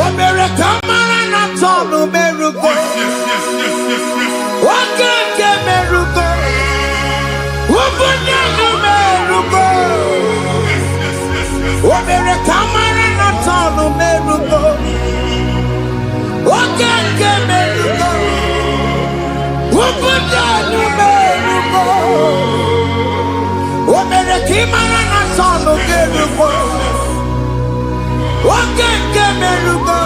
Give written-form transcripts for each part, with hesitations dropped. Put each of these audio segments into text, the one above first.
Omere kamara na tonu meruko. Wakeke meruko. Ubunyanu meruko. Omere kamara na tonu meruko. Wakeke meruko. Ubunyanu meruko. Omere kamara na tonu meruko. Wakeke meruko.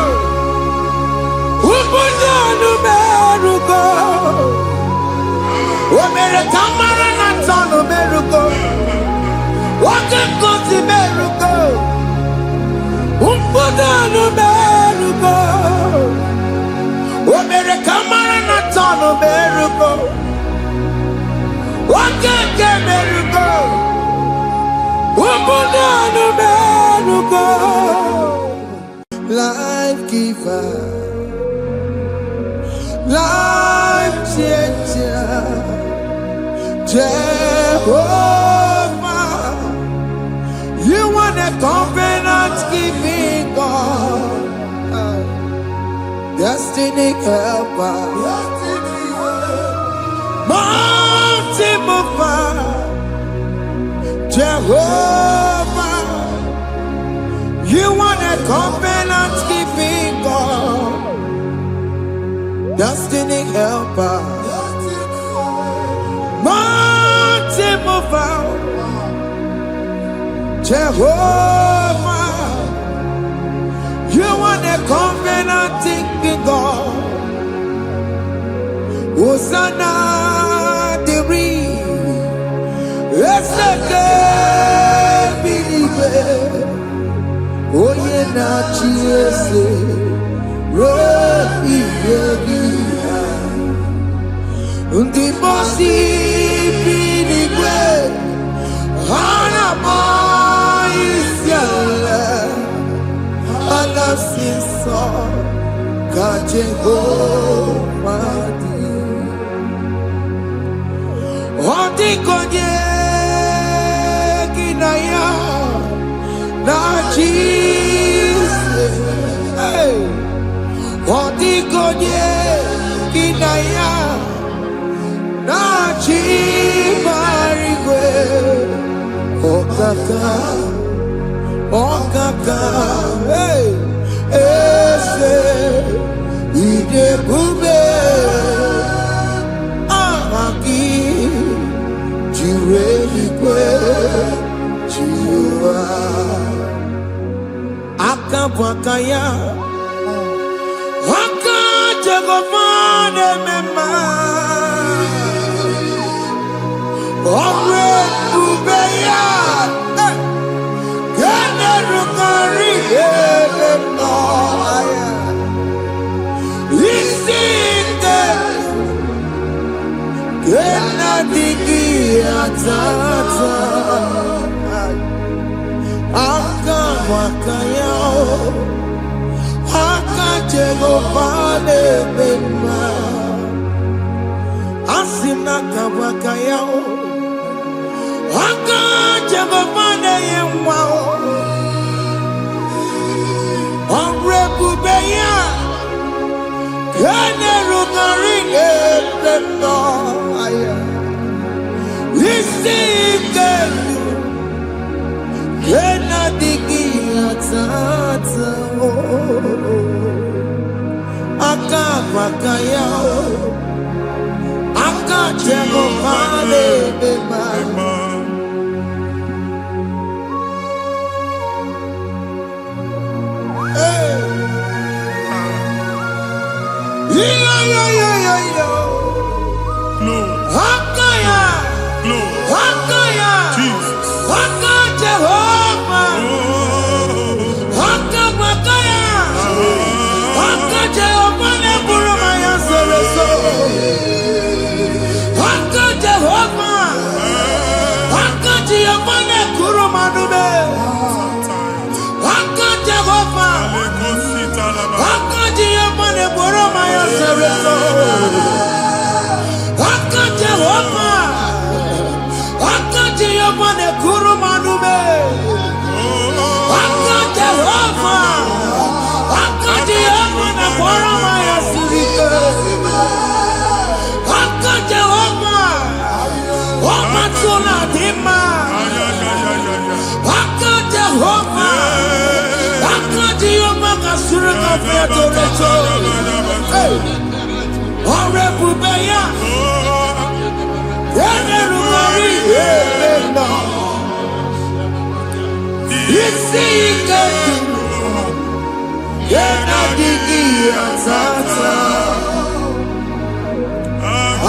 Ubunyanu meruko. Omere kamara na tonu meruko. Wakeke meruko. Ubunyanu meruko. Omere kamara na tonu meruko. Wakeke meruko. Ubunyanu meruko. Life giver, life changer, Jehovah, you are the covenant keeping God, destiny helper, mountain mover, Jehovah, you are the covenant keeping God, destiny helper, mountain mover, Jehovah, you are the covenant keeping God. Hosanna, Diri, Oye na chiese, rohi yogi, undi bosi pinigwe, hana moisyala, alasinso, kajengo madi, odi konye kinaya. Na Jesus, hey, Odigonye kinaya, na chibarigwe, okaka, hey, ese, idebube, amaki, jireligwe, jiwa. Akabwakaya Wakajagomane mema Omre ubeya Gene rukari no aya Isinde Gena digi atata Akabwakaya Akajegopane mema Asina kabwakaya Akajegopane yemwa Onrebubeya Kene rukarine mema Isike Kena digi atata Akabwakaya Akajegopane mema Hakaya Hakaya Jesus Jehovah Hakabwakaya Jehovah ne burumaya sereso Jehovah Jehovah ne kurumanube Jehovah Jehovah ne burumaya sereso Jehovah Jehovah ne kurumanube Jehovah surga featoreto. Ore pubeya. Ene rumari no. Isi ketu. Yena digi atata.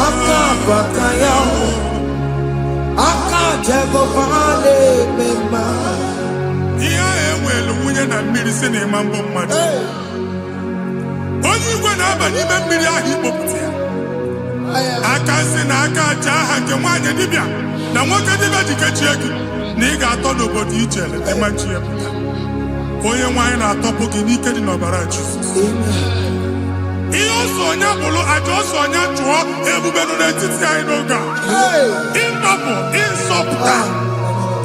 Aka bakaya. Aka jego vale mema. Iya ewelu munye na mmiri si na mambo mmadu. Onye igwe na-aba n'ime mmiri ahụ ikpopụta ya. Aka si na aka aja aha nke nwaanyị dibịa na nwoke dibịa ji kechie gị na ị ga-atọ n'obodo ijele ịmachi ya pụta. Onye nwaanyị na-atọpụ gị n'ike dị n'ọbara Jizọs. Ihe ọsọ onye bụrụ aja ọsọ onye chụọ ebube nọ n'etiti anyị n'oge a. Ịtọpụ ịsọpụta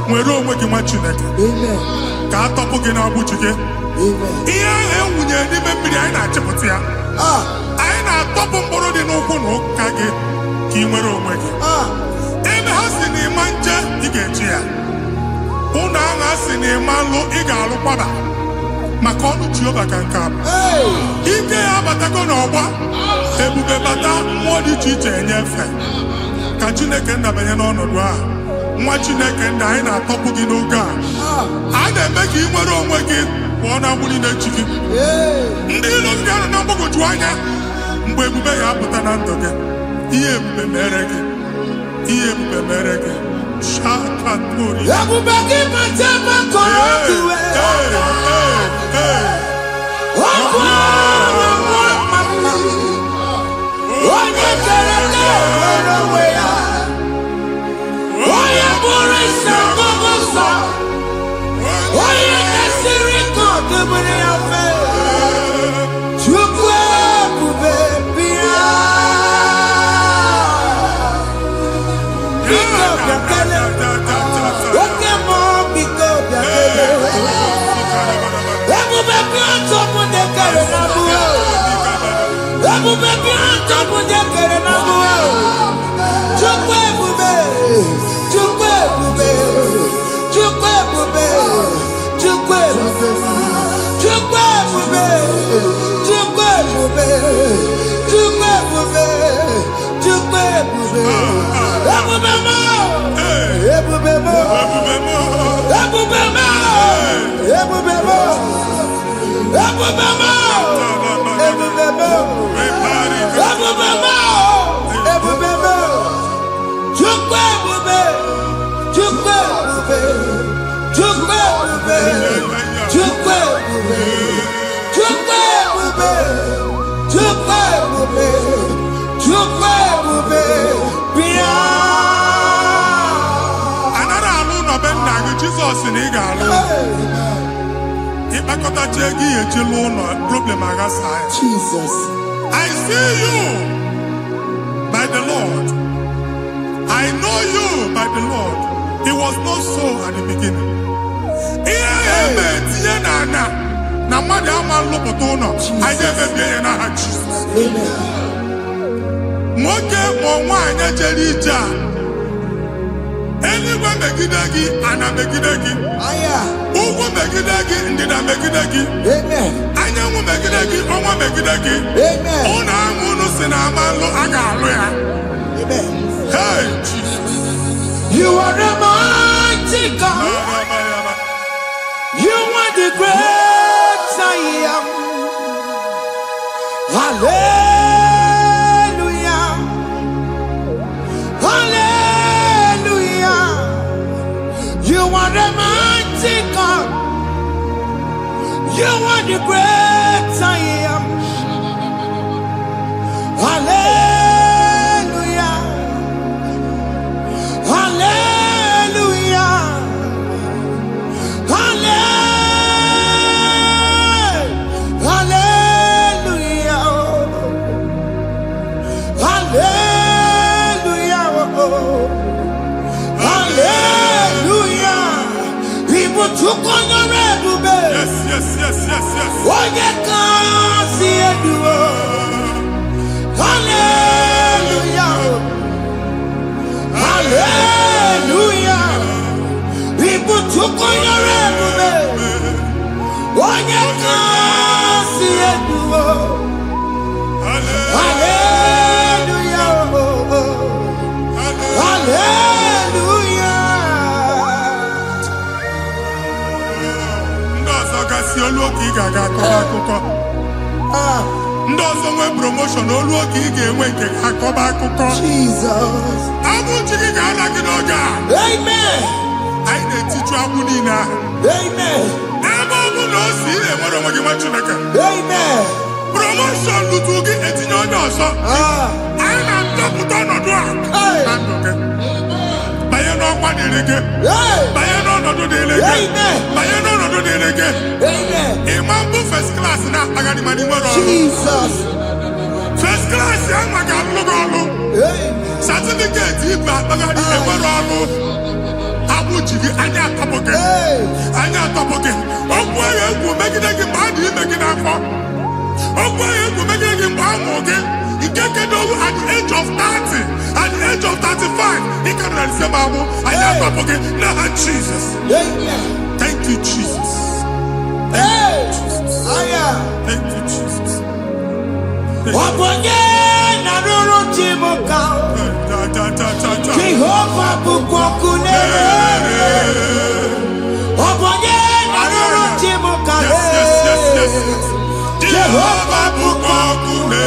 nwere onwe gị nwa Chineke ka atọpụ gị na-agbụchi gị. Ihe ahụ ewunye n'ime mmiri anyị na-achịpụta ya. Anyị na-atọpụ mkpụrụ dị n'ụkwụ na ụka gị ka ị nwere onwe gị. Ebe ha si na ịma nje ị ga-eji ya. Ụlọ ahụ ha si na ịma nlụ ị ga-alụ kwaba maka ọnụ Jehova ka nke a bụ. Ike ya abatago n'ọgba ebube bata mmụọ dị iche iche enyefe ka Chineke ndabanye n'ọnọdụ a. Nwa Chineke ndị anyị na-atọpụ gị n'oge a. A na-eme ka ị nwere onwe gị pụọ na agbụrụ na-echi gị. Ndị ilo ndị ahụ na mgbagwoju anya mgbe ebube ya apụta na ndụ gị. Ihe ebube mere gị. Ihe ebube mere gị. Shakatori. Ebube gị bata maka ọdụ onye kere nwere onwe ya. Onye bụrụ isi ọgụgụ nsọ. Onye kesịrị ka ọ dịbụrụ ya mfe. Chukwu ebube bịa. Biko bịakele. Oke mmụọ biko bịakele. Ebube bịa tọpụ ndị kere na mbuo. Ebube bịa tọpụ ndị kere na mbuo. Chukwu ebube. Chukwu ebube. Chukwu ebube. Chukwu ebube. Chukwu ebube. Chukwu ebube. Chukwu ebube. Chukwu ebube. Ebube mo. Ebube mo. Ebube mo. Ebube mo. Ebube mo. Ebube mo. Ebube mo. Ebube mo. Chukwu ebube. Chukwu ebube. Chukwu ebube. Chukwu ebube. Chukwu ebube. Chukwu ebube. Chukwu ebube. Bịa. Anara alụ nọ be nna gị Jizọs na ị ga-alụ. Ịkpakọtacha ego ihe eji lụọ ụlọ problem aghasa ya. Jesus. I see you by the Lord. I know you by the Lord. It was not so at the beginning. Ihe eme tinye na ana na mmadụ ama nlụpụta ụlọ anyị emebie ya n'aha Jizọs. Nwoke ma nwaanyị jere ije a eluigwe megide gị ana megide gị. Ugwu megide gị ndịda megide gị. Anyanwụ megide gị ọnwa megide gị. Ụlọ ahụ unu si na ama nlụ a ga-alụ ya. Hey Jesus. You are the mighty God. You are the great I am. Hallelujah. Hallelujah. You are the mighty God. You are the great I am. Hallelujah. Hallelujah. Hallelujah. Hallelujah. Hallelujah. People took on the red bed. Yes, yes, yes, yes, yes. When you can't see it, hallelujah. Hallelujah. People took on your red bed. When you can't akụkọ. Ndị ọzọ nwee promotion olu oge ị ga-enwe nke akọba akụkọ. Jesus. Abụ chi gị ga-ala gị n'oge a. Amen. Anyị na-etiju agbụ niile ahụ. Amen. Ebe ọ bụ na o si ị na-enwere onwe gị nwa Chineke. Amen. Promotion lutu gị etinye onye ọzọ. Anyị na-atọpụta ọnọdụ a na ndụ gị. Banye n'ọkwa dịrị gị. Banye n'ọnọdụ dịrị gị. Banye n'ọnọdụ dịrị gị. Ịma mbụ first class na-akpagharị ma n'ime ọrụ. Jesus. First class ya nwa ga-alụ gị ọrụ. Certificate ibe akpagharị enwere ọrụ. Agbụ ji gị anya atọpụ gị. Anya atọpụ gị. Okwu ahụ egwu megide gị mgbe a dị ime gị n'afọ. Okwu ahụ egwu megide gị mgbe a mụrụ gị. Nke kedu at the age of 30, at the age of 35, he can receive abu. I am up again. Now, Jesus. Thank you, Jesus. Thank you, Jesus. Thank you, Jesus. Jehovah bukokune. Jehovah bukokune.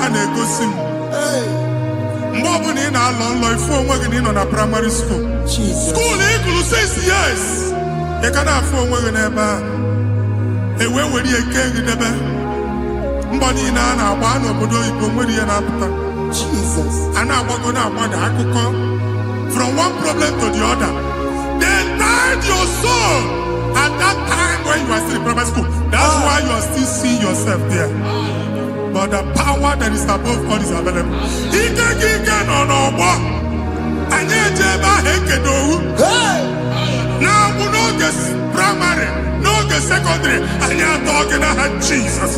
A na-egosi m mgbe ọ bụla ị na-alọ nlọ ifu onwe gị na ị nọ na primary school skuul ị gụrụ 6 years ị ka na-afụ onwe gị n'ebe a ewee were eke gị debe mbọ niile a na-agba n'obodo oyibo nwere ihe na-apụta a na-agbago na-agbada akụkọ from one problem to the other. They tied your soul at that time when you are still in primary school. That's why you are still seeing yourself there. But the power that is above all is available. Ike no more. Anye jeba hekedowu. Now we no get primary, no get secondary. Anye talking about Jesus.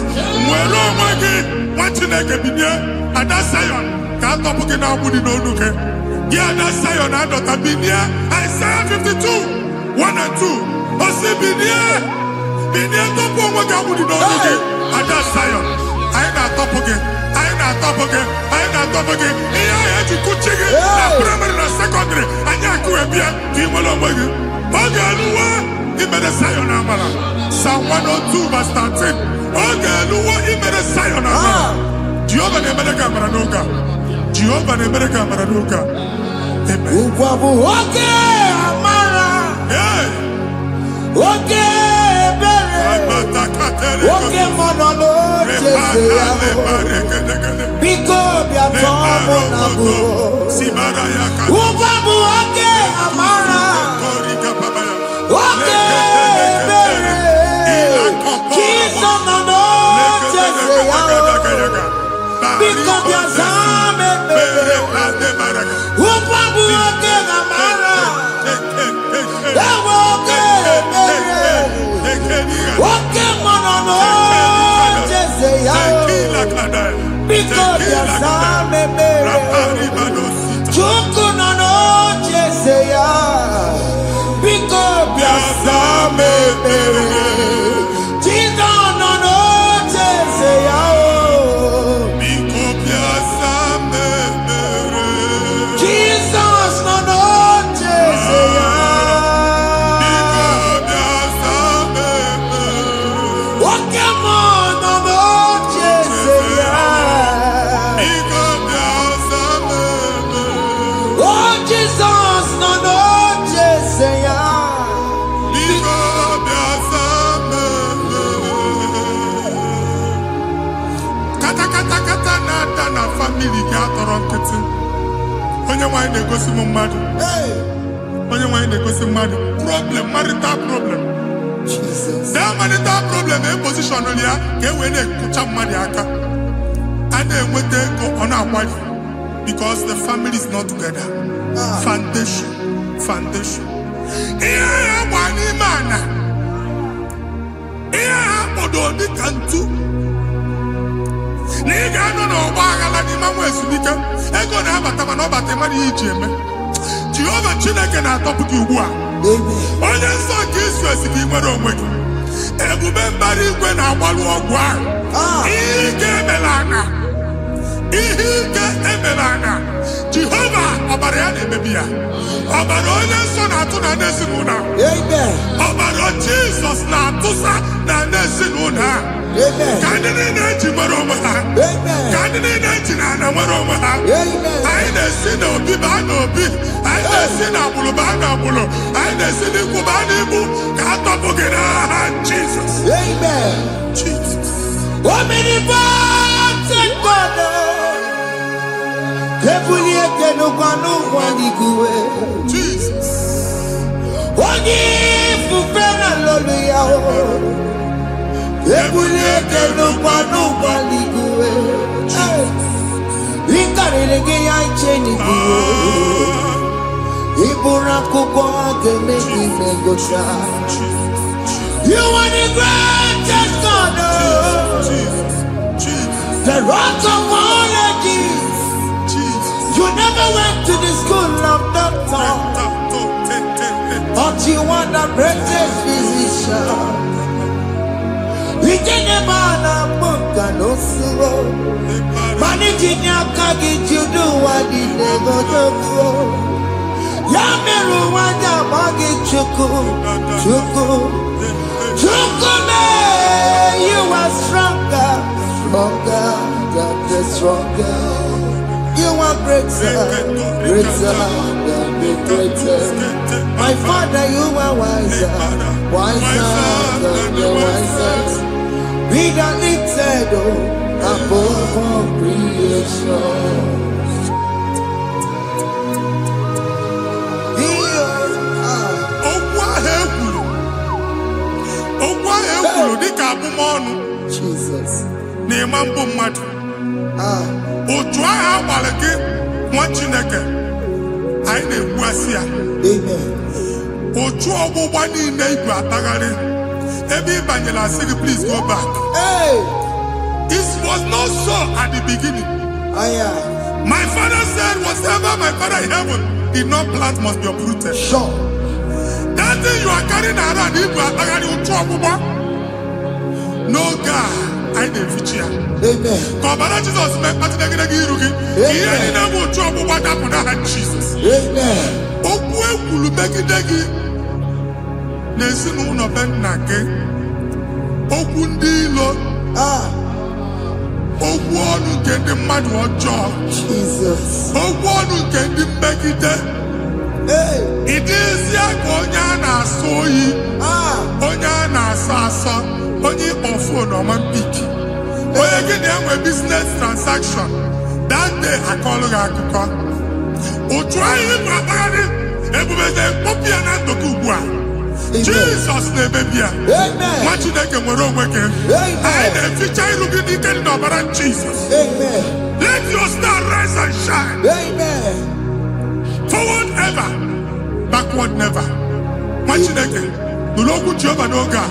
Mwelo mwagi wachineke binye. Ada Zion can't talk again now. We no look. Yeah, that Zion and Dr. Binye. Isaiah 52, 1 and 2. Osi binye to po mwagi we no look. Ada Zion. I ain't top again. I ain't top again. I ain't top again. I had to go check it. Primary and secondary. I can't go here. Team along with you. Okay, Lua. He made a Zion Amala. Psalm 102 verse 13. Okay, Lua. He made a Zion Amala. Jehovah ne made a camera noga. Jehovah ne made a camera noga. Amen. Okay, Amara. Yeah. Okay. Oke monolo biko bia tomo nabu ubabu oke amara oke bere kiso nono jese yao biko bia zame bere ubabu oke amara oke bere oke monolo jese yao because yasame mere chuku nono jese yao because yasame mere chido nono jese yao because yasame mere Jesus no no Jeseya. Bigo biasame. Kata na family ga atọrọ nkịtị. Onye nwanyị na-egosi m mmadụ. Onye nwanyị na-egosi mmadụ. Problem, marital problem. Jesus. That marital problem e position ya ka e wee na-ekụcha mmadụ aka. A na-enweta ego ọ na-akwari because the family is not together. Foundation. Ihe ya gba n'ime ana. Ihe ha kpọdo dị ka ntu. Na ị ga-anọ n'ọgba aghara n'ime nwa ezumike ego na-abata mana ọ bata mmadụ ihe iji eme. Jehova Chineke na-atọpụ gị ugbu a. Onye nsọ nke Izrel ka ị nwere onwe gị. Ebube mbara igwe na-agbalụ ọgwụ ahụ. Ihe ike emela anya. Jehova ọbara ya na-emebi ya. Ọbara onye nsọ na-atụ na n'ezinụlọ. Ọbara Jizọs na-atụsa na n'ezinụlọ. Ka ndị niile eji nwere onwe ha. Ka ndị niile eji na ana nwere onwe ha. Anyị na-esi n'obi baa n'obi. Anyị na-esi n'agbụrụ baa n'agbụrụ. Anyị na-esi n'ikwu baa n'ikwu. Ka a tọpụ gị n'aha Jizọs. Jesus. Omnipotent God. Ebulie kenu kwanu waniguwe. Jesus. Onye fufena lolu ya o. Ebulie kenu kwanu waniguwe. Inkarele ge ya icheni guwe. Ibura kuko ageme imegosha. You are the greatest God. The rock of all ages. You never went to the school of doctor, but you are the greatest physician. We didn't man a book and no slow. Managing your carriage, you do what you never do. Yameru wanda magi chuku. You are stronger than stronger. You are greater than the greatest. My Father, you are wiser than the wisest. Be the lifted above all creation. Jesus. Otu agha agbara gị nwa Chineke anyị na-egbu asị ya. Otu ọgbụgba niile igwe atagharị ebe ị banyere asị gị please go back. It was not so at the beginning. My father said whatever my father in heaven did not plant must be uprooted. Sure. That thing you are carrying around igwe atagharị otu ọgbụgba. No God. I didn't feature. Amen. Kọbara Jesus mee kpatịna gị iru gị. Ihe niile bụ otu ọgbụgba dapụ n'aha Jesus. Amen. Okwu ekwuru megide gị n'ezinụlọ be nna gị. Okwu ndị ilo. Okwu ọnụ nke ndị mmadụ ọjọọ. Jesus. Okwu ọnụ nke ndị mmegide. Ị dịzie ka onye a na-asọ oyi. Onye a na-asọ asọ. Onye ịkpọ phone ọma mpiki. Onye gị na-enwe business transaction. That day akọlụ gị akụkọ. Otu anyị na-akpagharị ebube na-ekpọpụ ya na ndụ gị ugbu a. Jesus na-emebi ya. Nwa Chineke nwere onwe gị. Anyị na-eficha iru gị n'ike dị n'ọbara Jesus. Let your star rise and shine. Forward ever, backward never. Nwa Chineke nụrụ okwu Jehova n'oge a.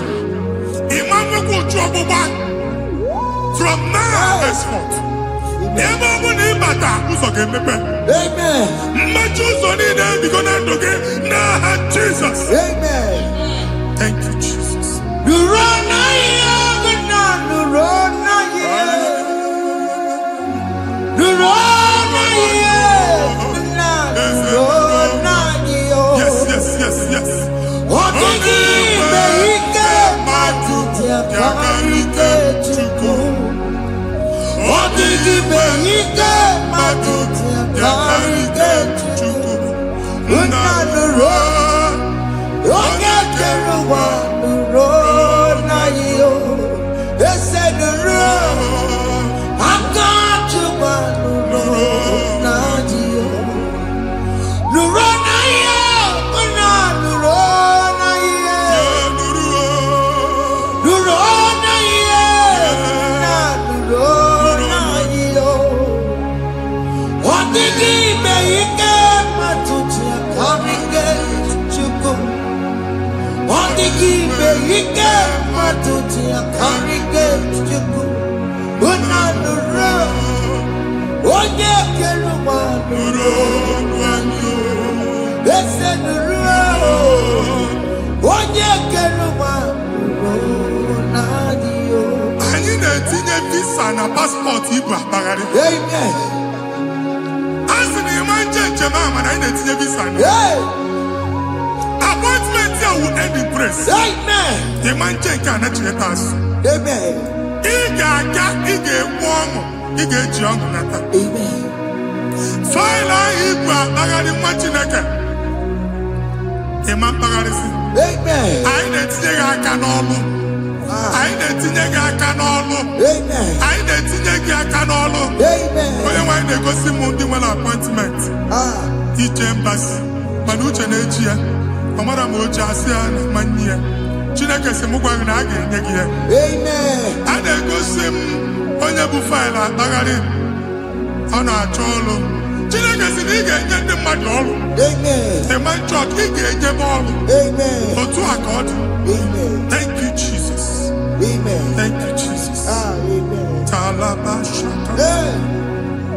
From now henceforth, ebe ọ bụ na ịbata ụzọ ga-emepe. Mmechi ụzọ niile ebigo na ndụ gị n'aha Jizọs. Thank you, Jesus. Yes. Ike matuti akarike chuku. Unanuro. Onye keluwa nuro. Ese nuro. Onye keluwa nuro nadio. Anyị na-etinye visa na passport ibu akpagharị. Amen. Asị na ịma njem ama na anyị na-etinye visa na. Appointment ya will end in praise. Amen. Ịma nke a na-echeta asụ. Amen. Ị ga-aga, ị ga-ekwu ọṅụ, ị ga-eji ọṅụ nata. Amen. Faịlụ ahụ ibu akpagharị nwa Chineke. Ịma mkpagharịsị. Amen. Anyị na-etinye gị aka n'ọlụ. Anyị na-etinye gị aka n'ọlụ. Amen. Anyị na-etinye gị aka n'ọlụ. Amen. Onye nwe anyị na-egosi m ndị nwere appointment. Ije mbasi. Mana uche na-eji ya. Ọ mara ma o ji asị ya na mmanyi ya. Chineke sị m gwa gị na a ga-enye gị ya. Amen. A na-egosi m onye bụ faịlụ akpagharị. Ọ na-achọ ọlụ. Chineke sị na ị ga-enye ndị mmadụ ọrụ. Amen. Ema chọt ị ga-enye m ọrụ. Amen. Otu a ka ọ dị. Amen. Thank you, Jesus. Amen. Thank you, Jesus. Amen. Talaba shaka.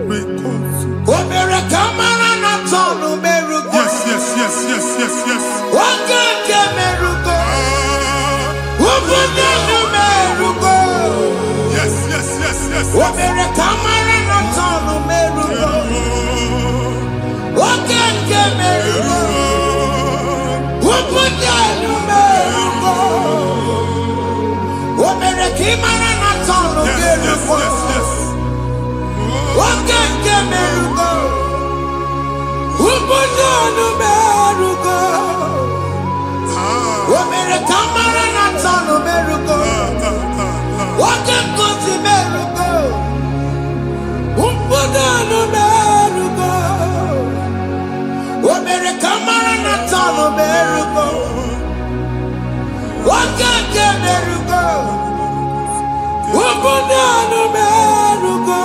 Rekozu. Omere kamara na tonu merugo. Yes, yes, yes, yes, yes, yes. Okeke merugo. Ubunenu merugo. Yes, yes, yes, yes. Omere kamara na tonu merugo. Okeke merugo. Ubunenu merugo. Omere kamara na tonu Yes, yes, merugo. yes, yes. Okeke merugo. Ubunenu merugo. Omere kamara na tonu merugo. Okeke merugo. Ubunenu merugo. Omere kamara na tonu merugo. Okeke merugo. Ubunenu merugo.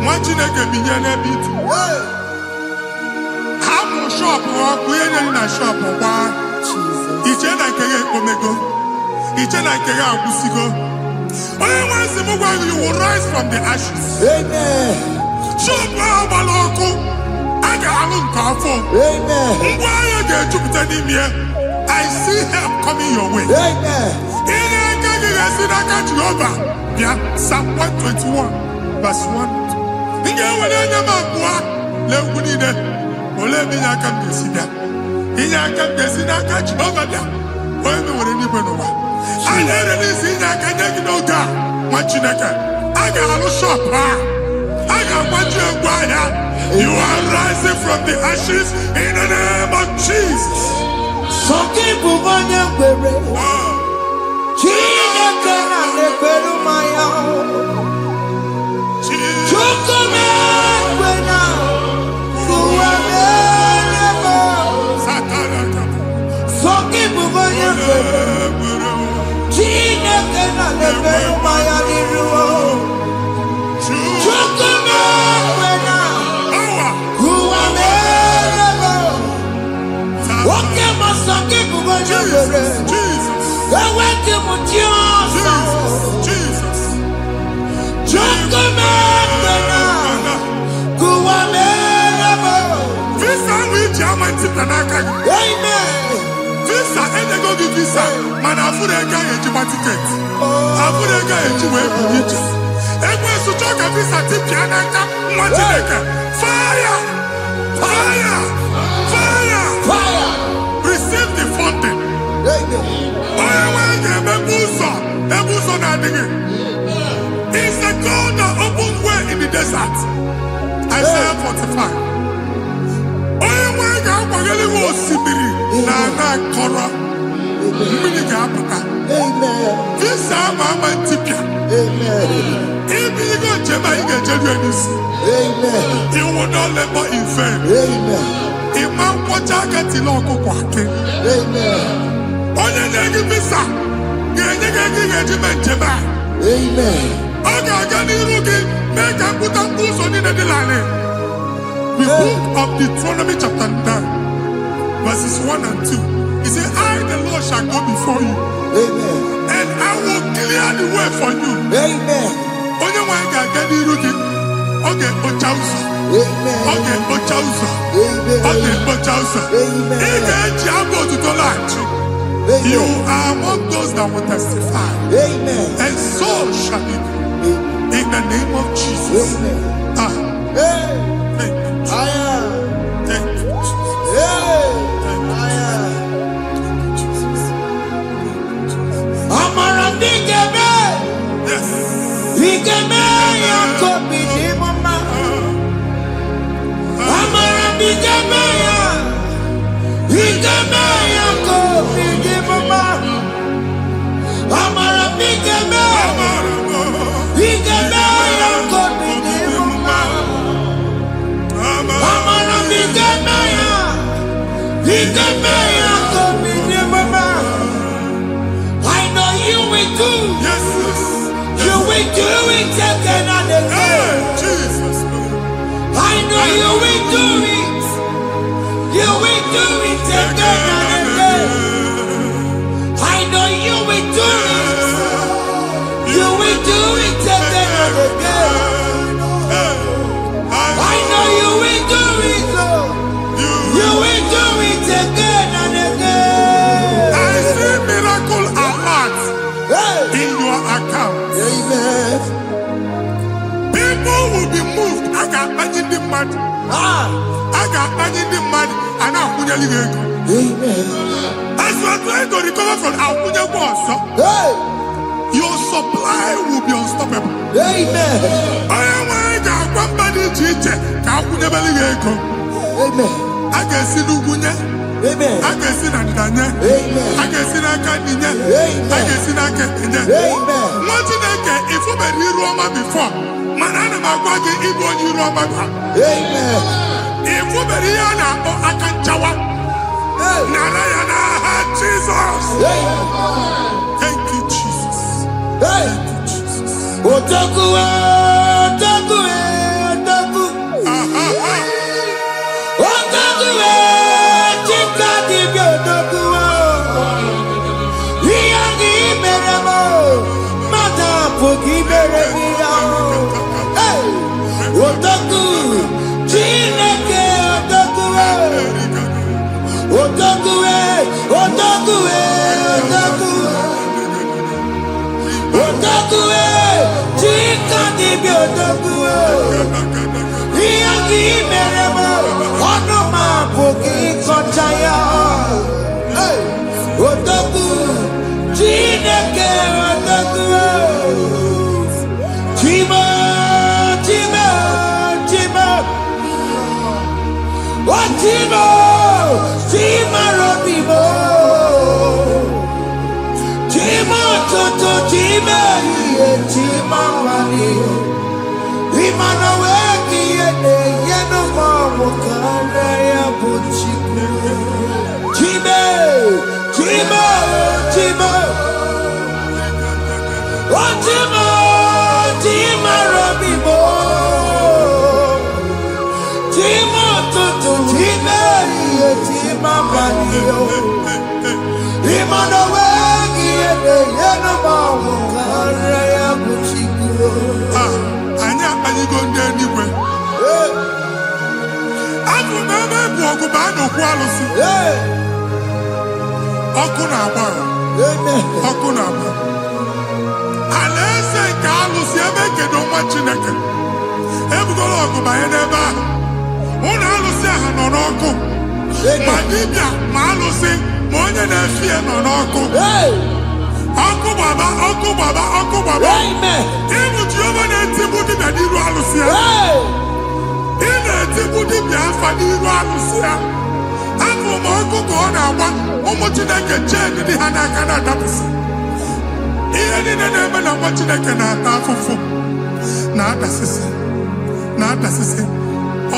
Nwa Chineke binye n'ebe itu. Hapụ shọpụ ọkụ ihe nyere na shọpụ gbaa. Iche na nke ya ekpomego. Iche na nke ya agwụsigo. Onye nwe nsị m gwa gị, you will rise from the ashes. Amen. Shọpụ ahụ gbara ọkụ. A ga-alụ nke afọ. Amen. Ngwa ahịa ga-ejupụta n'ime ya. I see help coming your way. Amen. Ihe aka gị ga-esi n'aka Jehova bịa. Psalm 121 verse 1. Ị ga-ewere anya m abụọ n'egwu niile. Olee ebe inye aka m ga-esi bịa? Inye aka m ga-esi n'aka Jehova bịa. Onye mewere n'igwe n'ụwa. A na-ere n'isi inye aka nye gị n'oge a, nwa Chineke. A ga-alụ shọpụ a. A ga-agbaji egwu ahịa. You are rising from the ashes in the name of Jesus. Sọkị bụ onye kwere. Chineke na-ekwere mmanya. Chukwu na-ekwe na ụwa mere m. Visa, and they go give visa. Man, I put a guy in my ticket. I put a guy in my ticket. And when you talk a visa, tip Yanaka, fire! Fire! Fire! Fire! Receive the funding. It's the God that opens way in the desert. Isaiah 45. This time I'm a tipia. If you go to Jamaica, you will not labor in vain. Imam Wataka Tiloko Kwake. Only negative visa. Amen. Make a put a boost on in the line. The book of Deuteronomy chapter 9, verses 1 and 2. He said, I, the Lord, shall go before you. Amen. And I will clear the way for you. Amen. Only one can get the root. Okay, Ochausa. Amen. Okay, Ochausa. Amen. Okay, Ochausa. Amen. You are among those that will testify. Amen. And so shall it be. In the name of Jesus. Amen. Thank you. Thank you, Jesus. Thank you, Jesus. Amara bigeme. Yes. Bigeme yakobi ni mama. Amara bigeme ya. Bigeme yakobi ni mama. Amara bigeme. Bigeme yakobi ni mama. Amara bigeme ya. Bigeme yakobi ni mama. I know you will do. Yes. You will do it again and again. Jesus. I know you will do it. You will do it again and again. I know you will do it. You will do it again and again. I know you will do it, Lord. You will do it again and again. I see miracle alert in your account. Amen. People will be moved. I can imagine the mad. I can imagine the mad. And I'm going to go. Amen. As you are trying to recover from Abuja Boss, your supply will be unstoppable. Amen. I am somebody teacher. Amen. I can see Lugunya. Amen. I can see Nadanya. Amen. I can see Nakaninya. Amen. I can see Nakaninya. Amen. If you were here Roma before, Manana Magwaki, Ibo, you Roma. Amen. If you were here now, I can Jawa. Narayana, Jesus. Thank you, Jesus. Thank you, Jesus. Otaku, Otaku, Otaku. Otaku, Chika, Otaku. Yagi Meramo, Madam Pogi Meremia. Otaku, Chineke, Otaku. Otaku, Otaku, Otaku. Otaku, Chika, Otaku. Yagi Meramo, Onoma Pogi Kochaya. Otaku, Chineke, Otaku. Chima, Chima, Chima. Oh, Chima, Chima, Robimo. Chima, Toto, Chima, Chima, Wani. Imanaweki, Yeno, Mokana, Yabuchiku. Chima, Chima, Chima. Oh, ligo ndị eluigwe. Abụ m ebe bụ ọgụ bụ a n'okwu alụsị. Ọkụ na-agba. Ọkụ na-agba. Alaeze nke alụsị ebe kedu nwa Chineke. Ebugoro ọgụ banye n'ebe ahụ. Ụlọ alụsị ahụ nọ n'ọkụ. Ma dibịa ma alụsị ma onye na-efi ya nọ n'ọkụ. Ọkụ gbaba, ọkụ gbaba, ọkụ gbaba. Ịbụ Jehova na-etigbu dibịa n'iru alụsị ya. Ị na-etigbu dibịa afa n'iru alụsị ya. Abụ m ọkụ ka ọ na-agba ụmụ Chineke chee dị ha n'aka na-adapụsị. Ihe niile na-eme na nwa Chineke na-ata afụfụ na-adasịsị na-adasịsị.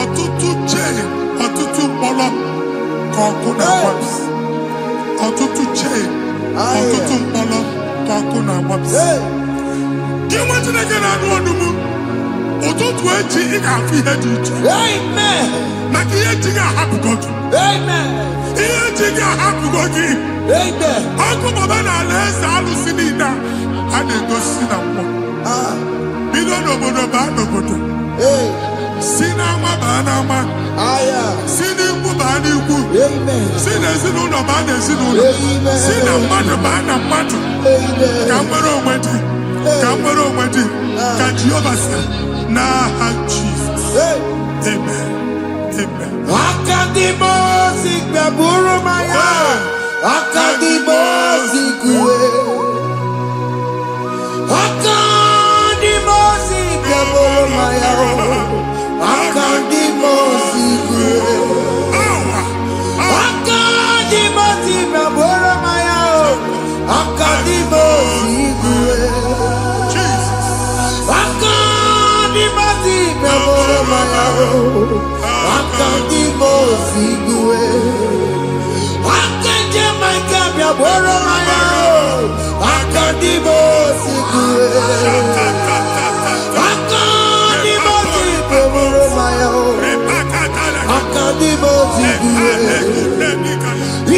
Ọtụtụ chee, ọtụtụ mkpọrọ ka ọkụ na-agbapụsị. Ọtụtụ chee, ọtụtụ mkpọrọ ka ọkụ na-agbapụsị. Gị nwa Chineke na-anụ ọdụmụ ụtụtụ echi ị ga-afụ ihe dị iche. Maka ihe echi ga-ahapụgo gị. Ihe echi ga-ahapụgo gị. Ọkụ baba na alaeze alụsị niile a na-egosi na mmụọ. Bido n'obodo baa n'obodo. Si n'ama baa n'ama. Si n'ikwu baa n'ikwu. Si n'ezinụlọ baa n'ezinụlọ. Si na mmadụ baa na mmadụ. Ka nwere onwe dị. Ka nwere onwe dị. Ka Jehova sị n'aha Jizọs. Amen. Amen. Akadimosi gbẹ̀bùrú maya. Akadimosi kúwe. Akadimosi gbẹ̀bùrú maya. Akadimosi kúwe. Akadimosi gbẹ̀bùrú maya. Akadimosi kúwe. Akadimosi gbẹ̀bùrú maya. Akadimosi kúwe. Akadimosi kúwe. Akadimosi gbẹ̀bùrú maya. Akadimosi kúwe.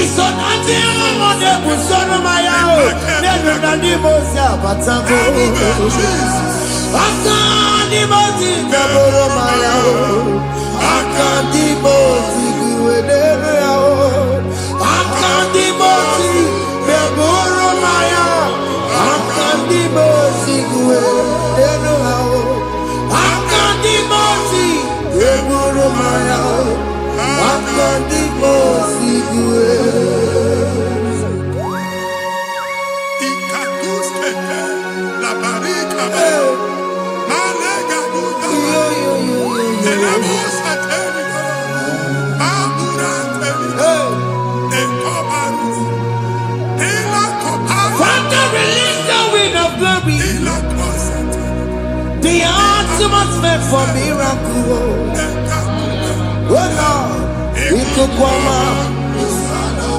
Ìsọ̀nàtì ọmọdé kù sọ́nù maya o. Nínú Akadimosi àbátágó. Akadimosi gbẹ̀bùrú maya o. Akadimosi kúwe nínú ya o. Akadimosi gbẹ̀bùrú maya. Akadimosi kúwe nínú ya o. Akadimosi gbẹ̀bùrú maya o. Akadimosi kúwe. The atmosphere for miracle. Oh Lord, it could come out.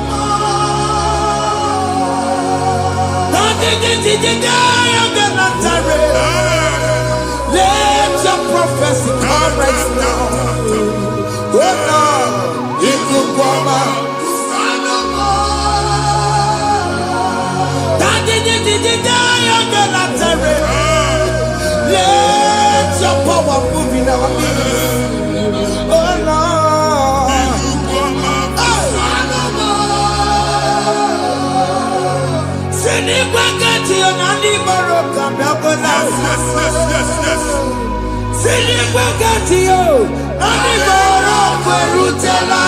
Let your prophecy come right now. Oh Lord, it could come out. Let your power move in our midst. Oh Lord. Sinikwakati onani baroka biakola. Sinikwakati yo nani baroka rutela.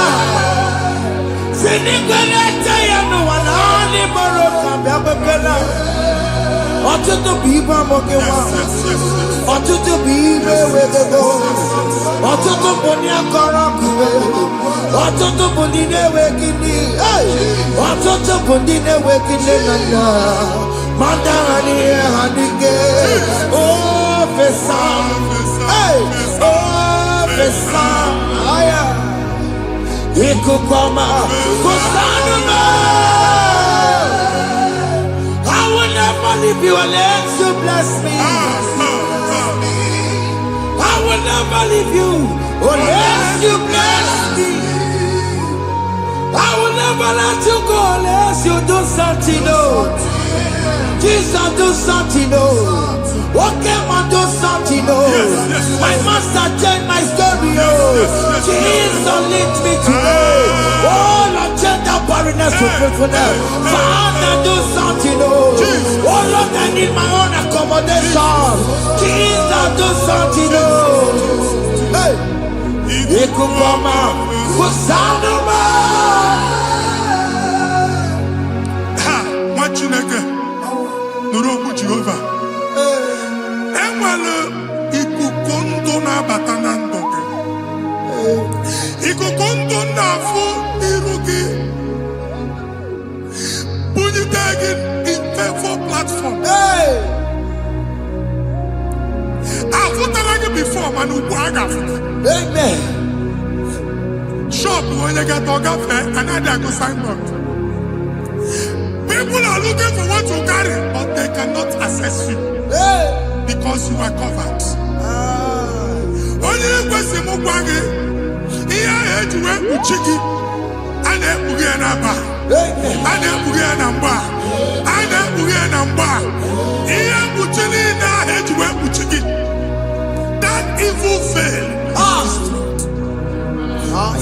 Sinikwakati ya no wanani baroka biakola. Ọtụtụ bụ ibe amụghị nwa. Ọtụtụ bụ ibe ewegego. Ọtụtụ bụ ndị akọrọ akụwe. Ọtụtụ bụ ndị na-enweghị nne. Ọtụtụ bụ ndị na-enweghị nne na nna. Ma ndị agha n'ihe ha n'ike. O fesa. O fesa. Ikuku ọma. Kụsanụ m. Leave you unless you bless me. I will never leave you unless you bless me. I will never let you go unless you do something. No, Jesus, do something. No, Okay, man, do something, oh. My master changed my story, oh. Jesus lift me today. Oh, Lord, change that barrenness to fruitfulness. Father, do something, oh. Oh, Lord, I need my own accommodation. Jesus, do something, oh. Hey. Ikukoma, kusanuma. Ha, machineke. Nuru Jehovah. Enwere ikuku ndụ na-abata na ndụ gị. Ikuku ndụ na-afụ iru gị. Bunyite gị ifefo platform. Afụtara gị before mana ugbu a ga-afụta. Amen. Shop onye ga-atọ gafee anaghị agụ signboard. People are looking for what to carry, but they cannot access you because you are covered. Onye kwesị m gwa gị ihe ahụ eji wee kpuchi gị a na-ekpughe ya na mba, a na-ekpughe ya na mgba, a na-ekpughe ya na mgba. Ihe mkpuchi niile ahụ eji wee kpuchi gị, that evil veil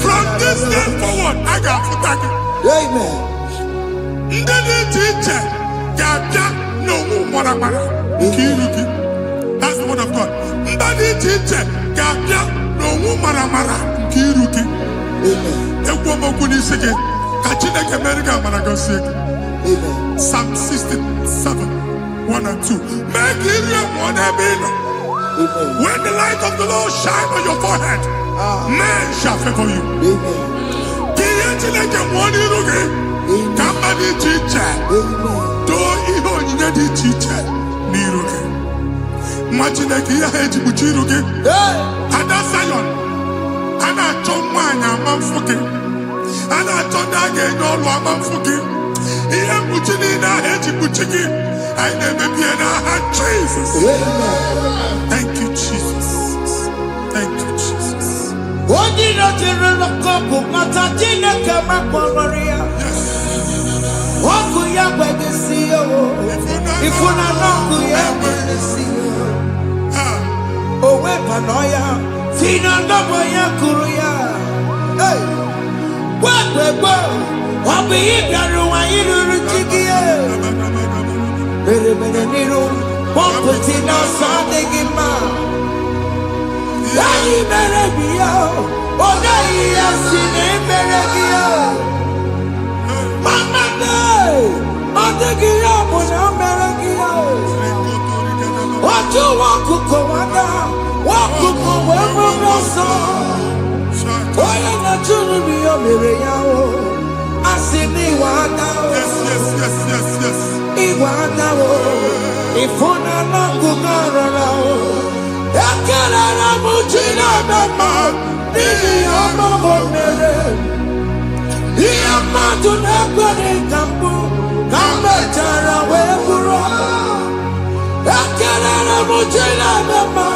from this day forward a ga-afụta gị. Ndị dị iche iche ga-abịa n'onwu maramara nke iru gị. That's the word of God. Ndị dị iche iche ga-abịa n'onwu maramara nke iru gị. Ekwu okwu n'isi gị ka Chineke mere gị amara gọzie gị. Psalm 67, 1 and 2. Mee ka iru enwụọ n'ebe ị nọ. When the light of the Lord shine on your forehead, men shall favor you. Ka ihe Chineke nwụọ n'iru gị. Ka mba dị iche iche doo ihe onyinye dị iche iche n'iru gị. Nwa Chineke ihe ha eji kpuchi iru gị. Ada Zion, a na-achọ nwaanyị ama mfụ gị, a na-achọ ndị a ga-enye ọlụ ama mfụ gị. Ihe mkpuchi niile ahụ eji kpuchi gị anyị na-emebi ya n'aha Jesus. Thank you, Jesus. Thank you, Jesus. Onye nọjere n'ọkọpụ mata Chineke makpọrọ ya. Ọkụ ya gbegesi ya o. Ifuna n'ọkụ ya gbegesi ya. O wepụnọ ya. Si na ndọbọ ya kụrụ ya. Gwagbegbo. Ọ bụ ihe bịara ụwa iruru chi gị ya. Mere n'iru. Pọmpụtị n'ọsọ adịghị mma. Anyị mere gị ya. Ọ gaghị ya si na emere gị ya. Mama ọ dịghị ya bụ na o mere gị ya. Otu nwakuku nwada, nwakuku wee bụrụ ọsọ. Onye na-achụrụ m ya mere ya o. Asị m ịwa ada o. Ịwa ada o. Ịfụna n'ọkụkọ rara o. Ekelere m Chineke ma n'ihi ọma o mere. Ihe mmadụ na-ekwere ka mbụ ka m mechara wee bụrụ. Ekelere m Chineke ma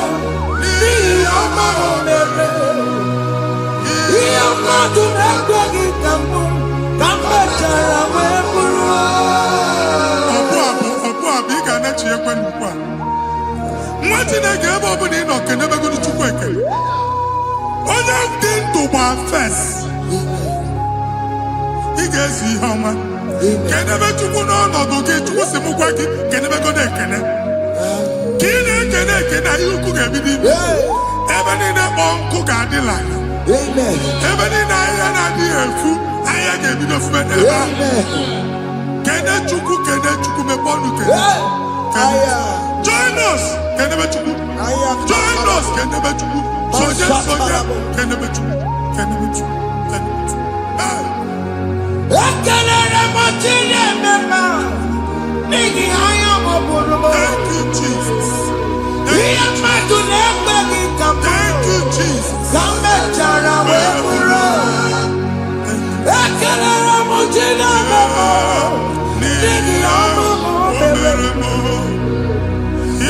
n'ihi ọma o mere. Ihe mmadụ na-ekweghị ka mbụ ka m mechara wee bụrụ. Ọbụ abụ ị ga-anachi ekwe n'ukwu a. Nwa Chineke ebe ọ bụla ị nọ kenebegoro Chukwu ekele. Onye dị ndụ gba fes. Ị ga-ezi ihe ọma. Kenebe Chukwu n'ọnọdụ gị, Chukwu si m gwa gị kenebegodo ekele. Ka ị na-ekene ekene ihe ukwu ga-ebido ime. Ebe niile kpọọ nkụ ga-adịla ya. Ebe niile ahịhịa na-adịghị efu, ahịhịa ga-ebido fube n'ebe ahụ. Kene Chukwu mepe ọnụ kene. Join us, kenebe Chukwu. Join us, kenebe Chukwu. Soje, kenebe Chukwu. Kenebe Chukwu. Kenebe Chukwu. Ekelere m Chineke ma n'ihi anya m bụrụ m. Thank you, Jesus. Ihe mmadụ na-ekweghị ka m Thank you, Jesus. ka m mechara wee bụrụ. Ekelere m Chineke ma n'ihi ọrụ m mere m.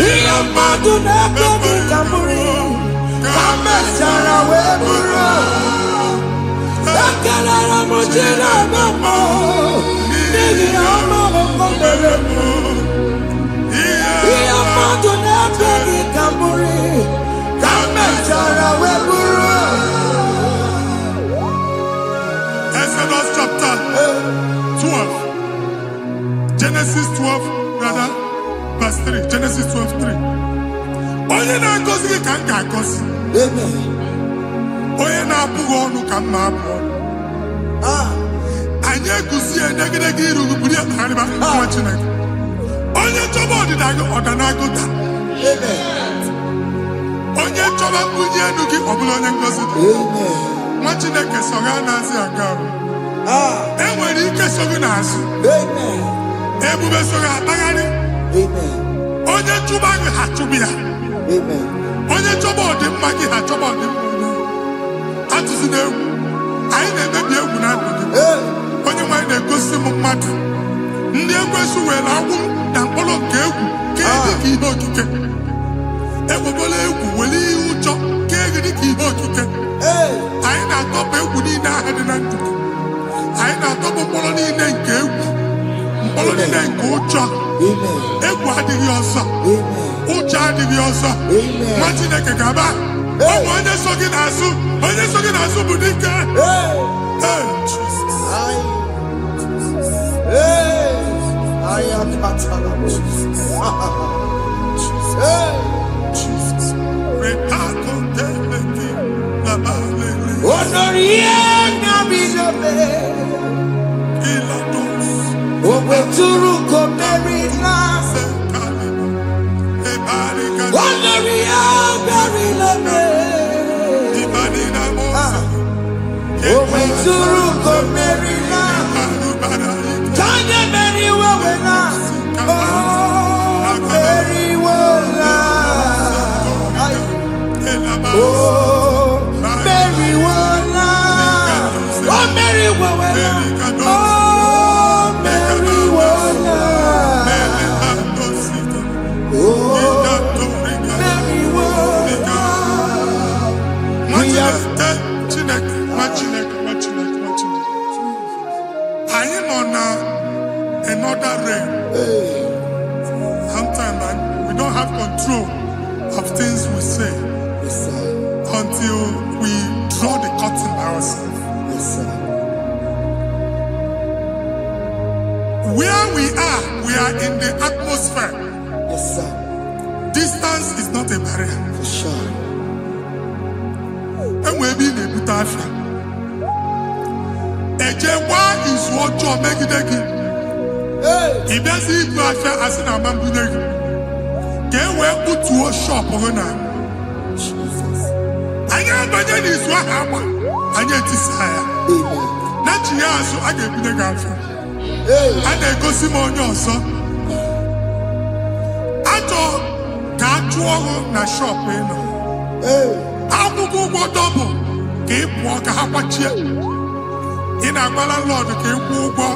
Ihe mmadụ na-ekweghị ka m bụrụ ka m mechara wee bụrụ. Ekelere m Chineke ma n'ihi ọrụ m mere m. Ihe mmadụ na-ekweghị ga-agọzi. Amen. Onye na-abụghị ọnụ ka mma abụọ. Anyị eguzie edegedege iru buru ya kparịba nwa Chineke. Onye chọba ọdịda gị ọdanagụta. Onye chọba mbunye elu gị ọ bụla onye ngọzi dị. Nwa Chineke so ga na-azị aga ahụ. Enwere ike so gị n'azụ. Ebube so gị akpagharị. Onye chụba gị ha chụbụ ya. Onye chọba ọdịmma gị ha chọba ọdịmma onye. Atụzi n'egwu. Anyị na-emebi egwu na ndụ gị. Onye nwanyị na-egosi m mmadụ. Ndị ekwensu were agwụ na mkpụrụ nke egwu kee dị ka ihe okike. Ekwebola egwu were ihe ụjọ kee gị dị ka ihe okike. Anyị na-atọpụ egwu niile ahụ dị na ndụ gị. Anyị na-atọpụ mkpụrụ niile nke egwu. Mkpụrụ niile nke ụjọ. Egwu adịghị ọzọ. Ụjọ adịghị ọzọ. Nwa Chineke ga-aba. Ọnwụ onye so gị n'azụ. Onye so gị n'azụ bụ dike. I am another realm. Sometimes we don't have control of things we say until we draw the curtain by ourselves. Where we are in the atmosphere. Distance is not a barrier. For sure. And we'll be in a butafia. Ejewa is what you make it again. If there's a butafia as in a man, get where put to a shop or not. I never did this one happen. I get desire. Not you, so I get the girlfriend. And they go Simon also. Na shop eno. Akwụkwọ double ka ị pụọ ka ha kwachie. Ị na-agbala Lord ka ị kwụọ ụgwọ.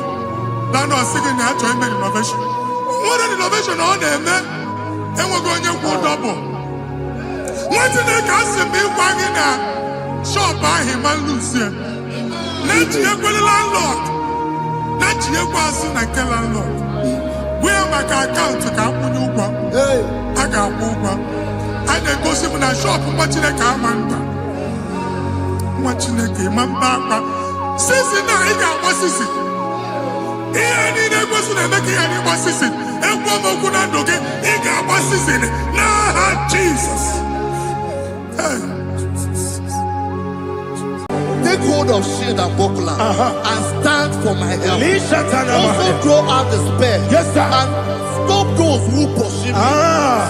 Lana ọsị gị na-achọ ime renovation. Nwere renovation ọ na-eme enweghị onye kwụọ double. Nwetị na-eke asị m ịgwa gị na shop ahụ ma luzie. Na-etinyekwele landlord. Na-etinyekwa asị na nke landlord. Wee maka akaụntụ ka akwụnye ụgwọ. A ga-akwụ ụgwọ. A na-egosi m na shọpụ nwa Chineke ama nta. Nwa Chineke ma mba akwa. Sisi na ị ga-agba sisi. Ihe niile egosi na-eme ka ihe n'ịgba sisi. Ekwu m okwu na ndụ gị, ị ga-agba sisi n'aha Jizọs. Take hold of shield and buckler and stand for my help. Also throw out despair and stop those who pursue me.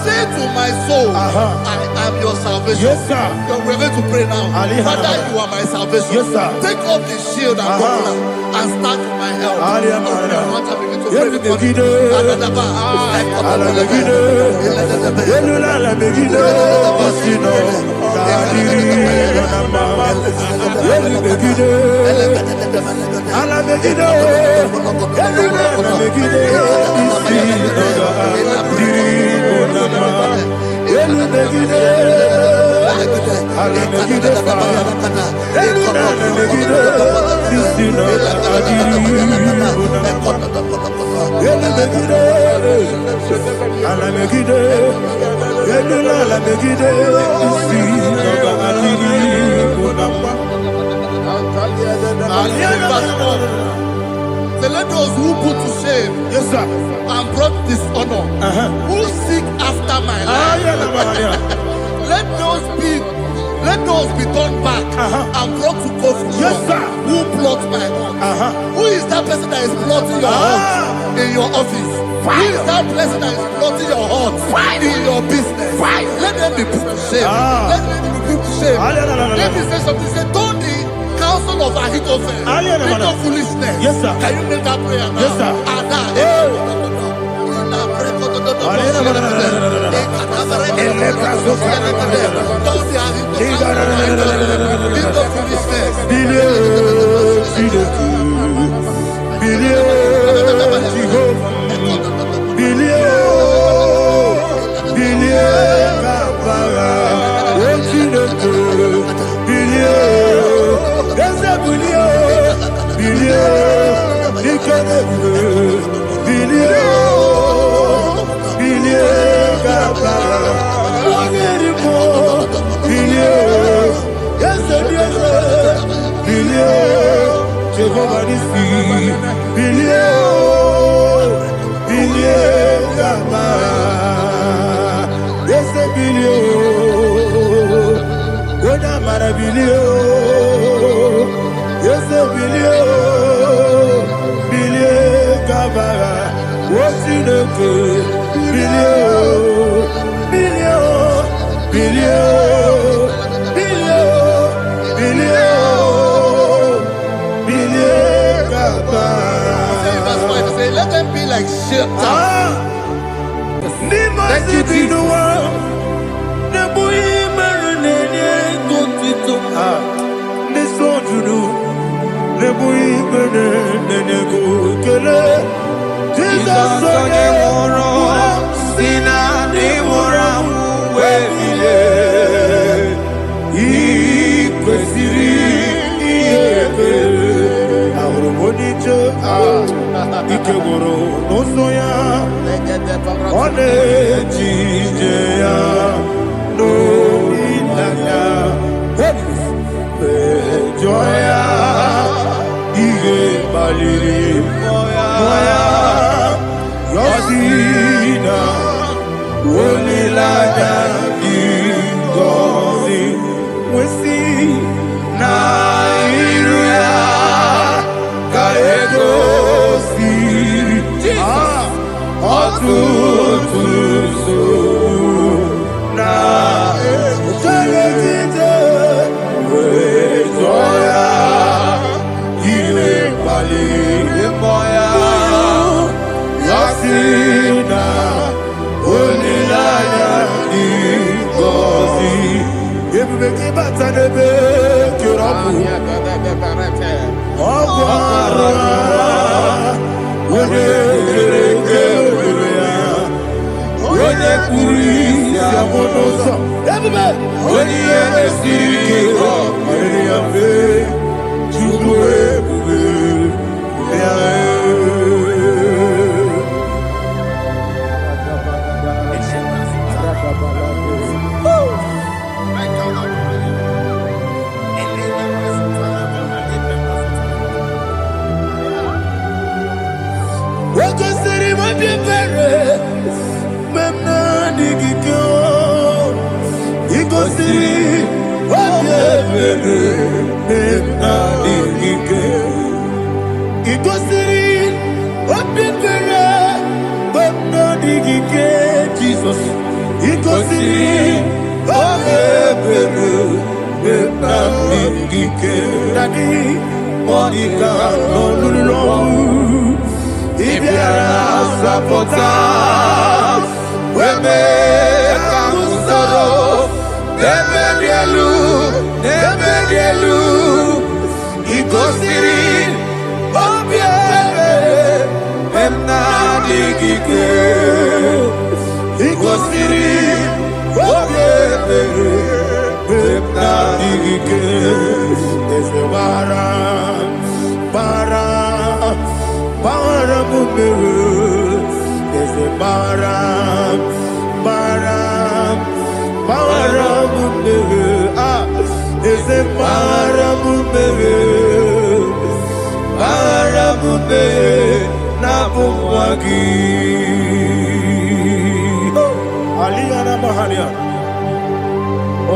Say to my soul, I am your salvation. We're going to pray now. Father, you are my salvation. Take off the shield and buckler and stand for my help. Let those who put to shame and brought dishonor, who seek after my life, Let those be turned back and brought to confusion. Yes, sir. Who plot my hunt? Who is that person that is plotting your hunt in your office? Who is that person that is plotting your hunt in your business? Let them be put to shame. Let them be put to shame. Let me say something. Say, don't the counsel of Ahithophel think of foolishness. Yes, sir. Can you make that prayer now? Yes, sir. Let them be like shelter. Thank you, Jesus.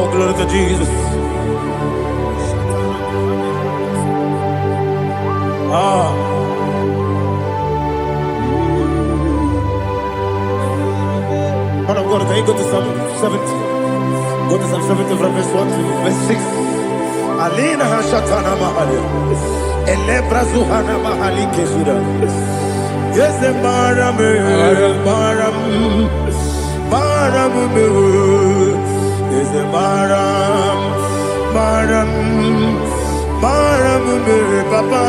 Oh, glory to Jesus. Ah. Man of God, can you go to Psalm 70? Go to Psalm 70 from verse 1 to verse 6. Alina hashatana mahalia. Elebra zuhana mahali kesura. Yes, the maram, is the maram, papa,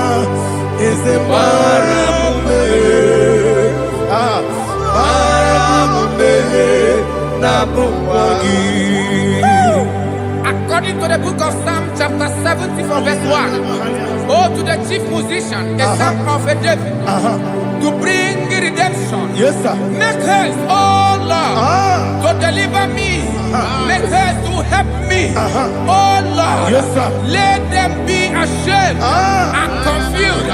is the maram, According to the book of Psalm chapter 70 from verse 1, oh, to the chief musician, a psalm of a David, to bring redemption. Yes, sir. Make haste, oh Lord, to deliver me. Make haste to help me. Oh Lord, Yes, sir. let them be ashamed and confused.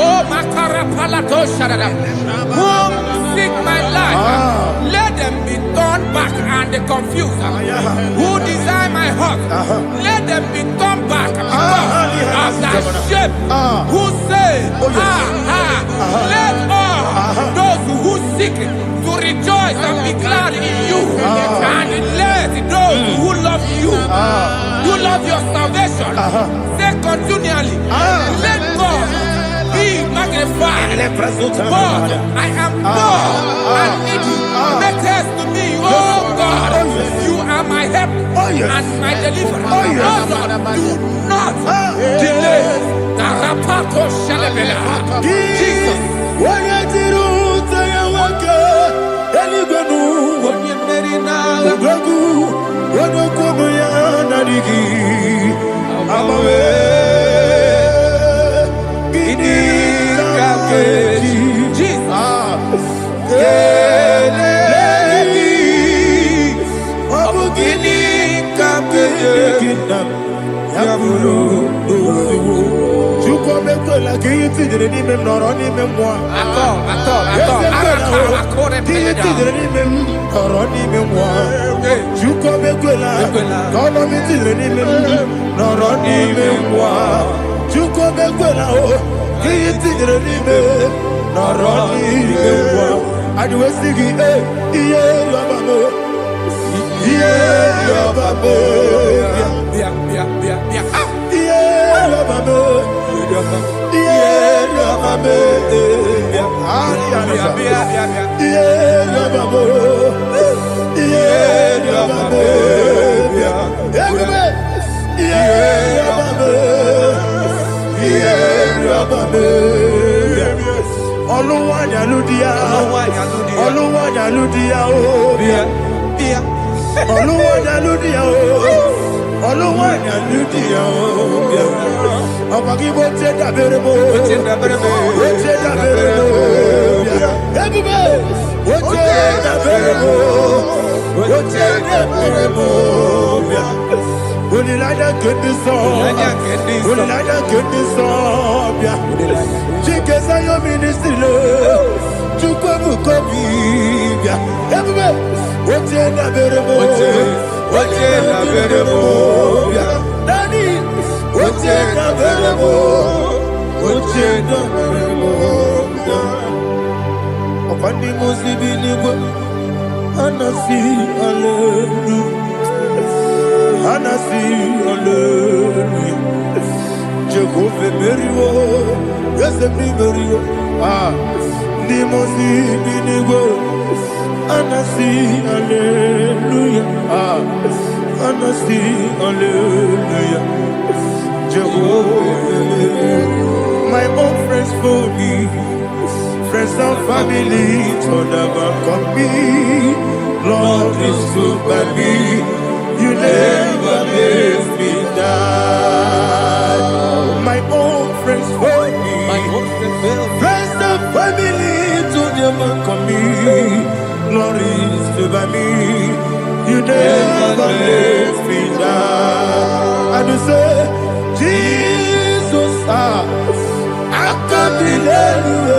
Oh, Makarapalato Shadada, whom seek my life, let them be turned back and confused. Who desire my heart, let them be turned back because of that shame. Who say, let all those who seek to rejoice and be glad in you, and let those who love you, who love your salvation, say continually, let God be magnified. God, I am poor and needy. Make haste to me, oh God. You are my help and my deliverer. Oh Lord, do not delay. Tarapato Shalabela. Jesus. My own friends for me, friends and family to never come me. Lord is good by me, you never let me die. My own friends for me, friends and family to never come me. Lord is good by me, you never let me die. And you say, Jesus, I can't believe you.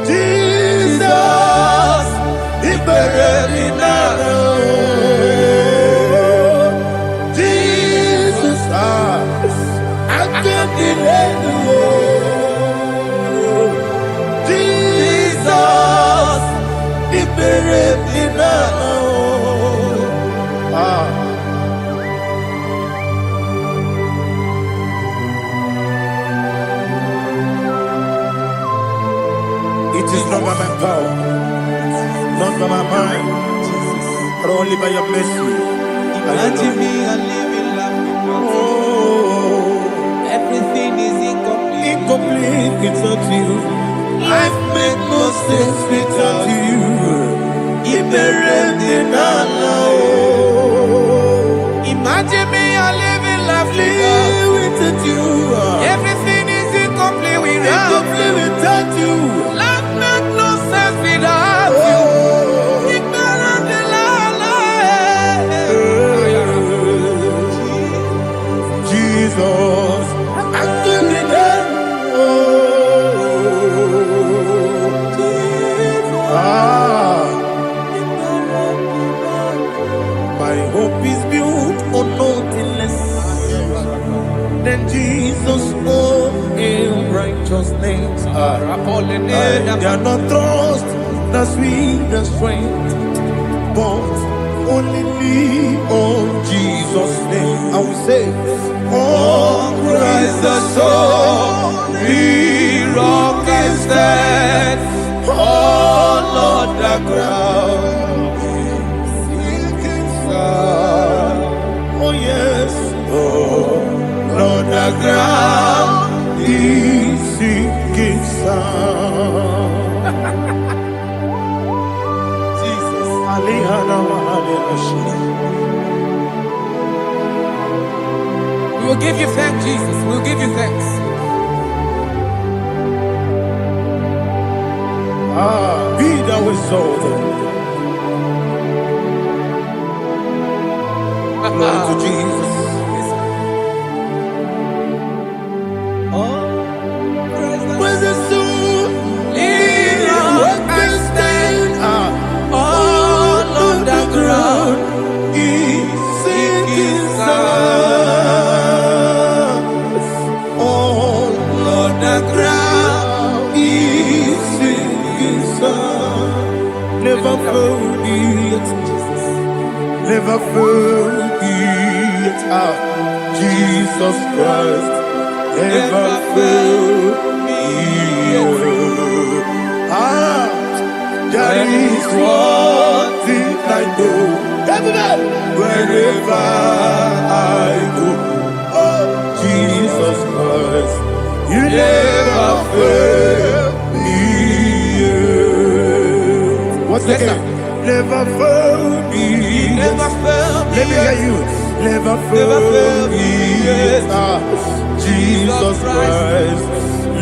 Jesus, he buried in only by your mercy. Imagine me and living life without you. Oh, Everything is incomplete. incomplete without you. Life makes no sense without you. Imagine me and living life without you. Everything is incomplete without you. Life makes no sense without you. Jesus, I'm doing it. My hope is built on nothing less than Jesus' own in righteousness. I cannot trust the sweetest strength, but only lean on Jesus' name. I will say, On Christ the solid rock I stand. Oh Lord, the ground is sinking sand. oh yes, oh Lord, the ground is sinking sand. Jesus. We will give you thanks, Jesus. We will give you thanks. Be thou exalted. Glory to Jesus. Where's the soul? Rock I stand. All on the ground is sinking sand. all On the ground is sinking sun. Never forget, never forget, Jesus Christ. Never forget. There is one thing I know. Everybody, wherever I go, oh Jesus Christ, you never fail me. What's the name? Never fail me. never failed me. Let me hear you. Never fail me. Jesus Christ,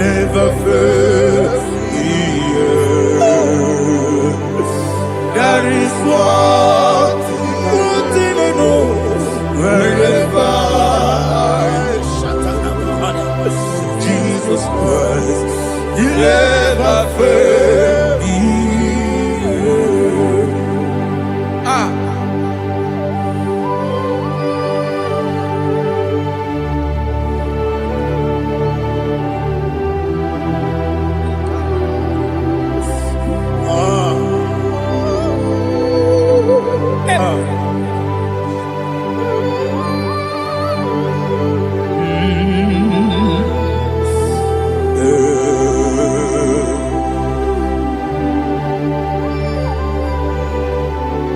never fail me. There is one thing I know. Wherever Jesus Christ, you never fail me.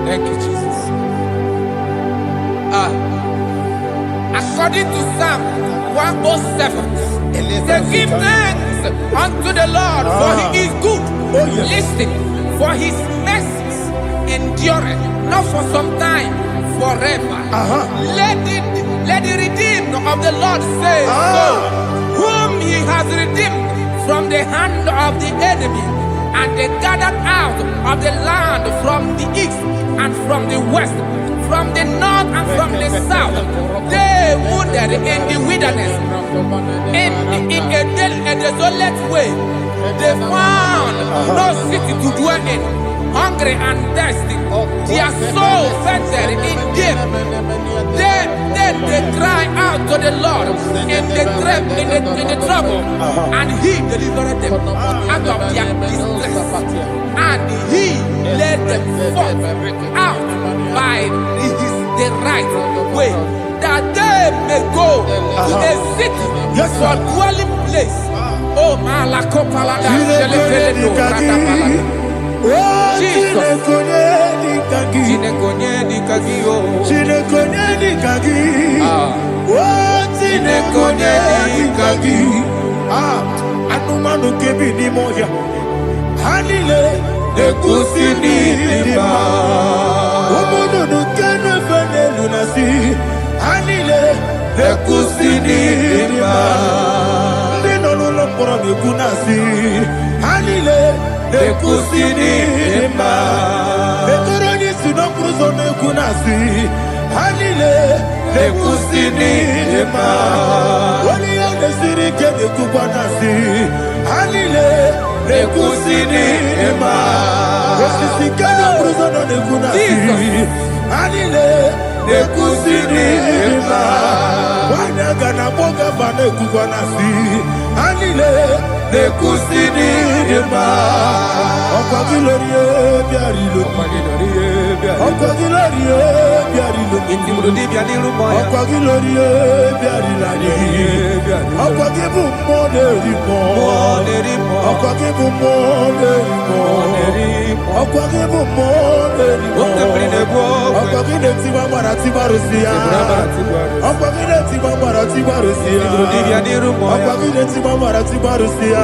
Thank you, Jesus. According to Psalm 107, they give thanks unto the Lord, for he is good. Listen, for his mercies endureth not for some time, forever. Let the redeemed of the Lord say so, whom he has redeemed from the hand of the enemy, and they gathered out of the land from the east and from the west, from the north and from the south. They wandered in the wilderness, in a desolate way. They found no city to dwell in, hungry and thirsty. Their soul fainted in deep. Then they cry out to the Lord in the trouble, and he delivered them out of their distress, and he led them forth out by the right way, that they may go to a city for dwelling place. Oh, Malakopalada, Jesus. Anumanu kebi ni moya. Hanile ekusini lima. Omono no kene fene lunasi. Hanile ekusini lima. Nino no lomporo ni kunasi. Hanile ekusini lima. Etoroni sino kruzo ne kunasi. Hanile ekusini lima. Wali ane siri kene kubanasi. Hanile ekusini lima. Osisi kene kruzo ne kunasi. Hanile ekusini lima. Wanaga na boga bane kubanasi. Hanile ekusini lima. Ọkwa gilorie biarilo. Ọkwa gilorie biarilo. Ọkwa gilorie biarilani. Ọkwa gibu monerimo. Ọkwa gibu monerimo. Ọkwa gibu monerimo. Ọkwa gile tiwa mara tiwa rosia. Ọkwa gile tiwa mara tiwa rosia. Ọkwa gile tiwa mara tiwa rosia.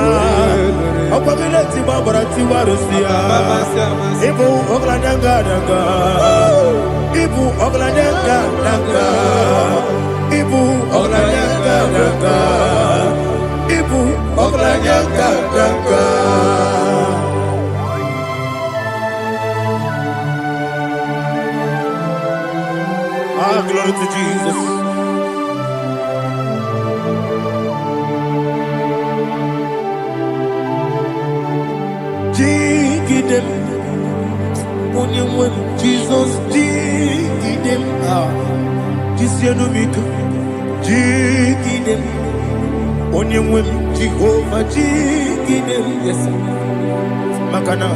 Ọkwa gile tiwa mara tiwa rosia. Ibu oglanyanga danga. Ibu oglanyanga danga. Ibu oglanyanga danga. Ibu oglanyanga danga. Ah, glory to Jesus. Jigidem, onye Jesus, jigidem, jisienumika, jigidem, onye Jehovah, jigidem, yes, makana,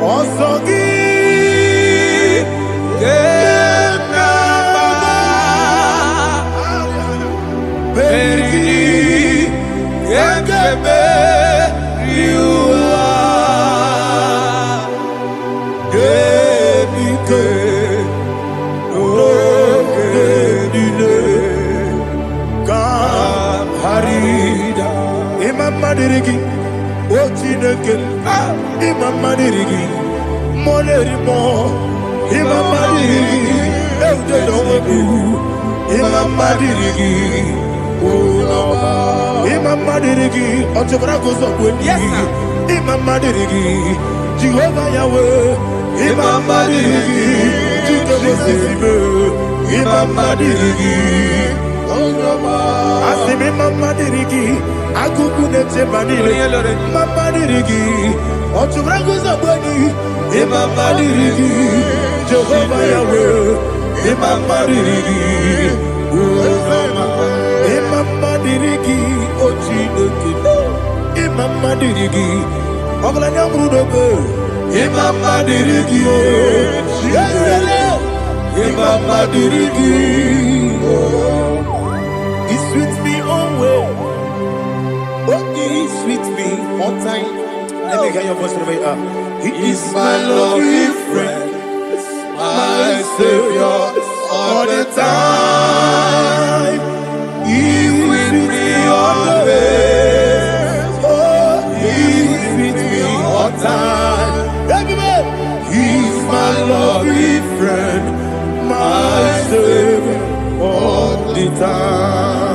osogi, Berigi, Yakebe, Madirigi, Ochineke, Imam Madirigi, Molerimo, Imam Madirigi, Eudedobu, Imam Madirigi, Imam Madirigi, Ochobrago Zobweni, Imam Madirigi, Jehovah Yahweh, Imam Madirigi, Jehovah Imam Madirigi, Asimi Mama Dirigi, Akuku Nete Manile, Mama Dirigi, Ochubrago Zabani, Mama Dirigi, Jehovah Yahweh, Mama Dirigi, Mama Dirigi, Ochineke, Mama Dirigi, Oglanya Brudobe, Mama Dirigi, Yesele, Mama Dirigi, He sweets me always. Oh, he sweets me all time. Let me hear your voice from here. He is my lovely friend, my Savior all the time. He with me always. Oh, he with me all time. Everybody, he's my lovely friend, my Savior all the time.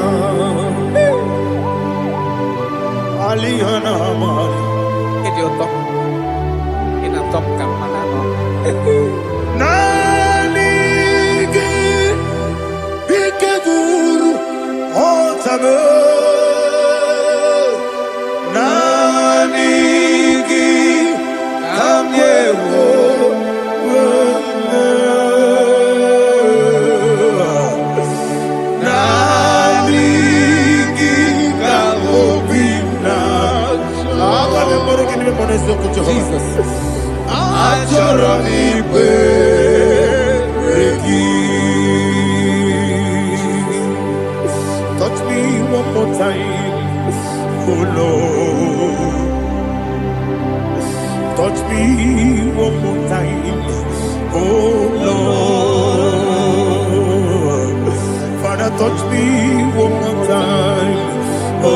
Aliana Mari. Idiota. Inatom ka manano. Nanigi Ikeguru Otame. Nanigi Kamyewo. Jesus. Touch me one more time, oh Lord. Touch touch me one more time. Oh Lord, Father, touch me one more time. Oh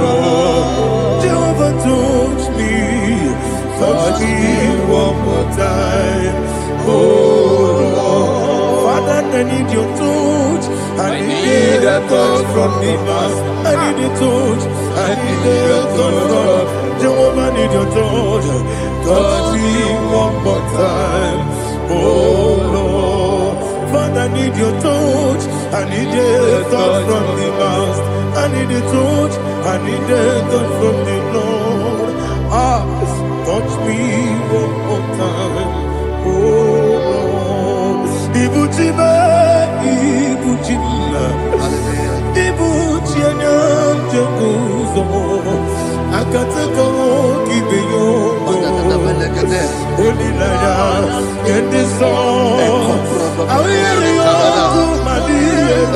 Lord, Jehovah, touch me one more time. Oh Lord, Father, I need your touch. I need a touch from the master. I need a touch. I need a touch from Jehovah. I need your touch. Touch me one more time. Oh Lord, Father, I need your touch. I need a touch from the master. I need a touch. I need a touch from the Lord. Touch me one more time. Oh Lord, Ibuchima, Ibuchima, Ibuchina, Jaguzo, Akatako, Kibeyo, Olilaya, and the song. I hear you, my dear,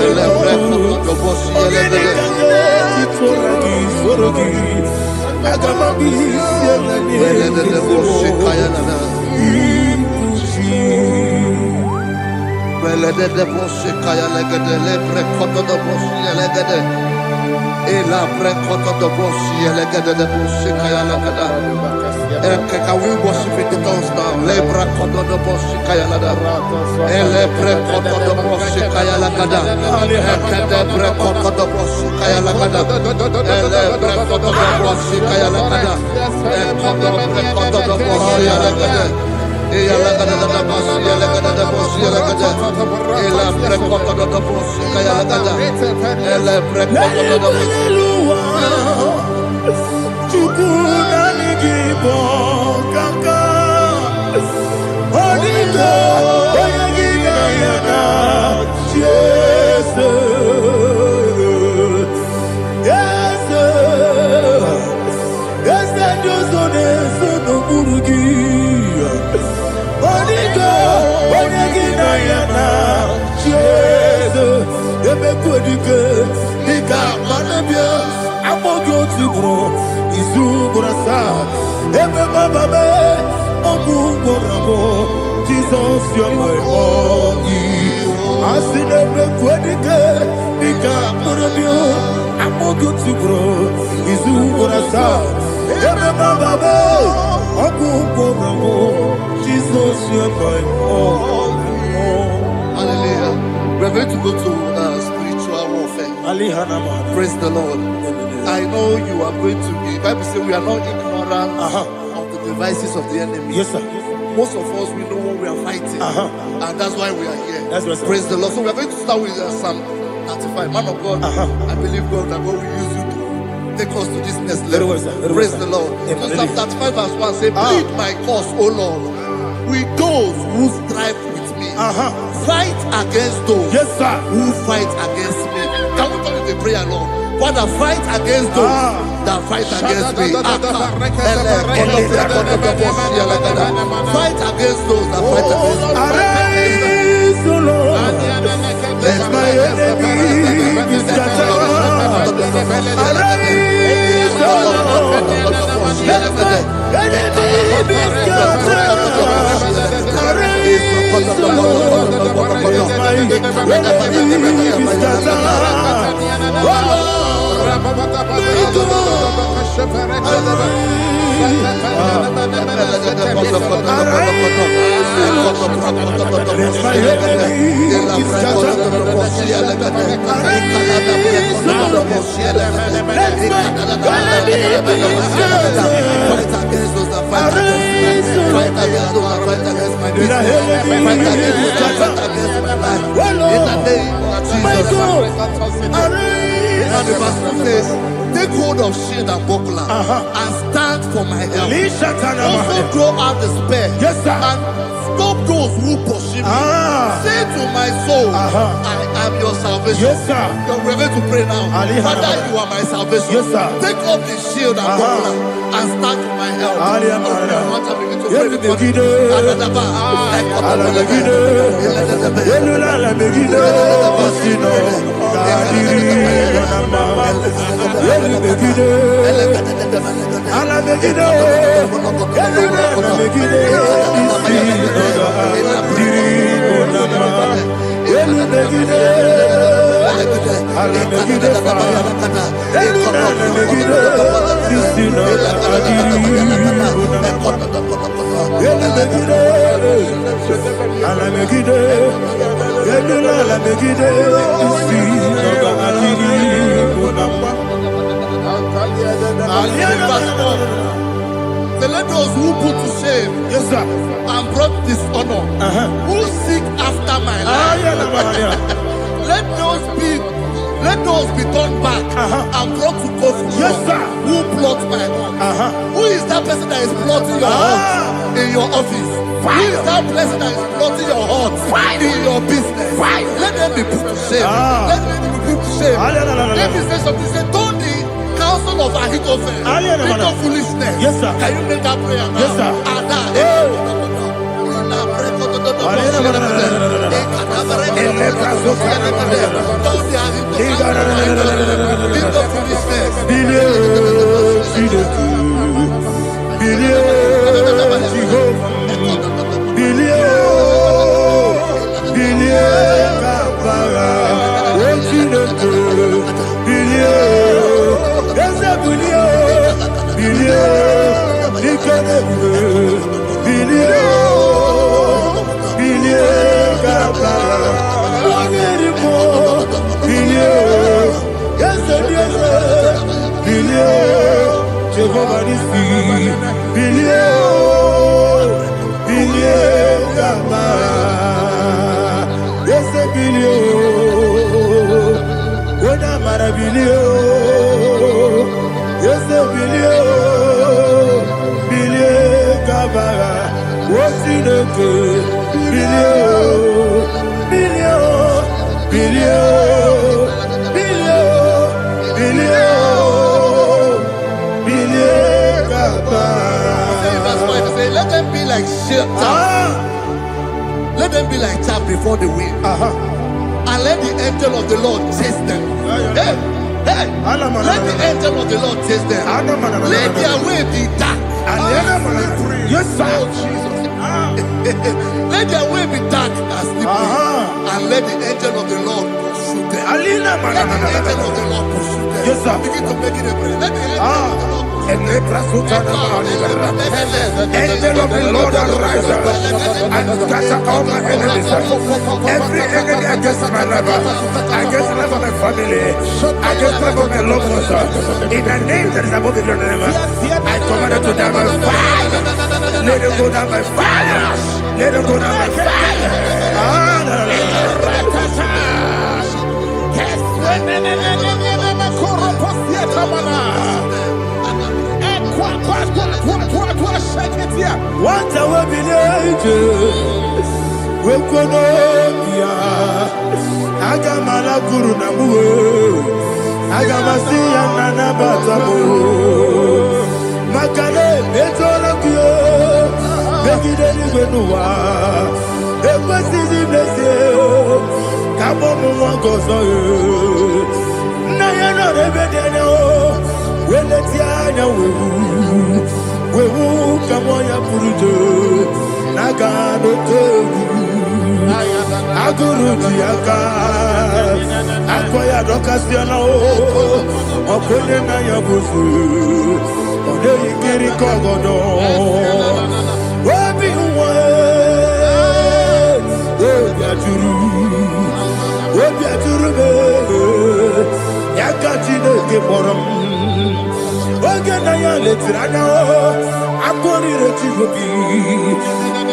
Can we worship in the tongues now? Lebra kodo do boshi kaya lada. Elebre kodo do boshi kaya lada. Ekede bre kodo do boshi kaya lada. Elebre kodo do boshi kaya lada. Ekodo bre kodo do boshi lada. Eya lada da boshi lada da boshi lada. Elebre kodo do boshi kaya lada. Elebre kodo do boshi. IGBO kaka Odinga Oyagina yana Yes Yes Yes Josone Sono Burugi Odinga Oyagina yana Yes Ebe Kodike Nika Manabia Amogo Tibro Izubrasa, Ebe Bababe, Omuborabo, Jesus, you're my only. I see the Quedike, Nika Murabio, Amogo Tibro, Izubrasa, Ebe Bababe, Omuborabo, Jesus, you're my only. Hallelujah. We're going to go to spiritual warfare. Praise the Lord. I know you are going to be. Bible says we are not ignorant of the devices of the enemy. Yes, sir. Most of us, we know what we are fighting, and that's why we are here. That's right, sir. Praise the Lord. So we are going to start with Psalm 35. Man of God, I believe God that God will use you to take us to this next level. Very well, sir. Very Praise well, the sir. Lord. Amen. So Psalm 35 verse 1 say, plead my cause, O Lord, with those who strive with me. Fight against those who fight against me. Can we come with a prayer, Lord? Father, fight against those that fight against me. Fight against those that fight against me. Arise, O Lord, let my enemy be scattered. Arise, O Lord, let my enemy be scattered. Arise, O Lord, let my enemy be scattered. Oh Lord, take hold of shield and buckler and stand for my help. Also throw out the spear and stop those who pursue me. Say to my soul, I am your salvation. You're ready to pray now. Father, you are my salvation. Take up the shield and buckler and stand for my help. The let those who put to shame, yes, sir, and brought dishonor, who seek after my life. Let those be turned back and brought to court. Yes, sir. Who plot my hurt? Who is that person that is plotting your hurt in your office? Who is that person that is plotting your hurt in your business? Let them be put to shame. Let them be put to shame. Let me say something. Say, don't the counsel of Ahithophel think of foolishness. Yes, sir. Can you make that prayer now? Yes, sir. Let them be like let them be like chaff before the wind, and let the angel of the Lord chase them. Hey, let the angel of the Lord chase them. Let their way be dark. Yes, sir. Let their way be dark and slippery, and let the angel of the Lord pursue them. Let the angel of the Lord pursue them. Yes, sir. Begin to make it a prayer. Let the angel of the Lord. Angel of the Lord arise and scatter all my enemies. Every enemy against my life, against the life of my family, against the life of my loved ones, in the name that is above the name, I command it to die by fire. Let it go down by fire. Let it go down by fire. What a webinar! We could Agamala Guru Namu, Agamasi and Nanabatamo, Makale, Betolakio, Begidani Benua, Equasi Blessio, Kabomo Gozo, Nayana Rebedeno, Weletiana, we will come on your Purujo, Nagano Togu, Aguru Tiaka, Akoya Docasiano, Okonena Yabusu, Ode Kiri Kogodo, Wabi Wabiaturu, Yakatino Giborum. Oganaya letrana akoni retigobi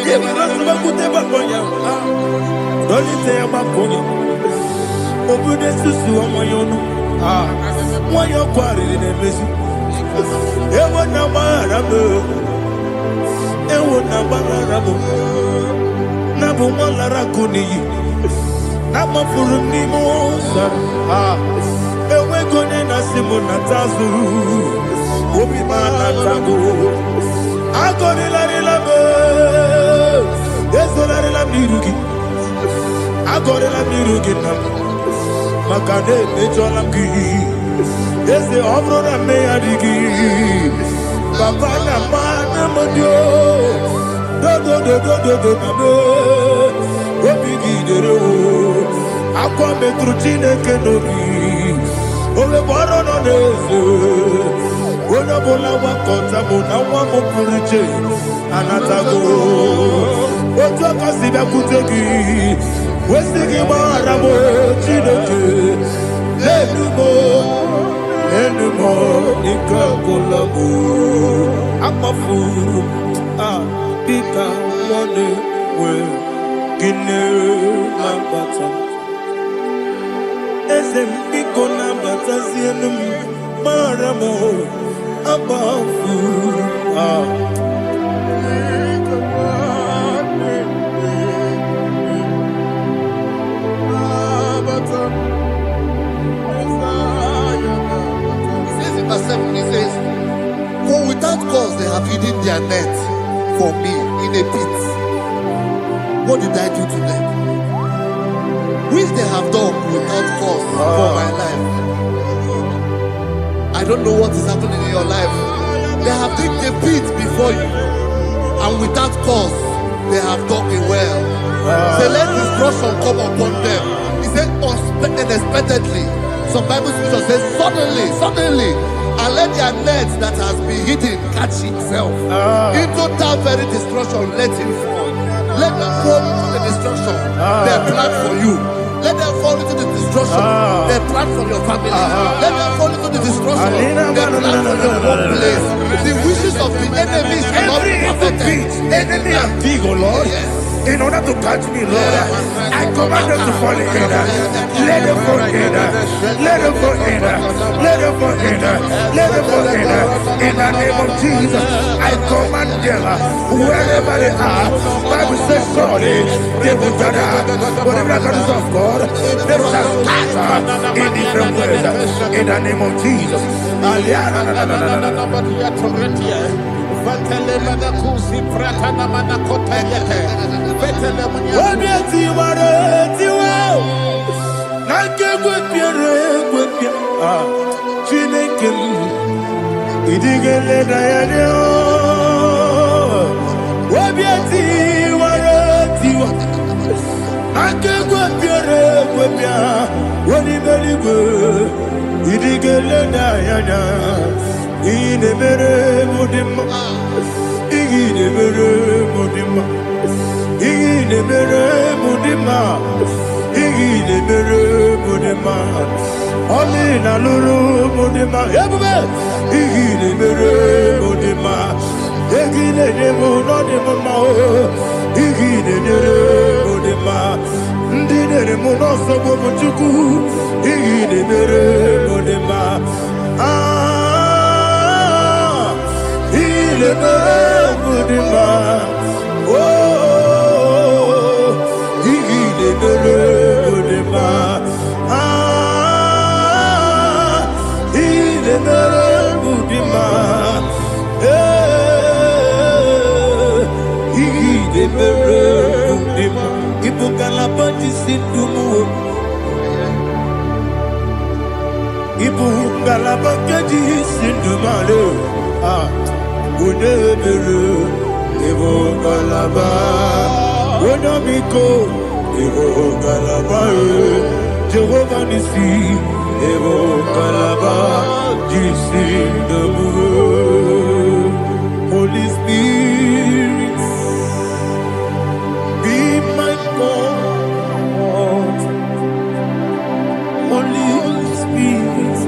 yebara sabakute bakonya dolite abakonya obude susu omoyono moyo kwari nemesu ewo na marabe na bu malara kuni na mafuru ni mosa ewe kone na simu na tazu Obi mana tango, agori la rilabe, yeso la rilabirugi, agori la birugi na, makade mejo la ki, Ese obro na me adigi. Papa na mana modio. Do na me. Obigi dero. Akwa metruchine kenobi. Ole boro no neze. Ona bola wakota mona wamo puriche. Anatago. Ojo kasida kutegi. Wesigi maramo chineke. Enumo ikakolabu. Amafu. Bika one we. Gine mabata. Ezem biko nabata zienum. Maramo. Amafu. He says, for without cause they have hidden their net for me in a pit. What did I do to them? Which they have done without cause for my life. I don't know what is happening in your life. They have digged a pit before you, and without cause they have dug a well. Say, let destruction come upon them. He said, unexpectedly. Some Bible scripture says, suddenly, and let their net that has been hidden catch itself. Into that very destruction, let it fall. Let them fall into the destruction they plan for you. Let them fall into the destruction they plan for your family. Let them fall into the destruction they plan for your workplace. The wishes of the enemies shall not be perfected. Enemy and big, oh Lord. Yes. In order to catch me, Lord, I command them to fall in. Let them fall in. Let them fall in. Let them fall in. Let them fall in. In the name of Jesus, I command them wherever they are. Bible says, surely they will gather. Whatever the God of God, they shall scatter in different ways. In the name of Jesus. Jehovah Nissi, Evo Kalaba, Holy Spirit, be my God. Holy Spirit,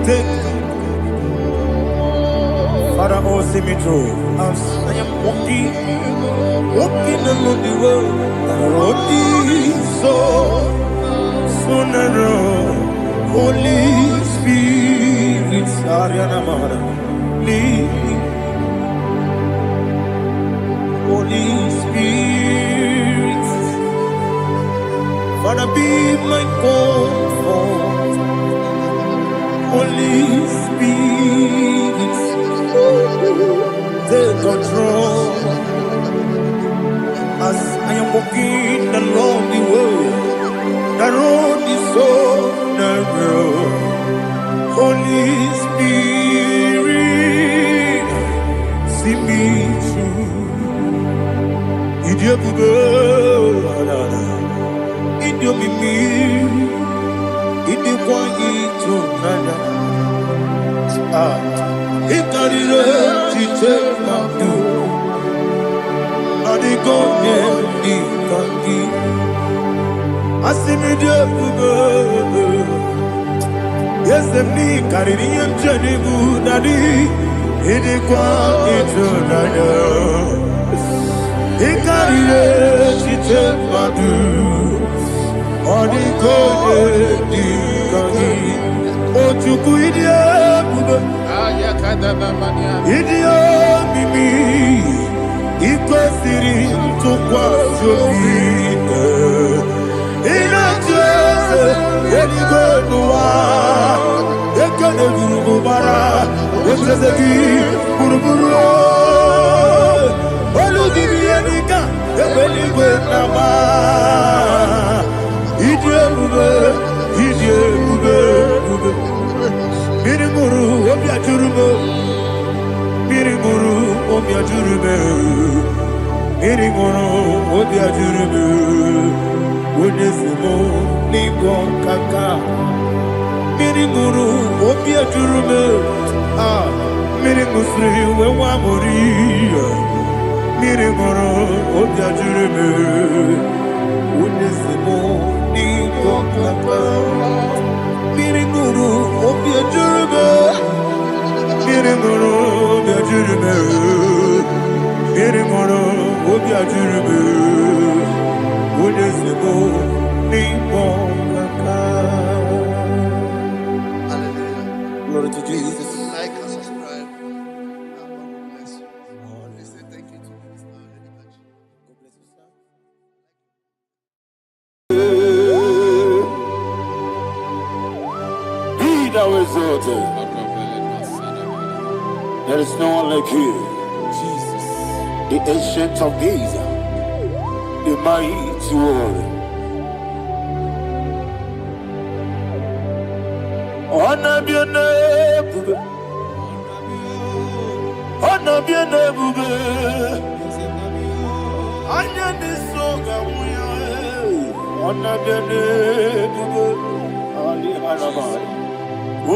take Father, oh, see me through. As I am walking along the world, the road is so narrow. Holy Spirit, lead me. Holy Spirit, Father, be my comfort. Holy Spirit, take control. As I am walking along the world, Naroni so narrow. Holy Spirit, see me through. Idio bugo, idio mimi, idio kwa ito nana. Ikarire chite mabdu, adigo ne ikangi. Asimi idio bugo. Yes, me carry him journey good daddy. He did quite into nana. He carried it, she took my do. On the code, oh, to quit idiot, mimi. Equal city to quite your feet. In a church, when you go to Gubara, what's the key? Buruburu, Oludibianica, the belly with Nama. Idiot, Mirimuru, Obia Jurubo, Mirimuru, Obia Jurubo, Mirimuru, Obia Jurubo, Woodesimo, Nigo Kaka. Mirimuru, Obia Jurume, Mirimusri, Wamori, Mirimuru, Obia Jurume, Udesimo, Nigo Kaka, Mirimuru, Obia Jurume, Mirimuru, Obia Jurume, Mirimuru, Obia Jurume, Udesimo, Nigo Kaka. Glory to Jesus. Like and subscribe. God bless you. We say thank you to Minister Lady Kachi. God bless you, sir. Be thou exalted. There is no one like you. Jesus. The ancient of days. The mighty warrior. Honor bien bube, honor bien bube. Anya ni soga muya, honor bien bube. Ali alabari,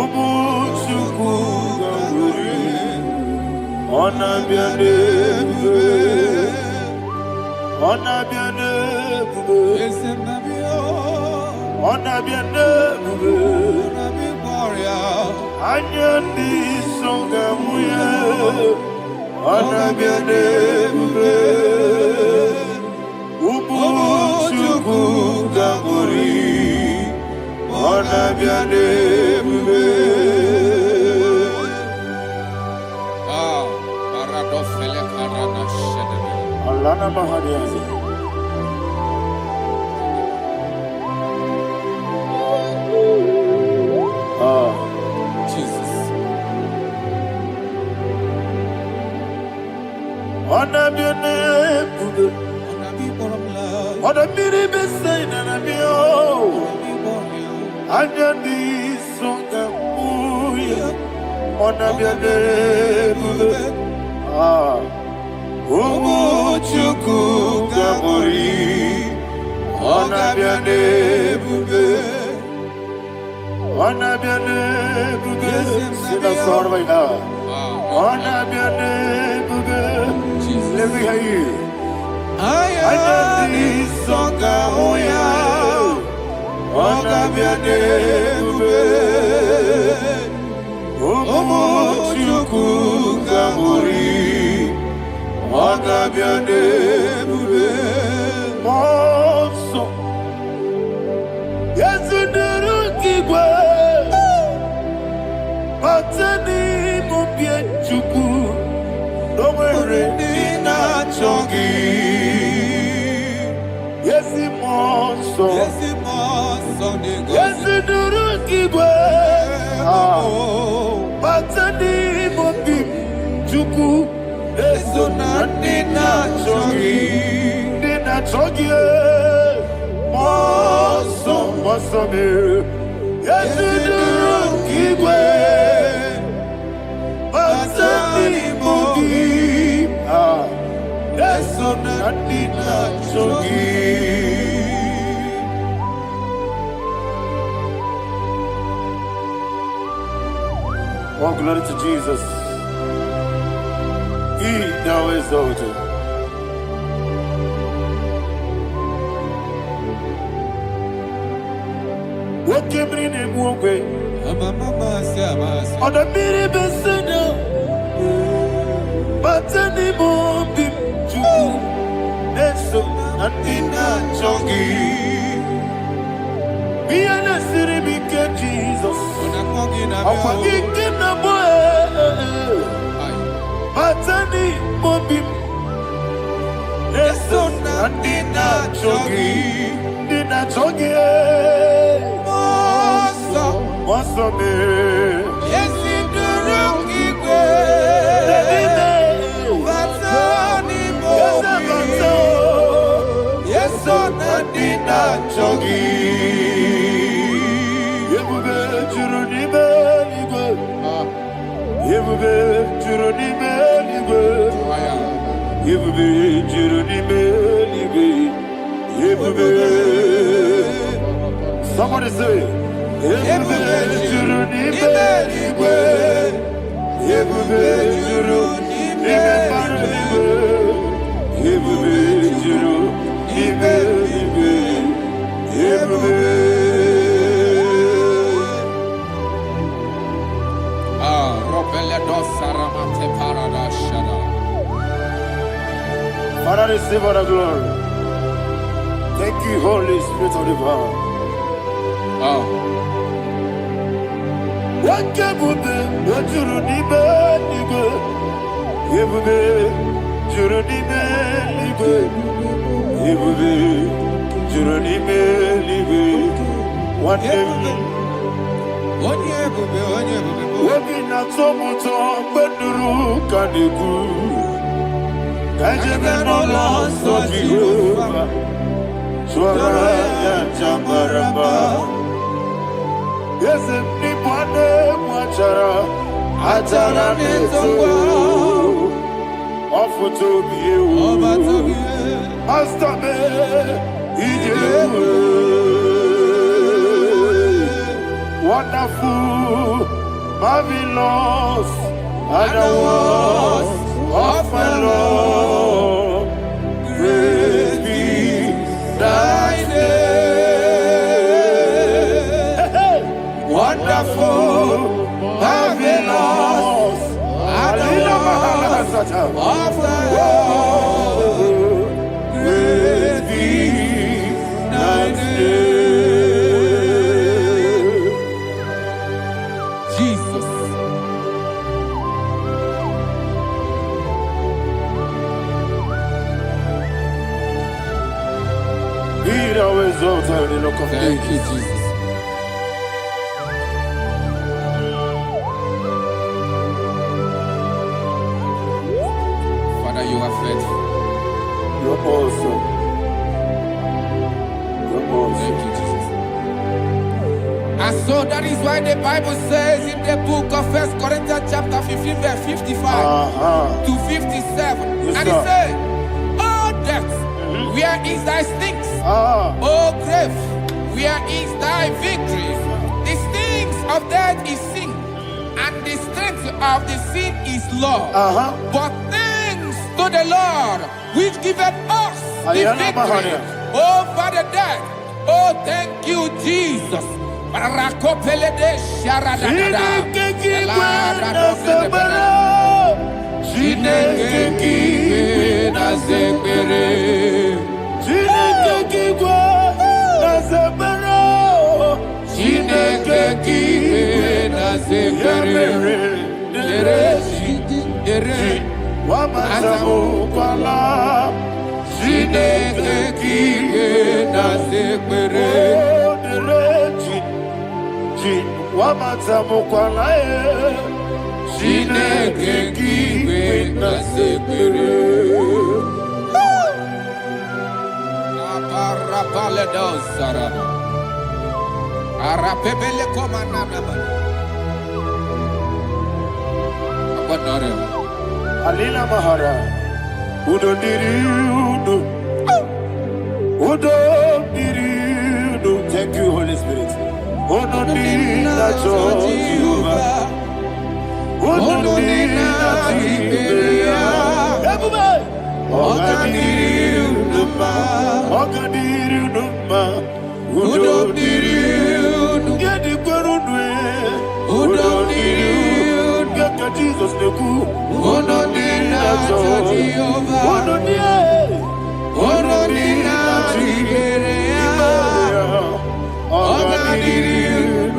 ubu chuku gamburi. Honor bien bube, honor bien bube. Honor bien bube. Anyandi songa muya, anabiane bube, ubu chuku gamburi, anabiane bube. Paradofele karana shedebe. Alana mahadiyazi. Jesus. Anabiane bube, anabiri besai nanabio, anyandi songa muya, anabiane bube. Umu chuku gamburi, anabiane bube. Anabiane bube, sina sorvaina. Anabiane bube, let me hear you. Ayani songa oya, anabiane bube. Omo chuku gamburi, anabiane bube. Monso, yesu nuru kigwe. Matani mupie chuku, nomere nina chongi. Yesi monso, yesi nuru kigwe. Matani mupie chuku, yesu nina chongi. Nina chongi, monso. Wasome. Yesiduru Igwe. Wasami Mogi. Yeso Nadina Chogi. All glory to Jesus. He now exalted. What came in him one way? On the mini besino, but any more bim to Neso and in a chongi. Be an city because Jesus. I'm forgetting the boy. But any more bim. Neso and in a chongi. In a chongi. What's up, man? Yes, in the wrong Igwe. Yes, on Nadina Chogi. Yebube Juruni Beligwe. Yebube Juruni Beligwe. Yebube Juruni Beligwe. Yebube. Somebody say. Yebube Juruni Beligwe. Yebube Juruni Beligwe. Yebube Juruni Beligwe. Yebube. Father, receive all the glory. Thank you, Holy Spirit of divine. What can we do? What you need, baby? Yebube, Juruni Beligwe. Yebube, Juruni Beligwe. One day. Wabina tomuto beduru kaniku. Kajebe no lost of Jehovah. Swara ya chamaramba. Yes, ni pande mwachara. Achara netongo. Ofu tobiye o. Master ijewe. Wonderful, marvelous, are the words of my Lord. Praise be thy name. Wonderful, marvelous, are the words of my Lord. Praise be thy name. Thank you, Jesus. Father, you are faithful. You're awesome. You're awesome. Thank you, Jesus. And so that is why the Bible says in the book of 1 Corinthians chapter 15, verse 55 to 57. Yes, and it says, "Oh death, where is thy stings? Oh grave, where is thy victory? The stings of death is sin, and the strength of the sin is law. But thanks to the Lord, which giveth us the victory over the death. Oh, thank you, Jesus." Arapebele komana Alina Mahara. Udo diriudo. Udo diriudo. Thank you, Holy Spirit. Udo dina chojiuba. Udo dina chiberia. Everybody. Oga diriudo ma. Oga diriudo ma. Udo diriudo. Yedi kwerudwe. Udo diriudo. Jesus the good, ono dina Jehovah, ono dina Tiberia, ono dina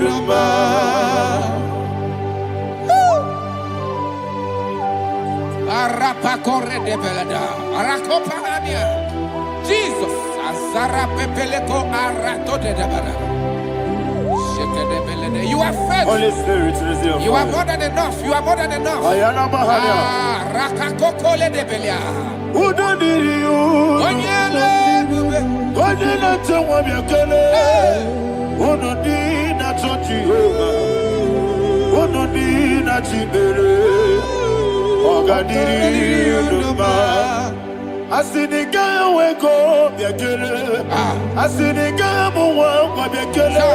Arapa corre de belada, arakopania. Jesus, azara pepeleko arato de dabara. You are faithful. Holy Spirit, resume. You are more than enough. You are more than enough. Ayana Mahania. Rakakokole de belia. Udo diriu. Onyele. Onyele tewa miakele. Udo dina Jehovah. Udo dina Tibere. Oga diriu. Asinika weko miakele. Asinika muwa miakele.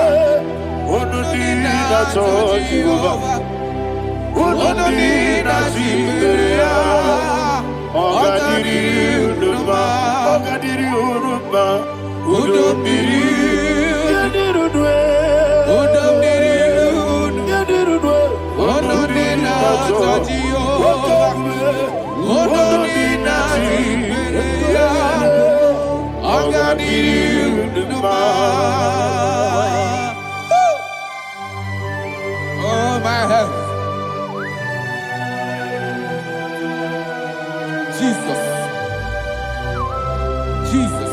Ono dina Jehovah, ono dina Tiberia, oga diri unuma, udo diri, yadirudwe, ono dina Jehovah, ono dina Tiberia, oga diri unuma. Oh, my health. Jesus. Jesus.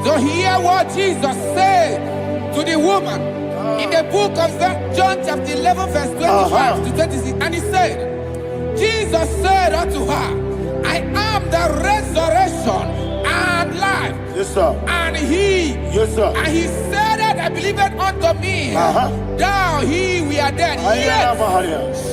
So hear what Jesus said to the woman in the book of John chapter 11 verse 25 to 26. And he said, Jesus said unto her, I am the resurrection and life. Yes, sir. And he, yes, sir. And he said that believeth unto me, thou we are dead, yet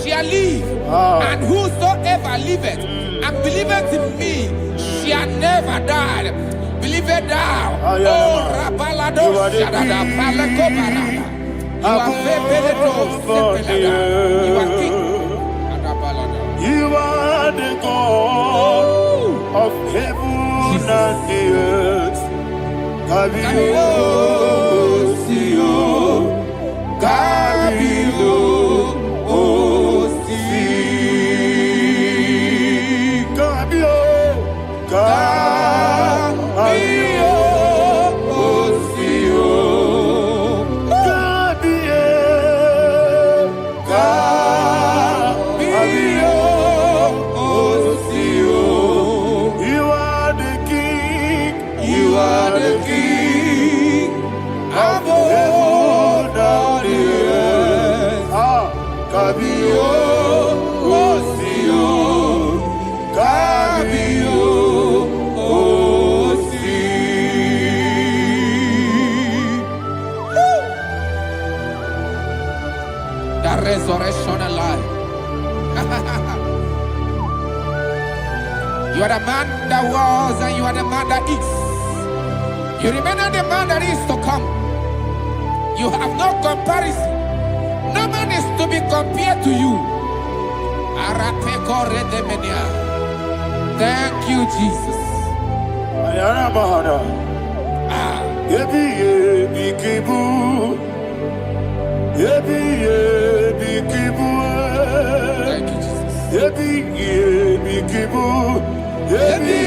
shall live. And whosoever liveth and believeth in me shall never die. Believeth thou, oh Rabalado Shadada Palakobarada. You are you are king. You are the God of heaven and the earth. Kabio, Sio, Kabio, Osi, Kabio, Kabio, Osio, Kabio, Kabio, Osio. You are the king. You are the king of heaven and the earth. Kabio, Osio, Kabio, Osi. The resurrection and life. You are the man that was and you are the man that is. You remember the man that is to come. You have no comparison. No man is to be compared to you. Thank you, Jesus. Ayana Mahara. Yebi bikibu. Yebi bikibu. Thank you, Jesus. Yebi bikibu. Yebi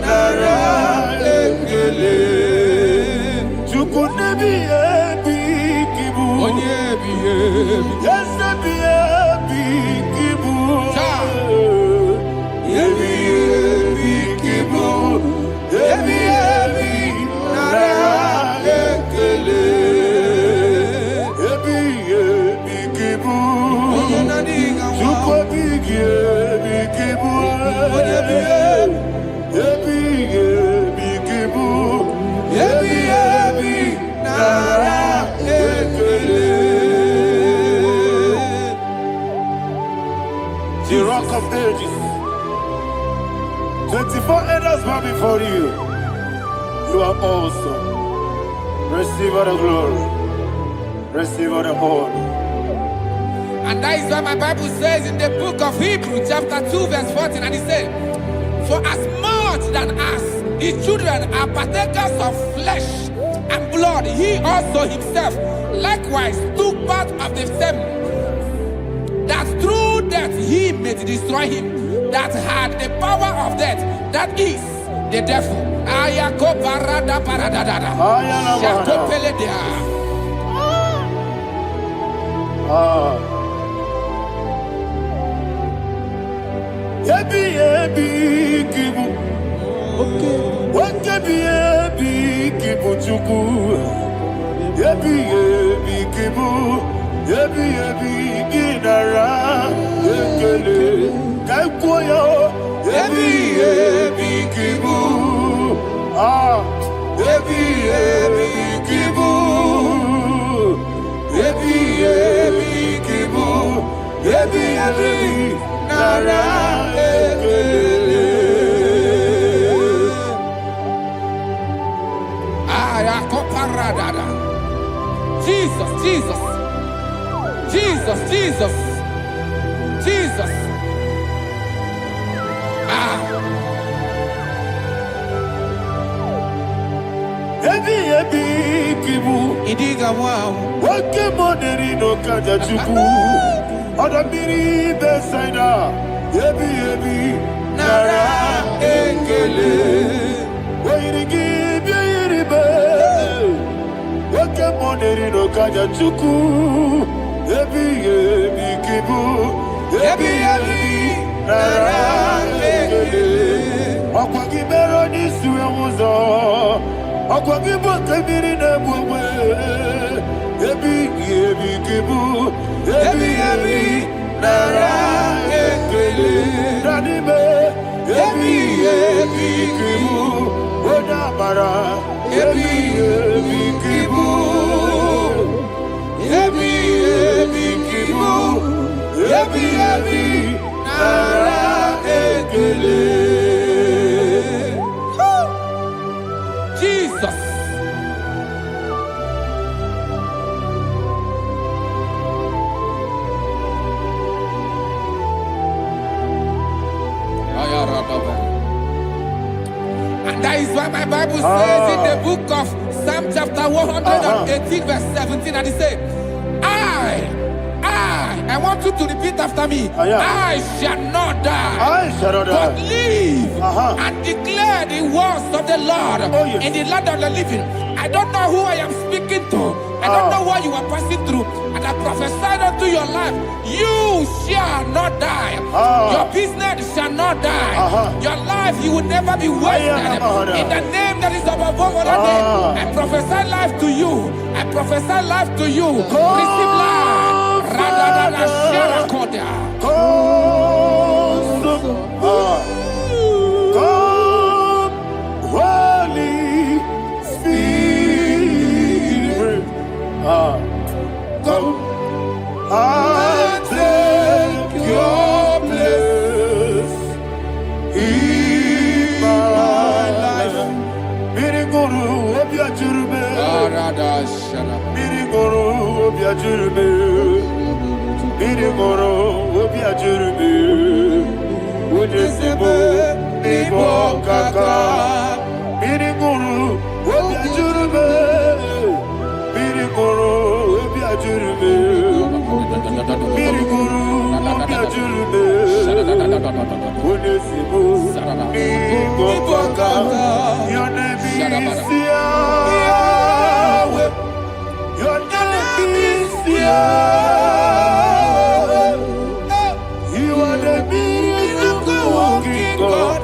nara ekele. Chukunebi bikibu. Onyebi. Yes, bikibu. Yebi bikibu. Yebi nara ekele. Yebi bikibu. Chukwu bikibu. elders bow before you. You are awesome. Receive all the glory. Receive all the honor. And that is why my Bible says in the book of Hebrews chapter 2 verse 14, and it says, for as much than us, his children are partakers of flesh and blood, he also himself likewise took part of the same, that through death he may destroy him that had the power of death, that is the devil. Yebi yebi kibu, wakebi yebi kibu chuku. Yebi yebi kibu, yebi yebi ginara ekele kaikoyo. Yebi yebi kibu, yebi yebi kibu, yebi yebi kibu, yebi yebi nara ekele. Jesus, Jesus, Jesus, Jesus, Jesus. Yebi yebi kibu, Idiga wow. wake moneri no kaja chuku. Odamiri besaida. Yebi yebi nara ekele. Wairigi biiribe. Wake moneri no kaja chuku. Yebi yebi kibu. Yebi yebi nara ekele. Akwagi bero ni suwe muzo. Akwagi bote miri ne bwewe. Yebi yebi kibu. Yebi yebi nara ekele. Nanibe. Yebi yebi kibu. Odamara. Yebi yebi kibu. Yebi yebi kibu. Yebi yebi nara ekele. Jesus. And that is why my Bible says in the book of Psalm chapter 118 verse 17, and it says, I want you to repeat after me. I shall not die, I shall not but die. live and declare the words of the Lord in the land of the living. I don't know who I am speaking to. I don't know what you are passing through. And I prophesied unto your life, you shall not die. Your business shall not die. Your life, you will never be wasted. In the name that is above all other name, I prophesy life to you. I prophesy life to you. Receive life. Radadada Sharakoda. Come, Holy Spirit. Come and take your place in my life. Miriguru obiajurube. Miriguru obiajurube. Miriguru obiajurube. Ujesibo ibo kaka. Miriguru obiajurube. Miriguru obiajurube. Miriguru obiajurube. Ujesibo ibo kaka. Your name is Yahweh. Your name is Yahweh. You are the miracle working God.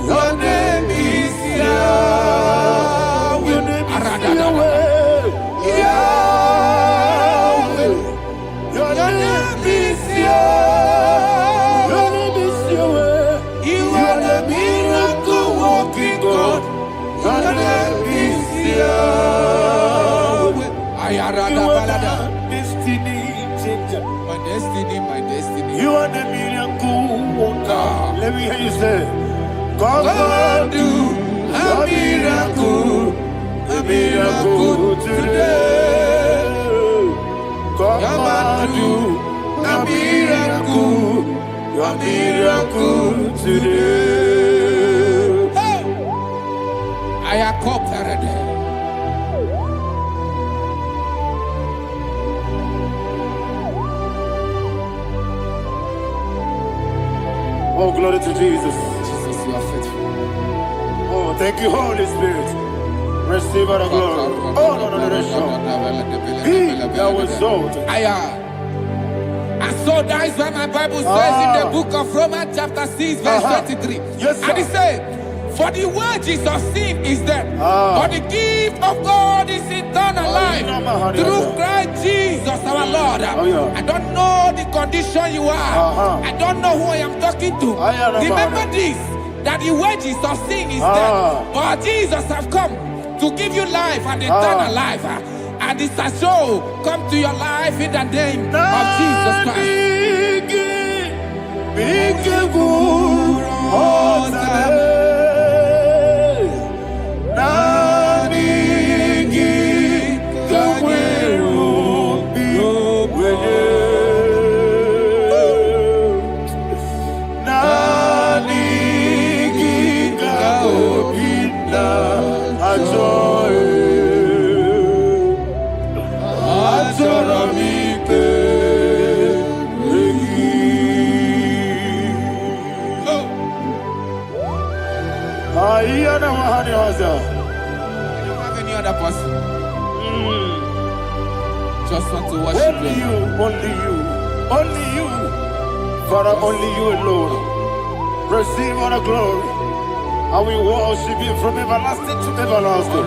Your name is Yahweh. Your name is Yahweh. Yahweh. Your name is Yahweh. Your name is Yahweh. You are the miracle working God. Your name is Yahweh. You are the destiny changer. My destiny, my destiny. You are the miracle worker. Let me hear you say, Come and do a miracle today. Come and do a miracle today. Hey! I am cooperated. Oh, glory to Jesus. Jesus, you are faithful. Oh, thank you, Holy Spirit. Receive our glory. Oh, no. Be thou exalted. And so that is why my Bible says in the book of Romans chapter 6 verse 23. Yes, sir. And it says, for the wages of sin is death, but the gift of God is eternal life through Christ Jesus our Lord. I don't know the condition you are. I don't know who I am talking to. Remember this, that the wages of sin is death, but Jesus have come to give you life and eternal life. And this has so come to your life in the name of Jesus Christ. I don't have any other person. Just want to worship only you, only you, Father, only you alone. Receive all the glory. I will worship you from everlasting to everlasting.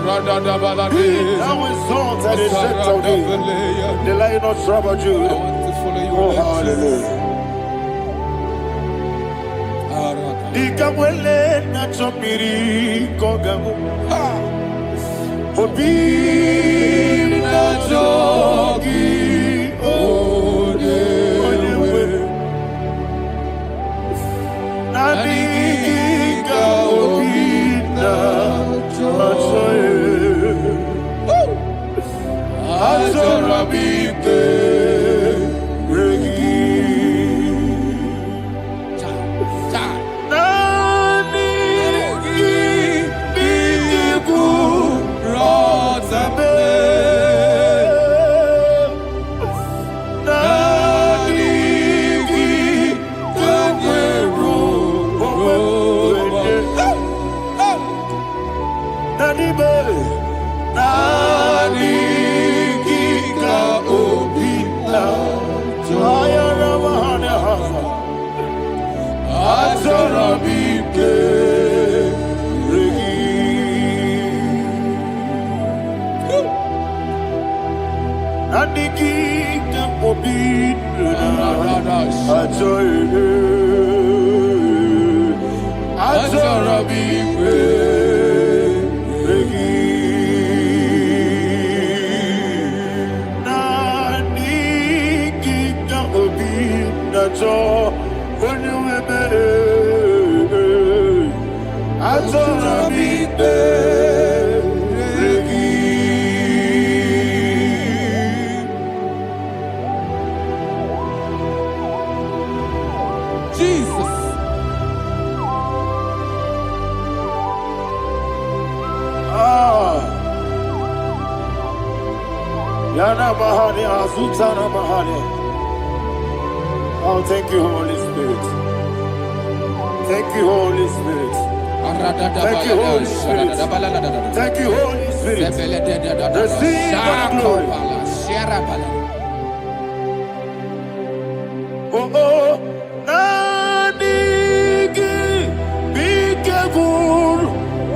Be thou exalted and set of thee, the Lion of Tribe of Judah. Oh, hallelujah. Ikamwele na chomiri kogamu. Obi na jogi onewe. Nani ka obi na choe. Azorabike regi. Oh, thank you, Holy Spirit. Thank you, Holy Spirit. Thank you, Holy Spirit. Thank you, Holy Spirit. Receive the glory. Oh, oh, Nanigi, be careful,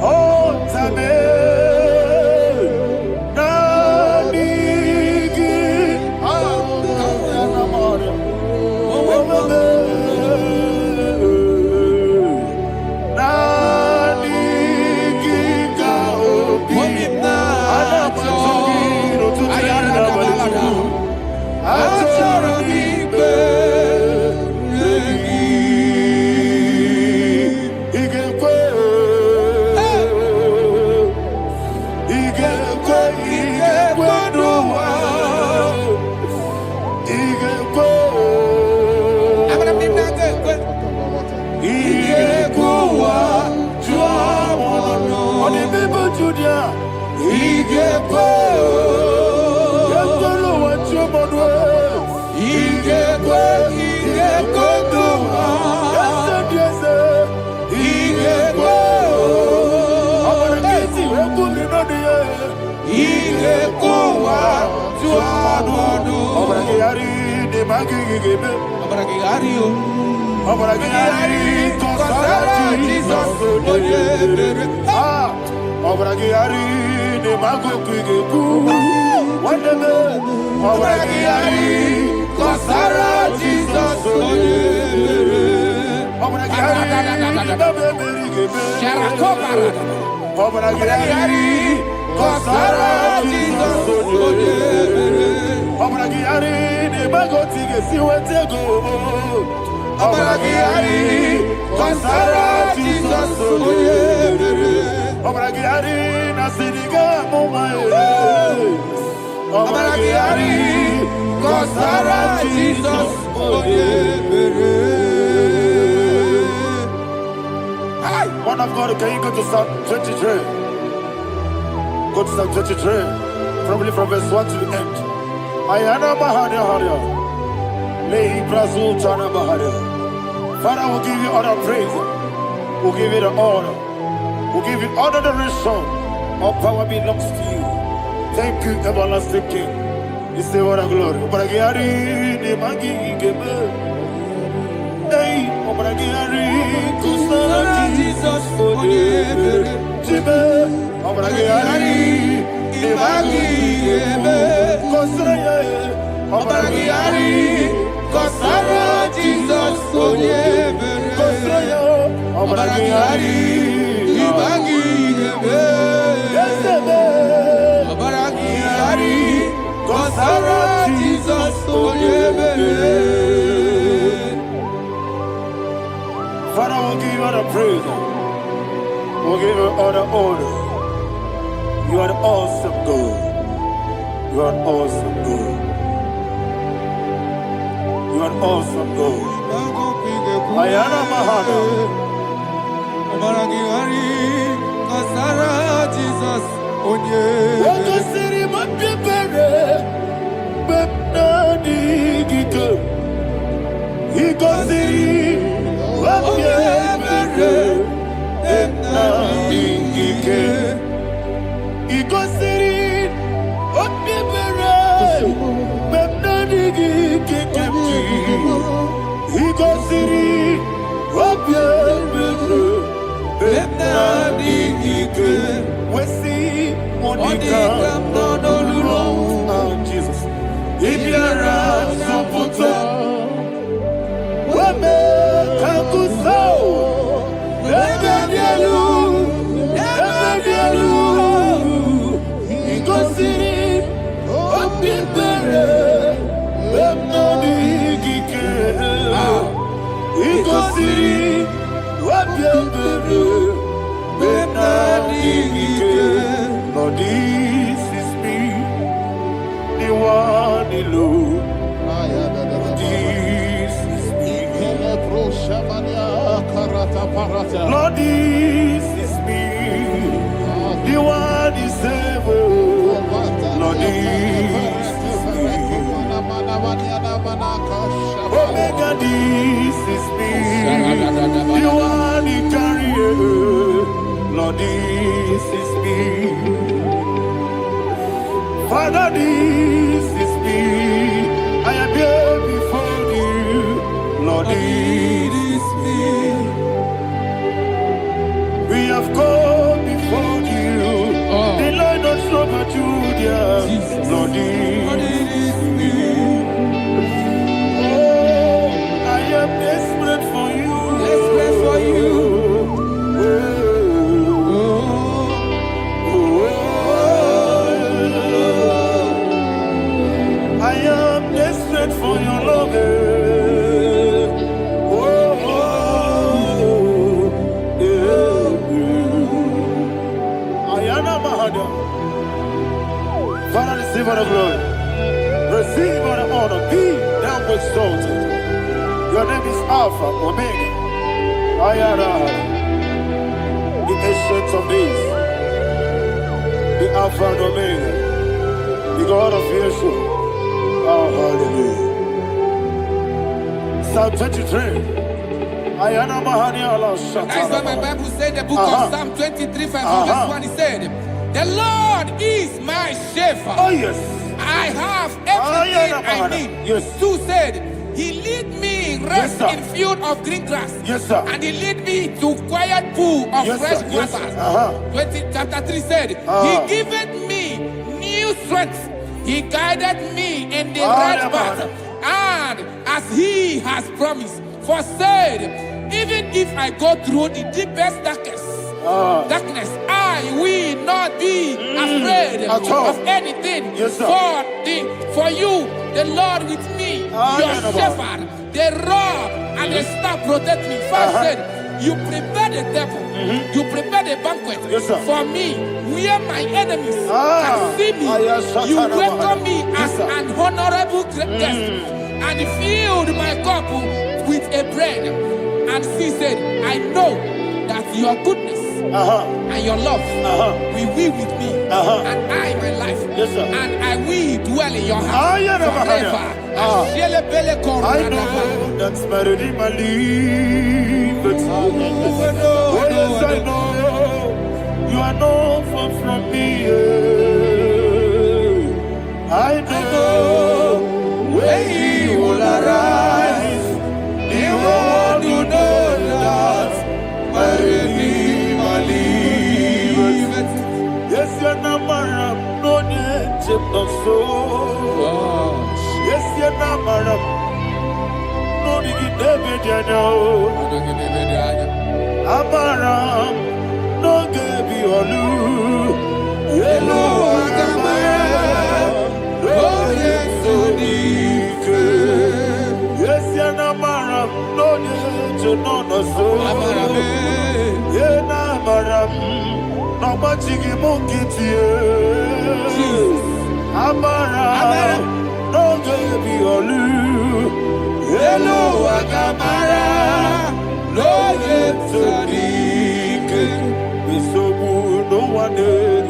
oh, Tame. Judah. IGBO. Yandolo wachomodwe. IGBO. IGBO. Yes. IGBO. Abarakisi wekuminodia. IGBO wa tuadodo. Abarakiyari de magigebe. Abarakiyari o. Abarakiyari kosara Jesus. Abarakiyari de magogigegu. Wandeme. Abarakiyari kosara Jesus. Abarakiyari babebirigebe. Sharakobara. Abarakiyari kosara Jesus. Abarakiyari de magotige siwetego. Abarakiyari kosara Jesus. Abarakiyari nasiriga mumae. Abarakiyari kosara Jesus. Man of God, can you go to Psalm 23? Go to Psalm 23, probably from verse 1 to the end. Ayana Mahania Haria. Lehi Prazu Chana Mahania. Father, we'll give you all the praise. We'll give you the honor. We'll give you all the adoration. All power belongs to you. Thank you, everlasting King. You say what a glory. Obragiari, the Magi, Gebe. Hey, Obragiari, Kusara, Jesus, for you. Jibe, Obragiari, the Magi, Gebe. Kusara, Obragiari, Kusara, Jesus, for you. Kusara, Obragiari, the Magi, Gebe. Obragiari, Kusara, Jesus, for you. Father, we'll give you all the praise. We'll give you all the honor. You are the awesome God. You are an awesome God. You are an awesome God. Ayana Mahana. Obaragiyari Kasara Jesus Onye. Wako siri mapipere. Bepnani gike. Iko siri. Jesus. Lord, this is me, the one alone. This is me. Lord, this is me, the one is ever. Lord, this is me. Omega, this is me, the one in carrier. Lord, this is me. Father, this is me. I am here before you. Lord, this is me. We have come before you. The Lord of Judah. Lord, this is me. Oh, I am desperate for you. Desperate for you. For your love, Ayana Mahada. Father, receive all the glory, receive all the honor. Be thou exalted. Your name is Alpha, Omega. Ayana, the ancient of days, Alpha and Omega, the God of creation. Oh, hallelujah. Psalm 23. Ayana Mahani Allah Shatana. That's why my Bible said the book of Psalm 23, 5, verse 1, he said, the Lord is my shepherd. Oh, yes. I have everything I need. Yes. 2 said, he lead me rest Yes, in field of green grass. Yes, sir. And he lead me to quiet pool of Yes, fresh sir. Yes, waters. sir. Chapter 3 said, he giveth me new strength. He guided me in the right path. And as he has promised, for said, even if I go through the deepest darkness, I will not be afraid of anything. Yes, sir. For you, the Lord with me, your shepherd, the rod and the staff protect me. First said, you prepare the table, you prepare the banquet for me, where my enemies can see me. You welcome me as an honorable guest, and filled my cup with a bread. And she said, I know that your goodness and your love will be with me, and I, my life, and I will dwell in your house forever. I know that's better than my life. Oh, yes, I know you are not far from me. I know when he will arise, he will do that. Yes, you're not married, no need to so. Yes, you're not married, no need to David, you know. Amaram, no give you a loo. Yellow, oh, yes, so deep. Yes, you're not married, no need to know so. Yena maram, no machigi mukiti. Amara, no gebi olu. Hello, agamara, no yetsodik. Bisobu no one did.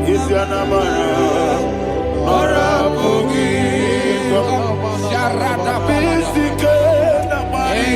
Is yanamara, ora bogi. Sharada Bisike namari.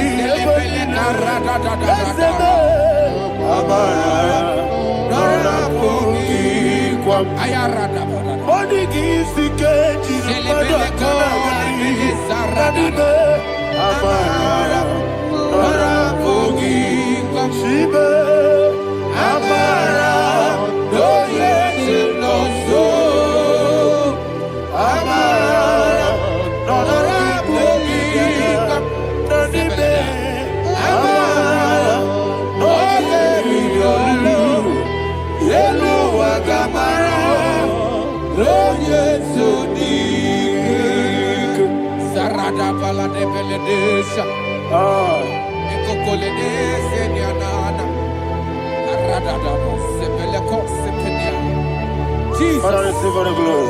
Jesus. Father, receive all the glory.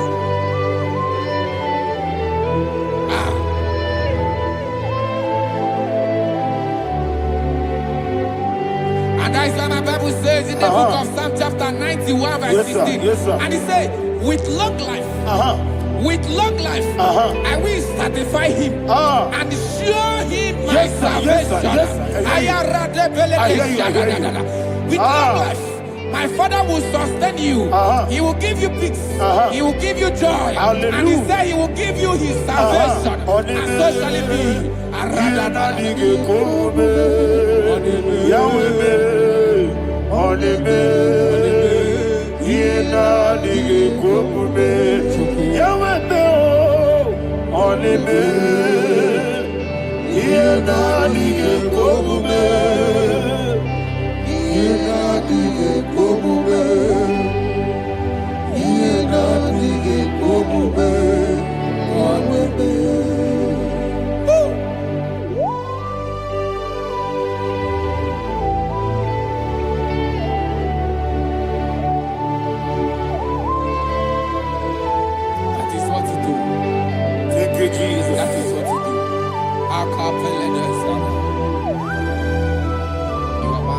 And that is why my Bible says in the book of Psalm chapter 91 verse 16. Yes, sir. And he said, with long life, I will satisfy him and show him my salvation. With long life, my Father will sustain you. He will give you peace. He will give you joy. Hallelujah. And he said he will give you his salvation. And so shall it be.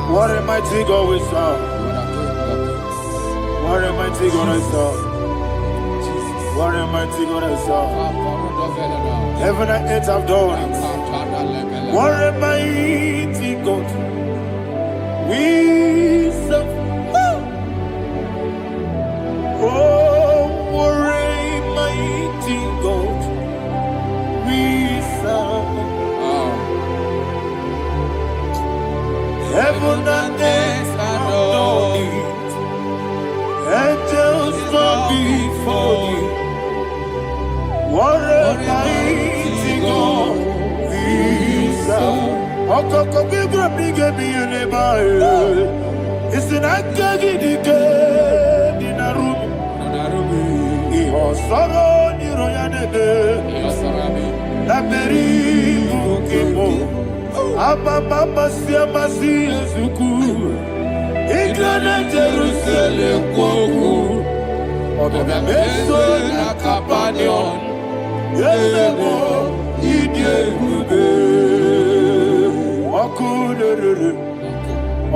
What a mighty God we serve. What a mighty God I serve. What a mighty God I serve. Heaven and earth have done it. What a mighty God we serve. Oh, what a mighty God we serve. Heaven and earth have done it. Angels bow before you. What a mighty God we serve. Okoko bibra bige bi eneba. It's an akagidike dinarubi. Iho soro ni royanebe. Laberi bukibo. Ababa siamasi ezuku. Iglana Jerusalem kwoku. Obebe meso na kapanion. Yesemo idie gube. Okunere.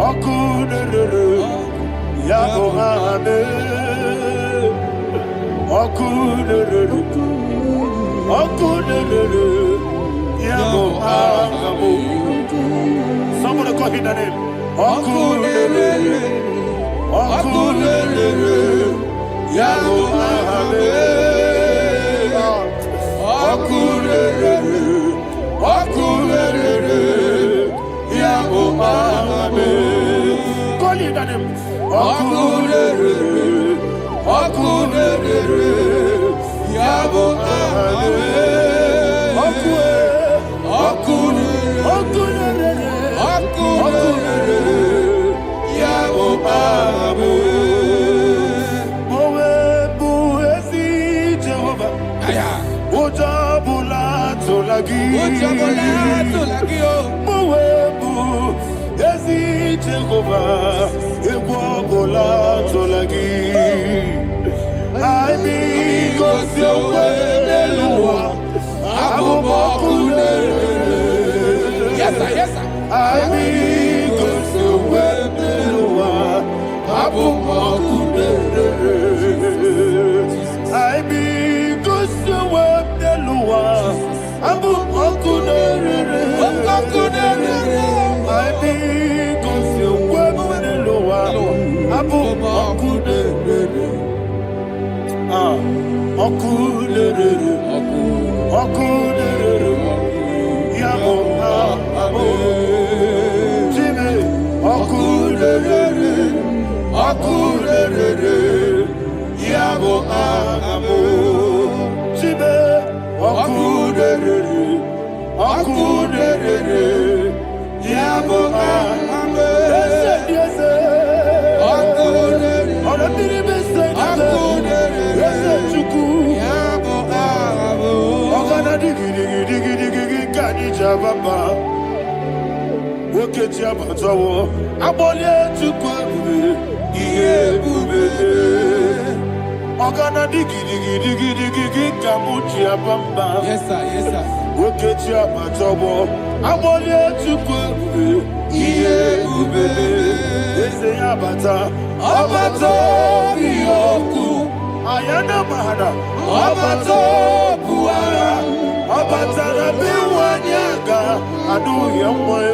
Okunere. Yabo hame. Okunere. Okunere. Yabo hame. Somebody call him the name. Okunere. Okunere. Yabo hame. Okunere. Okunere. Yabo hame. Call him the name. Okunere. Okunere. Yabo hame. Okunere. Okunere. Yabo hame. Mowe bu esi Jehovah. Ojabula tolagi. Mowe bu esi Jehovah. Ewabula tolagi. I mean, cause you're well, yes, sir, yes, sir. I mean, cause you're well, I mean, cause you're well, yes, sir, yes, sir. Ayana mahana, abato buara, abatara biwanyaga, adu yamwe,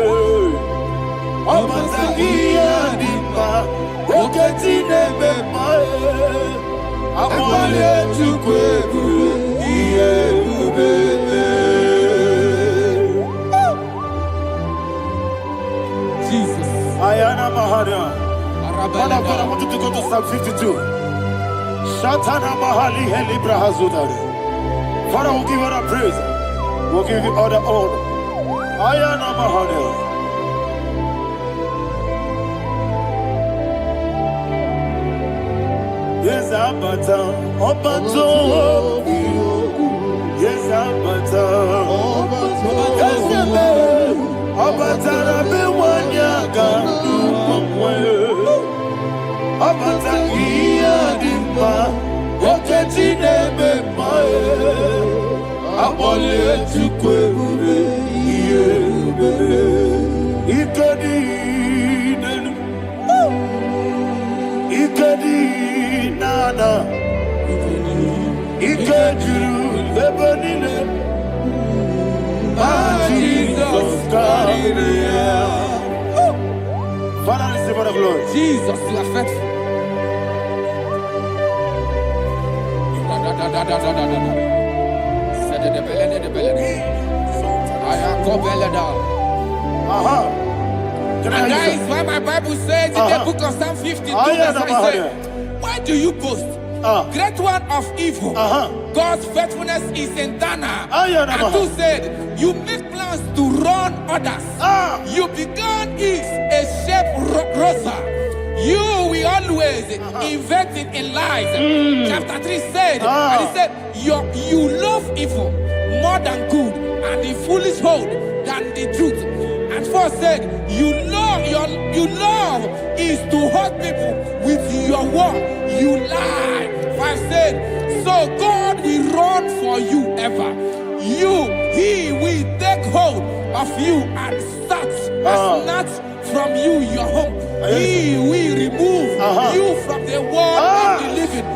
abatagia dimba, oketi nebe mae, amale chukwebu, iye ubebe. Jesus. Ayana mahana. Man of God, I want you to go to Psalm 52. Shatana Mahali Helibra Hazudari. Father, we'll give you the praise. We'll give you all the honor. Ayana Mahali. Yes, Abata. Obato. Yes, Abata. Yes, Abata. Rabiwanyaga. Abata iya dimba, oketi nebe mae, abole chukwe ube, iye ube, ikadi na Jesus, Father, receive the glory. Jesus, you are faithful. And that is why my Bible says in the book of Psalm 52, verse 9, why do you boast? Great one of evil. God's faithfulness is eternal. And who said, you make plans to run others. You began is a shape rosa. You will always invent it in lies. Chapter 3 said, and he said, you love evil more than good, and the foolish hold than the truth. And 4 said, you love is to hurt people with your word. You lie. 5 said, so God will run for you ever. He will take hold of you and snatch from you your home. He will remove you from the world of the living.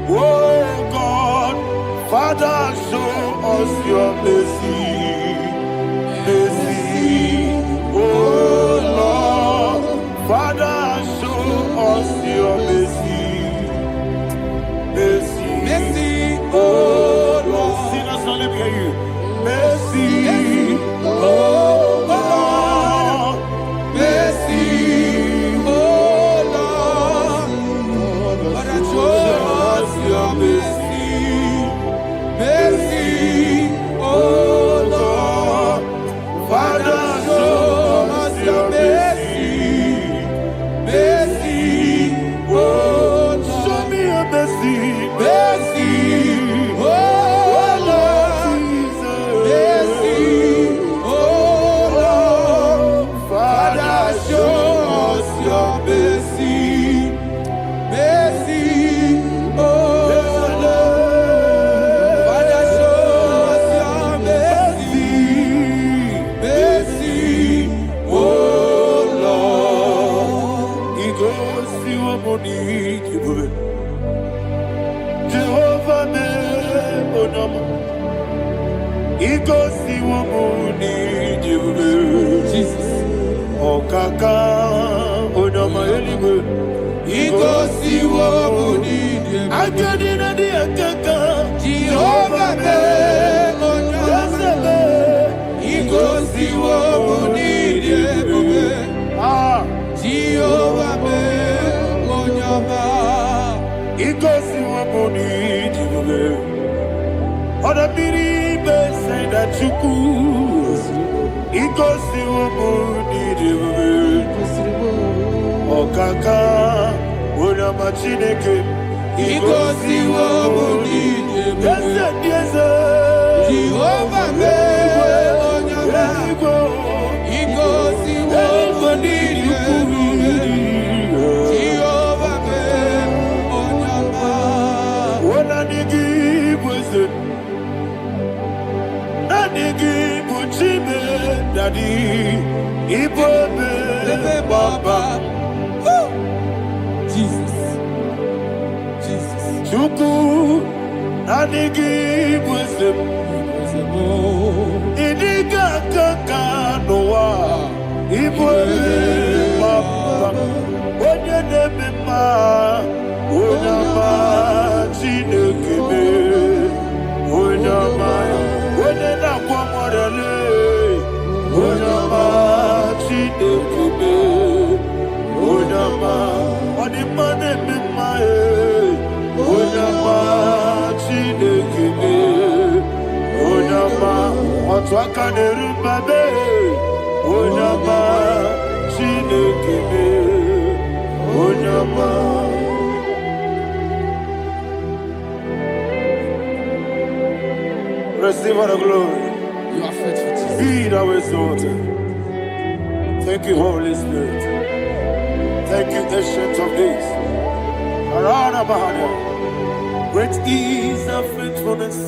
Oh God, Father, show us your mercy. Mercy, oh Lord, Father, show us your mercy. Mercy, mercy, oh Lord. Sinners, let me hear you. Mercy, oh Lord. Mercy, oh Lord. Father, show us your mercy. Mercy, oh Lord. Father, show us your mercy. Mercy, oh Lord. Show me your mercy. Mercy, oh Lord. Mercy, oh Lord. Father, show us your mercy. Mercy, oh Lord. Father, show us your mercy. Mercy, oh Lord. He goes to your body, Jehovah me onama. He goes to your body, Jesus. Oh kaka onama eligwe. He goes to your body, Akadina di akaka. Jehovah me onama. He goes to your body, Jehovah me onama. He goes to your body, Oda biribe say that you could. He goes to your body, Okaka, Oda machineke. He goes to your body, yes, Jehovah me onama. He goes to your body, Jehovah me onama. Ona nigi bwese, na nigi buchime daddy, ibobe baba. Jesus. Chuku, na nigi bwese, idiga kaka noa, ibobe baba. Onye nebe ma, onyama chinekebe, onyama, onye na kwa morele, onyama chinekebe, onyama, onima nebe ma onyama chinekebe, onyama, otwaka nerumbabe, onyama chinekebe, onyama. Receive all the glory. You are faithful, Jesus. Be thou exalted. Thank you, Holy Spirit. Thank you, Ancient of Days. Arana Bahana. Great is thy faithfulness.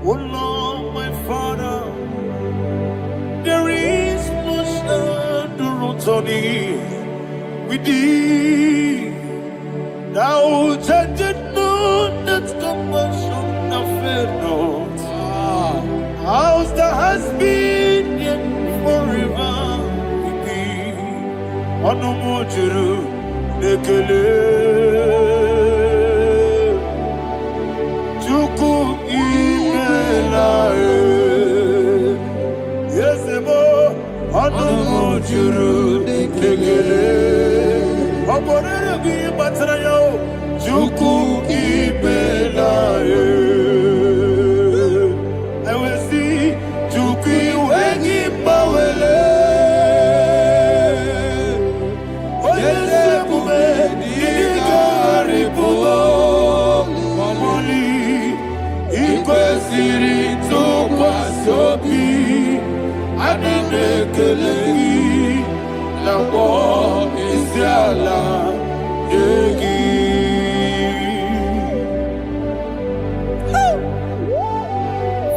Oh Lord, my Father, there is much endurance Tony, we did. Now, judged not that compassion of fair not. House that has been yet forever we be. Onomojuru nekele. Chuku imelae. Yesebo. Onomojuru nekele. Oborere bi batrayo. Chuku imelae.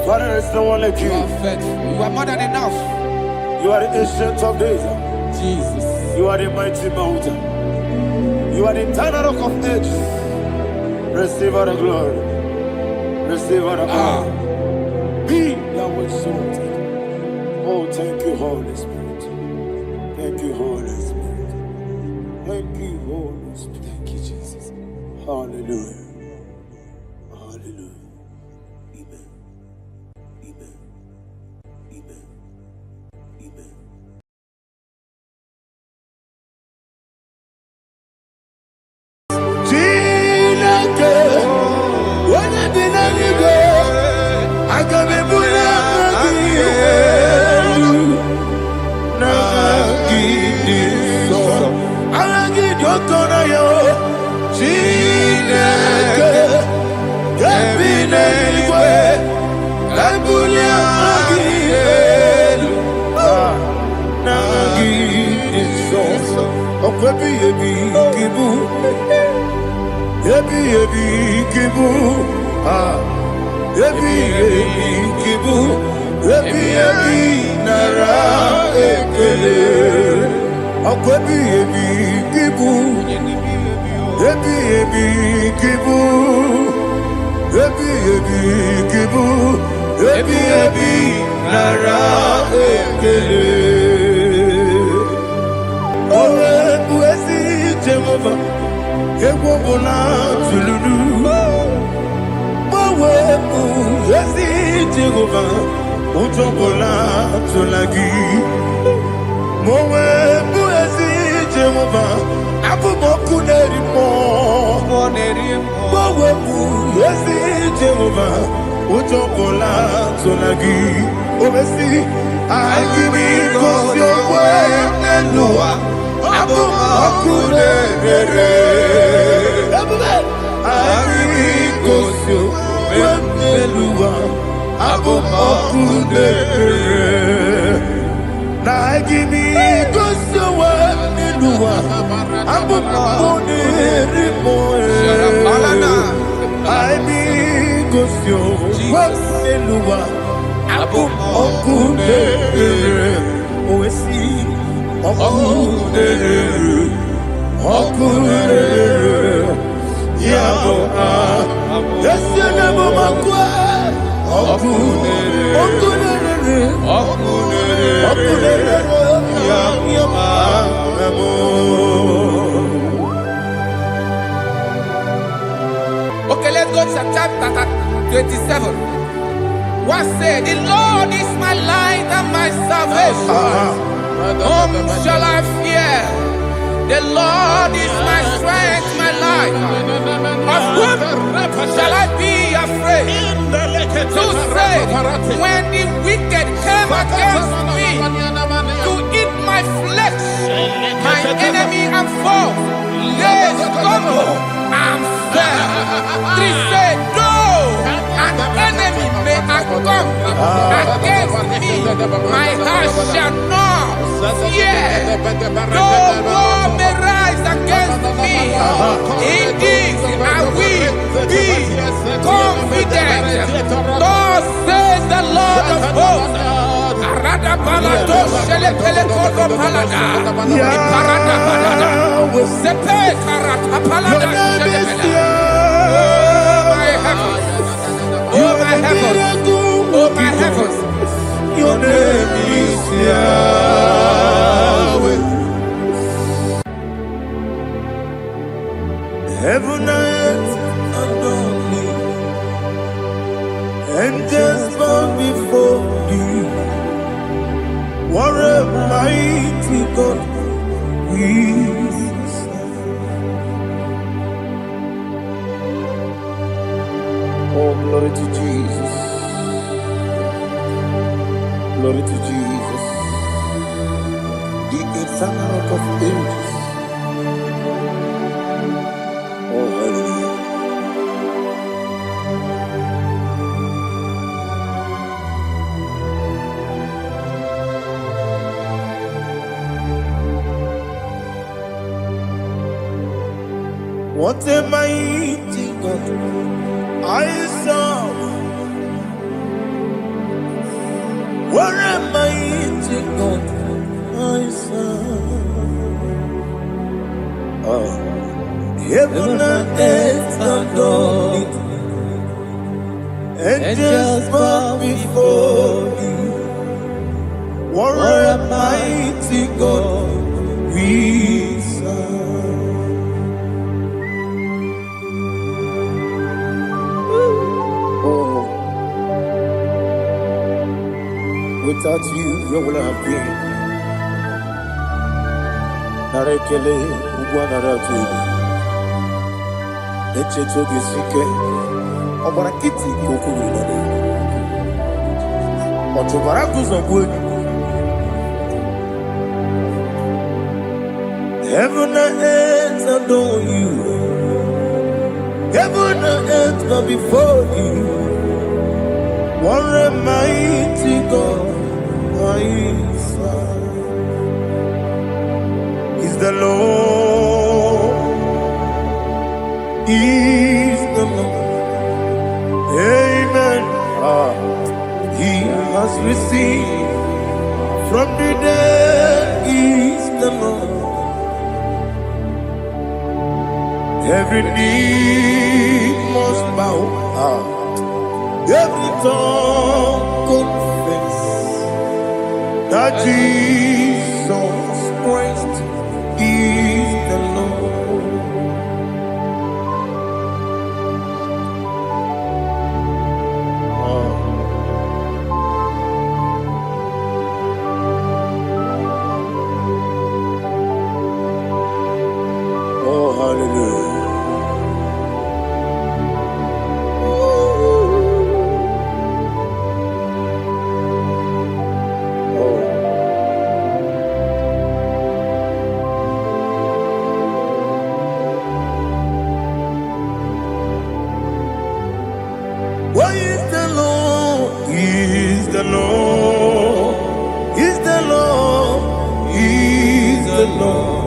Father, there's no one like you. You are faithful. You are more than enough. You are the ancient of days. Jesus. You are the mighty mountain. You are the eternal rock of ages. Receive all the glory. Receive all the honor. Be thou exalted. Oh, thank you, Holy Spirit. Thank you, Holy Spirit. Thank you, Holy Spirit. Thank you, Jesus. Hallelujah. Hallelujah. Amen. Amen. Amen. Amen. Okay, let's go to chapter 27. What said, the Lord is my light and my salvation. Whom shall I fear? The Lord is my strength, my life. Of whom shall I be afraid? To say, when the wicked came against me to eat my flesh, my enemy and foe, they stumble and fell. 3 said, though an enemy may come against me, my heart shall not fear. Though war may rise against me, in this I will be confident. Thus says the Lord of hosts, Parada balado shele pele kono palada. Parada balada. Sepe karata palada shele pele. Oh my heavens. Oh my heavens. Your name is Yahweh. Heaven and earth adore me, angels bow before you. What a mighty God we serve. Oh, glory to Jesus. Glory to Jesus, the eternal rock of ages. Oh, hallelujah. What a mighty God I serve. What a mighty God I serve. Oh, heaven and earth adore it, angels bow before you. What a mighty God we serve. Oh, without you, where would I have been? Narekele ugwanaratu echeto gesike obara kiti kokuru nade otobara kuzogwe. Heaven and earth adore you. Heaven and earth bow before you. What a mighty God I serve. Is the Lord, is the Lord. Amen. He has received from the dead, is the Lord. Every knee must bow, every tongue confess that Jesus Christ is the Lord. Oh, hallelujah. What is the Lord? Is the Lord? Is the Lord? Is the Lord?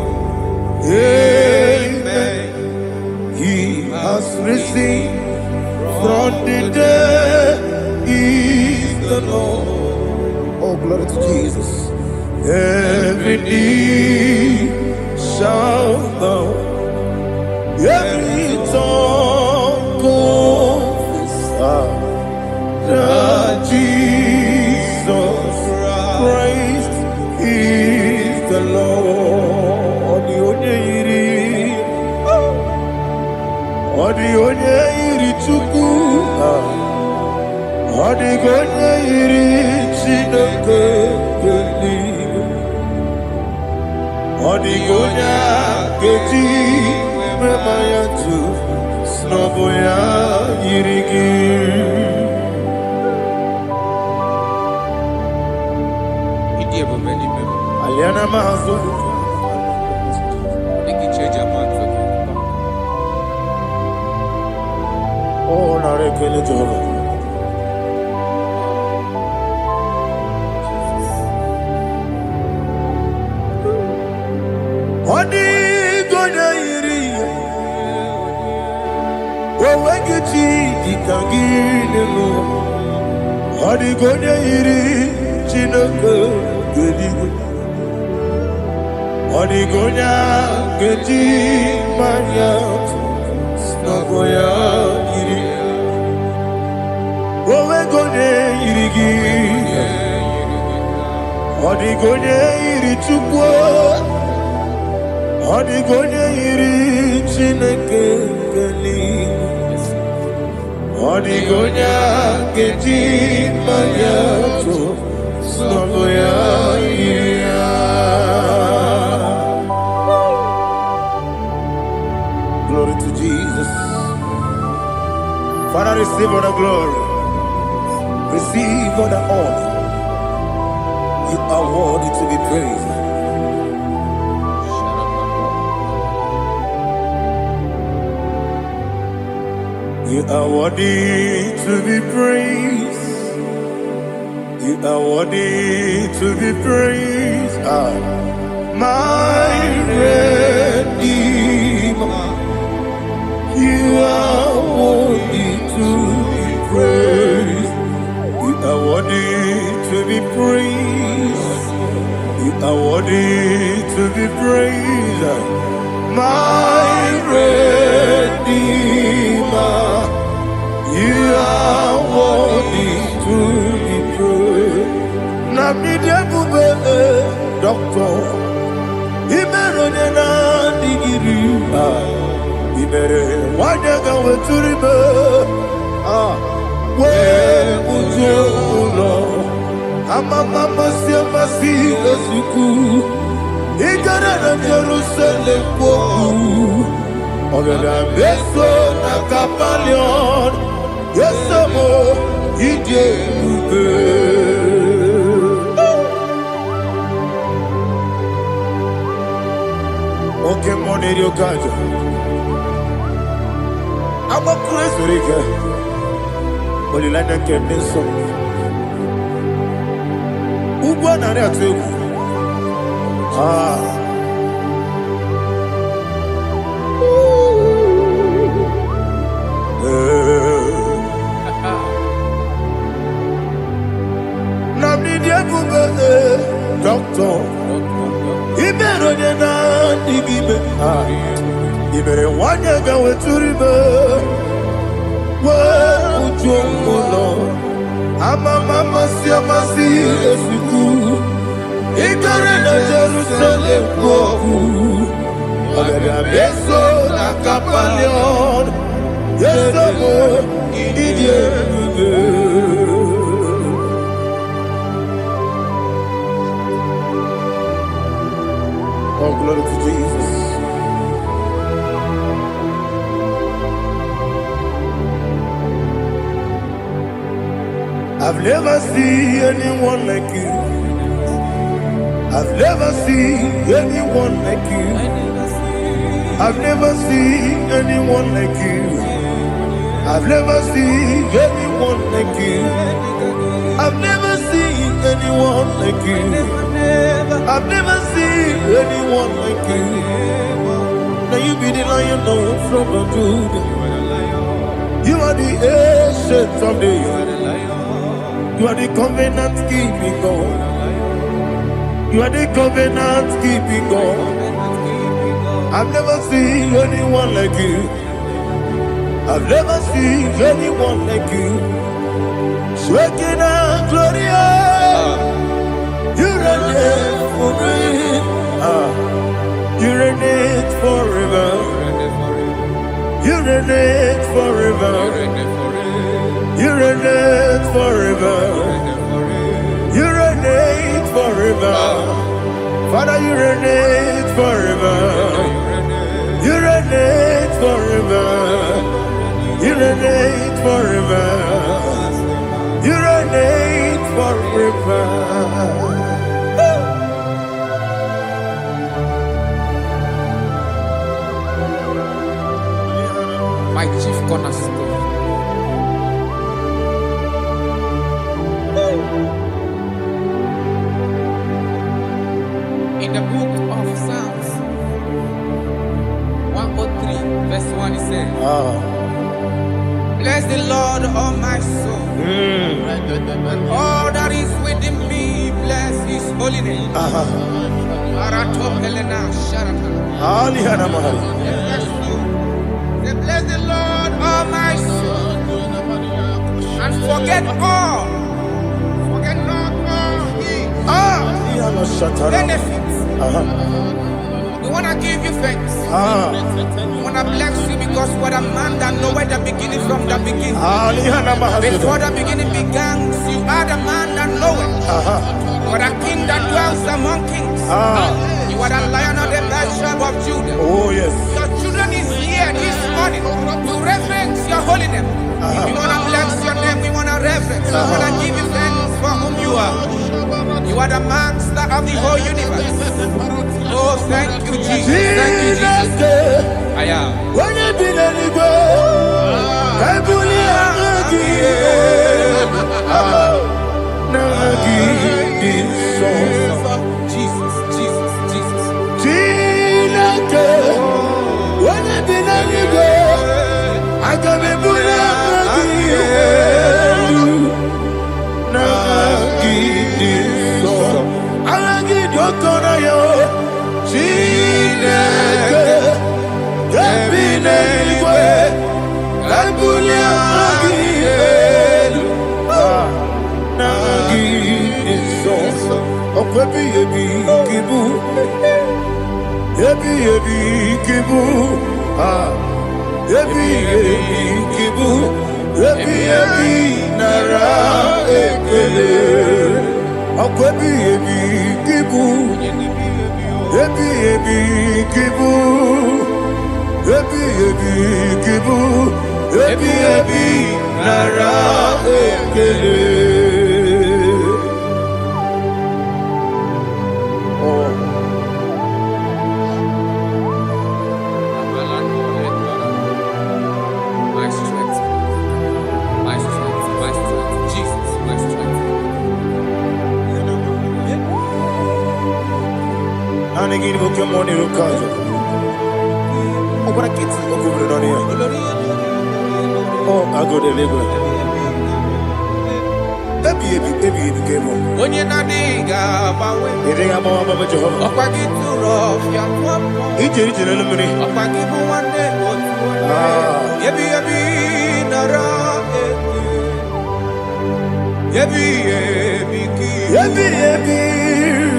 Amen. He has risen from the dead. Is the Lord. Oh, glory to Jesus. Every knee shall bow, every tongue confess that Jesus Christ is the Lord. The onye iri Chukwu, the onye iri Chineke eluigwe, the onye keji mema ya tu snobo ya yiri gị. Aliana mahazo. Oh, narekele Jehovah. Odi gonya iri, wawagiti dikagine mo. Odi gonya iri, Chineke geligwe Odigonya geji manya Snagoya iri Owe gonye irigi Odigonye iri chukwu Odigonye iri Chineke geligwe Odigonya geji manya Snagoya iri Glory to Jesus. Father, receive all the glory. Receive all the honor. You are worthy to be praised. You are worthy to be praised. You are worthy to be praised. My Redeemer. You are worthy to be praised. You are worthy to be praised. You are worthy to be praised. My Redeemer. You are worthy to be praised. Namidebube, Doctor. Imeronena digiri. Ibere wanyaga weturibe we ujulo amama masi esuku igara na Jerusalem kwoku ogada beso na kapalion yesamo ije ube oke moneri okajo I'm a crazy rigger. But you like that can be so. Who won on that too? Doctor. He better than I You better want to go to river. Well, Lord, I'm a mama, see, if you do. Ignorant of Jerusalem, go. I'm a beso, a capalion. Yes, I'm oh, glory to Jesus. I've never seen anyone like you. I've never seen anyone like you. I've never seen anyone like you. I've never seen anyone like you. I've never seen anyone like you. I've never seen anyone like you. Now you be the lion from the Judah. You are the ancient of days. You are the covenant keeping God. You are the covenant keeping God. I've never seen anyone like you. I've never seen anyone like you. Shaking and glorious. You reign forever. You reign forever. You reign forever. You reign forever. You reign forever. Father, you reign forever. You reign forever. You reign forever. You reign forever. My chief cornerstone. In the book of Psalms 103, verse 1, it says, bless the Lord, all my soul, and all that is within me, holy name. Arato Helena Sharata. Alihana Mahali. Say, bless the Lord, all my soul, and forget all. Forget not all his benefits. We want to give you thanks. We want to bless you because what a man that knoweth the beginning from the beginning. Before the beginning began, you are the man that knoweth. You are the king that dwells among kings. You are the lion of the tribe of Judah. Oh, yes. Your children is here this morning to reverence your holy name. We want to bless your name. We want to reverence. We want to give you thanks for whom you are. You are the master of the whole universe. Oh, thank you, Jesus. Thank you, Jesus. I am. When you did anywhere, I Jesus, Jesus, Jesus. When I did anywhere, I can be My strength, my strength, my strength, Jesus, my strength. And again, we come on here, Kaja. Oh, what a kid, oh, I go to live. Baby, came on. When you're not diga, You think I'm on Mama Jehovah? up I get too rough, young one. He did it in a minute. Up I give you one day, Yebi, Nara, Yebi,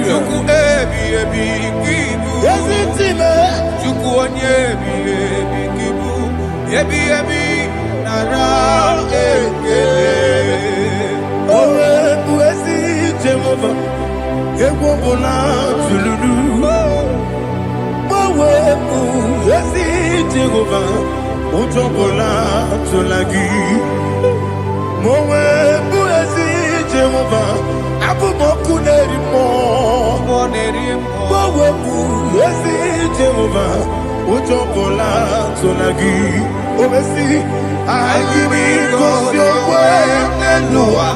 Juku, Kibu, Yes, it's him. Juku, on Yebi, Kibu, Yebi, Nara, Oh, Wesi Jehovah, Ewobola Tululu. Wesi Jehovah, Utobola Tulagi. Wesi Jehovah, Abumoku Nerimo. Wesi Jehovah, Utobola Tulagi. Wesi, I give it 'cause your way and Noah.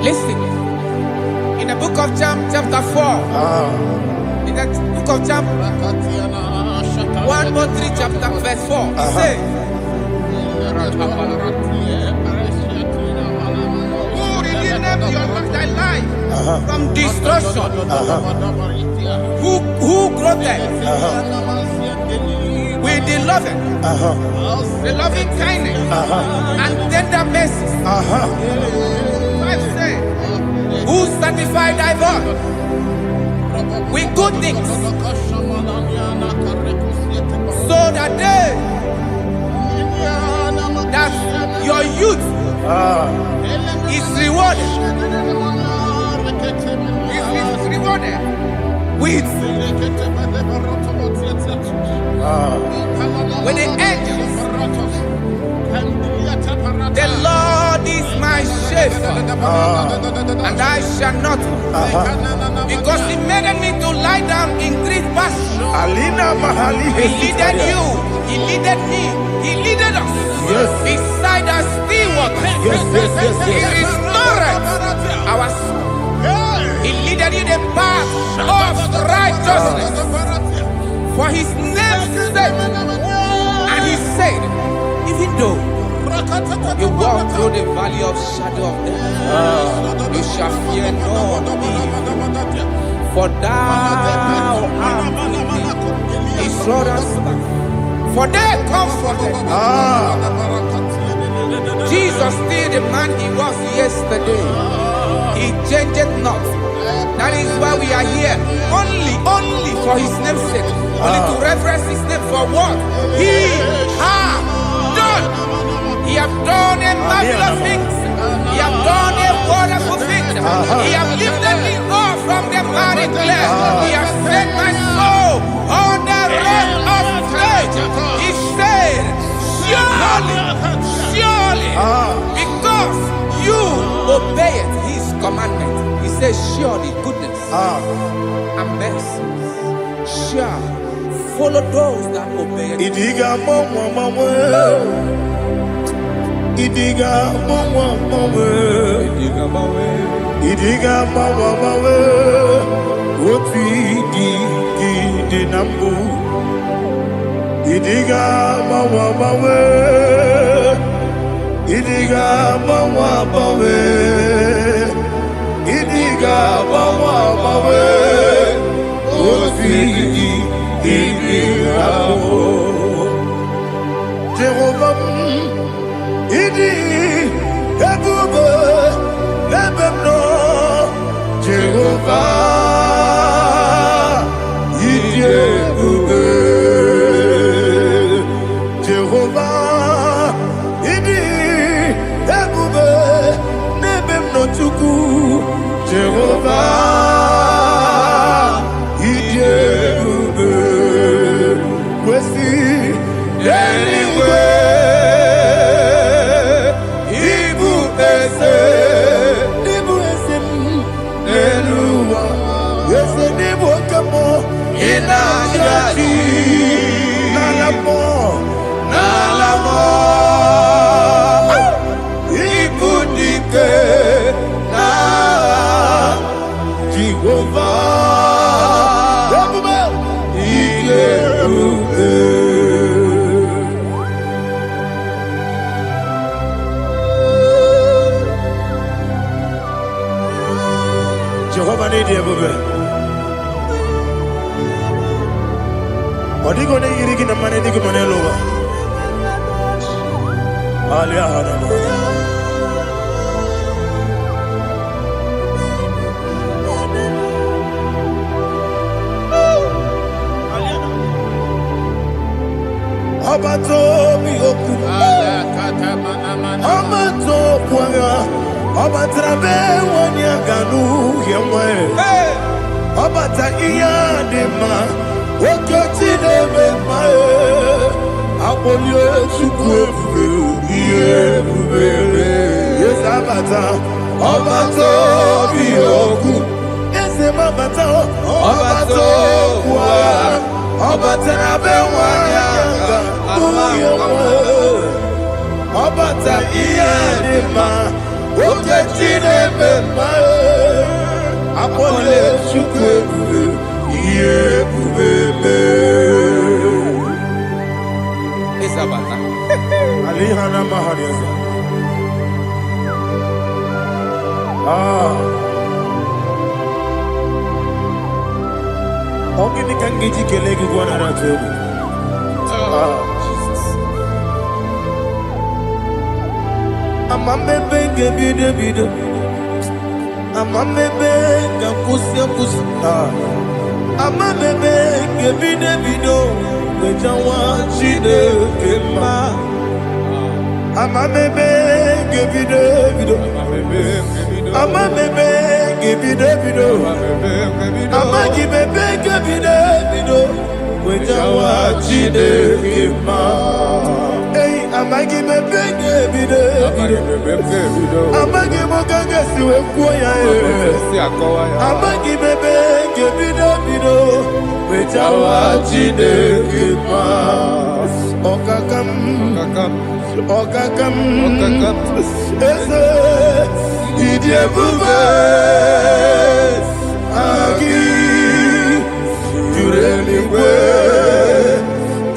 Listen, in the book of John, chapter 4, in the book of John, 1:3, chapter verse 4, it says, who redeemed thy life from destruction, who groweth with the loving kindness and tender mercies. 5 says, satisfy thy voice with good things, so that your youth is rewarded. Is rewarded with the angels. The Lord is my shepherd, and I shall not want, because He made me to lie down in green pastures. He leaded you, He leaded me, He leaded us beside the still waters. He restored our soul. He leaded you the path of righteousness for His name's sake. And He said, even though you walk through the valley of shadow of death, you shall fear no evil, for thou art with me. His rod and staff, for they comforted. Jesus still the man He was yesterday. He changed not. That is why we are here. Only for His name's sake. Only to reference His name for what He has done. He have done a marvelous things. He have done a wonderful thing. He have lifted me up from the miry clay. He has set my soul on the rock of faith. He said, surely, because you obeyed His commandment. He says, surely goodness and mercy shall follow those that obey Him. Idiga mawe, idiga mawe, woti di nambu. Idiga mawe, idiga mawe, idiga mawe, woti di nambu. Jehovah. Idi Ebube Lebemno Jehovah Idi Ebube Jehovah Idi Ebube Lebemno Tuku Jehovah Idi Ebube Kwesi anyway. Jehovah need you, baby. What are you going to get in the money? You can over. Abato mi oku, Abato kwanga, Abatrabe wanya ganu yemwe, Abata iya dema, Wakati deme mae, Abolio chukwe iye bubele, Yes Abata, Abato mi oku, Yes Abata, Abato kwa. Obata bewanya Obata iyadima Oketine bema Apole chukwe Iye bubebe Isabata Alihana mahadiasa Ongi nikangeji kelegi gwana ratobu. Jesus. Amambe benge bide bide. Amamebe ngakusia kusia. Amamebe ngebide bido bejawa chide kema. Amamebe ngebide bido. Amamebe ngebide bido. Amagibebe ngebide bido bejawa chide kema. Hey, amagibebe ngebide bido. Amagimogaga siwe kuya amagibebe ngebide bido bejawa chide kema. Okakam eze idiebube agi jureligwe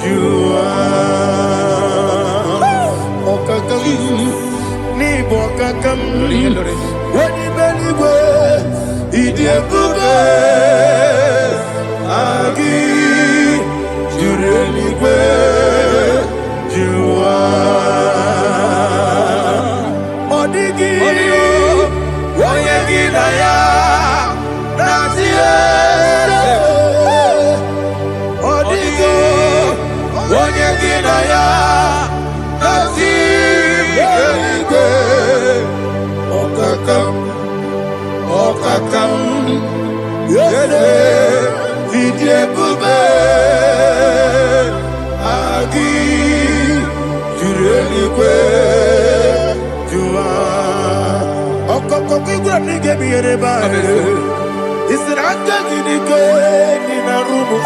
jua okakam ni bokakam wani beligwe idiebube agi jureligwe jua odigi oyegi daya nazie odigi oyegi daya nazie okakam yede idiebube agi jureligwe jua okokokigwe nigemi yereba isiranga gidike nina rumu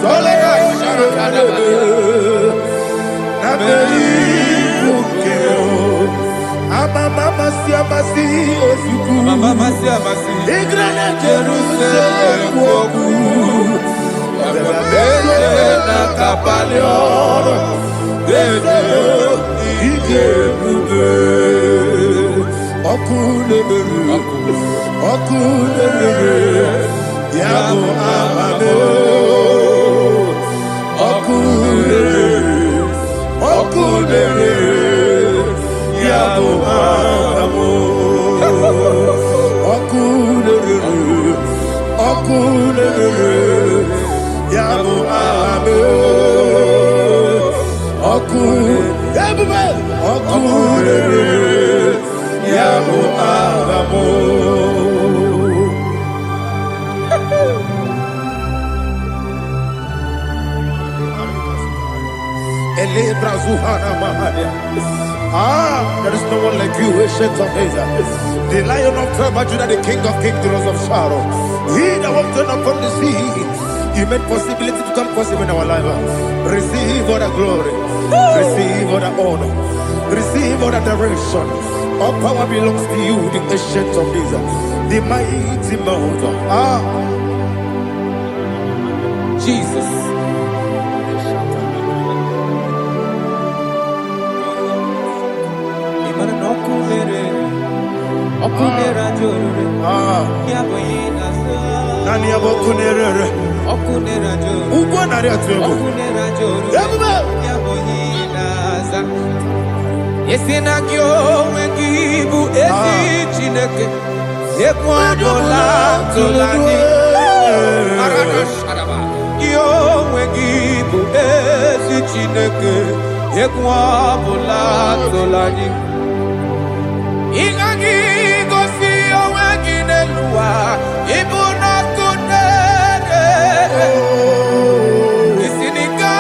sole nabeli ukeo amama siamasi osuku igrane Jerusalem woku bebe na kapaleon bebe igebube okulere yabo amame okulere yabo amamo okulere yabo amamo okulere yabo amamo. There is no one like you, ancient of days. The Lion of tribe of Judah, the King of kings, the Rose of Sharon. He that walked upon the sea, you made possibility to come possible in our life. Receive all the glory, receive all the honor, receive all the direction. All power belongs to you, the ancient of days, the mighty mountain. Jesus. Nani abokunere ugwo nari atwego Yesinagyo wengibu esi chineke ekwadola tulani arana sharaba yo wengibu esi chineke ekwadola tulani igagi gosi oweginelua ibuna kunere isinika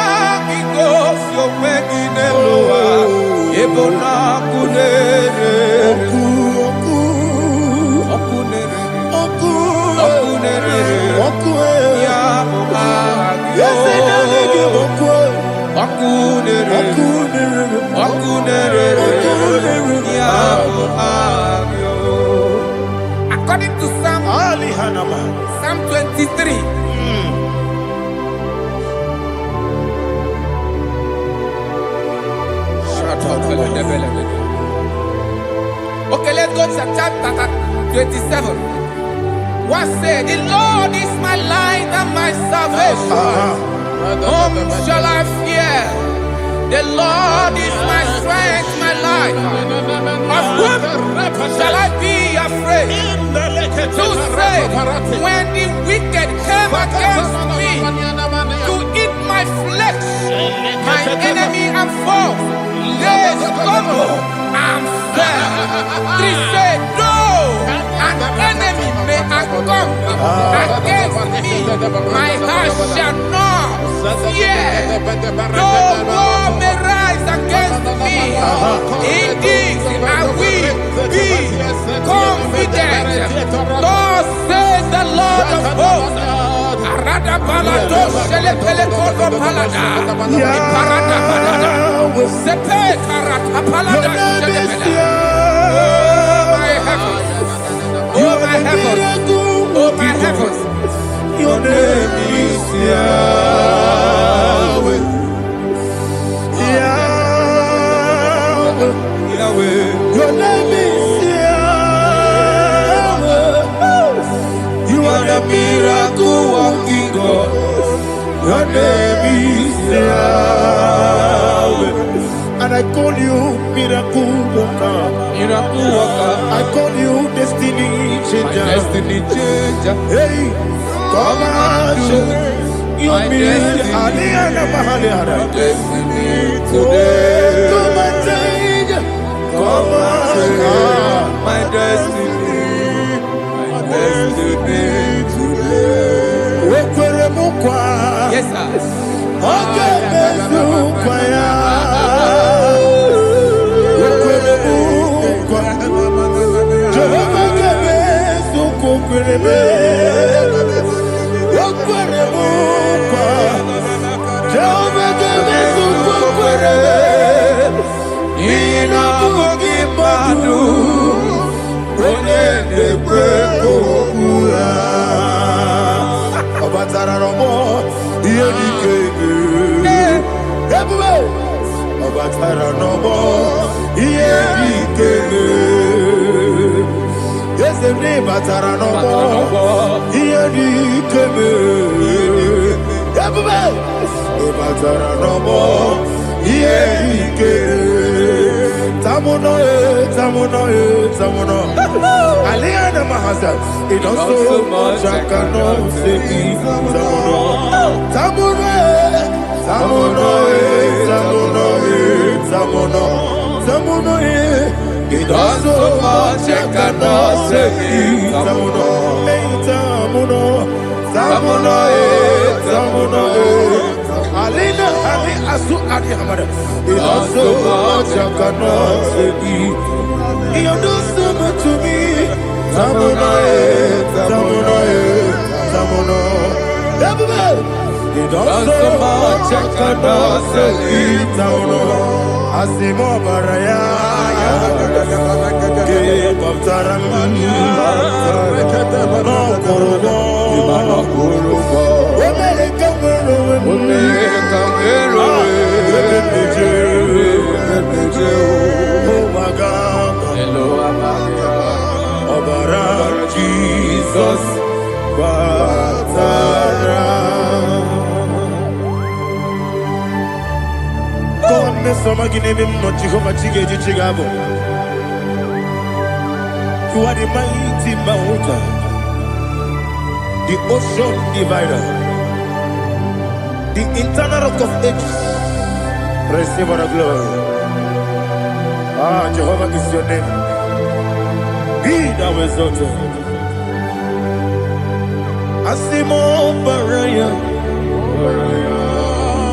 gosi oweginelua ibuna kunere ya according to Psalm 23. Okay, let's go to chapter 27. What said? The Lord is my light and my salvation. Whom shall I fear? The Lord is my strength, my life. Of whom shall I be when the wicked came against me to eat my flesh, my enemy and foe, they stumble and fell. 3 said, though an enemy may come against me, my heart shall not fear. Though war may rise against me, in this I will be confident. Thus says the Lord of hosts. Oh my heavens, oh my heavens, your name is Yahweh. Yahweh, Yahweh, your name is Yahweh. You are the miracle working God. Your name is Yahweh. And I call you miracle worker. Miracle worker. I call you destiny changer. My destiny changer. Hey, come on, show your destiny. My destiny today. Come on, change. Come on, my destiny. My destiny today. yes sir. Okay, it also much I cannot say. It also much I cannot say. Alina, Ali Asu Adi Hamada. It also much I cannot say. You do so much to me. Tamuno. It also much I cannot say. Tamuno. Asimo Baraya. Give up Taram. No Kurubo. Jesus, God, me some again him not Jehovah Chigabo. You are the mighty mountain, the ocean divider, the internal rock of ages. Receive our glory. Ah, Jehovah is your name. Be thou exalted. Asimo Baraya,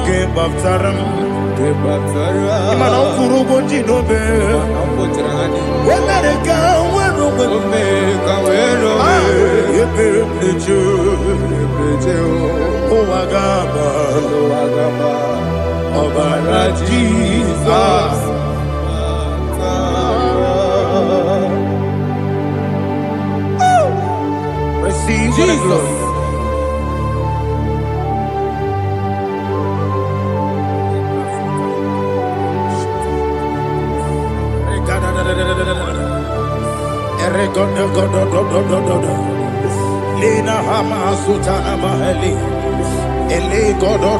Give up Taram, Imano Kuruboji Nobe, when they come, when Jesus. Receive the glory. Lina Hama Sutana Mahali. Eli Godo.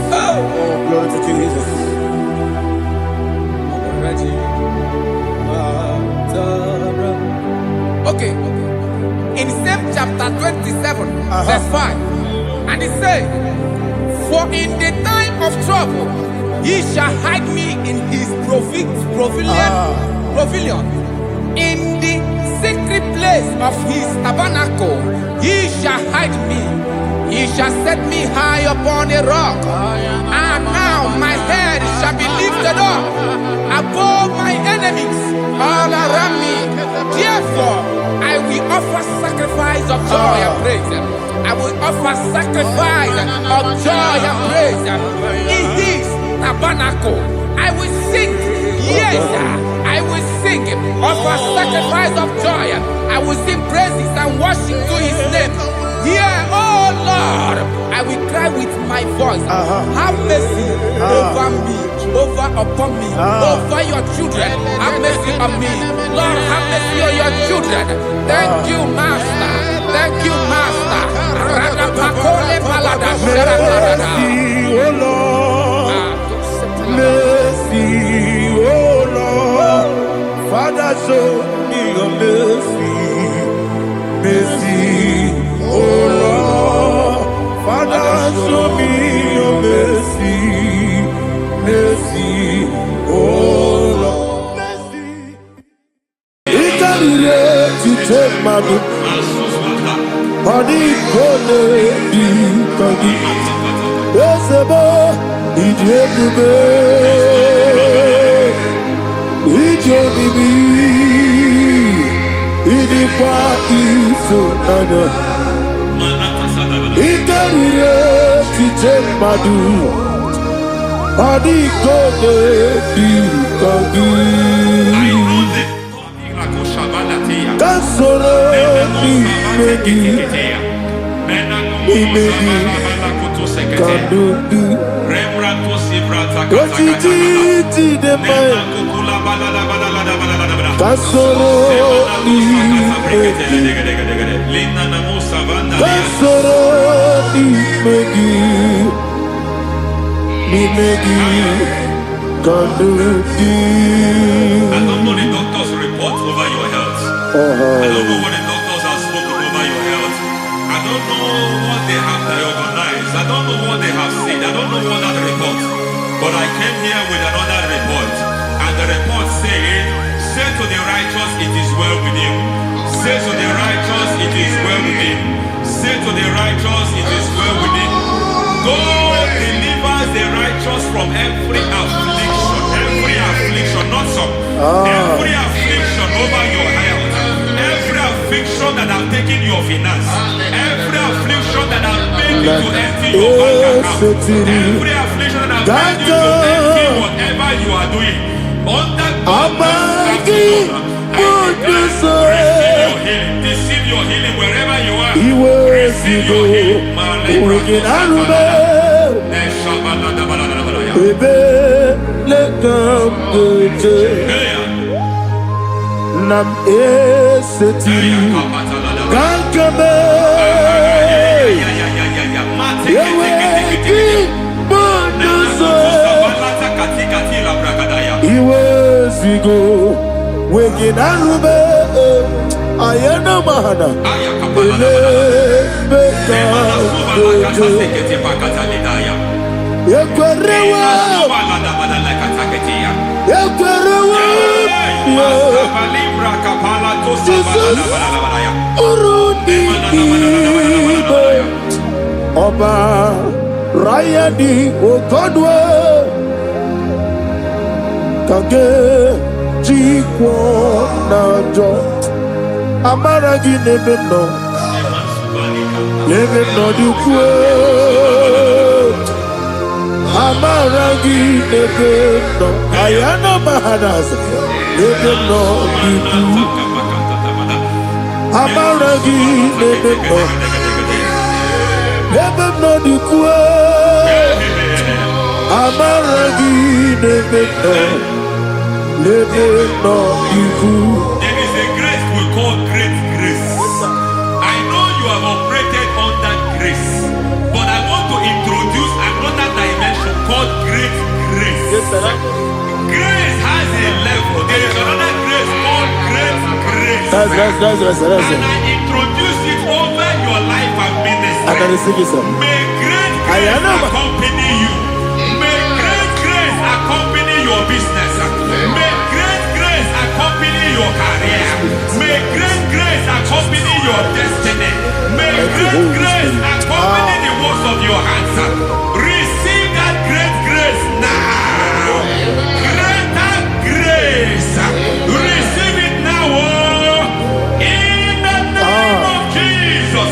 Oh, glory to Jesus. 47, verse 5. And it says, for in the time of trouble, he shall hide me in his pavilion. In the secret place of his tabernacle, he shall hide me. He shall set me high upon a rock. And now my head shall be lifted up above my enemies all around me. Therefore, I will offer sacrifice of joy and praise. I will offer sacrifice of joy and praise in his tabernacle. I will sing, yes, I will sing, offer sacrifice of joy. I will sing praises and worship to his name. Here, oh Lord, I will cry with my voice. Have mercy over me, upon me, over your children. Have mercy on me. Lord, have mercy on your children. Thank you, Master. Thank you, Master. Mercy, oh Lord. Mercy, oh Lord. Father, show me your mercy. Mercy, oh Lord. Father, show me your mercy. Mercy, oh Lord. Mercy. Ikarire tite madu. Madi kone di kagi. Esebo idiebube. Idionibi. Idikwa isonana. Ikarire tite madu. Madi kone di kagi. Kasoro ni megi. Imegi kadudu Kojiti de mai Kasoro ni megi Kasoro ni megi Imegi kadudu. I don't know the doctor's report over your health. I don't know what the doctors have spoken over your health. I don't know what they have diagnosed. I don't know what they have said. I don't know what that report. But I came here with another report. And the report said, say to the righteous, it is well with him. Say to the righteous, it is well with him. Say to the righteous, it is well with him. God delivers the righteous from every affliction. Every affliction, not some. Every affliction over your health. Every affliction that have taken your finance. Every affliction that have made you to empty your bank account. Every affliction that have made you to empty whatever you are doing. Under God's receive your healing. Receive your healing wherever you are. Receive your healing. Nam esetiri kankame yeweki bonuso iwezigo weginarube ayana mahana ele beka yekwerewa Jesus Urudi Ibo Oba Rayadi Ogodwe Kage Jikwo Najo Amaragi Nebeno Nebeno Dukwe Amaragi Nebeno Ayana Mahanas Nebeno Dukwe Amaragi Nebeno Nebeno Dukwe Amaragi Nebeno Nebeno Dukwe. There is a grace we call great grace. I know you have operated under grace, but I want to introduce another dimension called great grace. Yes, sir. Grace has a level. There is another grace called great grace. That's and I introduce it over your life grace. May great grace accompany you. May great grace accompany your business. May great grace accompany your career. May great grace accompany your destiny. May great grace accompany the works of your hands. Receive that great grace now. Greater grace. Receive it now. In the name of Jesus.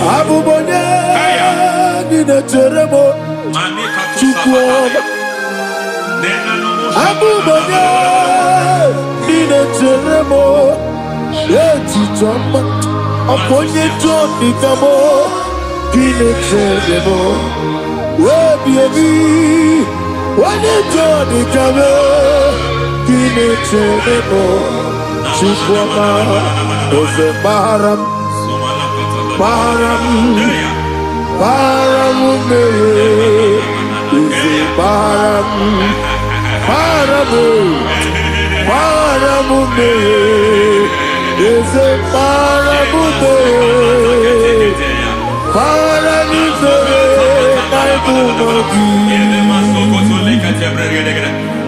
Aponye Johnny Kamo, Kine Chedemo, Baby, Wane Johnny Kamo, Kine Chedemo, Chikwama, Ose Baram, Baram, Ose Baram, is a parabude, parabude,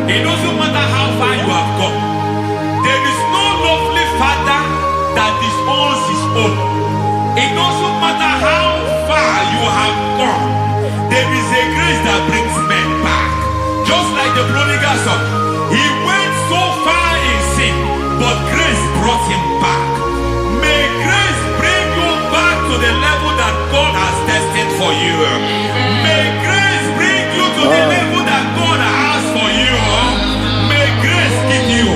it doesn't matter how far you have gone. There is no lovely father that disowns his own. It doesn't matter how far you have gone. There is a grace that brings men back. Just like the prodigal son, he went so far in sin, but grace brought him back. May grace bring you back to the level that God has destined for you. May grace bring you to the level that God has for you. May grace give you.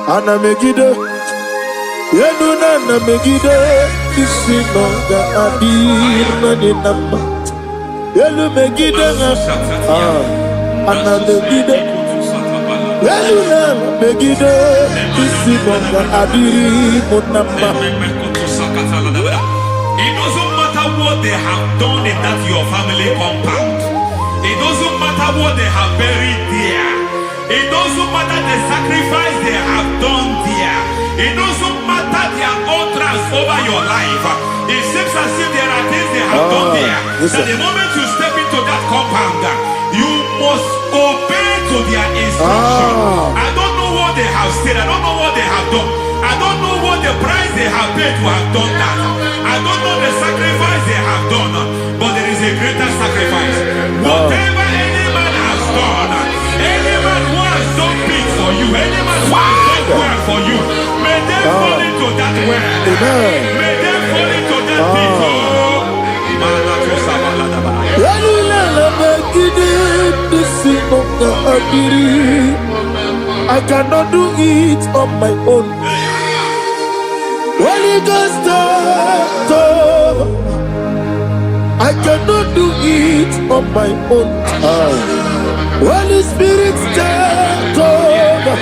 Ana Megiddo, Yenuna Megiddo, Isinonga Adir Nadinamba, Yelu Megiddo, Ana Megiddo, Yenuna Megiddo, Isinonga Adir Munamba. It doesn't matter what they have done in that your family compound. It doesn't matter what they have buried there. It doesn't matter the sacrifice they have done there. It doesn't matter their utterance over your life. It seems as if there are things they have done there. That the moment you step into that compound, you must obey to their instruction. I don't know what they have said. I don't know what they have done. I don't know what the price they have paid to have done that. I don't know the sacrifice they have done. But there is a greater sacrifice. Whatever any man has done, any man who has done big for you, any man who has done well for you, may they fall into that well. May they fall into that pit. I cannot do it on my own. Holy Ghost, I cannot do it on my own. Holy Spirit, take over.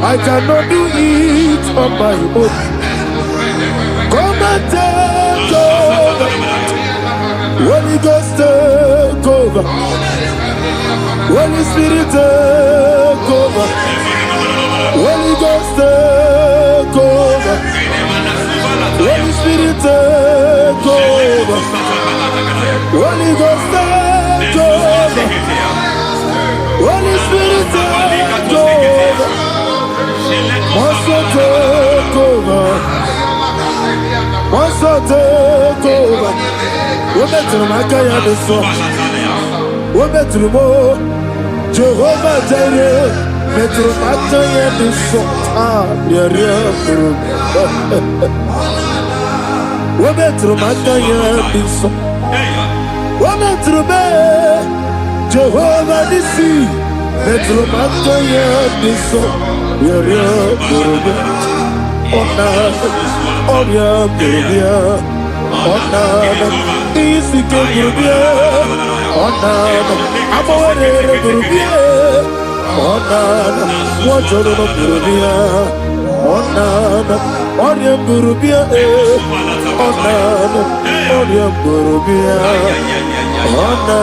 I cannot do it on my own. Come and take over. Holy Ghost, take over. Holy Spirit, take over. Holy Ghost, take over. Holy Spirit, take over. Holy Ghost, take over. Holy Spirit, take over. Master, take over. Master, take over. We're better than I can understand. We're better than more. Jehovah Jireh, better than I can understand. We're better than I can understand. We're better than Jehovah Nissi, better than I can understand. Onana, Isike Burubia, Onana, Amore Burubia, Onana, Wajoro Burubia, Onana, Oriam Burubia, Onana, Oriam Burubia, Onana,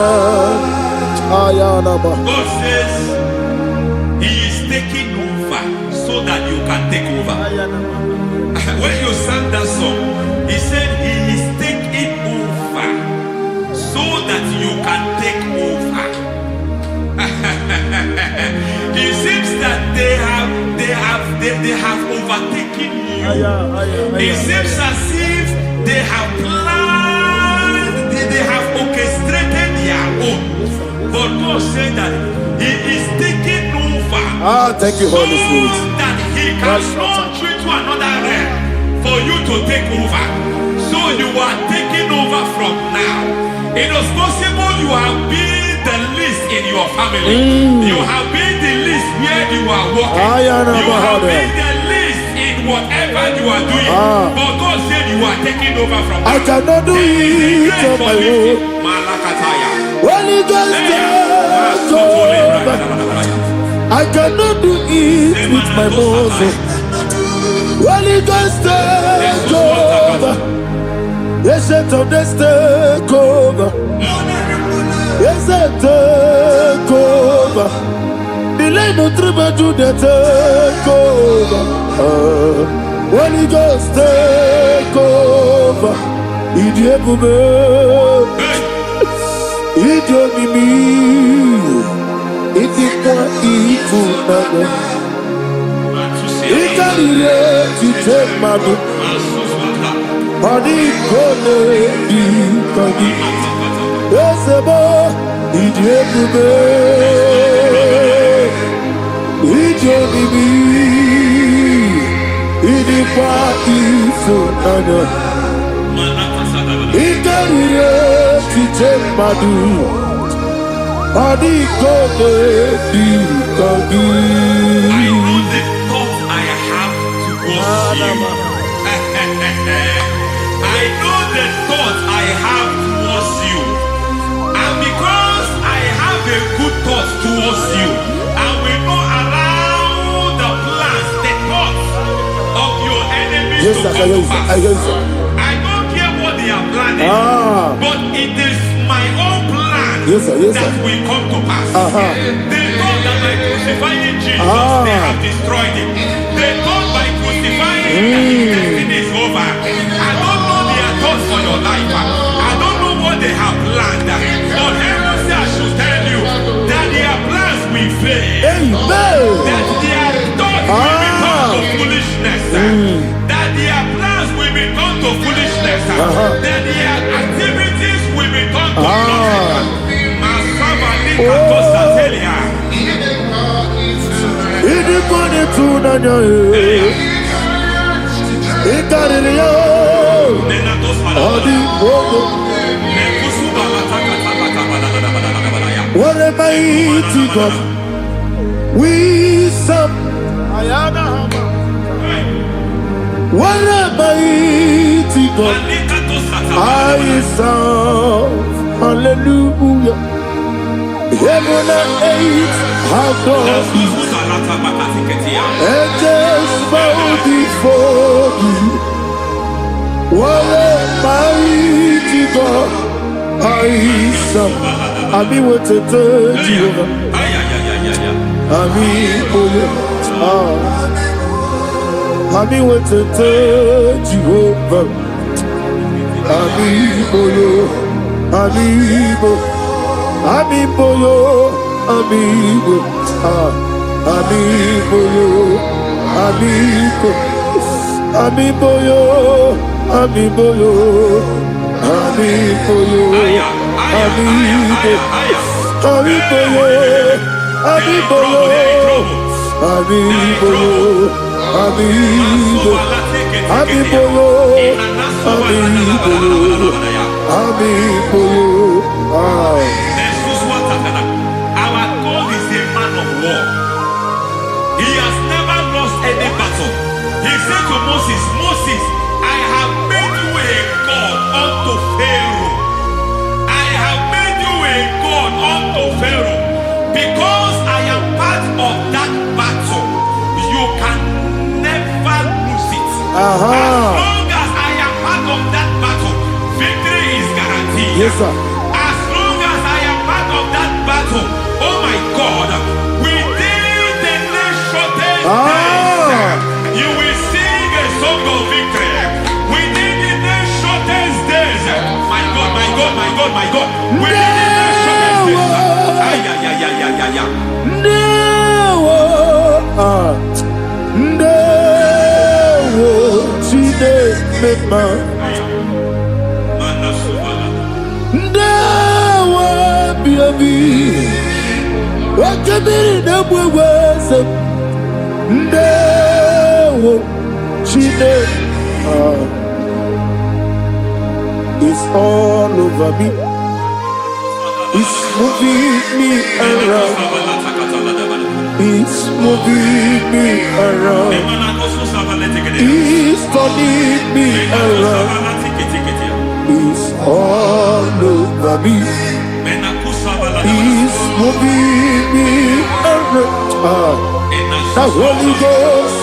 Ayanaba. God says He is taking over so that you can take over. When you sang that song, He said He is taking over so that you can take over. It seems that they have overtaken you. It seems as if they have planned, they have orchestrated their own. But God said that He is taking over. Thank you, Holy Spirit. So that He can launch you to another realm for you to take over. So you are taking over from now. It is possible you have been the least in your family. You have been the least where you are working. You have been the least in whatever you are doing. But God said you are taking over from now. I cannot do it on my own. Holy Ghost, take over. I cannot do it with my muscle. Holy Ghost, take over. Yes, of this take over. Yes, take over. Delay no trouble to the take over. Holy Ghost, take over. Idiebube, Idiomimi, Idikwa Ifunana, Ikarire Titemadu. Money gonna be coming. Yes, boy, Idiebube, Idiomimi, Idikwa Ifunana, Ikarire Titemadu. Money gonna be coming. I know the thoughts I have towards you. I know the thoughts I have towards you. And because I have a good thought towards you, I will not allow the plans, the thoughts of your enemies to come to pass. I don't care what they are planning, but it is my own plan that will come to pass. They thought that by crucifying Jesus, they have destroyed him. They thought by crucifying him that his destiny is over. I don't know their thoughts for your life. I don't know what they have planned. But heaven says I should tell you that their plans will fail. That their thoughts will become to foolishness. That their plans will become to foolishness. That their activities will become to nothing. What a mighty God we serve. What a mighty God I serve. Hallelujah. Heaven and earth have done this. Angels bow before you. What a mighty God I serve. Ami wote Jehovah. Ami oye. Ami wote Jehovah. Ami oye. Ami bo. Ami boyo. Ami bo. Ami boyo. Ami bo. Ami boyo. Ami boyo. Ami boyo. Amigo, amigo, our God is a man of war. He has never lost any battle. He said to Moses, Moses, I have made you a God unto Pharaoh. I have made you a God unto Pharaoh. Because I am part of that battle, you can never lose it. As long as I am part of that battle, victory is guaranteed. Yes, sir. As long as I am part of that battle, oh my God, within the next shortest days, you will sing a song of victory. Within the next shortest days, my God, my God, my God, my God, within the next shortest days, ay, ay, ay, ay, ay, ay, ay. It's all over me. It's moving me around. It's moving me around. It's turning me around. It's all over me. It's moving me around. The Holy Ghost,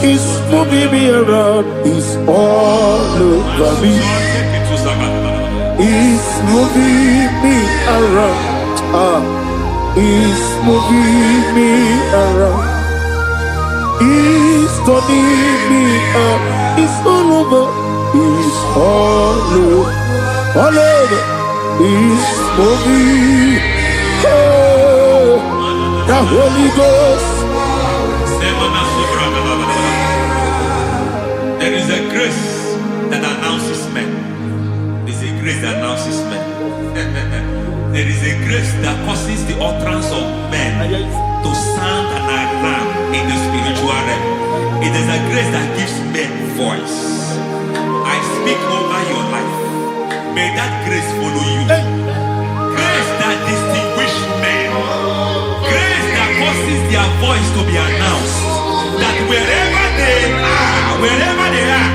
it's moving me around. It's all over me. It's moving me around. It's moving me around. It's turning me up. It's all over. It's all over. All over. It's moving. Oh, the Holy Ghost. There is a grace that announces men. There's a grace that announces men. There is a grace that causes the utterance of men to sound an alarm in the spiritual realm. It is a grace that gives men voice. I speak over your life. May that grace follow you. Grace that distinguishes men. Grace that causes their voice to be announced. That wherever they are,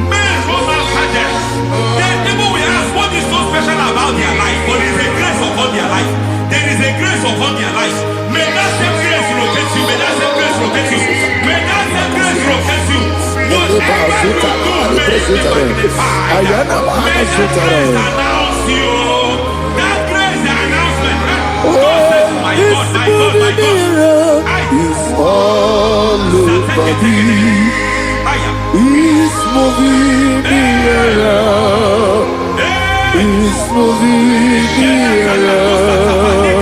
men will answer them. Then people will ask, what is so special about their life? But there is a grace upon their life. There is a grace upon their life. May that same grace locate you. May that same grace locate you. May that same grace locate you. Whatever you do, may it be magnified. May that grace announce you. That grace announcement. God says, my God, my God, my God. It's all over me. It's moving me around. It's moving me around.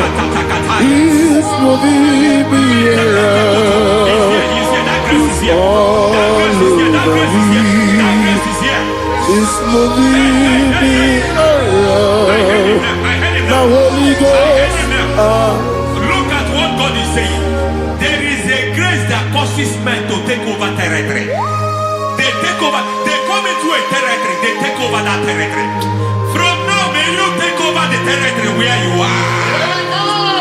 It's moving me around. It's all over me. It's moving me around. The Holy Ghost. Look at what God is saying. There is a grace that causes men to take over territory. They take over. They come into a territory. They take over that territory. From now, may you take over the territory where you are.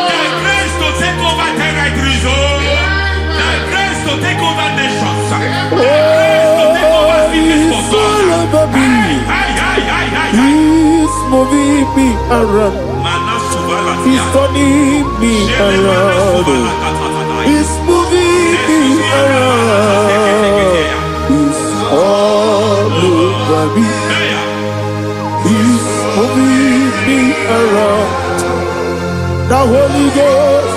The grace to take over territories. The grace to take over nations. The grace to take over cities for God. He's moving me around. He's turning me around. He's moving me around. He's all over me. He's moving me around. The Holy Ghost.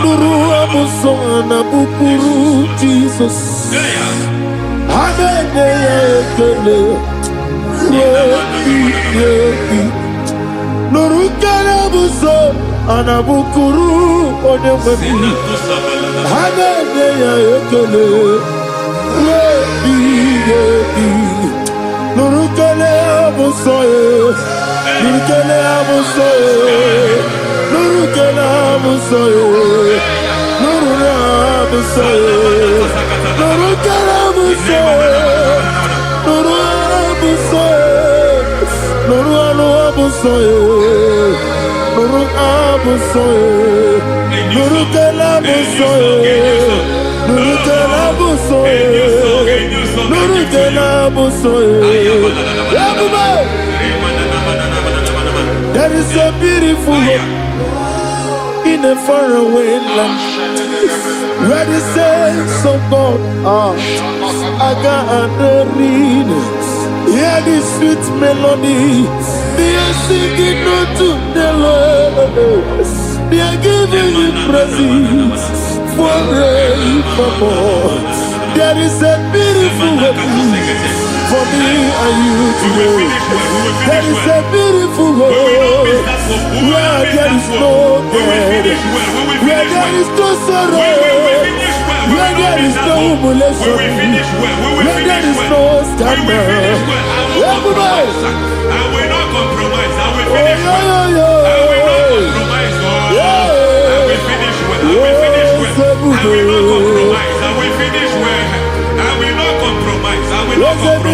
Nuru amusona bukuru Jesus. Nurukana buso anabukuru onemami hanene ya ekele rebi nurukele buso nurukele buso nurukele buso nurukele buso nurukele buso Nuru Nurutela Musoe. Nurutela Musoe. Nurutela Musoe. There is a beautiful hope in a faraway land where the saints of God are. I got the reading. Hear the sweet melody. They are singing unto the Lord. They are giving you praise forevermore. There is a beautiful hope for me and you today. There is a beautiful world where there is no death, where there is no sorrow, where there is no humiliation, where there is no scandal. Everybody, I will not compromise. I will oh, finish well. I will not compromise. I will finish well. I will finish well. I will not compromise. I will finish well. I will not compromise. I will not compromise.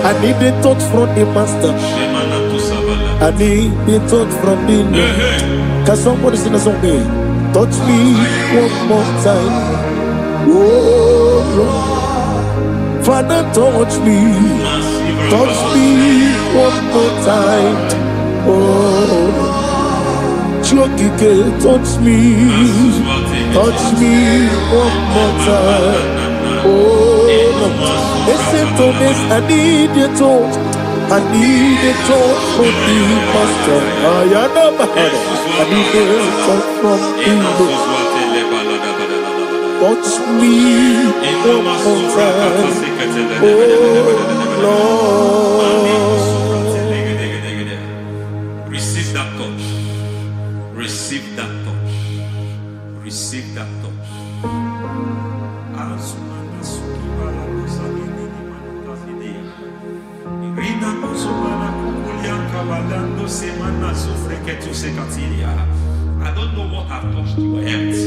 I need the touch from the master. I need the touch from the Lord. Can somebody sing a song here? Touch me one more time. Oh Lord. Father, touch me. Touch me one more time. Oh Chokike, touch me. Touch me one more time. Oh listen to this, I need your touch. I need a touch from the master. I need a touch from the Lord. Touch me one more time. Oh Lord. Receive that touch. Receive that touch. Receive that touch. I don't know what I've touched your health,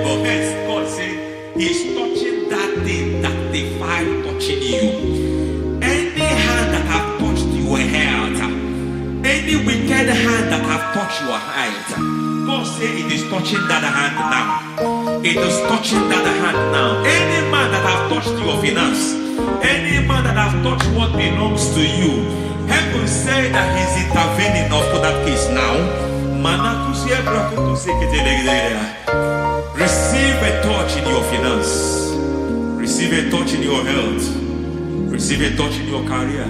but hence God said He's touching that thing that defied touching you. Any hand that have touched your health, any wicked hand that have touched your health, God said it is touching that hand now. It is touching that hand now. Any man that have touched your finance, any man that have touched what belongs to you, heaven said that He's intervening for that case now. Receive a touch in your finance. Receive a touch in your health. Receive a touch in your career.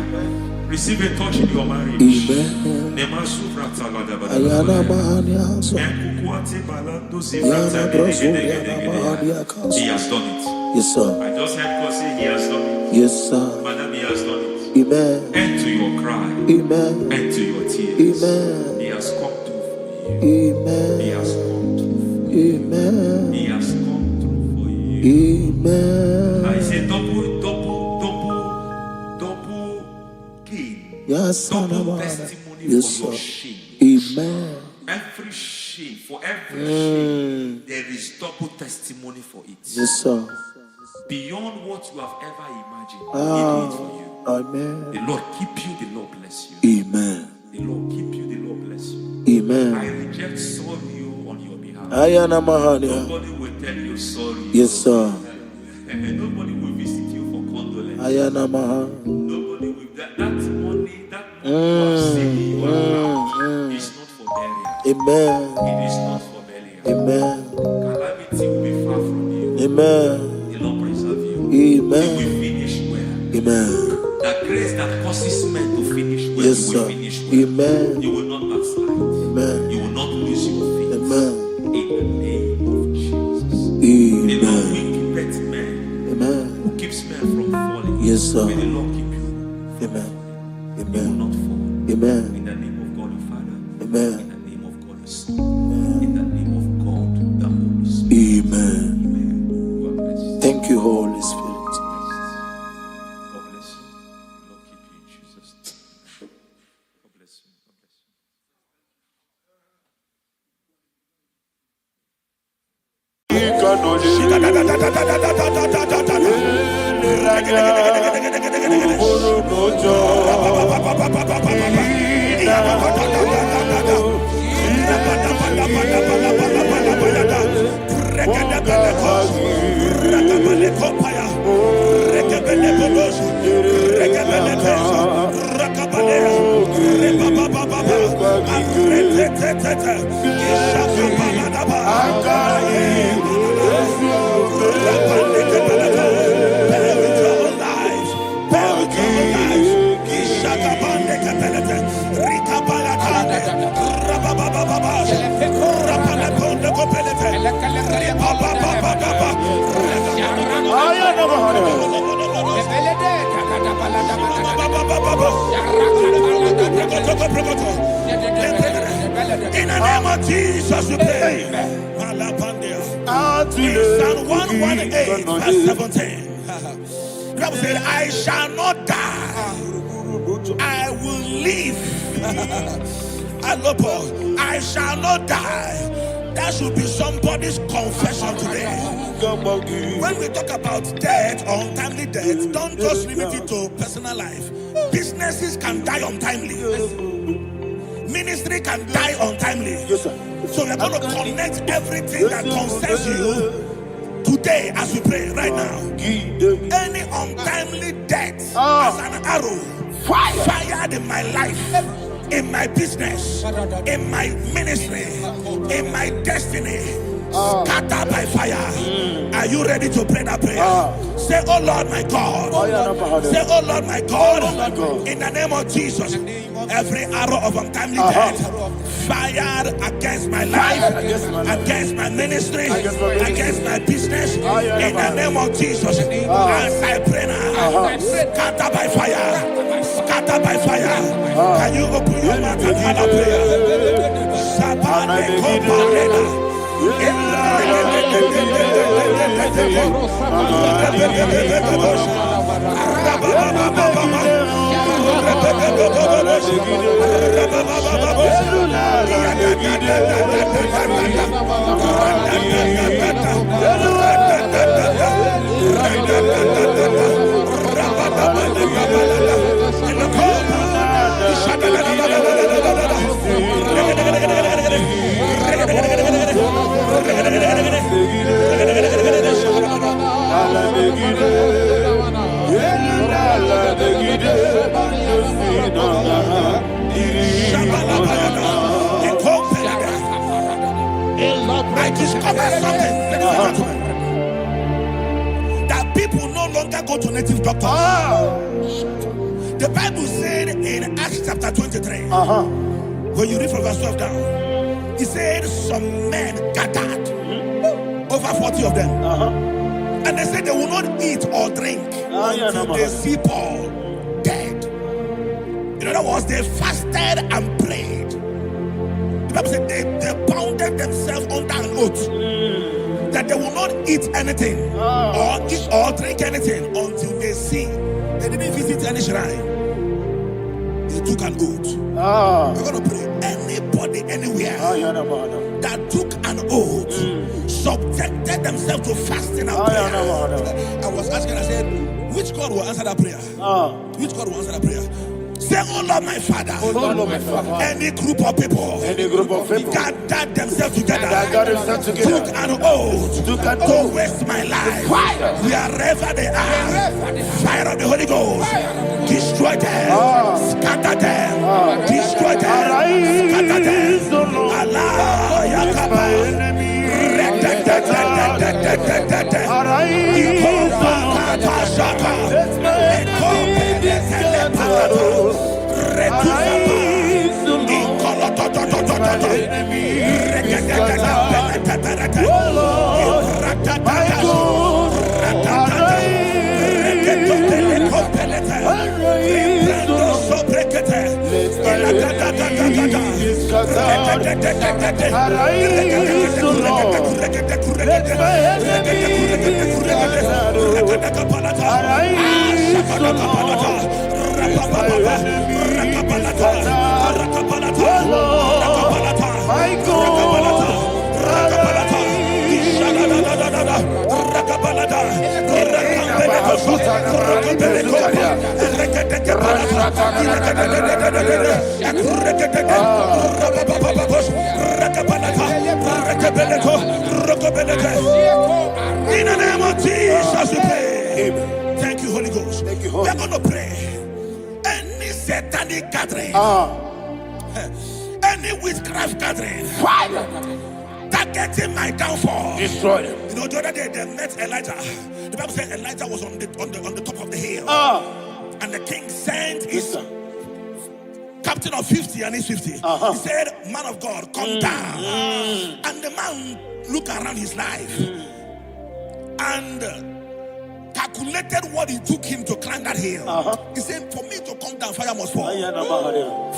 Receive a touch in your marriage. He has done it. Yes, sir. I just heard God say He has done it. Yes, sir. Madam, He has done it. Amen. End to your cry. Amen. End to your tears. Amen. He has come through for you. Amen. He has come through for you. Amen. He has come through for you. Amen. I say double gain. Yes, Double testimony yes, for your sir. shame. Amen. Every shame, for every shame, there is double testimony for it. Yes, sir. Beyond what you have ever imagined, He did it for you. Amen. The Lord keep you, the Lord bless you. Amen. The Lord keep you, the Lord bless you. Amen. I reject sorrow on your behalf. Ayana Mahania. Nobody will tell you sorry. Yes, sir. And nobody will visit you for condolence. Nobody will. That money you have saved in your account is not for burial. Amen. It is not for burial. Amen. Calamity will be far from you. Amen. The Lord preserve you. Amen. You will finish well. Amen. That grace that causes men to finish well, Yes, you will sir. finish well. Amen. You will not backslide. Amen. You will not lose your faith. Amen. In the name of Jesus. The Lord Amen. will keep men. Amen. Who keeps men from falling. Yes, sir. May the Lord keep you. Amen. You will Amen. not fall. Amen. In the name of God the Father. Amen. In the name of God the Son. In the name of God the Holy Spirit. Amen. Amen. God bless you. Thank you, Holy Spirit. God bless you. The Lord keep you in Jesus' name. God bless you. God bless you. In the name of Jesus, we pray. In Psalm 118, verse 17, the Bible said, I shall not die, I will live. I shall not die. That should be somebody's confession today. When we talk about death or untimely death, don't just limit it to personal life. Businesses can die untimely. Ministry can die untimely. Yes, sir. So we're going to connect everything that concerns you today as we pray right now. Any untimely death as an arrow fired in my life, in my business, in my ministry, in my destiny, scattered by fire. Are you ready to pray that prayer? Say, oh Lord my God. Say, oh Lord my God. In the name of Jesus, every arrow of untimely death fired against my life, against my ministry, against my business, in the name of Jesus, as I pray now, scattered by fire, scattered by fire. Can you open your mouth and have a prayer? I discovered something, ladies and gentlemen, that people no longer go to native doctors. The Bible said in Acts chapter 23, when you read from verse 12 down, it said some men gathered, over 40 of them, and they said they will not eat or drink until they see Paul dead. In other words, they fasted and prayed. The Bible said they bounded themselves under an oath that they will not eat anything or eat or drink anything until they see. They didn't visit any shrine. They took an oath. We're going to pray. Anybody, anywhere that took an oath, subjected themselves to fasting and prayer. I was asking, I said, which God will answer that prayer? Which God will answer that prayer? Say, oh Lord, my Father. Oh Lord, my Father. Any group of people. Any group of people. Gathered themselves together. Took an oath. To waste my life. Wherever they are. Fire of the Holy Ghost. Destroy them. Scatter them. Destroy them. Scatter them. Allah Yakaba. In the name of Jesus, we pray. Thank you, Holy Ghost. Thank you, We Holy are going to pray. Any satanic gathering, any witchcraft gathering, targeting my downfall, destroy them. You know, the other day they met Elijah. The Bible said Elijah was on the top of the hill, and the king sent his captain of 50 and his 50. He said, "Man of God, come down." And the man looked around his life and calculated what it took him to climb that hill. He said, "For me to come down, fire must fall.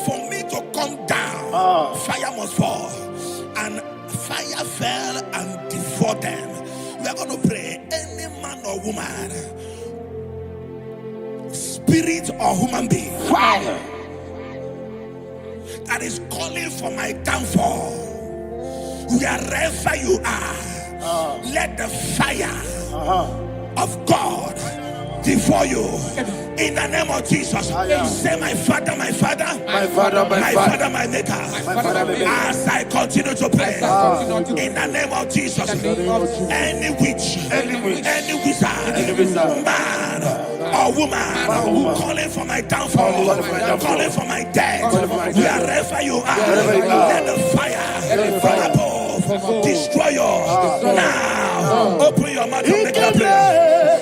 For me to come down, fire must fall." And fire fell and devoured them. We are going to pray. Any man or woman, spirit or human being, that is calling for my downfall, wherever you are, let the fire of God devour you. In the name of Jesus, say, "My Father, my Father, My Father, my Father, my Maker." my Father, my Maker. As I continue to pray, in the name of Jesus, any witch, any wizard, man or woman calling for my downfall, calling for my death, wherever you are, let the fire from above destroy you now. Open your mouth and make a prayer.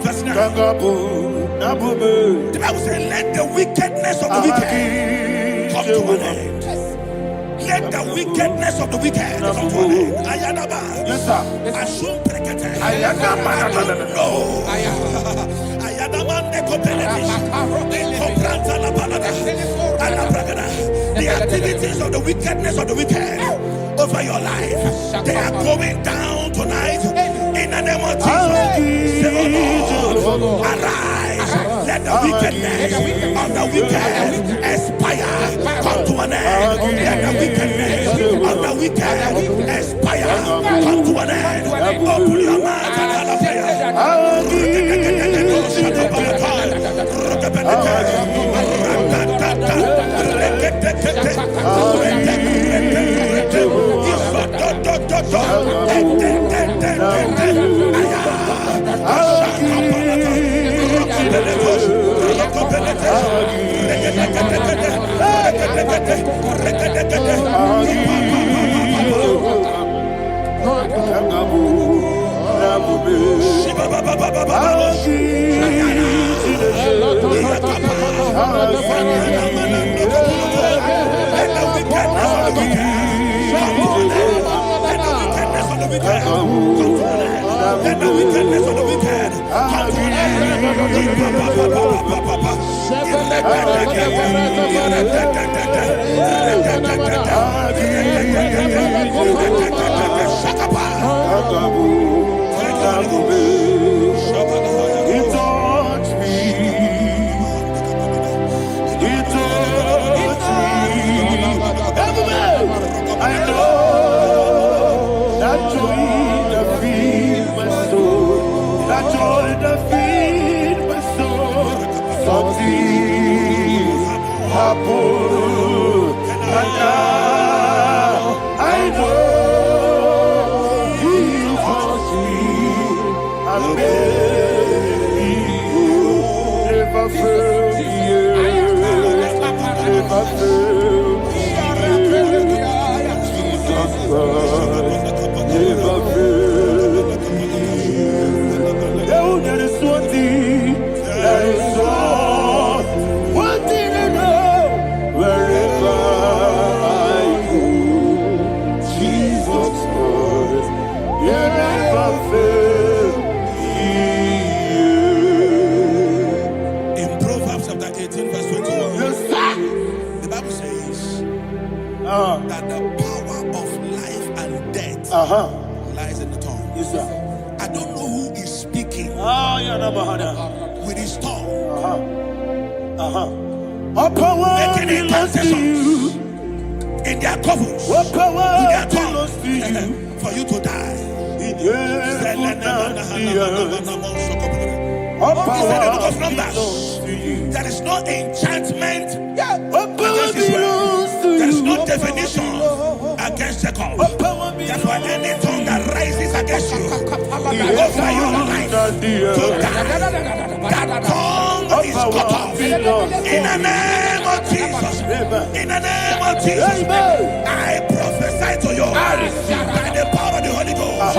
Verse 9. The Bible says, "Let the wickedness of the wicked come to an end." Let the wickedness of the wicked come to an end. Ayadaba. Yes, sir. Assume prekete. Ayadaba. No. Ayadaba nekopeletish. Nekopranta la balada. Alabragada. The activities of the wickedness of the wicked over your life, they are going down tonight. In the name of Jesus, say, "Oh Lord, arise. Let the wickedness of the wicked expire. Come to an end. Let the wickedness of the wicked expire. Come to an end." Open your mouth and have a prayer. wicked. Let the wickedness of the wicked come to an I know that joy that feeds my soul, that joy that feeds my soul. Something happened, and now I know He wants me. And maybe never fail me, never fail me. Never fail me. Oh, there is one thing, there is one thing I know. Wherever I go, Jesus Christ, you never fail me. In Proverbs chapter 18, verse 21, Yes, sir. the Bible says that the power of life and death lies in the tongue. Yes, sir. I don't know who is speaking with his tongue, All power making belongs to you. incantations in their covers All power with their belongs to you. tongue for you to die. Yes, He all said in the book power of belongs Numbers, to you. there is no enchantment All power against Israel. belongs to There is you. no definition against Jacob. All power That's why belongs any tongue that rises against you over your life to to you. die, that tongue All is cut power off. belongs In the name of Jesus. In the name of Jesus. Amen. I prophesy to you by the power of the Holy Ghost.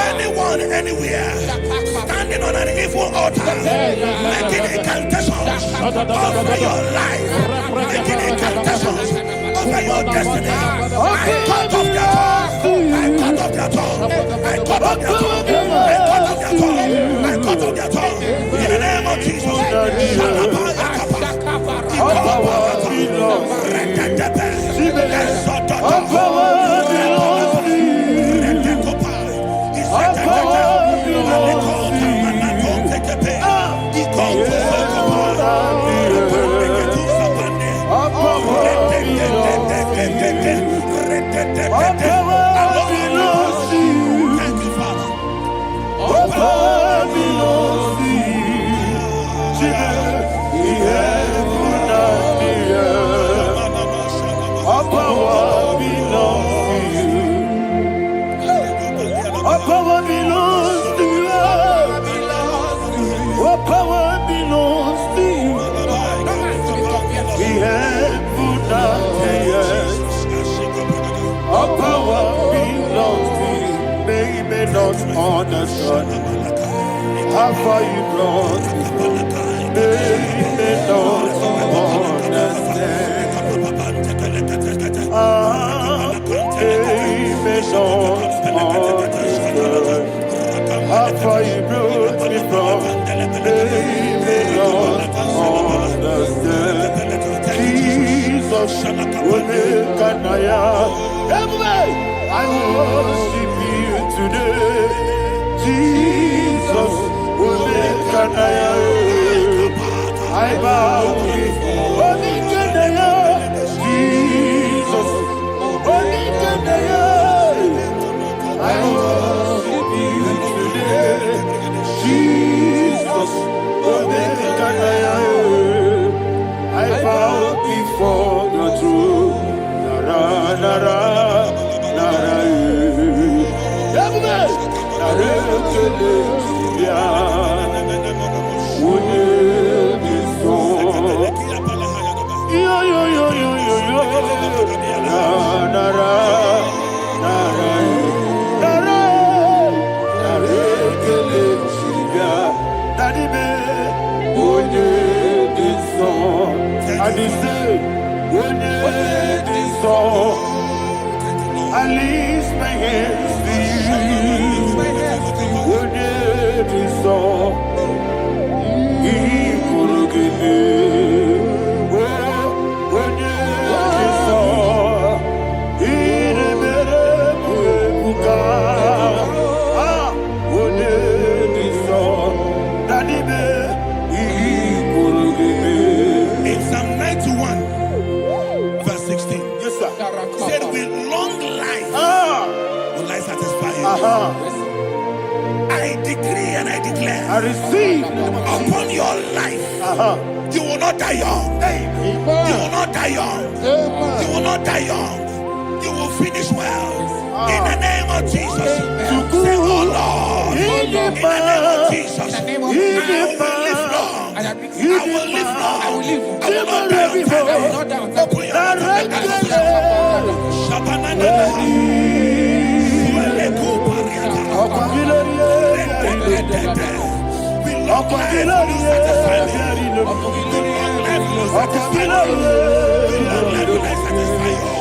Anyone, anywhere, standing on an evil altar, making incantations over your life, making incantations over your destiny. I cut off their tongue. I cut off their tongue. I cut off their tongue. I cut off their tongue. I cut off their tongue. In the name of Jesus. All power belongs to you. All power belongs to you. All power belongs to you. All power belongs to you. Thank you, Father. All power belongs to you. The heaven and the earth. All power belongs to you. All power belongs to you. All power belongs to you. The heaven and the earth. All power belongs to you. They may not understand how far you brought me. They may not understand. They may not understand how far you brought me from. They may not understand. Jesus will make an I worship you today. Jesus will make an I bow before Jesus. I worship you today. Jesus will make an I bow before the throne. Nara, nara, nara, I lift my hands to you. I receive. Upon your life, you will not die young. You will not die young. You will not die young. You will finish well. In the name of Jesus. Say, oh Lord. In the name of Jesus. I will live long. I will live long. I will not die on time. Open your we love life, we satisfy you. We love life, we satisfy you. We love life, we satisfy you.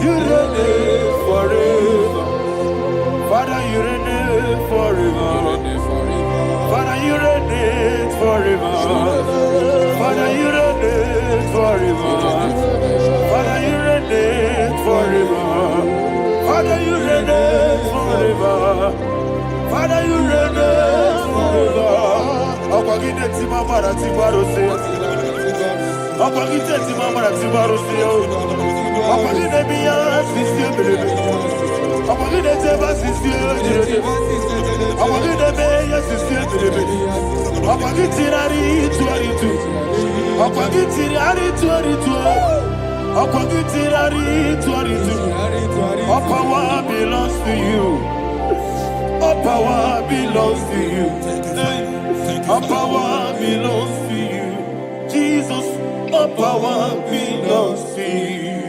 You reign forever. Father, you reign forever. Father, you reign forever. Father, you reign forever. Father, you reign forever. Father, you reign forever. Father, you reign forever. Akwagide timamara tibarose. Akwagide timamara tibarose. Akwagide biya sisi. Akwagide teba sisi. Akwagide beya sisi. Akwagide tirari tuaritu. Akwagide tirari tuaritu. Akwagide tirari tuaritu. All power belongs to you. All power belongs to you. All power belongs to you. Jesus, all power belongs to you.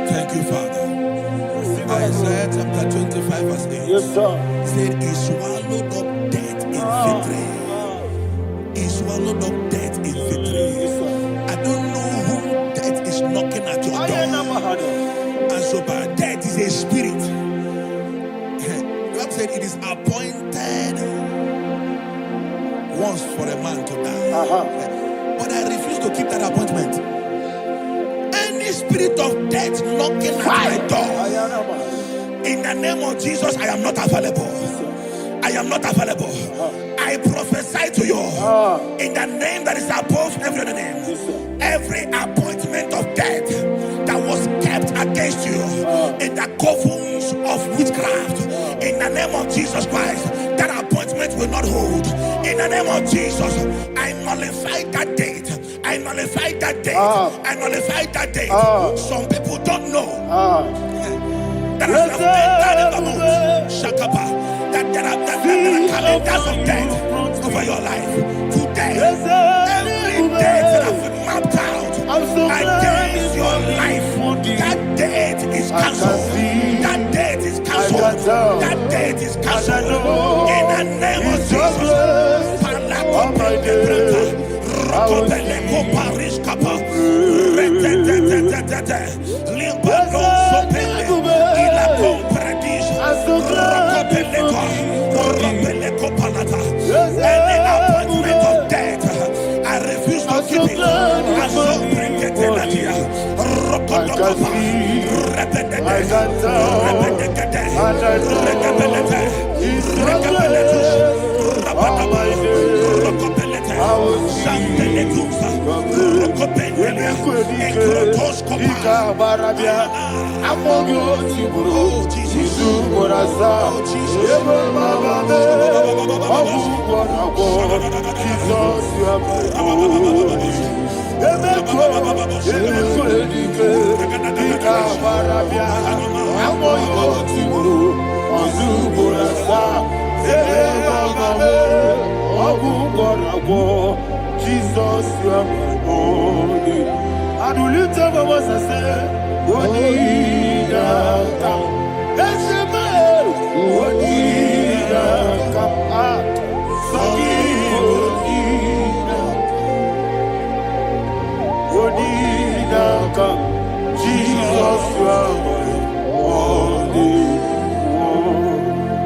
Thank you, Father. Isaiah chapter 25 verse 8. Yes, sir. Said, he swallowed up death in victory. He swallowed up death in victory. I don't know who death is knocking at your door. And so, but death is a spirit. God said it is appointed once for a man to die. But I refuse to keep that appointment. Any spirit of death knocking at my door, in the name of Jesus, I am not available. I am not available. I prophesy to you in the name that is above every other name. Every appointment of death that was kept against you in the covens of witchcraft, in the name of Jesus Christ, that appointment will not hold. In the name of Jesus, I nullify that date. I nullify that date. I nullify that date. Some people don't know that as I've entered in the month, Shakapa, that there are calendars of death over your life. Today, every date that I've mapped out against your life, that date is cancelled. That date is cancelled. That date is cancelled. In the name of Jesus. Any appointment of death, I refuse to keep it. I so bring it in the year. Jesus, you are my only. And we lift up our voice and say, Jesus, you are holy.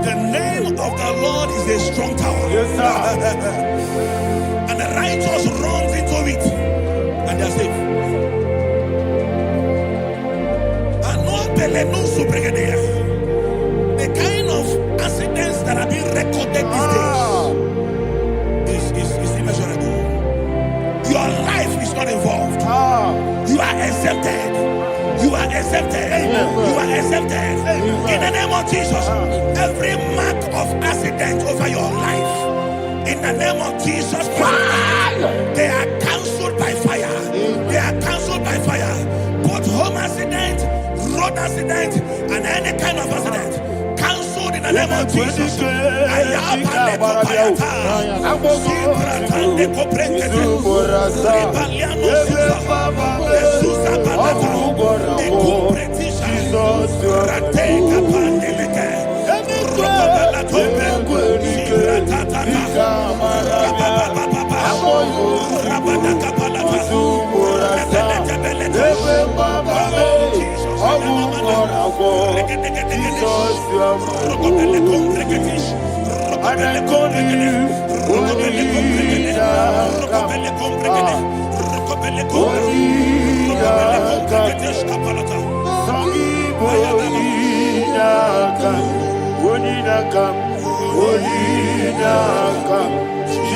The name of the Lord is a strong tower. Yes, sir. And the righteous runs into it and they're safe. The kind of accidents that are being recorded these days is immeasurable. Your life is not involved. You are exempted. You are exempted. You are exempted. In the name of Jesus, every mark of accident over your life, in the name of Jesus Christ, they are cancelled by fire. They are cancelled by fire. Both home accident, road accident, and any kind of accident, cancelled in the name of Jesus.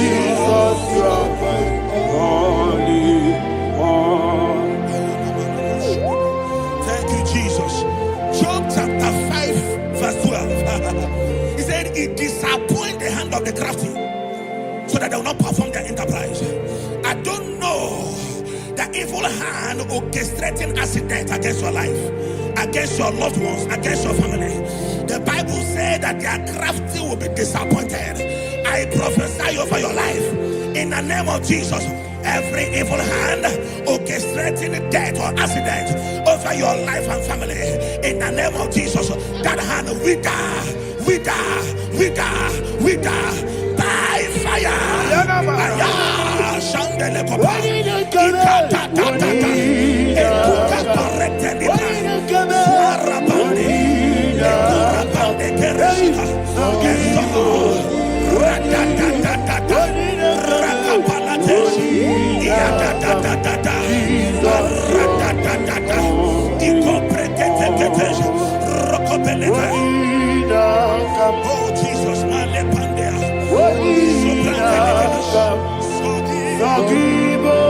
Jesus, you are holy. Thank you, Jesus. Job chapter 5, verse 12. He said, it disappoints the hand of the crafty, so that they will not perform their enterprise. I don't know the evil hand orchestrating accident against your life, against your loved ones, against your family. The Bible said that their crafty will be disappointed. I prophesy over your life in the name of Jesus. Every evil hand orchestrating death or accident over your life and family, in the name of Jesus, that hand wither by fire. Oh Jesus, Sagibo.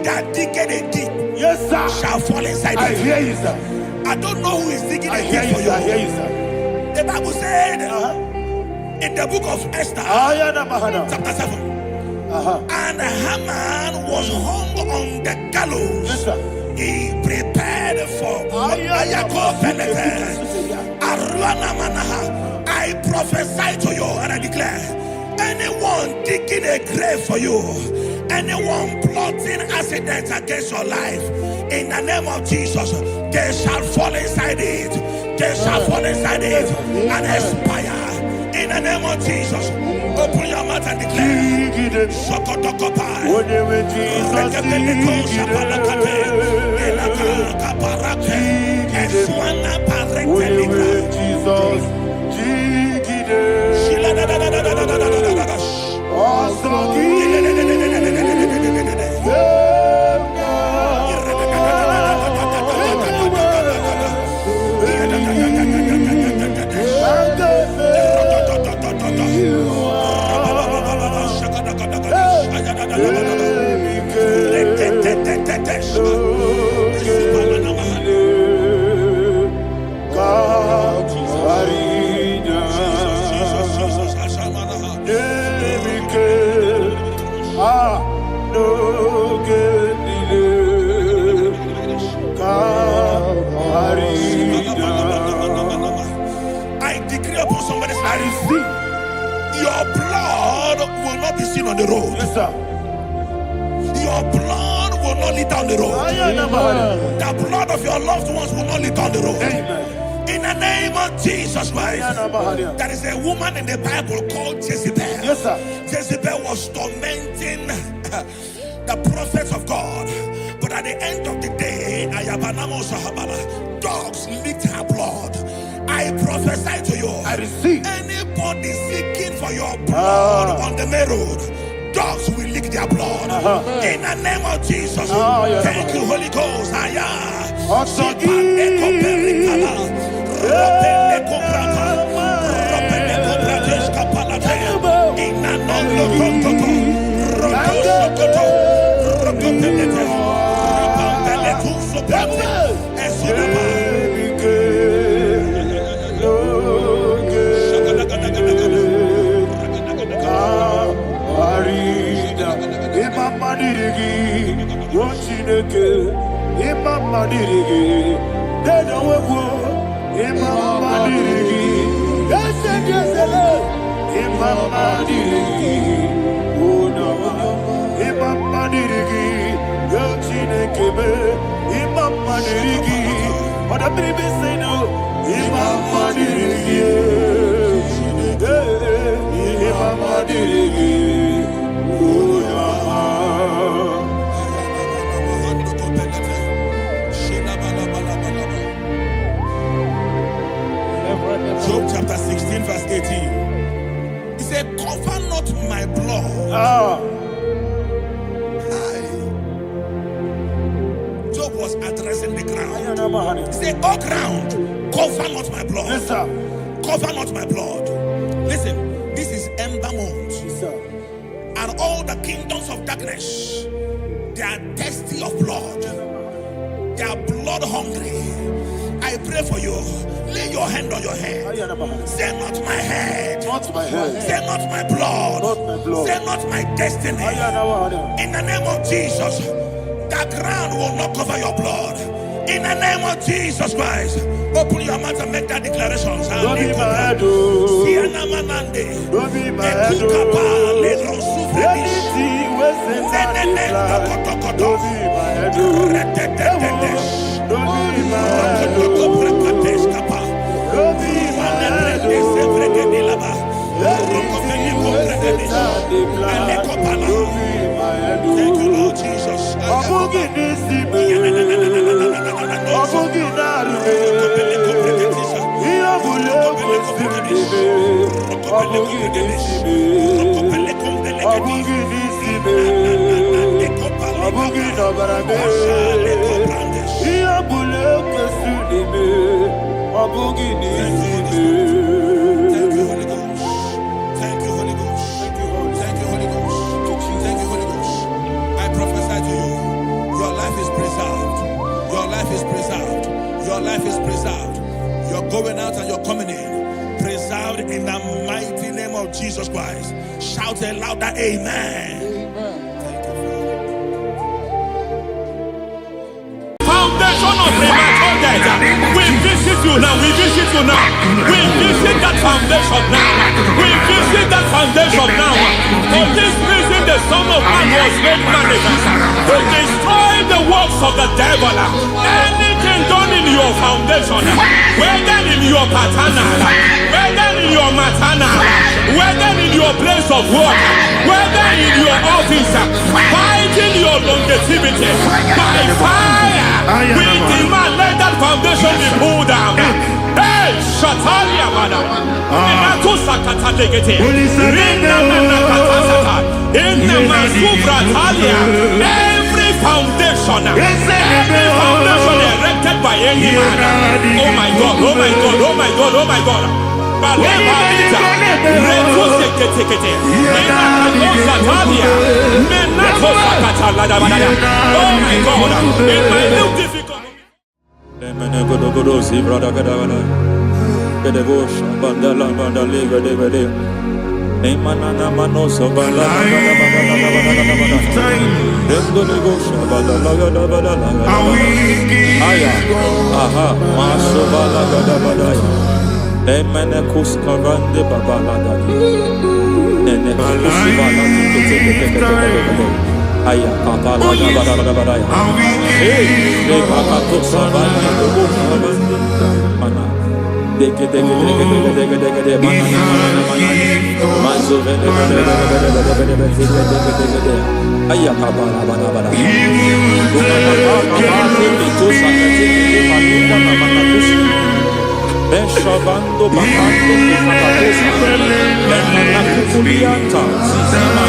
that digging a deep Yes, sir. shall fall inside I it. hear you, sir. I don't know who is digging I a hear deep you, for sir. I you. hear you, sir. The Bible said in the book of Esther, Ayana Mahana. chapter 7, and Haman was hung on the gallows. Yes, sir. He prepared for I prophesy to you and I declare, anyone digging a grave for you, anyone plotting accidents against your life, in the name of Jesus, they shall fall inside it. They shall fall inside it and expire. In the name of Jesus, open your mouth and declare. Shokotokopai. I decree upon somebody's life, your blood will not be seen on the road. Yes, sir. Your blood will not lead down the road. The blood of your loved ones will not lead down the road. Amen. In the name of Jesus Christ, there is a woman in the Bible called Jezebel. Yes, sir. Jezebel was tormenting the prophets of God. But at the end of the day, dogs licked her blood. I prophesy to you, I receive. anybody seeking for your blood on the main road, dogs will lick their blood. In the name of Jesus. Thank you, Holy Ghost. Job chapter 16 verse 18. He said, cover not my blood. Job was addressing the ground. He said, oh ground, cover not my blood. Yes, sir. Cover not my blood. Listen, this is ember month. Yes, sir. And all the kingdoms of darkness, they are thirsty of blood. They are blood hungry. I pray for you. Lay your hand on your head. Say not my head. Not my head. Say not my blood. Not my blood. Say not my destiny. In the name of Jesus, the ground will not cover your blood. In the name of Jesus Christ, open your mouth and make that declaration. Don't be my head. Don't be my head. Anything was in my life. Don't be my head. Don't be my head. Don't be my head. Thank you, Lord Jesus. I prophesy to you. is preserved. Your life is preserved. You're going out and you're coming in. Preserved in the mighty name of Jesus Christ. Shout a louder amen. Thank you, Father. Foundation of premature death. We visit you now. We visit you now. We visit that foundation now. We visit that foundation now. For this reason, the Son of Man was made manifest to destroy the works of the devil. Anything done in your foundation, whether in your paternal, whether in your maternal, whether in your place of work, whether in your office, fighting your longevity by fire. We demand let that foundation be pulled down. Hey, Shatalia Mada. Inato Sakata Legete. Rina Manakatasata. Inna Masubra Talia. Every foundation erected by any man. Oh my God, oh my God, oh my God, oh my God. Balebita. Reto Sekete. Inato Satalia. Menato Sakata Ladabada. Oh my God. In my new difficult. Aya papa la da ba da ya. Hey, de papa to savana de bo savana mana. Deke mana. Mazo vene aya papa la ba da. To sakati de palinda na manakusi. Beshavando bakando kapatosa. Benna kukulianta. Sisima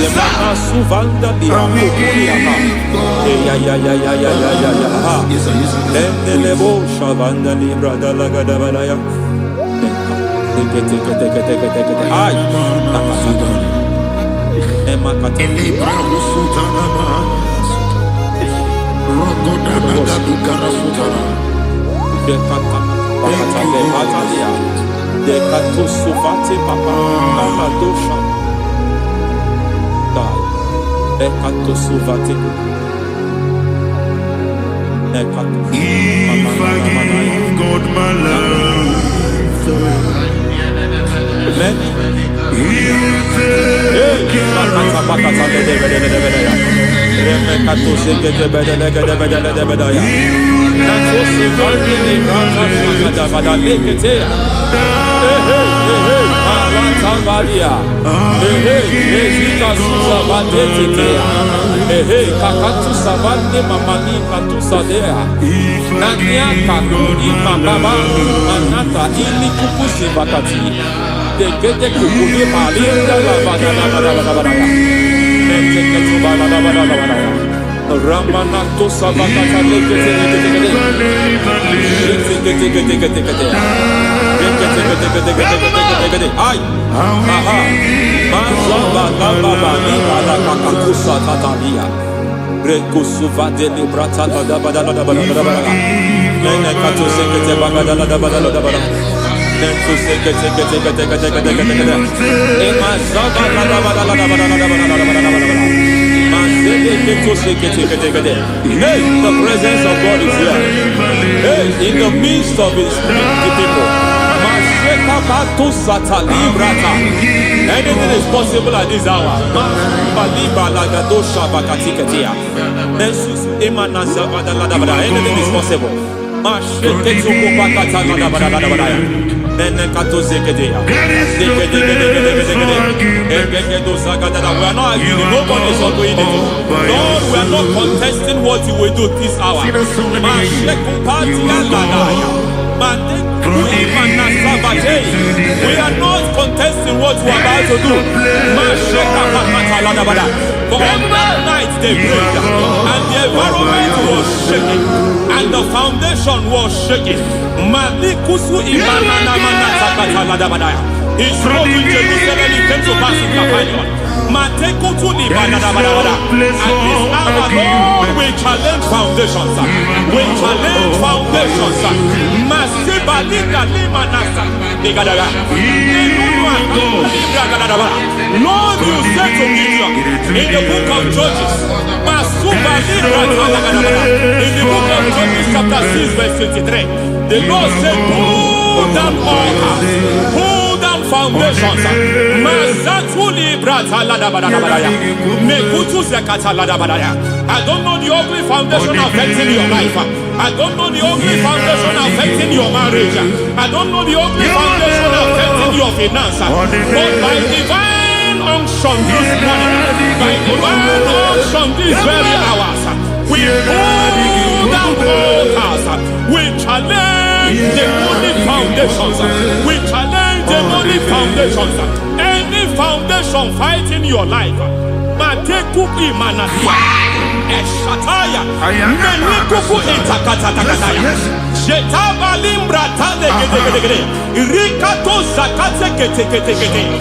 Yemana suvanda biakulia ha. Ya. Endelebo shavanda libra dalagada balaya. Teke. Ay. Emma kata. Libra usutana ma. Rogoda nagadu karasutana. Dekata. Bakata batalia. Dekato suvate papa. Amadosha. Ekato suvate. Ekato. If I give God my love, Amen. He will take Ramanato Savakata Ay, aha, Mazaba Baba Nibala Kakakusa Tatalia, Rekusuva de Librata da Badala, Nene Katu Sekete Bagadala da Badala, Nentu Sekete, Emazaba Hey, the presence of God is here. Hey, in the midst of his people. Anything is possible at this hour. Anything is possible. We are not arguing. Nobody is doing it. Lord, we are not contesting what you will do this hour. We are not contesting what you are about to do. For on that night they prayed, and the environment was shaking, and the foundation was shaking. He spoke in Jerusalem, he came to pass in Capernaum. And this hour, Lord, We challenge foundations. We challenge foundations. Masiba liga lima nasa. Lord, you said to Gideon in the book of Judges, in the book of Judges chapter 6 verse 23, the Lord said, pull down altars, pull down foundations. I don't know the ugly foundation affecting your life. I don't know the ugly foundation affecting your marriage. I don't know the ugly foundation affecting your finance. But by divine unction this morning, by divine unction these very hours, we pull down altars. We challenge demonic foundations. We challenge demonic foundations. Any foundation fighting your life, Matekuki Manasia, Eshataya, Menikuku Itakataya, Shetabalimbra Tade, Rikato Zakate,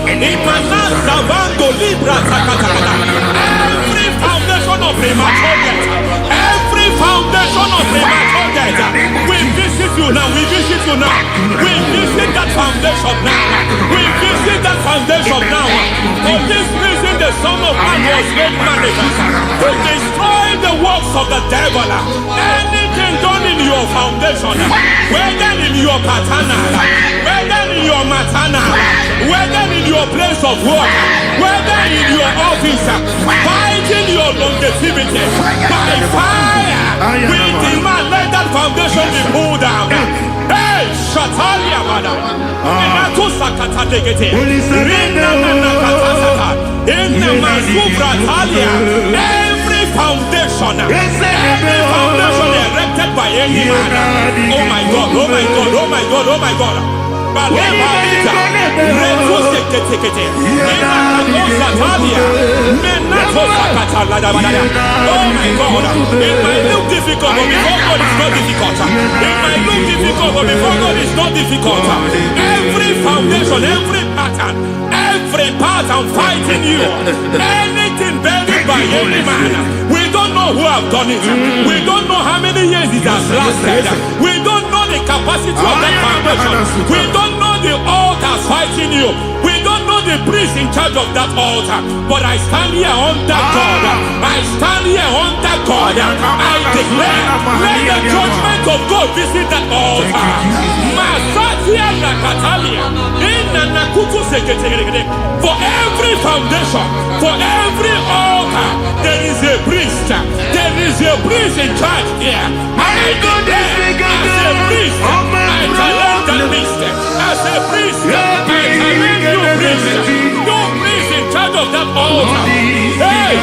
Imanasa Bando Libra Zakata. Every foundation of premature death, every foundation of premature death, we visit you now, we visit you now, we visit that foundation now, we visit that foundation now. For this reason, the Son of Man was made manifest to destroy the works of the devil. Anything done in your foundation, whether in your paternal, whether in your maternal, whether in your place of work, whether in your office, fighting your longevity by fire, we demand let that foundation be pulled down. Hey, Shatalia Bada, Sakata Degete, Rina Nakatasata, in the Masufra Talia, every foundation erected by any man. Oh my God, oh my God, oh my God, oh my God. Oh my God, it might look difficult, but before God it's not difficult. It might look difficult, but before God it's not difficult. Every foundation, every pattern fighting you, anything buried by any man, we don't know who have done it. We don't know how many years it has lasted. We don't know the capacity of that foundation. We don't know the altars fighting you. We don't know the priest in charge of that altar. But I stand here under God. I stand here under God. I declare, let the judgment of God visit that altar. For every foundation, for every altar, there is a priest. There is a priest in charge here. I declare, as a priest, I challenge that priest. As a priest, I challenge you priest. You priest in charge of that altar. Hey!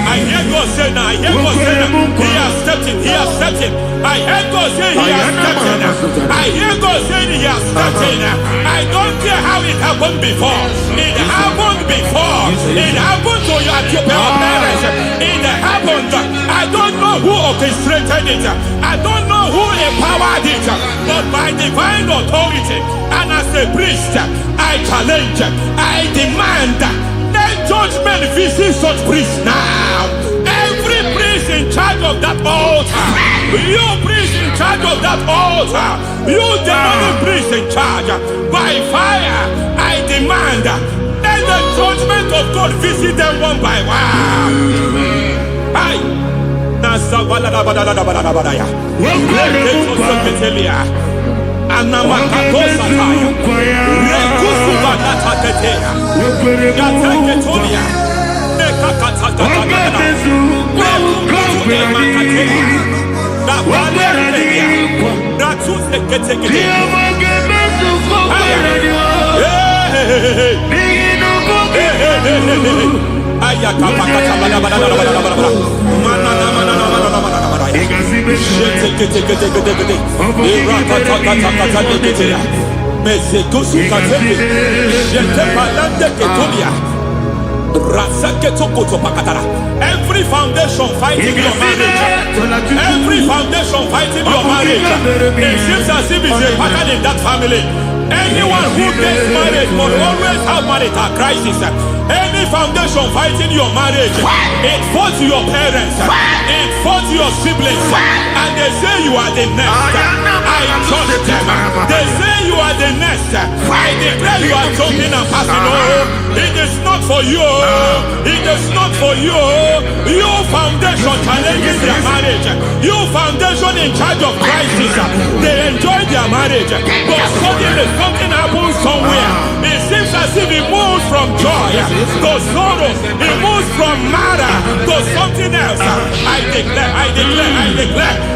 I hear God say now, I hear God say now, he has stepped in, he has stepped in. I hear God say he has stepped in. I hear God say he has stepped in. I don't care how it happened before. It happened before. It happened to your parents. It happened. I don't know who orchestrated it. I don't know who empowered it. But by divine authority and as a priest, I challenge, I demand, let judgment visit such priests now. Every priest in charge of that altar, you priest in charge of that altar, you demonic priest in charge, by fire, I demand, let the judgment of God visit them one by one. Aye. Every foundation fighting your marriage, every foundation fighting your marriage, it seems as if it's a pattern in that family. Anyone who gets married must always have marital crisis. Any foundation fighting your marriage, it fought your parents, it fought your siblings, and they say you are the next. I judge them. They say you are the next. I declare you are jumping and passing. Oh, it is not for you. It is not for you. You foundation challenging their marriage. You foundation in charge of crisis. They enjoy their marriage, but suddenly something happens somewhere. It seems as if it moves from joy to sorrow. It moves from matter to something else. I declare,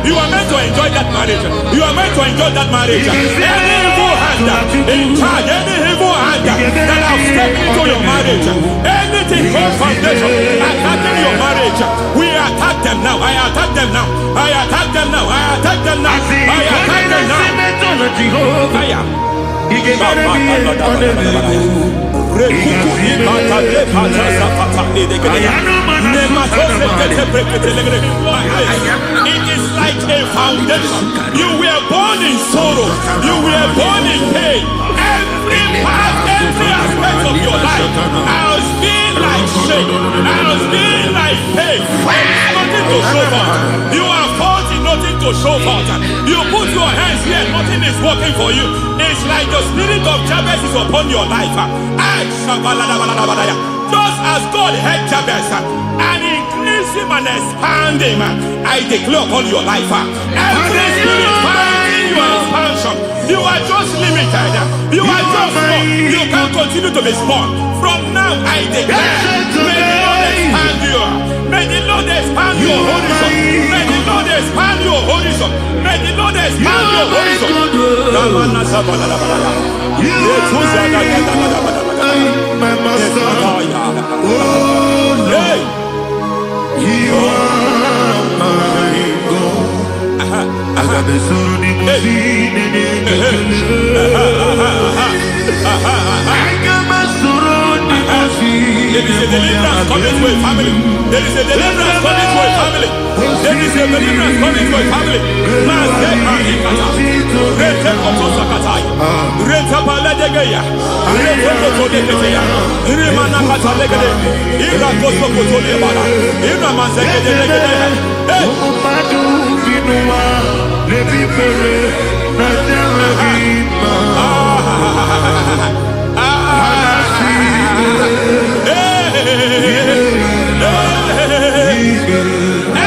you are meant to enjoy that marriage. You are meant to enjoy that marriage. Any evil hand in charge, any evil hand that have stepped into your marriage, anything called foundation attacking your marriage, we attack them now. I attack them now. I attack them now. I attack them now. I attack them now. Fire. It is like a foundation. You were born in sorrow. You were born in pain. Every part, every aspect of your life has been like shame. Has been like pain. There's nothing to show for. You are faulty, nothing to show for. You put your hands here, nothing is working for you. It's like the spirit of Jabez is upon your life. Just as God had Jabez and increased him and expand him, I declare upon your life. Every spirit finding your expansion, you are just limited. You are just small. You can't continue to be small. From now, I declare, may the Lord expand you. May the Lord expand your horizon. May the Lord expand your horizon. May the Lord expand your horizon. My master, oh Lord, you are my God. I got the soul in my feet, I got my soul in my feet. There is a deliverance coming to a family. There is a deliverance coming to a family. There is a deliverance coming to a family.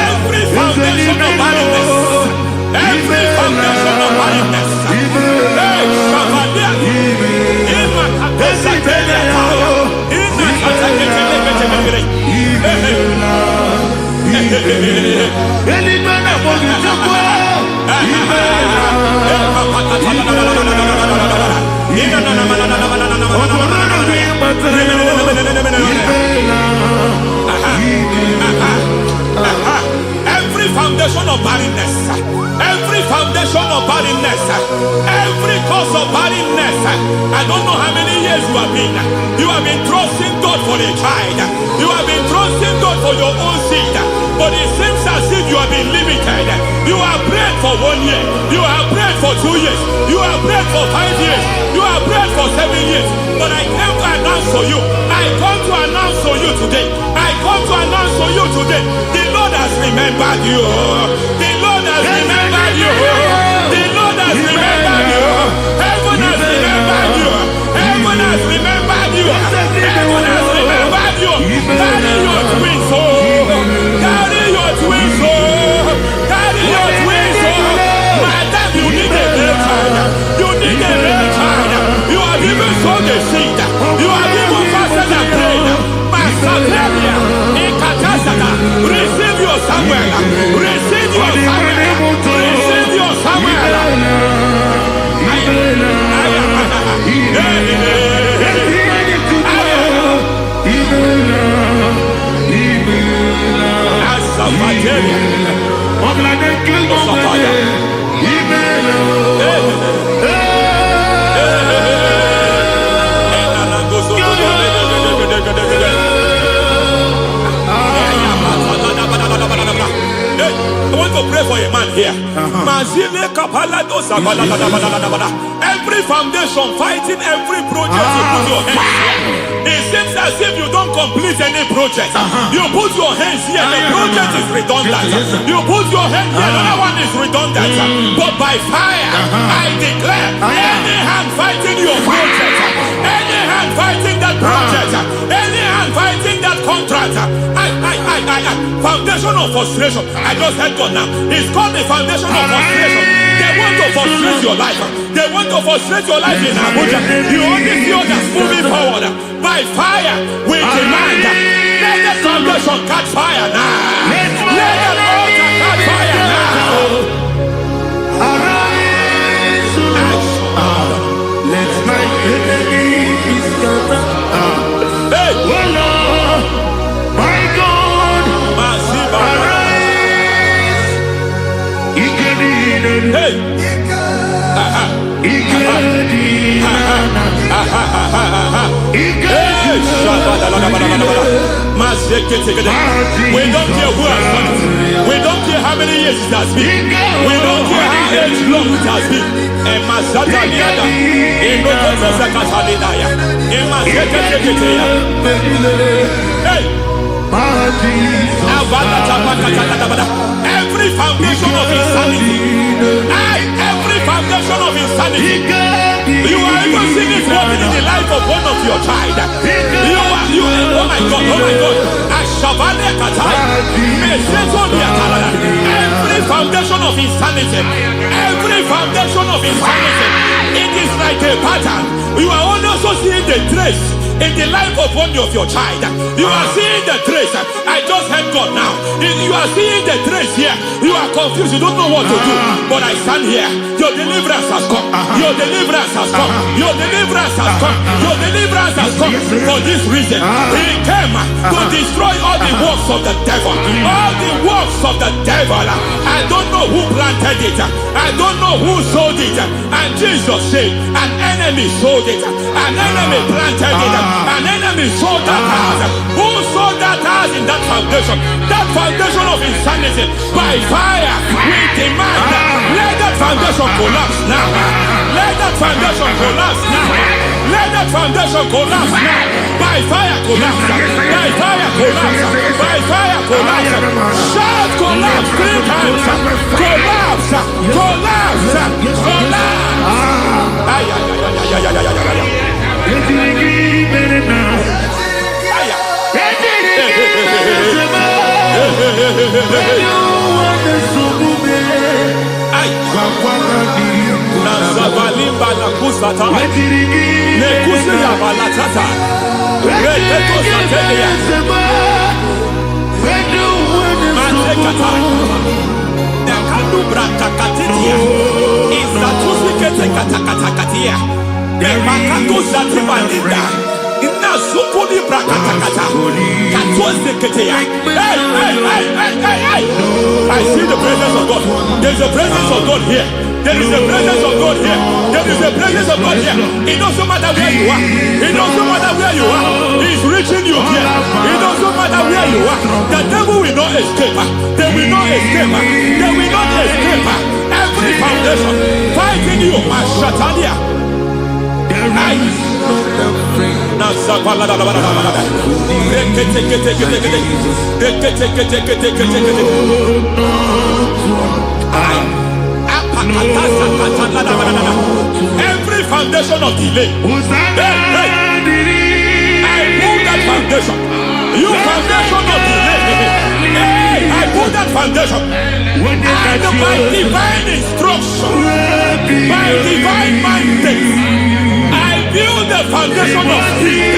Every foundation of barrenness, every foundation of barrenness, every foundation of barrenness, every foundation of barrenness, every cause of barrenness. I don't know how many years you have been trusting God for a child. You have been trusting God for your own seed, but it seems as if you have been limited. You have prayed for 1 year, you have prayed for 2 years, you have prayed for 5 years, you have prayed for 7 years. But I came to announce for you, I come to announce for you today, I come to announce for you today, the Lord has remembered you. The Lord has remembered you. The Lord has remembered you. Heaven has remembered you. Heaven has remembered you. Heaven has remembered you. Carry your twins, oh. Carry your twins, oh. Carry your twins, oh. Madam, you need a real child. You need a real child. You have even sown the seed. You have even fasted and prayed. Master Clemia, in Katasata, receive your Samuel. Receive your Samuel. Receive your Samuel. Every foundation fighting every project you put your hands. It seems as if you don't complete any project. You put your hands here, the project is redundant. You put your hand here, another one is redundant. But by fire, I declare, any hand fighting your project, any hand fighting that project, any hand fighting that contract, foundation of frustration. I just heard God now. It's called the foundation of frustration. They want to frustrate your life. They want to frustrate your life in Abuja. You only see others moving forward. By fire, we demand. Let the foundation catch fire now. Let the altar catch fire now. Arise, let my enemies scatter. Hey, Oh Lord, my God, arise. hey. We don't care who has done it. We don't care how many years it has been. We don't care how age long it has been. Hey. Every foundation of insanity, every foundation of insanity, you are even seeing it working in the life of one of your child. Oh my God, every foundation of insanity, it is like a pattern. You are also seeing the trace in the life of one of your child. You are seeing the trace. I just heard God now. You are seeing the trace here. You are confused. You don't know what to do. But I stand here. Your deliverance has come. Your deliverance has come. Your deliverance has come. Your deliverance has come. For this reason, He came to destroy all the works of the devil. All the works of the devil. I don't know who planted it. I don't know who sold it. And Jesus said, an enemy sold it. An enemy planted it. An enemy sold that house. Who sold that house in that foundation? That foundation of insanity. By fire, we demand let that foundation collapse now. Let that foundation collapse now. Let that foundation collapse now. By fire collapse. By fire collapse. By fire collapse. Shout collapse 3 times. Collapse. Collapse. Collapse. I see the presence of God. There's a presence of God here. There is a presence of God here. There is a presence of God here. It doesn't matter where you are. It doesn't matter where you are. He's reaching you here. It doesn't matter where you are. The devil will not escape. They will not escape. They will not escape. Every foundation fighting you, Mashatania. Every foundation of delay, I pull that foundation. You foundation of delay, I pull that foundation. And by divine instruction, by divine mandate, I build the foundation of speed.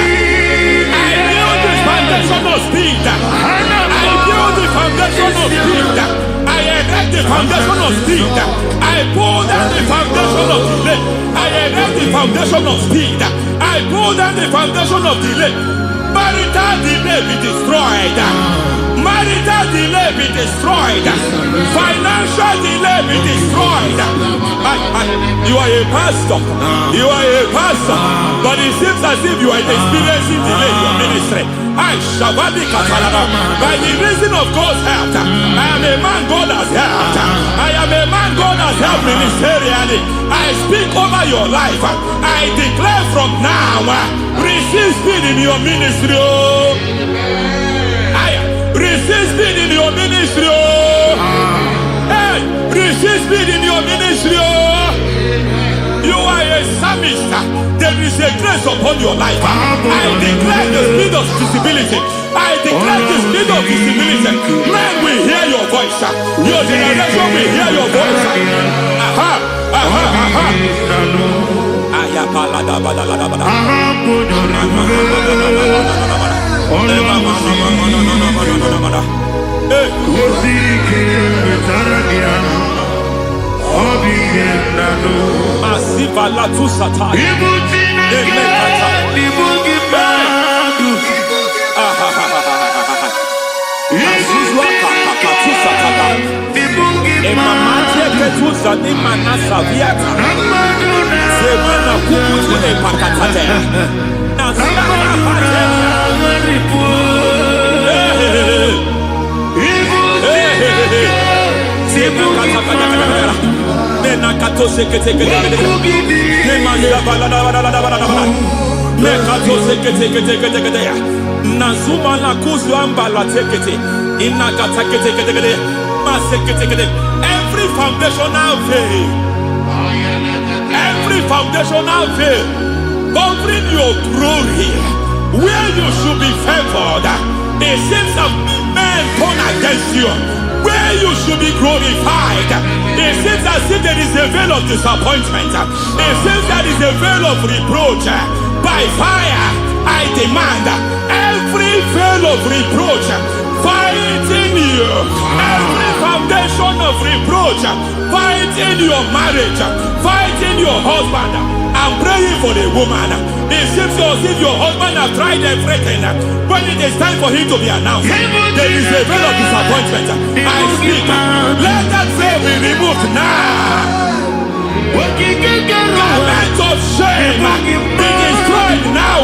I build the foundation of speed. I build the foundation of speed. I erect the foundation of speed. I pull down the foundation of delay. I erect the foundation of speed. I pull down the foundation of delay. Marital delay be destroyed. Marital delay be destroyed. Financial delay be destroyed. You are a pastor. You are a pastor. But it seems as if you are experiencing delay in your ministry. I Shabadi Katalada. By the reason of God's help, I am a man God has helped. I am a man God has helped ministerially. I speak over your life. I declare from now, receive speed in your ministry. Receive speed in your ministry. Hey, receive speed in your ministry. You are a psalmist. There is a grace upon your life. I declare the speed of visibility. I declare the speed of visibility. Men will hear your voice. Your generation will hear your voice. Aha, aha, aha. Masiva la tu sata. Every foundational veil, every foundational veil covering your glory, where you should be favored, it seems that men turn against you. Where you should be glorified, it seems as if there is a veil of disappointment. It seems there is a veil of reproach. By fire, I demand every veil of reproach fighting you, every foundation of reproach fighting your marriage, fighting your husband. I'm praying for the woman. It seems as if your husband has tried everything. When it is time for him to be announced, there is a veil of disappointment. I speak. Let that veil be removed now. Garment of shame be destroyed now.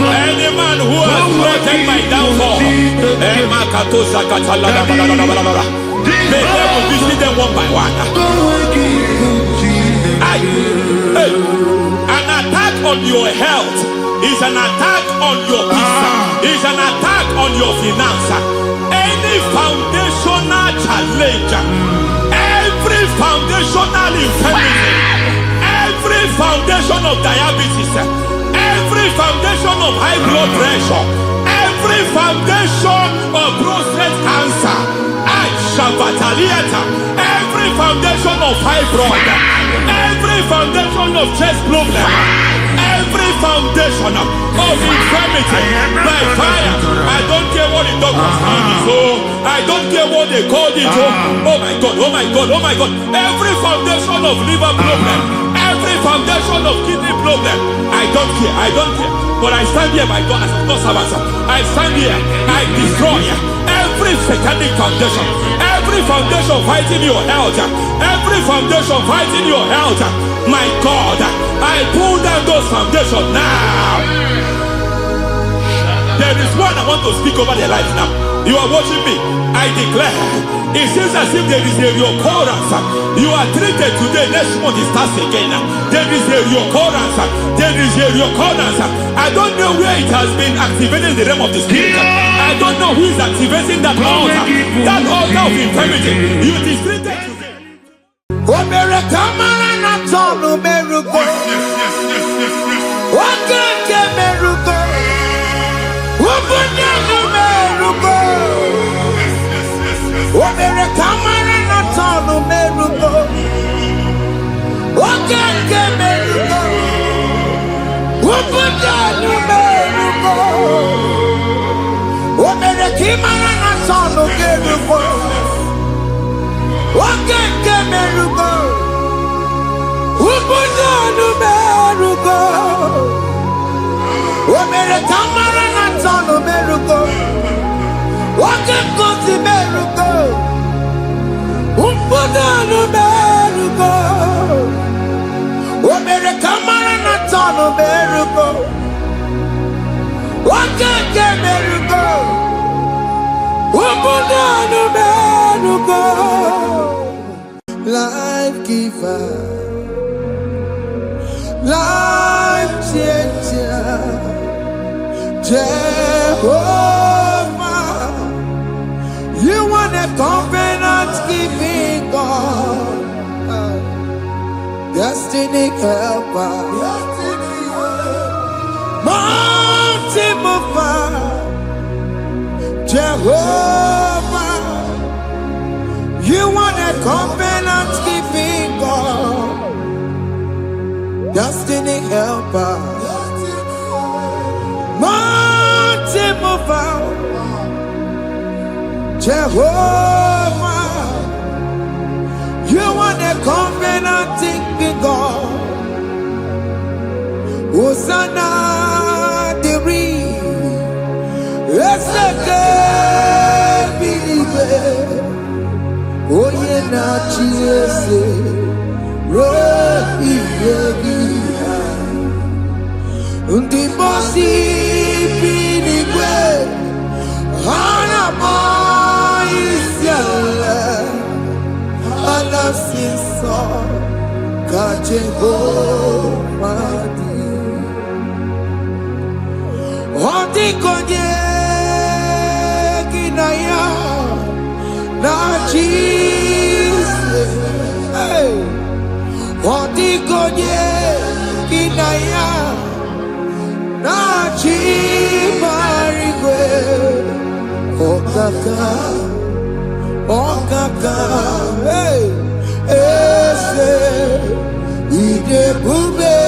Any man who has plotted my downfall, may devil visit them one by one. An attack on your health is an attack on your peace, is an attack on your finance. Any foundational challenge, every foundational infirmity, every foundation of diabetes, every foundation of high blood pressure, every foundation of prostate cancer, every foundation of fibroid, every foundation of chest problem, every foundation of infirmity by fire. I don't care what the doctors call it, so I don't care what they called it. Oh my God, oh my God, oh my God. Every foundation of liver problem, every foundation of kidney problem, I don't care, I don't care. But I stand here, my God, as a God servant. I stand here, I destroy every satanic foundation, every foundation fighting your health, every foundation fighting your health. My God, I pull down those foundations now. There is one I want to speak over their life now. You are watching me. I declare, it seems as if there is a reoccurrence. You are treated today, next month it starts again. There is a reoccurrence. There is a reoccurrence. I don't know where it has been activated in the realm of the spirit. I don't know who is activating that altar of infirmity. You is treated today. Yes. Kimarana Tono Gerugo. Okay, Kemerugo. Ubudonu Merugo. Omere Kamarana Tono Merugo. Okay, Kosi Merugo. Ubudonu Merugo. Omere Kamarana Tono Merugo. Okay, Kemerugo. Life giver, life changer, Jehovah, you want a covenant keeping God, destiny helper, mountain mover, Jehovah, you want a covenant keeping God, destiny helper, mountain mover, Jehovah, you want a covenant keeping God, Hosanna the Yes, I can believe it. Oh, yeah, not Jesus. Rohi Yagia. Undi Bosi Pinigwe. Hana Moisiala. Anasiso. Kajebo Madi. Odi Konye. Na Jesus, hey, Odigonye kinaya, na chimarigwe, okaka, hey, ese, ide bube,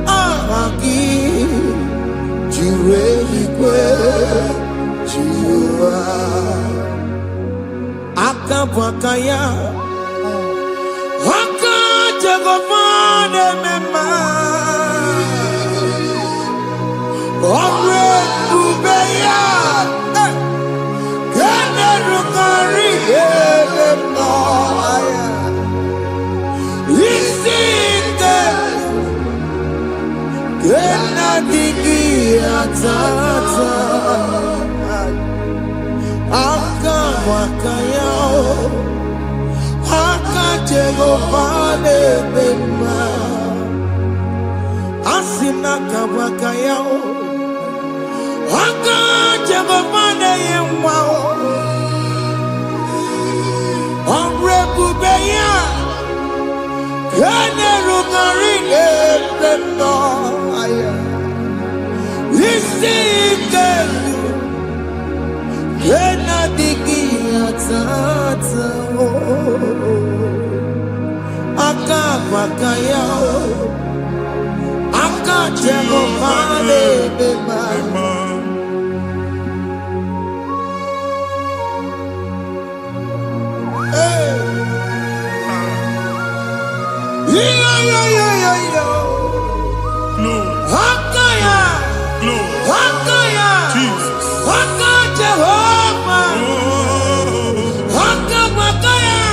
ahaki, jirelikwe. Akabwakaya Waka Jagofane Mema Omre Kubeya Kene Rukari Maya Isite Kena Digi Atata Akabwakaya Akajegofane Mema Asina kabwakaya Akajegofane Yemwa Omrekubeya Kene Rugarine Mema Isike Kena digi atata Akabwakaya Akajegofane Mema Hey Yo Hakaya Hakaya Jesus. Jehovah, Hakabwakaya,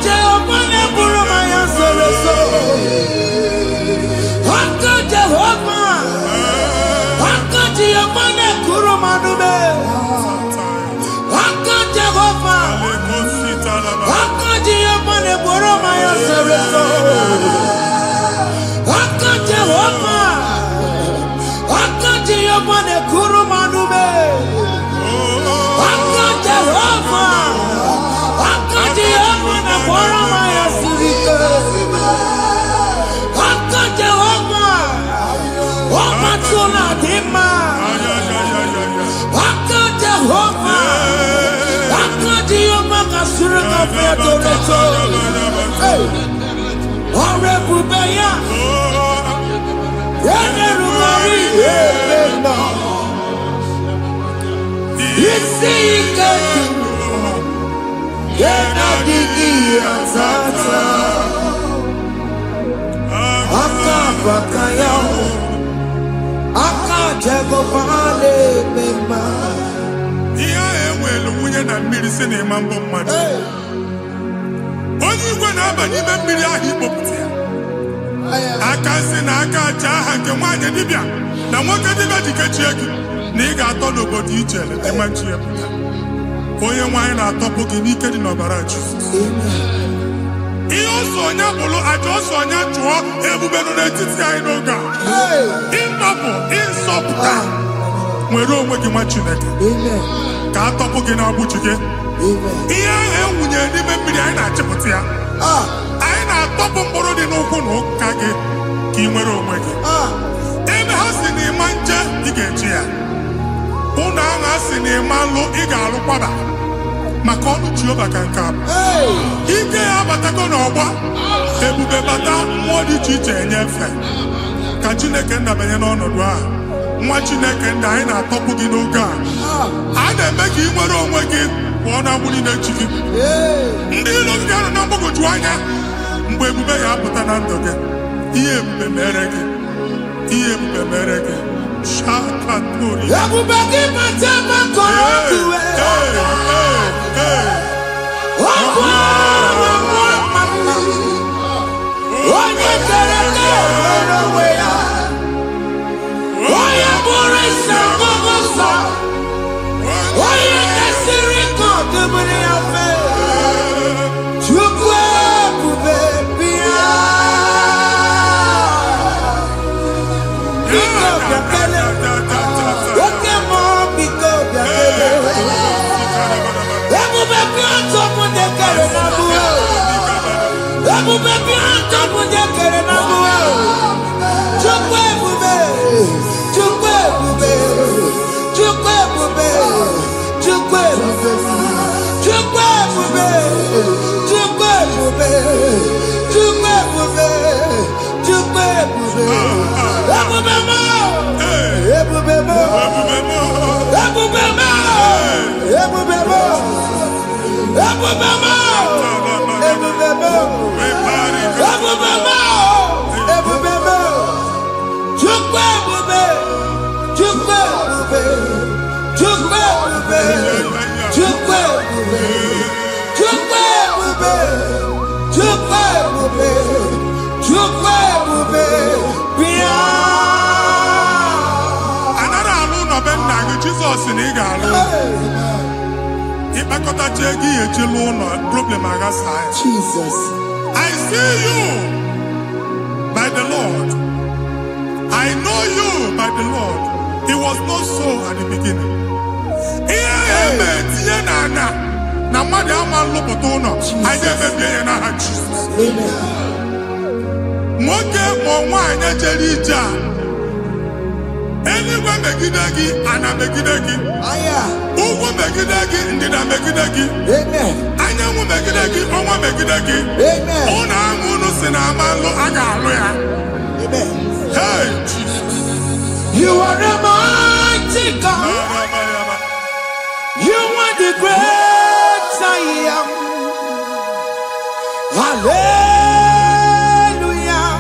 Jehovah Neburumaya Sereso, Jehovah, Jehovah Nekurumanume, Jehovah, Jehovah Neburumaya Sereso, Jehovah, Jehovah Nekurumanume. na mmiri si na ịma mbọ mmadụ onye igwe na-aba n'ime mmiri ahụ ikpopụta ya aka si na aka aja aha nke nwaanyị dibịa na nwoke dibịa ji kechie gị na ị ga-atọ n'obodo ijele ịmachi ya pụta onye nwaanyị na-atọpụ gị n'ike dị n'ọbara Jizọs ihe ọsọ onye bụrụ aja ọsọ onye chụọ ebube nọ n'etiti anyị n'oge a ịtọpụ ịsọpụta nwere onwe gị nwa Chineke ka a tọpụ gị n'agbụchi gị ihe ahụ ewunye n'ime mmiri anyị na-achịpụta ya anyị na-atọpụ mkpụrụ dị n'ụkwụ na ụka gị ka ị nwere onwe gị ebe ha si na ịma nje ị ga-eji ya ụlọ ahụ ha si na ịma nlụ ị ga-alụkwaba maka ọnụ Jehova ka nke a ike ya abatago n'ọgba ebube bata mmụọ dị iche iche enyefe ka Chineke ndabanye n'ọnọdụ ahụ nwa Chineke ndị anyị na-atọpụ gị n'oge a na-eme ka ị nwere onwe gị pụọ na agbụ niile chi gị ndị ilo gị ga-anọ na mgbagwoju anya mgbe ebube ya apụta na ndụ gị ihe ebube mere gị ihe ebube mere gị shakatori ebube gị mata makọrọ duwe onye kere ka nwere onwe ya onye bụrụ isi ọgụgụ nsọ onye kesịrị ka ọdụmiri ya fe Chukwu ebube bịa biko bịakele oke mmụọ biko bịakele ebube bịa ntọpụ dekere na mụọ ebube bịa ntọpụ dekere na mụọ Chukwu ebube Chukwu ebube Chukwu ebube Chukwu ebube Chukwu ebube Chukwu ebube Chukwu ebube Chukwu ebube ebube mo ebube mo ebube mo ebube mo ebube mo ebube mo ebube mo ebube mo Chukwu ebube Chukwu ebube Chukwu ebube Chukwu ebube Chukwu ebube Chukwu ebube Chukwu ebube bịa anara alụ nọ be nna gị Jizọs na ị ga-alụ ịkpakọtacha ego ihe eji lụọ ụlọ problem aghasa ya Jesus I see you by the Lord I know you by the Lord it was not so at the beginning ihe eme tinye na mmadụ ama nlụpụta ụlọ anyị emebie ya n'aha Jizọs nwoke ma nwaanyị jere ije a eluigwe megide gị ana megide gị ugwu megide gị ndịda megide gị anyanwụ megide gị ọnwa megide gị ụlọ ahụ unu si na ama nlụ a ga-alụ ya hey you are the mighty God you are the great I am hallelujah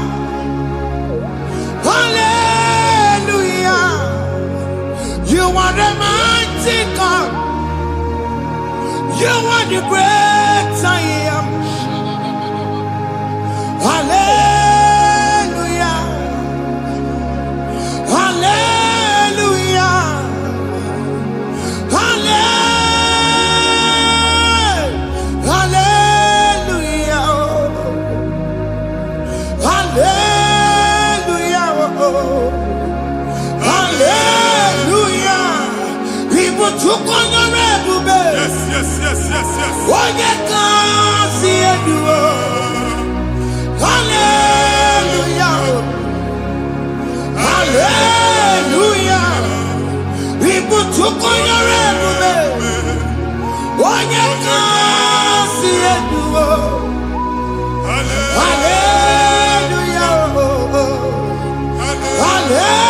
hallelujah you are the mighty God you are the great I am hallelujah hallelujah onye ka si eduo hallelujah hallelujah ibu Chukwu nyere ebube onye ka si eduo hallelujah hallelujah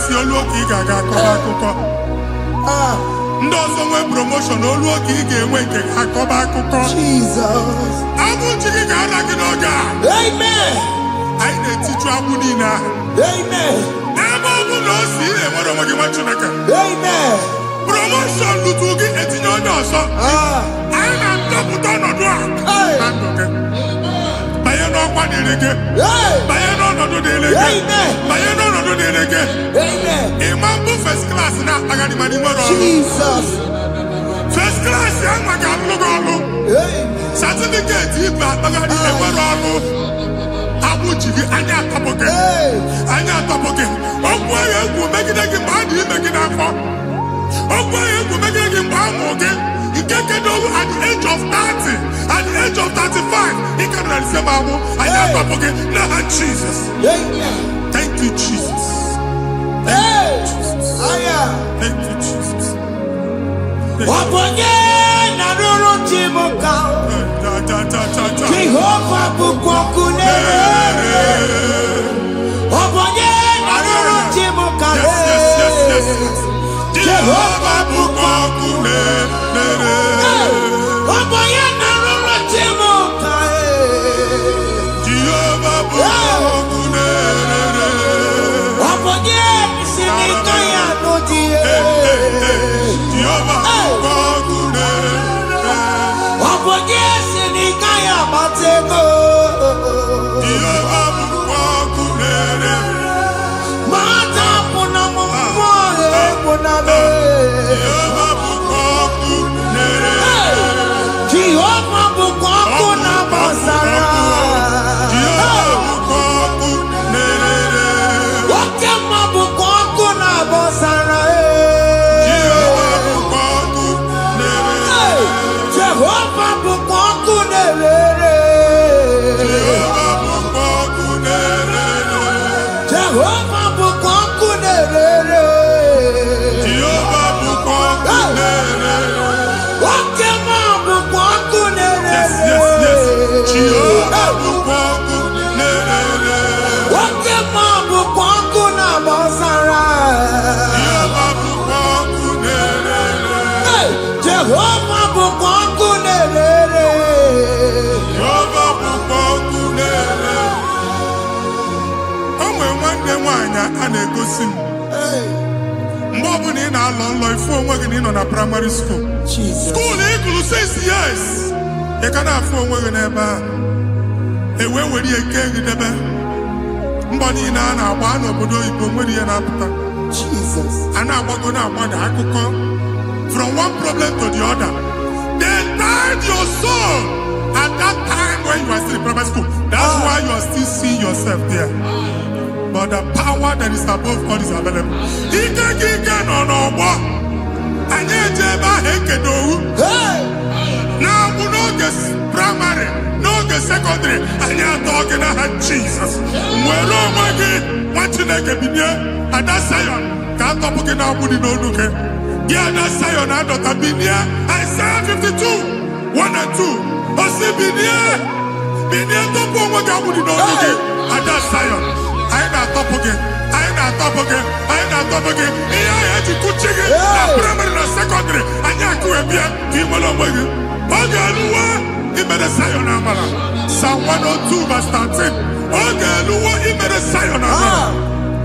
si olu oge ị ga-aga akọba akụkọ. Ndị ọzọ nwee promotion olu oge ị ga-enwe nke akọba akụkọ. Jesus. Abụ chi gị ga-ara gị n'oge a. Amen. Anyị na-etiju agbụ niile ahụ. Amen. Ebe ọ bụ na o si enwere onwe gị nwa Chineke. Amen. Promotion lutu gị etinye onye ọzọ. Anyị na-adọpụta ọnọdụ a na ndụ gị. Banye n'ọkwa dịrị gị. Banye n'ọnọdụ dịrị gị. Banye n'ọnọdụ dịrị gị. Ịma mbụ first class na-akpagharị ma n'ime ọrụ. Jesus. First class ya nwa ga-alụ gị ọrụ. Certificate ibu akpagharị enwere ọrụ. Abụ ji gị anya atọpụ gị. Anya atọpụ gị. Okwu agha egwu megide gị mgbe a dị ime gị n'afọ. Okwu agha egwu megide gị mgbe a mụrụ gị. Nke kedu at the age of 30, at the age of 35, he can receive abu. I never forget. Now, Jesus. Thank you, Jesus. Thank you, Jesus. Thank you, Jesus. Jehovah bukokune. Jehovah bukokune. A na-egosi m mgbe ọ bụla ị na-alọ nlọ ifu onwe gị na ị nọ na primary school skuul ị gụrụ 6 years ị ka na-afụ onwe gị n'ebe a ewe were ihe nke gị debe mbọ niile a na-agba n'obodo oyibo nwere ihe na-apụta a na-agbago na-agbada akụkọ from one problem to the other. They tied your soul at that time when you are still in primary school. That's why you are still seeing yourself there. But the power that is above all is available. Ike no n'ọgbọ. Anyị ejebe ahụ ekedowu. Na-abụ n'oge primary, n'oge secondary, anyị atọ gị n'aha Jesus. Nwere onwe gị, nwa Chineke binye, Ada Zion, ka atọpụ gị na-abụ dị n'olu gị. Gị Ada Zion adọta binye, Isaiah 52, 1 and 2. Osi binye tọpụ onwe gị abụ dị n'olu gị, Ada Zion. Anyị na-atọpụ gị, anyị na-atọpụ gị, anyị na-atọpụ gị. Ihe anyị eji kụchi gị na praịmarị na sekọndịrị, anyị akụghebie ka ị nwere onwe gị. Oge eluwe imere Zion amara. Psalm 102 verse 13. Oge eluwe imere Zion amara.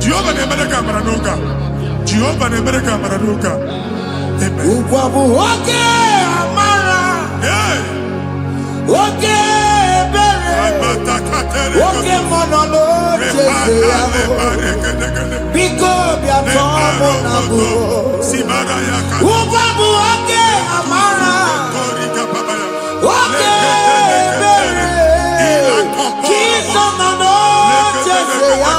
Jehova na-emere gị amara n'oge a. Jehova na-emere gị amara n'oge a. Amen. Ugwa bụ oge amara. Oge oge mọnọ n'oche ya biko bịa tọọ mụ na bụ ụgwọ bụ oge amara oge ebere Jizọs nọ n'oche ya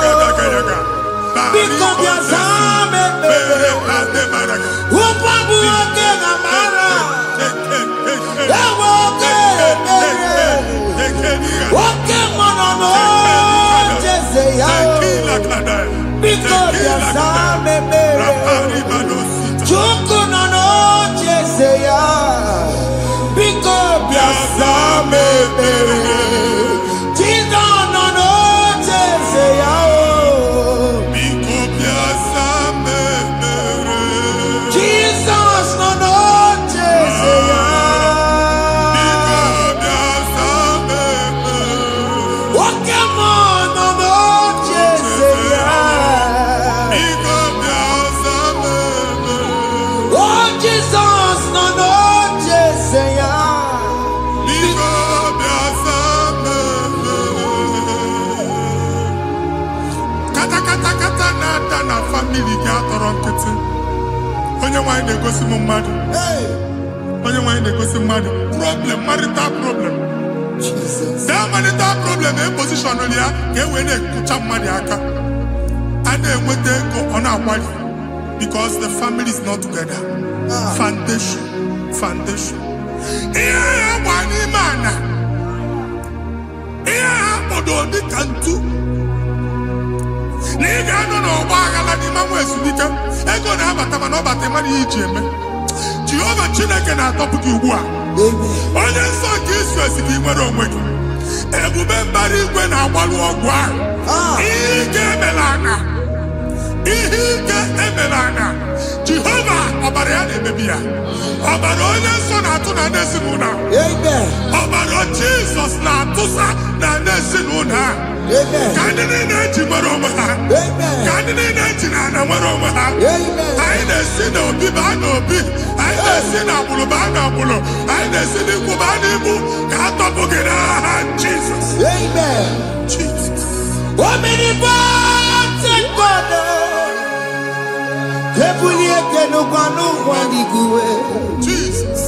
biko bịa zaa m ekpere ụgwọ bụ oge amara ewe oge ebere oke mmanụ n'oche ya biko bịa zaa m ekpere Chukwu nọ n'oche ya biko bịa zaa m ekpere Jizọs nọ n'oche ya biko bịa zaa m Pokemon of Oh Jesus, no kata na family ga-atọrọ nkịtị. Onye nwanyị na-egosi m mmadụ. Onye nwanyị na-egosi mmadụ. Problem, marital problem. That marital problem position ya ka e wee na-ekụcha mmadụ aka. A na-enweta ego ọ na-akwali because the family is not together. Foundation. Ihe ya gba n'ime ana. Ihe ha kpọdo dị ka ntu. Na ị ga-anọ n'ọgba aghara n'ime nwa ezumike ego na-abata mana ọ bata mmadụ ihe iji eme. Jehova Chineke na-atọpụ gị ugbu a. Onye nsọ nke Izrel gị nwere onwe gị. Ebube mbara igwe na-agbalụ ọgwụ ahụ. Ihe ike emela aka. Jehova ọbara ya na-emebi ya. Ọbara onye nsọ na-atụ na ndị ezinụlọ. Ọbara Jizọs na-atụsa na ndị ezinụlọ ha. Ka ndị niile eji nwere onwe ha. Ka ndị niile eji na ana nwere onwe ha. Anyị na-esi n'obi baa n'obi. Anyị na-esi n'agbụrụ baa n'agbụrụ. Anyị na-esi n'ikwu baa n'ikwu. Ka a tọpụ gị n'aha Jizọs. Omnipotent God, Kebulieke no kwano waniguwe. Jesus.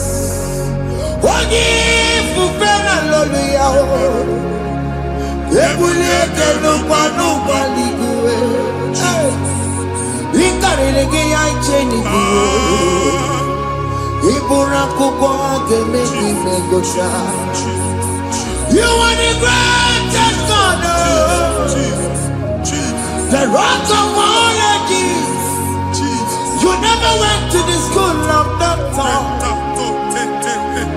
Ogi fufena loluya o. Kebulieke no kwano waniguwe. Inkarilege ya icheni guwe. Ibura kuko ageme imegosha. You are the greatest God, the rock of all ages. You never went to the school of doctor,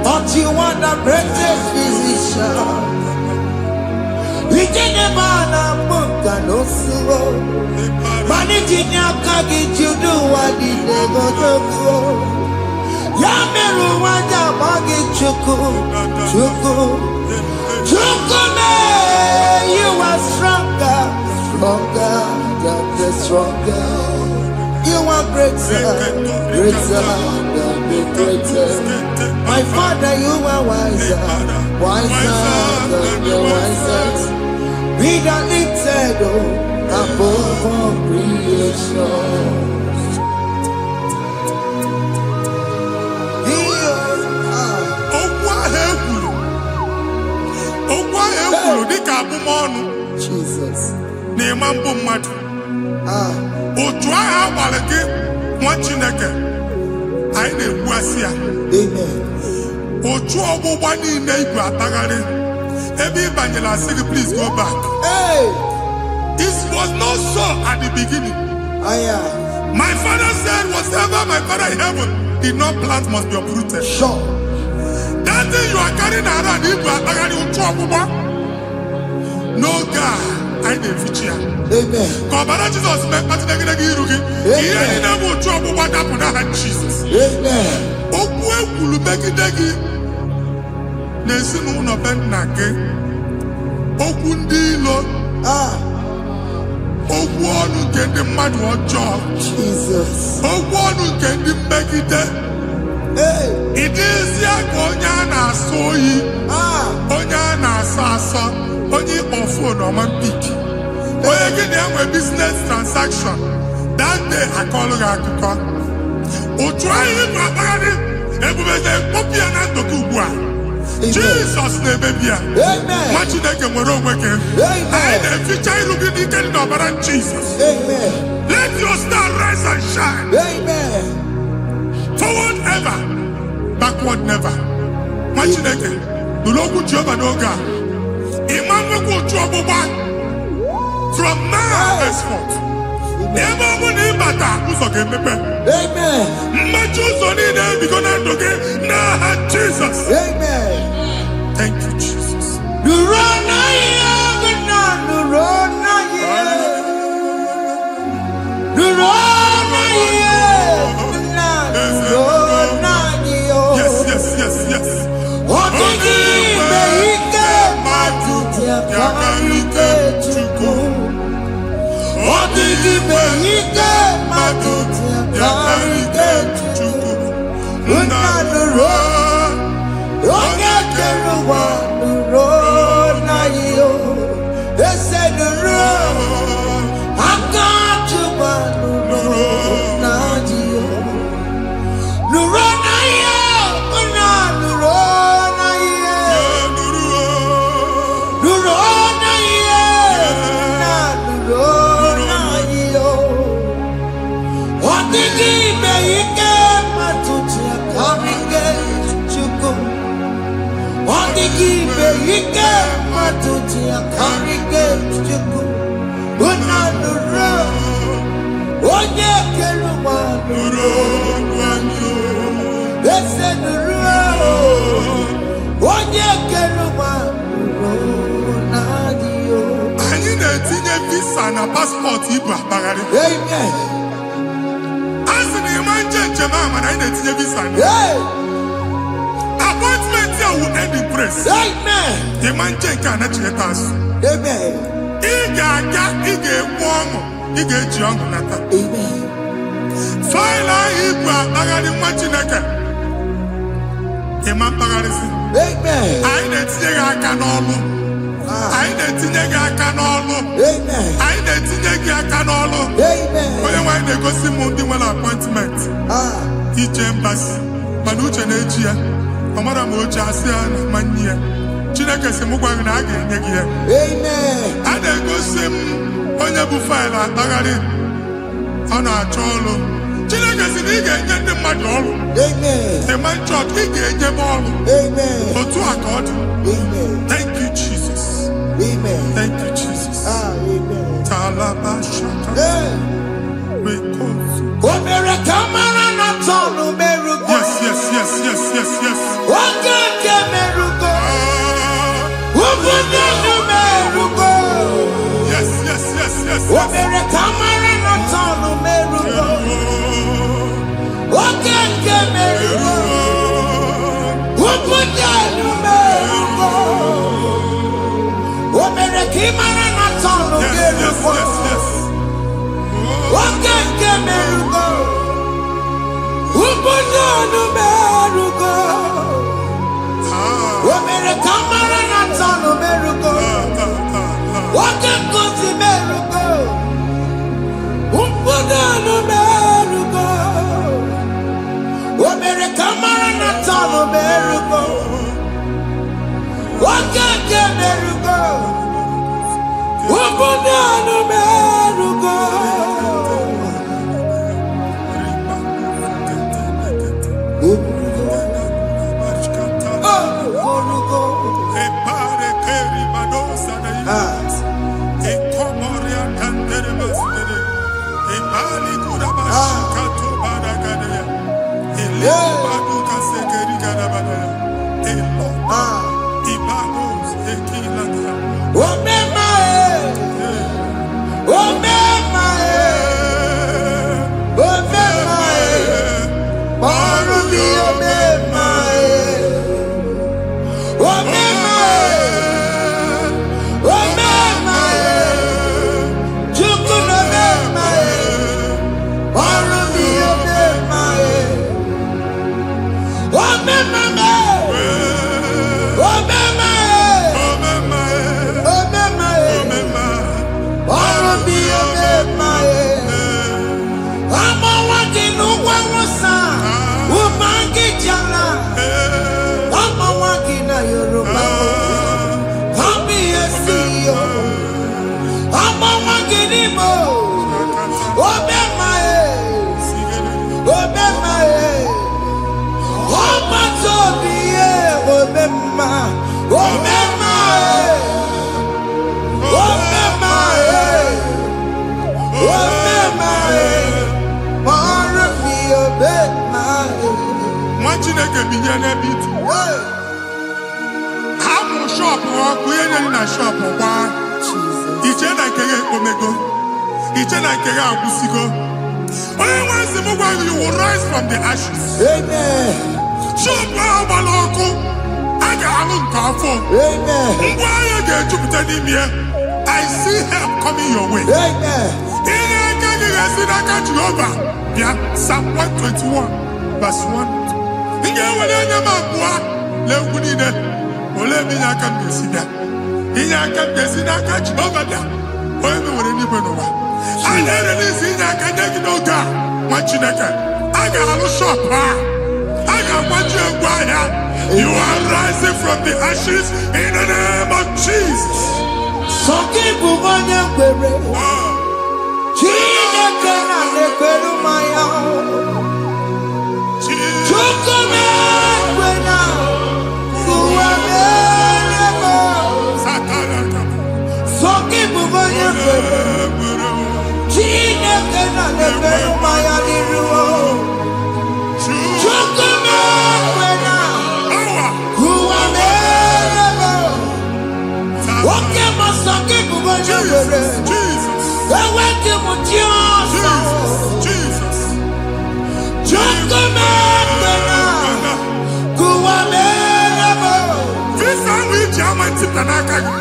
but you are the greatest physician. We didn't man a book and no slow. Managing your carriage, you do what you never do. Yameru wanja bagi chuku. Chukume, you are stronger than the stronger. You are greater than the greatest. My Father, you are wiser than the wisest. Be the lifted above all creation. Jesus. Na-ema mbụ mmadụ. Otu ahụ agbalị gị nwa Chineke anyị na-egbu asị ya. Otu ọgbụgba niile ibu atagharị ebe ị banyere asị gị please go back. It was not so at the beginning. My father said whatever my father in heaven did not plant must be uprooted. Sure. That thing you are carrying around ibu atagharị otu ọgbụgba. No God, I didn't feature. Amen. Kọbara Jesus mekpati negedege iru gị. Ihe anyị na-eme otu ọgbụgba dapụ n'aha Jesus. Amen. Okwu ekwulu megide gị n'ezinụlọ be nna gị. Okwu ndị ilo. Okwu ọnụ nke ndị mmadụ ọjọọ. Jesus. Okwu ọnụ nke ndị mmegide. Ịdịzie ka onye a na-asọ oyi. Onye a na-asọ asọ. Onye ịkpọ phone ọma mpiki. Onye gị na-enwe business transaction. That day akọlụ gị akụkọ. Otu anyị bụ akpagharị ebube na-ekpọpụ ya na ndụ gị ugbu a. Jizọs na-emebi ya. Nwa Chineke nwere onwe gị. Anyị na-eficha iru gị n'ike dị n'ọbara Jizọs. Let your star rise and shine. Forward ever, backward never. Nwa Chineke nụrụ okwu Jehova n'oge a. From now henceforth, ebe ọ bụ na ịbata ụzọ ga-emepe. Mmachi ụzọ niile ebigo na ndụ gị n'aha Jizọs. Thank you, Jesus. Yes. karike chuku. Odigi beike matuti karike chuku. Unanuro, oge keruwa nuro na yo. Ese nuro, akachuba nuro na yo. Nuro na yo, una nuro na yo. Nuro na yo, una nuro na yo. Odigi beike matuti karike chuku. Odigi beike matuti karike chuku. Una nuro, oye keruwa nuro na yo. Ese nuro, oye keruwa nuro na yo. Anyị na-etinye visa na paspọtụ ibu akpagharị. Amen. Asị na ịma njem ama na anyị na-etinye visa na. Hey. Appointment ya will end in praise. Amen. Ịma njem nke a na-echeta azụ. Amen. Ị ga-aga, ị ga-ekwu ọṅụ, ị ga-eji ọṅụ nata. Amen. Faịlụ ahụ ibu akpagharị nwa Chineke. Ịma mkpagharịsị. Amen. Anyị na-etinye gị aka n'ọlụ. Anyị na-etinye gị aka n'ọlụ. Amen. Anyị na-etinye gị aka n'ọlụ. Amen. Onye nwaanyị na-egosi m ndị nwere apọịntment ije mbasi mana uche na-eji ya ọ mara ma oche asị ya na manye ya. Chineke sị m gwa gị na a ga-enye gị ya. Amen. A na-egosi m onye bụ faịlụ akpagharị ọ na-achọ ọrụ. Chineke sị na ị ga-enye ndị mmadụ ọrụ. Amen. Ịma chọọchị ị ga-enye m ọrụ. Amen. Otu a ka ọ dị. Amen. Thank you Jesus. Amen. Thank you Jesus. Amen. Talabashaka. Hey. Rekosu. Omere kamara na tonu merugo. Yes, yes, yes, yes, yes, yes. Oge ke merugo. Ah, Obudu merugo. yes, yes, yes, yes, yes. Omere kamara na tonu merugo. Oge ke merugo. Obudu merugo. Omere kamara na tonu Yes, yes, merugo. yes, yes. Oge ke merugo. Obudu merugo. Ah, Omere kamara na tonu merugo. Oge kosi merugo. Obudu merugo. Omere kamara na tonu merugo. Oge ke merugo. Obudu merugo. Epare keri madosa na yas. Ekomoria kandere masere. Epali kurabashi kato baragade. Ele baduka sekeri gadabadaya. Elo ibagos ekilada. Omema Omema Omema Marubi Omema Omema Omema Chukun Omema Marubi Omema Omema Omema Omema Marubi Omema Ama wakinu wawosa Umangi jala Ama wakina Yoruba Kami esiyo Ama wakini mo Omema Omema Oma tobiye Omema Omema Omema Omema Marubi Omema Nwa Chineke binye n'ebe itu. Hapụ shọpụ ọkụ ihe nyere na shọpụ gbaa. Iche na nke gị ekpomego. Iche na nke gị agwụsigo. Onye nwe nsị m gwa gị, you will rise from the ashes. Amen. Shọpụ ahụ gbara ọkụ. A ga-alụ nke afọ. Ngwa agha ga-ejupụta n'ime ya. I see help coming your way. Ihe aka gị ga-esi n'aka Jehova bịa. Psalm 121 verse 1. Ị ga-ewere anya m abụọ lee ugwu niile. Olee ebe inye aka m ga-esi bịa? Inye aka m ga-esi n'aka Jehova bịa. Onye mewere n'igwe n'ụwa. A na-erelisi inye aka nye gị n'oge a nwa Chineke. A ga-alụ shọp ha. A ga-agbaji ngwa ahịa. You are rising from the ashes in the name of Jesus. Sọkịbụ onye kwere. Chineke na na-ekwere mmanya. Chukwu na-ekwe na ụwa na-eme. Sọkịbụ onye kwere. Chineke na na-ekwere mmanya n'iru. Chukwu na-ekwe na ụwa na-eme. Oke ma sọkịbụ onye kwere. Eweke m ji ọsọ. Chukwu na-ekwe na ụwa na-eme. Visa which I'm n'aka gị.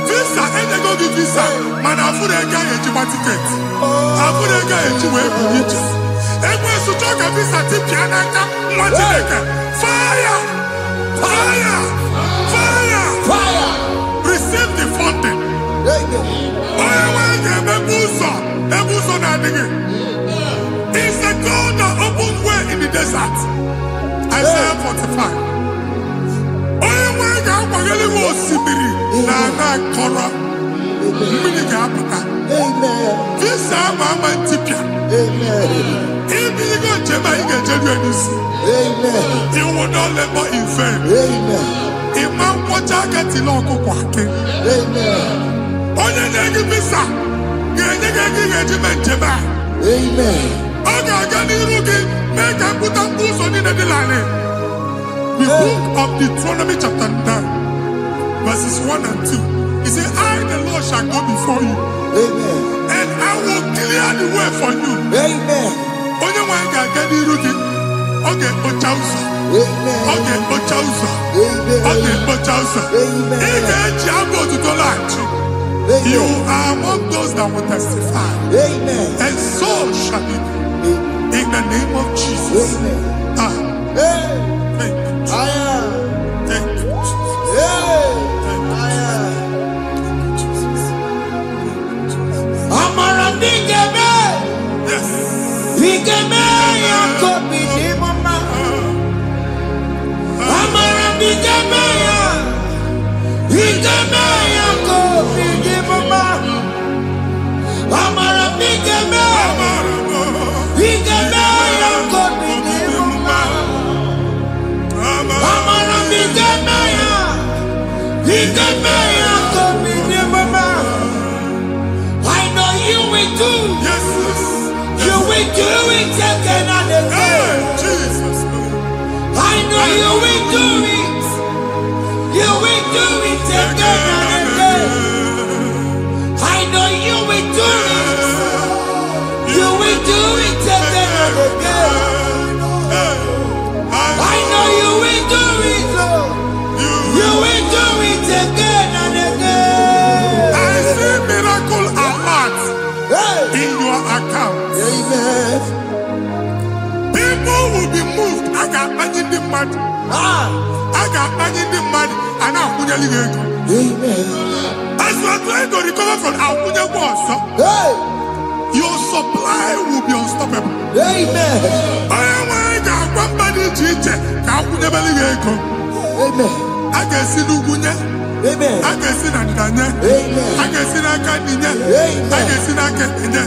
Visa enyego gị visa mana afụrụ ego ahụ ejigba tiketi. Afụrụ ego ahụ eji wee bụ ije. Ekwensu chọọ ka visa tipịa n'aka nwa Chineke. Fire! Fire! Fire! Receive the funding. Onye nwere ga-emepe ụzọ ebe ụzọ na-adịghị. It's the God that opens way in the desert. Isaiah 45. Onye nwere ga-akwaghere gị osimiri na ana akọrọ. Mmiri ga-apụta. Visa ama ama ntipịa. Ibigo njem anyị ga-ejeru n'isi. You will not labor in vain. Ịma nkwọcha aka tili ọkụkọ akị. Onye na-ege visa ga-enye gị ego ị ga-eji mee njem a. Ọ ga-aga n'iru gị mee ka mpụta mkpụ ụzọ niile dị larịị. The book of Deuteronomy chapter 9 verses 1 and 2. He said, I the Lord shall go before you. And I will clear the way for you. Onye nwe ga-aga n'iru gị. Ọ ga-ekpocha ụzọ. Ọ ga-ekpocha ụzọ. Ọ ga-ekpocha ụzọ. Ị ga-eji abụ otuto laghachi. You are among those that will testify. And so shall it be. In the name of Jesus. Thank you. Thank you, Jesus. Amara bigeme. Yes. Bigeme ya kobi ni mama. Amara bigeme ya. Bigeme ya kobi ni mama. Amara bigeme. Bigeme ya kobi ni mama. Amara bigeme ya. Bigeme ya kobi ni mama. I know you will do. Yes. You will do it again and again. Jesus. I know you will do it. You will do it again and again. I know you will do it. You will do it again and again. I know you will do it. You will do it again and again. I see miracle alert in your account. People will be moved. I got money in the mud. I got money in the mud. And I'm going to go. As you are trying to recover from Abuja Wars, your supply will be unstoppable. I got one body teacher. I can see Lugunya. I can see Nandanya. I can see Nakaninya. I can see Nakaninya.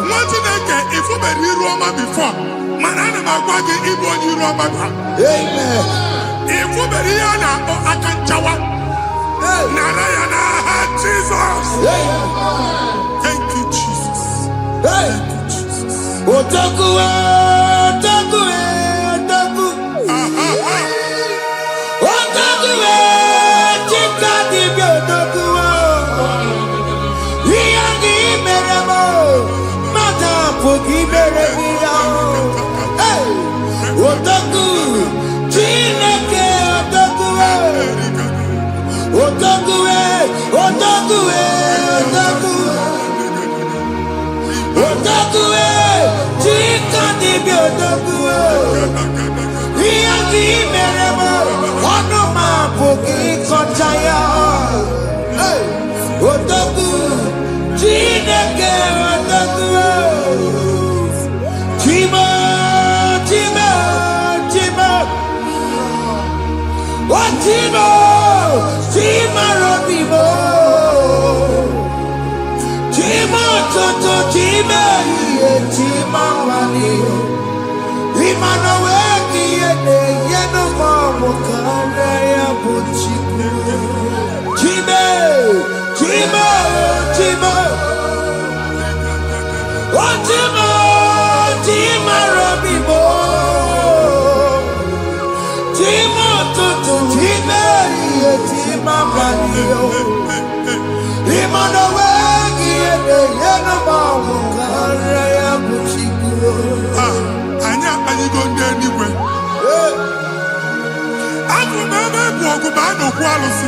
What did I get if you were Roma before? Manana Magwagi, Ibon Roma. If you were Rihanna or Akanchawa, Narayana, Jesus. Thank you, Jesus. Thank you, Jesus. Otaku, Otaku, Otaku. Otaku, Chika di Otaku. Riyangi Meramo, Mata Puki Meremia. Otaku, Chineke Otaku. Dibi odogu. Iyagi meremo. Ono mabuki kochaya. Odogu. Chineke odogu. Chimo. Chimo, Chimo Robibo, Chimo Toto, Chimo, Chimo Mani, Imanoweki, Yeno Mamo, Kandaya Buchiku, Chimo, Chimo, Chimo, oh Chimo, Chimo Robibo, Chimo Toto, Chimo. Anya go ndị eluigwe. Abụ m ebe bụ ọgụ ma a na-okwu alụsị.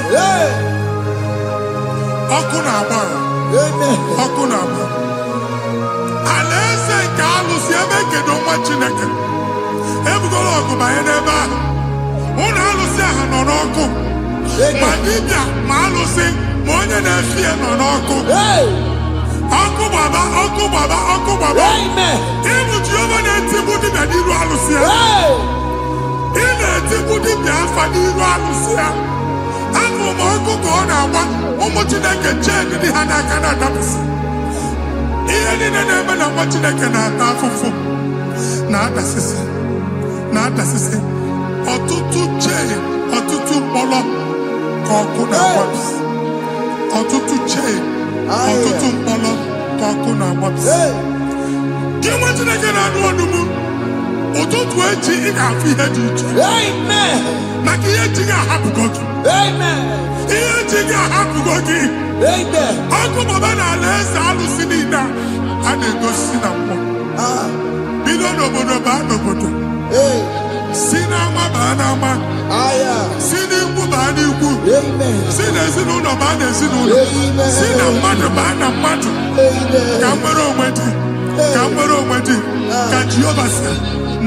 Ọkụ na-agba. Ọkụ na-agba. Alaeze nke alụsị ebe ekedo nwa Chineke. Ebugoro ọgụ banye n'ebe ahụ. Ụlọ alụsị ahụ nọ n'ọkụ. Ma dibịa ma alụsị ma onye na-efi ya nọ n'ọkụ. Ọkụ gbaba, ọkụ gbaba, ọkụ gbaba. Ịbụ Jehova na-etigbu dibịa n'iru alụsị ya. Ị na-etigbu dibịa afa n'iru alụsị ya. Afọ ma ọkụ ka ọ na-agba ụmụ Chineke chee dị ha n'aka na-adapụsị. Ihe niile na-eme na nwa Chineke na-ata afụfụ na-adasịsị na-adasịsị. Ọtụtụ chee, ọtụtụ mkpọrọ ka ọkụ na-agbapụsị. Ọtụtụ chee, ọtụtụ mkpọrọ ka ọkụ na-agbapụsị. Gị nwa Chineke na-anụ ọnụ m, ụtụtụ echi ị ga-afụ ihe dị iche. Maka ihe echi ga-ahapụgo gị. Ihe echi ga-ahapụgo gị. Ọkụ baba na alaeze alụsị niile a na-egosi na mmụọ. Bido n'obodo baa n'obodo. Si n'ama baa n'ama. Si n'ikwu baa n'ikwu. Si n'ezinụlọ baa n'ezinụlọ. Si na mmadụ baa na mmadụ. Ka nwere onwe dị. Ka nwere onwe dị. Ka Jehova sị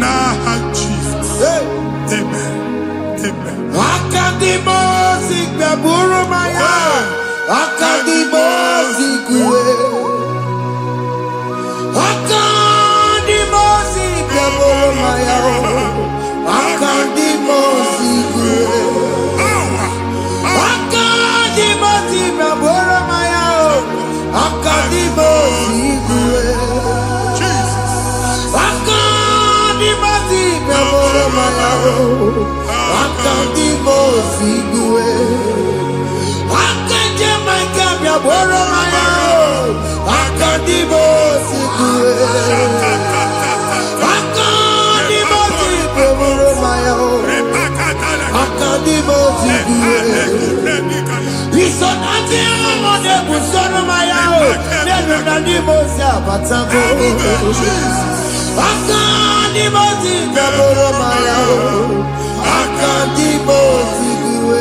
n'aha Jizọs. Amen. Amen. Akadimosi gbẹ̀bùrú maya. Akadimosi kúwe. Akadimosi gbẹ̀bùrú maya. Akadimosi kúwe. Akadimosi gbẹ̀bùrú maya. Akadimosi kúwe. Akadimosi gbẹ̀bùrú maya. Akadimosi kúwe. Akadimosi gbẹ̀bùrú maya. Akadimosi kúwe. Akadimosi gbẹ̀bùrú maya. Akadimosi kúwe. Isonati amode busoro maya. Nenu nadimosi abatago. Akadimosi gbẹ̀bùrú maya. Akadimosi kúwe.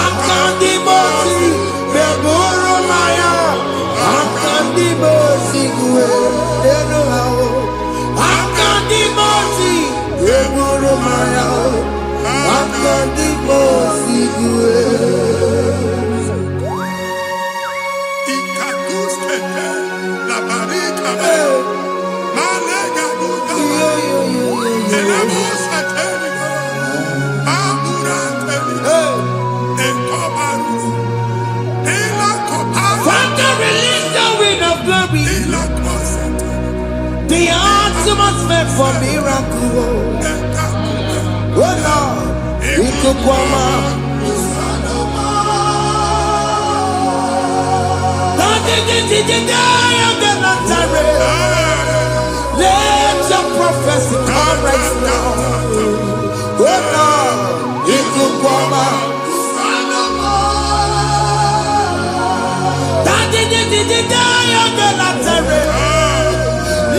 Akadimosi gbẹ̀bùrú maya. Akadimosi kúwe. Akadimosi gbẹ̀bùrú maya. Akadimosi kúwe. The atmosphere for miracle. Oh Lord, Ikukwama. Let your prophecy come right now. Oh Lord, Ikukwama.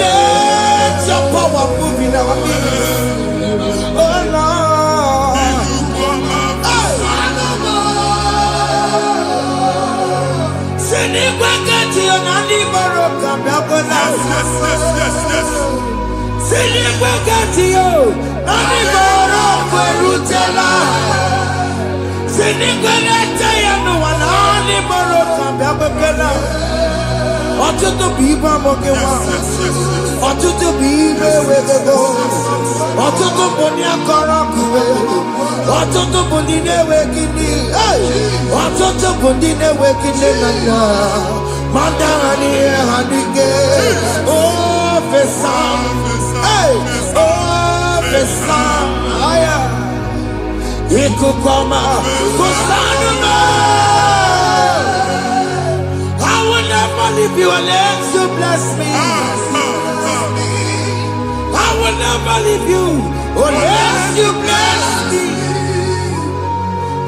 Let your power move in our midst. Oh Lord. Send it back at you, Ọtụtụ bụ ibe amụghị nwa, ọtụtụ bụ ibe ewegego, ọtụtụ bụ ndị akọrọ ọkụwe, ọtụtụ bụ ndị na-enweghị nne, ọtụtụ bụ ndị na-enweghị nne na nna, ma ndị agha n'ihe ha n'ike. Ofesa, ofesa, aya, ikuku ọma, kwụsanụ m. If you unless you bless me, I will never leave you unless you bless me.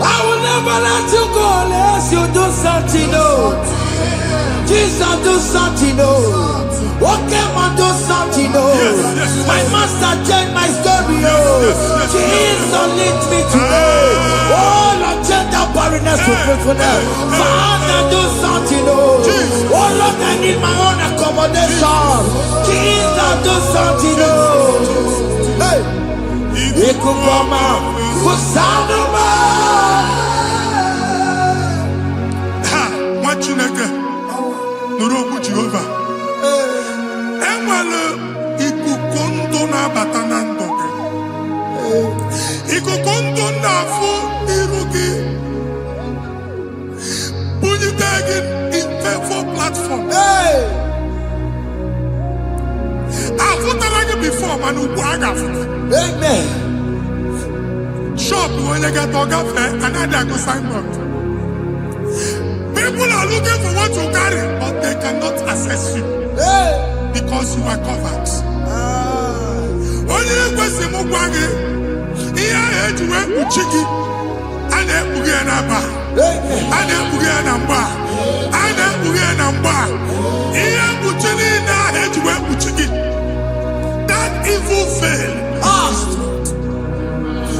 I will never let you go unless you do something. Oh, Jesus, do something. Oh, okay, man, do something. Oh, my master changed my story. Oh, Jesus, lead me today. Oh, Lord, change that barrenness to fruitfulness. Father, do something. Oh, Lord, I need my own accommodation. Jesus, do something. Oh, hey, Ikukoma, Kusanuma. Ha, Machineke, Nuroku Jehovah. Emale ikukondo na batanando. Ikukondo na fu irugi. Bunitagin in favor platform. Hey, I've put before man who waga. amen. Shop when you get dog another go signboard. People are looking for what you carry, but they cannot access you Hey, because you are covered. Only question mugwage. Iya ejuwe uchiki. Ane buge na ba. amen. Ane buge na mba. Ane buge na mba. Iya buchini na ejuwe uchiki. That evil veil.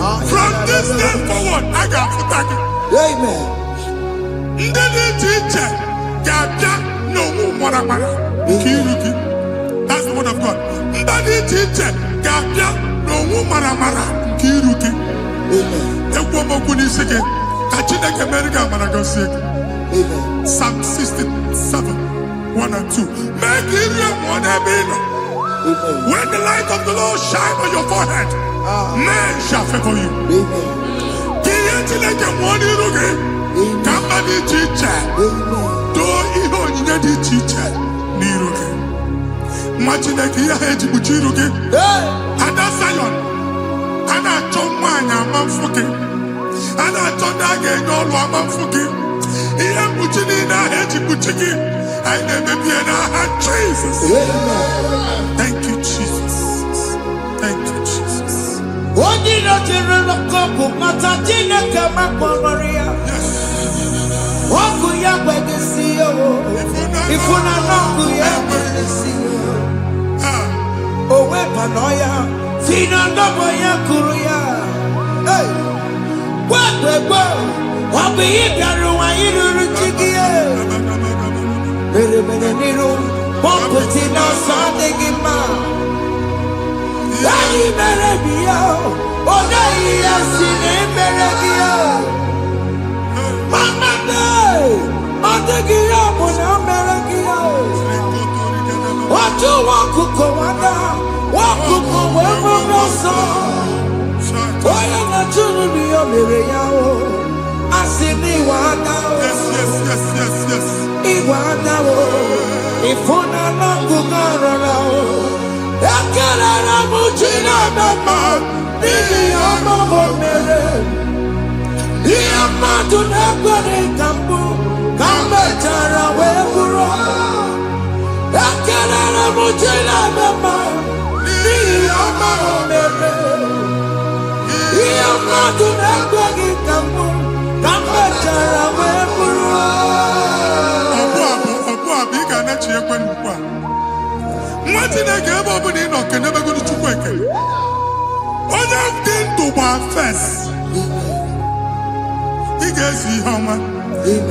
From this day forward, I got futaki. Amen. Ndede teacher, gabia no mwana. Kiruki. That's the word of God. Ndede teacher, gabia no mwana. Kiruki. Amen. Ekwomo kunisike. Kachine kemerika managosike. Amen. Psalm 67, 1 and 2. Make it one ebino. Amen. When the light of the Lord shine on your forehead, men shall favor you. Amen. Kiyentile mwani ruge. Kamba di chiche. Amen. Do iho nyine di chiche. Ni ruge. Machine kiya heji buchi ruge. Hey, Ada Zion. Ana chomwanya mamfuke. Ana chondage nyolu amamfuke. Iya buchi ni na heji buchiki. I never be in our Jesus. amen. Thank you, Jesus. Thank you, Jesus. Odi no tirolo koku matajine kama kwamaria. Oku ya kwegesiyo. Ifuna noku ya kwegesiyo. Owe panoya. Fina ndobo ya kuruya. Hey. Kwekwe. Wabi ibiaru wa iruru chikiye. Mere niru. Pomputi no sandegima. Dai merebia, odai asine merebia. Mama day, odegia mona merebia. Watu wakuko wanda, wakuko wewe roso. Oya na chunu niyo mereya o, asini wanda o. Yes. Iwanda o, ifuna na kugarara o. Ekelera mujina mama, bibi amamo mere. Iya madu nekwere kambu, kambe jara wekuro. Ekelera mujina mama, bibi amamo mere. Iya madu nekwere kambu, kambe jara wekuro. Ọbụ ị ga na-echi ekwe n'ukwu a. Nwa Chineke ebe ọ bụla ị nọ kenebegoro Chukwu ekele. Onye dị ndụ gba fes. Ị ga-ezi ihe ọma.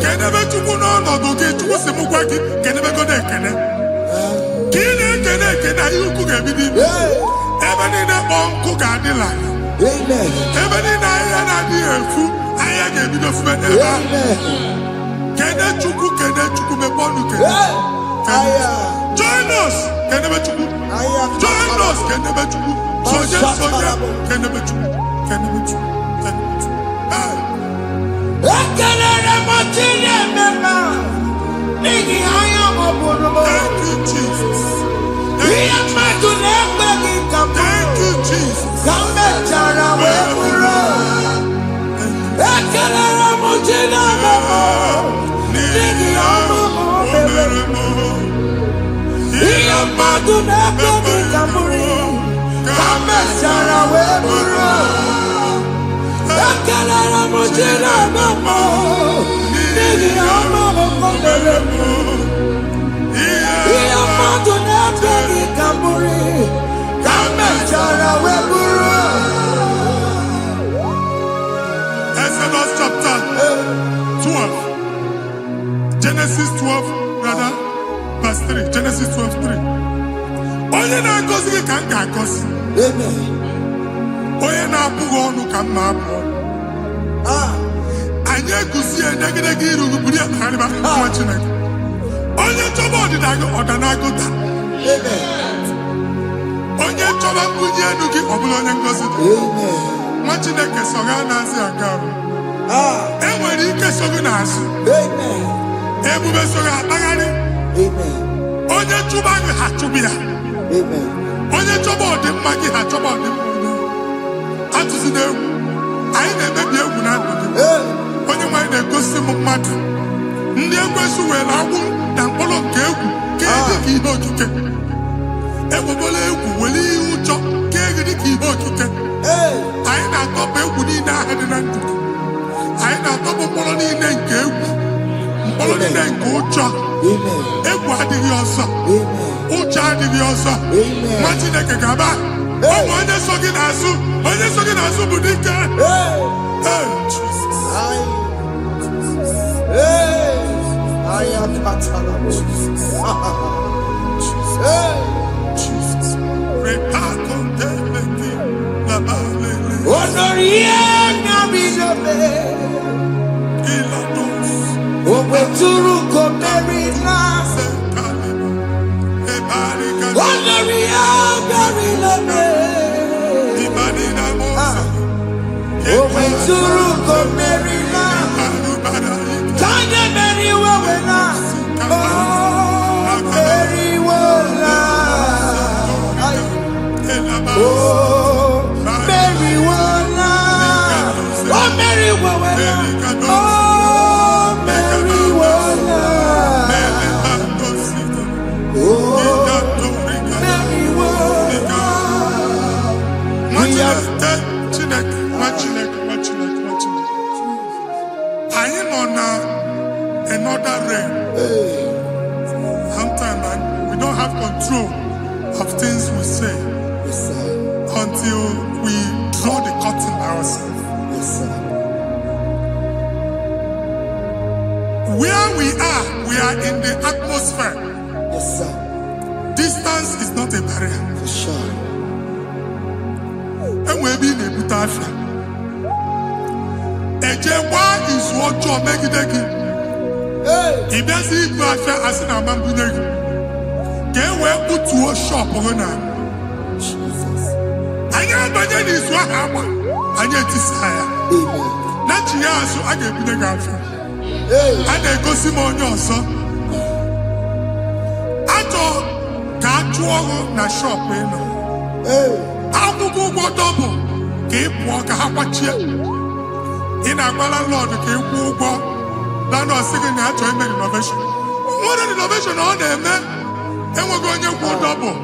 Kenebe Chukwu n'ọnọdụ gị, Chukwu si m gwa gị kenebegoro ekele. Kine kene yuku gebidi. Ebe ni na bonku gadila. Amen. Ebe ni na ya na di efu. Aya gebidi ofu eba. Kene chuku me bonu kene. Join us. Kene be chuku. Join us. Kene be chuku. Soja kene be chuku. Kene be chuku. Thank you, Jesus. Thank you, Jesus. Exodus chapter 12. Genesis 12, rather, verse 3. Genesis 12, 3. Onye na-agọzi gị ka m ga-agọzi. Onye na-abụghị ọnụ ka m na-abụ ọnụ. Anyị egusi edegedege iru buru ya karịba nwa Chineke. Onye chọba ọdịda gị ọ na-agụta. Onye chọba mbunye elu gị ọ bụla onye ngọzi dị. Nwa Chineke so ga na-azị aga arụ. E nwere ike so gị n'azụ. Ebube so gị akpagharị. Onye chụba gị ha chụbụ ya. Onye chọba ọdịmma gị ha chọba ọdịmma onye. Atụzina egwu. Anyị na-emebi egwu na ndụ gị. Onye nwanyị na-egosi m mmadụ. Ndị ekwesu were agwụ na mkpọrọ nke egwu kee dị ka ihe okike. Egbebola egwu were ihe ụjọ kee gị dị ka ihe okike. Anyị na-atọpụ egwu niile ahụ dị na ndụ gị. Anyị na-atọpụ mkpọrọ niile nke egwu. Mkpọrọ niile nke ụjọ. Egwu adịghị ọzọ. Ụjọ adịghị ọzọ. Nwa Chineke ga-aba. Ọ bụ onye so gị n'azụ. Onye so gị n'azụ bụ dike. Another rain. Sometimes we don't have control of things we say until we draw the curtain ourselves. Where we are in the atmosphere. Distance is not a barrier. For sure. And we'll be in a butafia. Ejewa is what you make it again. If there's a butafia as in a man, can we put to a shop on Jesus. I got my name is what happened. I get this higher. Not you, so I get the gafia. And I go see more your son. I told Katuo na shop. How go double? Keep walk a hapachia. In a landlord, keep walk. Landlord singing that to him innovation. What an innovation on them, man. And we're going to go double.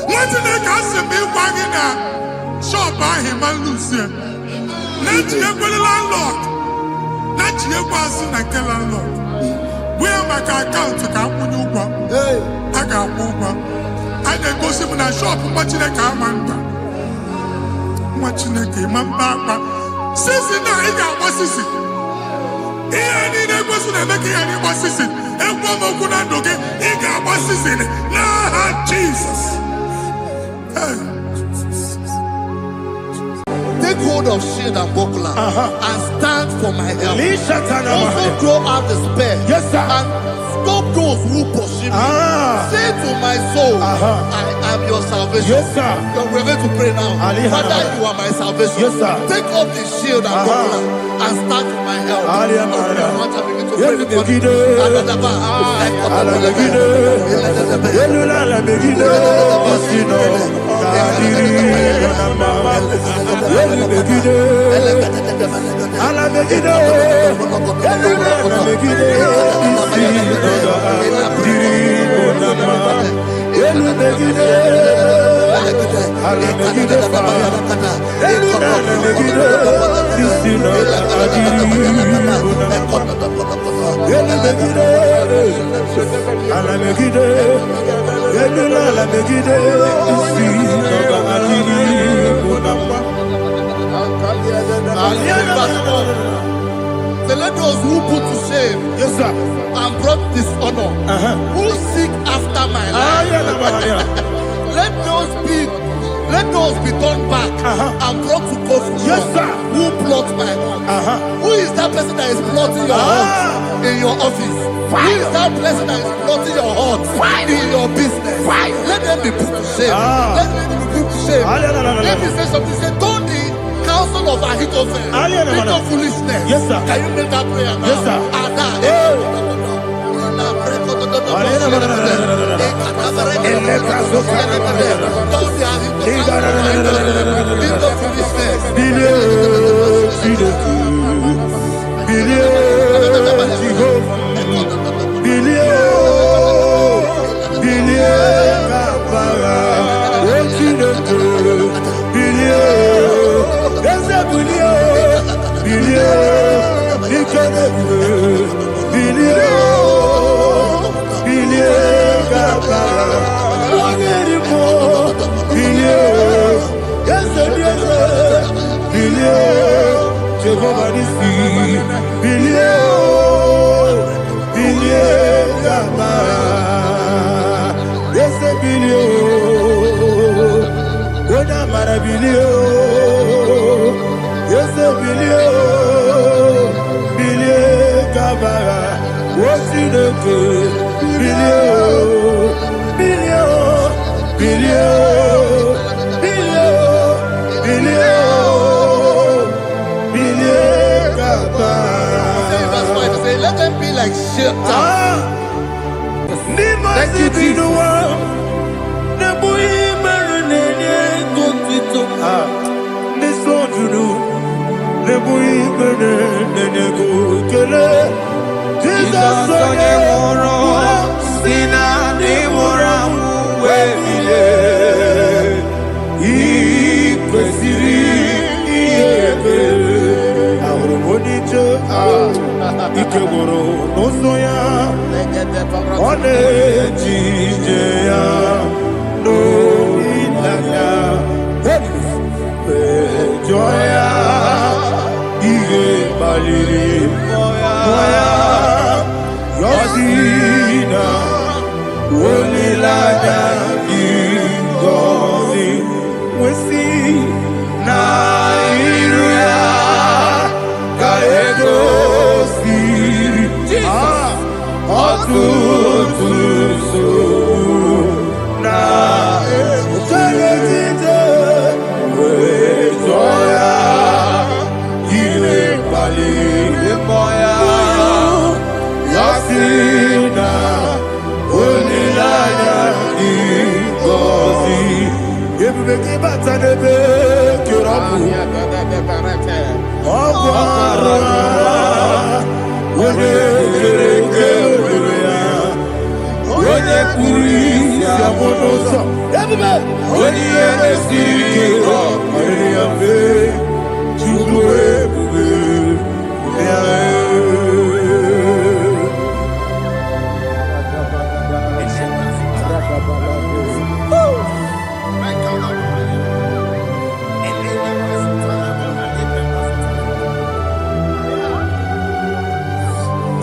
What's in the castle be wagging a shop by him and Lucia? Not you, landlord. Not you, person, and tell landlord. Where my account to come when you go? I got one. I then go see when I shop, watching a car man. Watching a game, Sissy, now he got what's this? He ain't in a ekwensu na emeke ya n'ịgba season. Ekwe m okwu na ndụ gị, ị ga-agba season n'aha Jesus. Take hold of shield and buckler and stand for my help. Also throw out the spear and stop those who pursue me. Say to my soul, I am your salvation. We're going to pray now. Father, you are my salvation. Take up the shield and buckler and stand for my help. So let those who put to shame and brought dishonor, who seek after my life, let those be turned back and brought to confusion. Who plot my heart? Who is that person that is plotting your heart in your office? Who is that person that is plotting your heart in your business? Let them be put to shame. Let them be put to shame. Let me say something. Say, don't the counsel of Ahithophel think of foolishness. Can you make that prayer now? Let them be like shelter. Thank you, Jesus.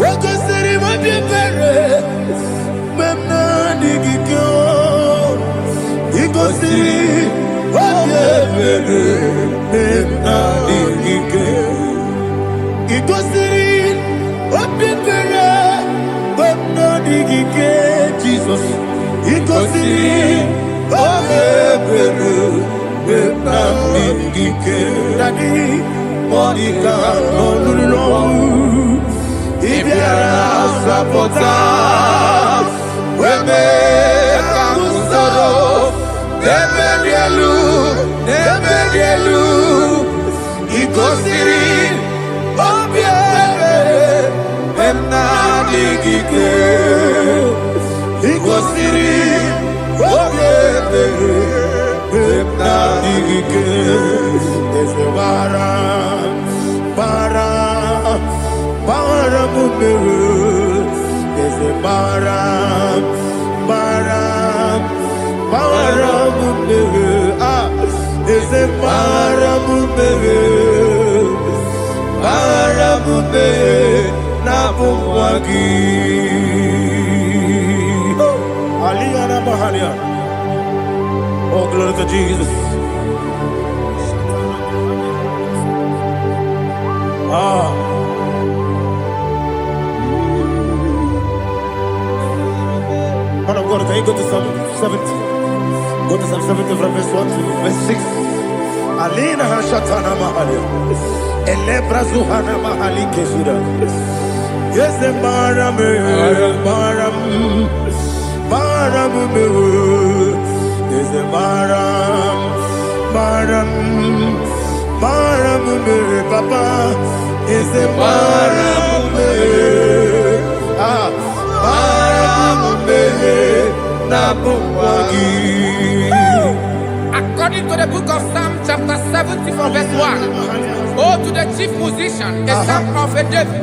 Wako siri mabibere. Memna digikyo. Iko siri mabibere. Memna digikyo. Iko siri mabibere. Memna digikyo. Jesus. Iko siri mabibere. Memna digikyo. Daddy. Monica Nolulu Ibiara Sapota Weme Kamusoro Nebedielu Ikosiri Obiebe Memna Digike Ikosiri Obiebe Memna Digike Ezebara Bara Mumere, is a Bara Mumere, is a Bara Mumere, Nabuwagi. Aliyana Mahalia. Oh, glory to Jesus. Man of God, can you go to Psalm 70? Go to Psalm 70 from verse 1 to verse 6. Alina Hashatana Mahalia. Elebra Zuhana Mahali Kesura. Yes, the Baram. Yes, the Baram, Papa. Yes, the Baram. According to the book of Psalm chapter 70 from verse 1, oh, to the chief musician, a son of a David,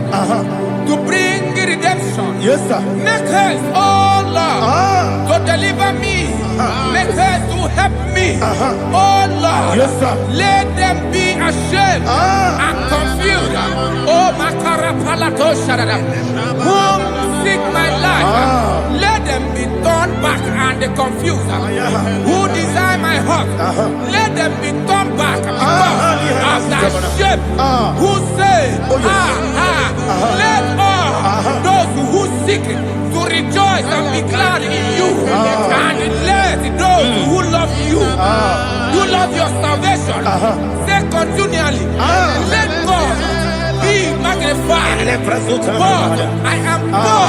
to bring redemption. Yes, sir. Make haste, oh Lord, to deliver me. Make haste to help me. Oh Lord, Yes, sir. let them be ashamed and confused. Oh, Makara Palato Shadada, whom seek my life, let them be turned back and confused. Who desire my heart, let them be turned back because of that shape. Who say, let all those who seek to rejoice and be glad in you, and let those who love you, who love your salvation, say continually, let God be magnified. God, I am poor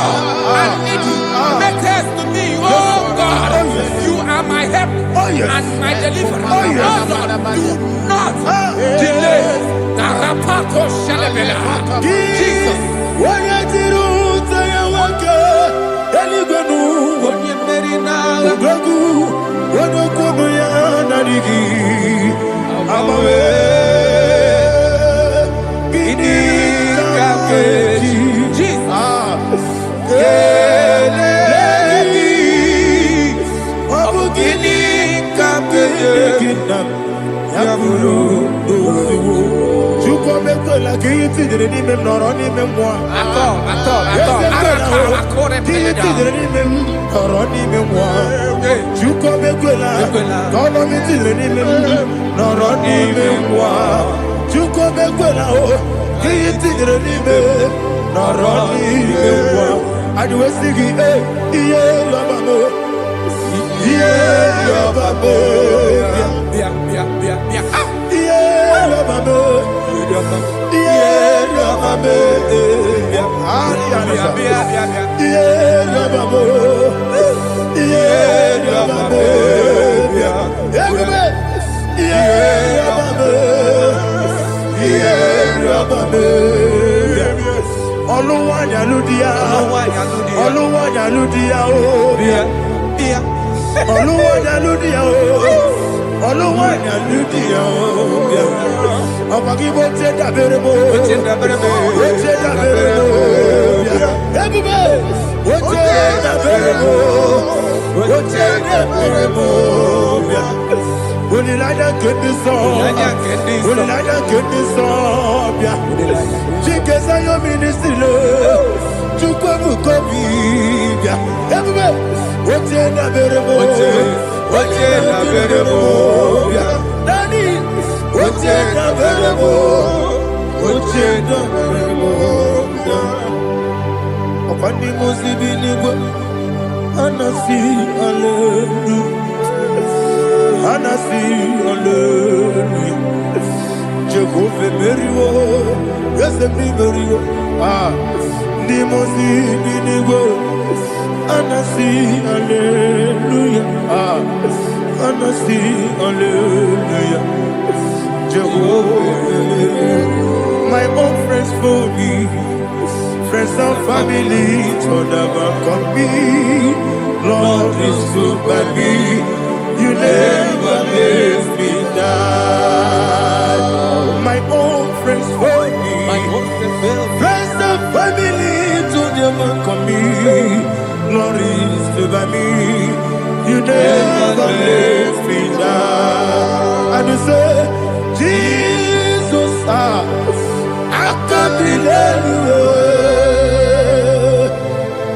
and needy. Make haste to me, oh God. You are my help and my deliverer. Oh Lord, do not delay. Tarapato Shalabela. Jesus. say, what's in the berebo? What's in the berebo? Daddy, what's in the berebo? What's in the berebo? Upon the Muslim binigwa, anasi hallelujah, anasi hallelujah. Jehovah beriwo, yes me beriwo. The Muslim binigwa, anasi hallelujah, anasi hallelujah. Jehovah, my own friends for me. Friends and family told never come me. Lord is good by me. You never leave me die. My own friends for me. Friends and family told never come me. Lord is good by me. You never leave me die. And you say, Jesus, I can't believe you.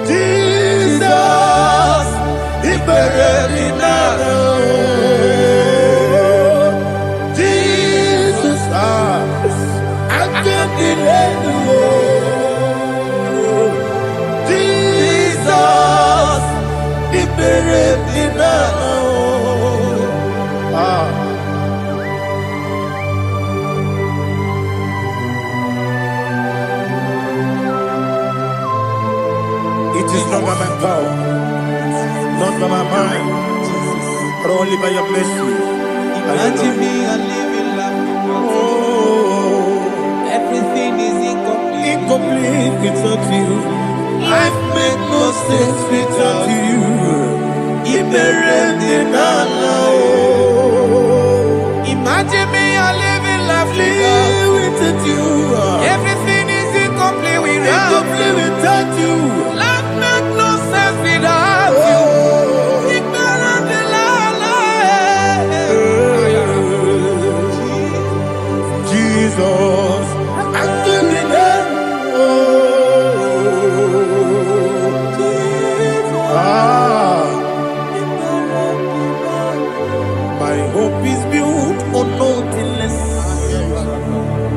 Jesus, I can't delay you. Jesus, the buried It is not by my power, not by my mind, but only by your mercy. Imagine me, I live in life. Oh, Everything is incomplete. incomplete without you. Life makes no sense without you. Imagine me, I live in life Without you. Everything is incomplete Incomplete without you. Life makes no sense without you. Jesus, I give you that. My hope is built on nothing less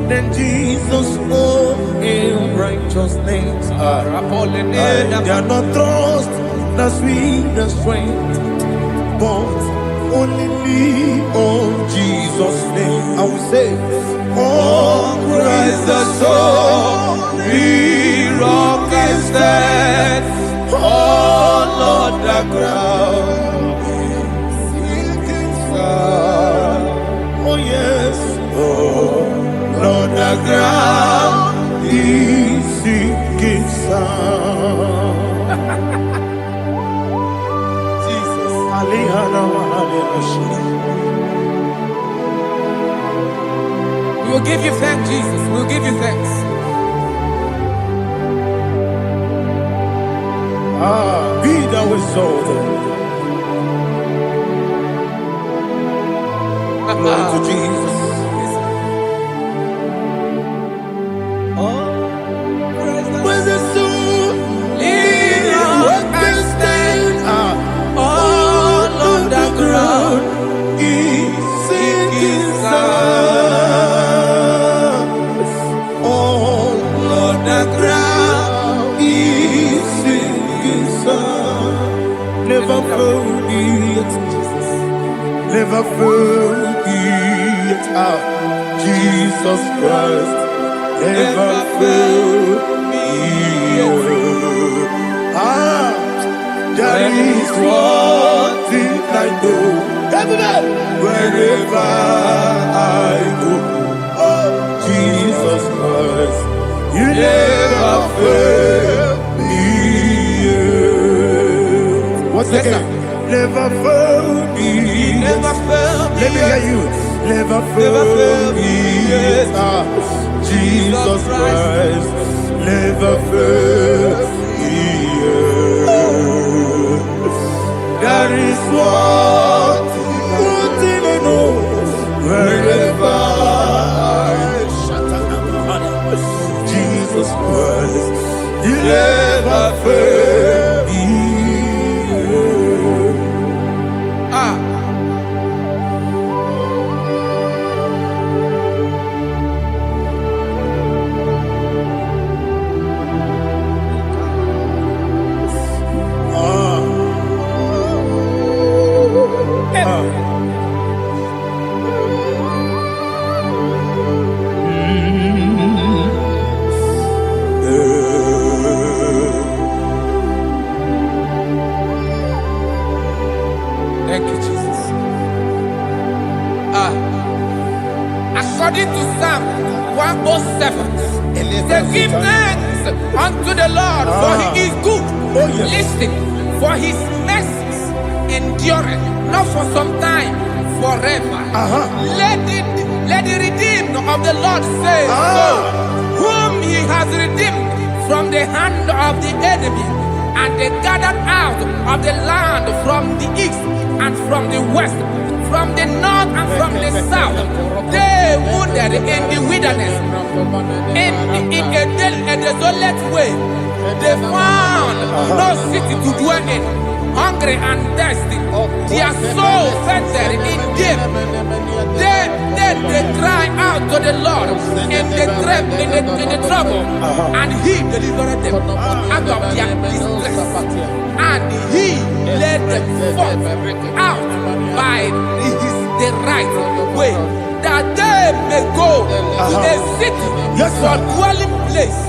than Jesus' own righteousness. I cannot trust the sweetest strength, but only lean on Jesus' name. I will say, oh, Christ the solid rock is dead. Oh, Lord, the ground is sinking sand. Oh, yes. Oh, Lord, the ground is sinking sand. Jesus. We will give you thanks, Jesus. We will give you thanks. Be thou exalted. Glory to Jesus. Where's the soul? What can stand? All on the ground is sinking sand. All on the ground is sinking sand. Never forget, never forget Jesus Christ. Never fail me. That is one thing I know. Wherever I go, oh, Jesus Christ, you never fail me. What's the name? Never fail me. Never fail me. Let me hear you. Never fail me. Jesus Christ, never fail me. That is one thing I know. Wherever Jesus Christ, you never fail me. 107. Say, give thanks unto the Lord, for he is good. Oh, yes. Listen, for his mercies endureth, not for some time, forever. Let the redeemed of the Lord say so, whom he has redeemed from the hand of the enemy, and they gathered out of the land from the east and from the west, from the north and from the south. They wandered in the wilderness, in a desolate way. They found no city to dwell in, hungry and thirsty. Their soul fainted in them. They cry out to the Lord in the trouble, and he delivered them out of their distress. And he led them forth out by the right way, that they may go to a city for dwelling place.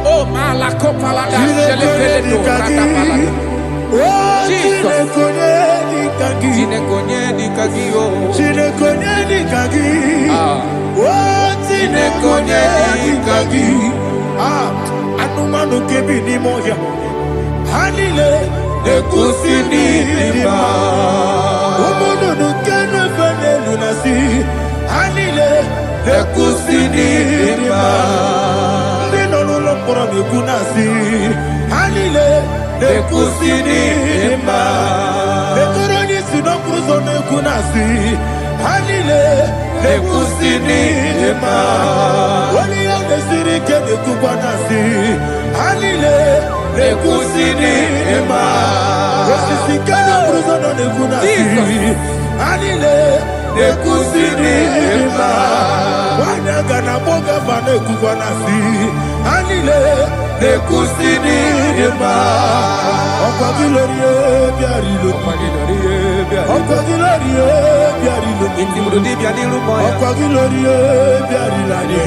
Oh, Malakopalada, Jesus. Anumanu kebi ni moja Hanile Ekusini lima Umudu nukene fene lunasi Hanile Ekusini lima Ndino lulokura mikunasi Hanile Ekusini lima Ekoroni sinokruzo mekunasi Hanile Ekusini lima Wani ya nesiri kene kubanasi Hanile Ekusini lima Wesisi kene kruzo no nekunasi Hanile Ekusini lima Wanaga na boga vane kubanasi Hanile Ekusini lima Okwa gilorie biarilo Okwa gilorie biarilo Okwa gilorie biarilani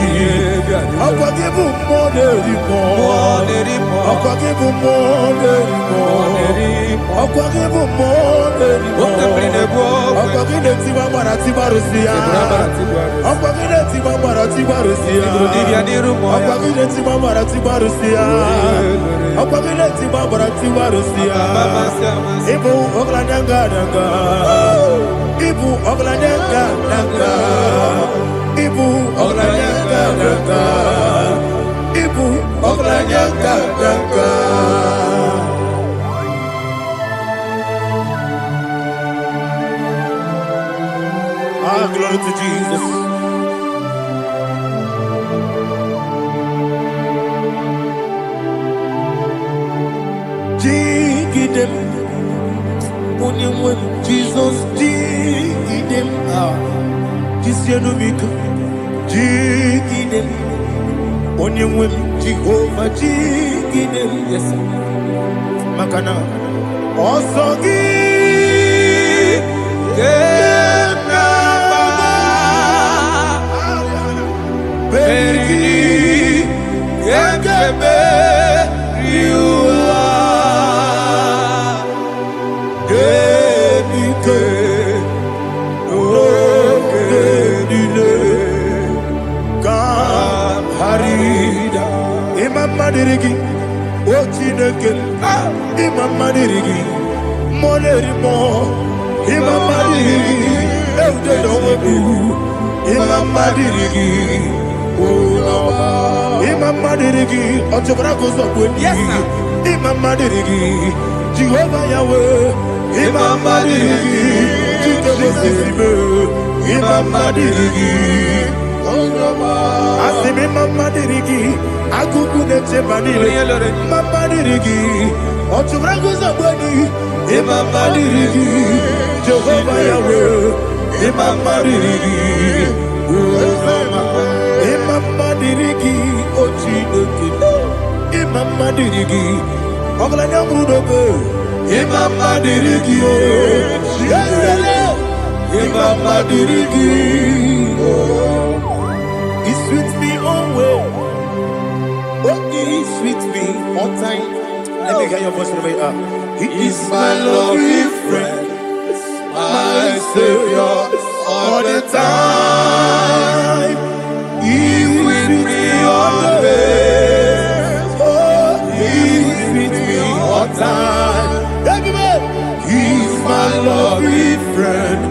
Okwa gibu moderimo Okwa gibu moderimo Okwa gibu moderimo Okwa gileti mamara tibarusia Okwa gileti mamara tibarusia Okwa gileti mamara tibarusia Okwa gileti mamara tibarusia Ibu ogladanga danga Ibu ogladanga danga Ibu ogladanga danga Ibu ogladanga danga Ah, glory to Jesus. Jigidem, Onyemwe, Jesus, Jigidem, Jisianomika, Jigidem, Onyemwe, Jehovah, Jigidem, yes, Makana, Osogi, Pergi, Yakebe, Riua, Gebike, Ogedile, Kam Harida, Imam Madirigi, Ochineke, Imam Madirigi, Molerimo, Imam Madirigi, Eudedowebu, Imam Madirigi, Imam Madirigi, Ochobrako Zobweni, Yes, sir. Imam Madirigi, Jehovah Yahweh, Imam Madirigi, Jehovah Imam Madirigi, Asim Imam Madirigi, Akuku Nechebanile, Imam Madirigi, Ochobrako Zobweni, Imam Madirigi, Jehovah Yahweh, Imam Madirigi, Imam Madirigi, Ochineke, Imam Madirigi, Oglanya Brudobe, Imam Madirigi, Imam Madirigi, He's with me always. Oh, He's with me all time. Let me hear your voice wherever you are. He is my loving friend, my Savior, all the time. He will be time. Everybody, He's my lovely friend,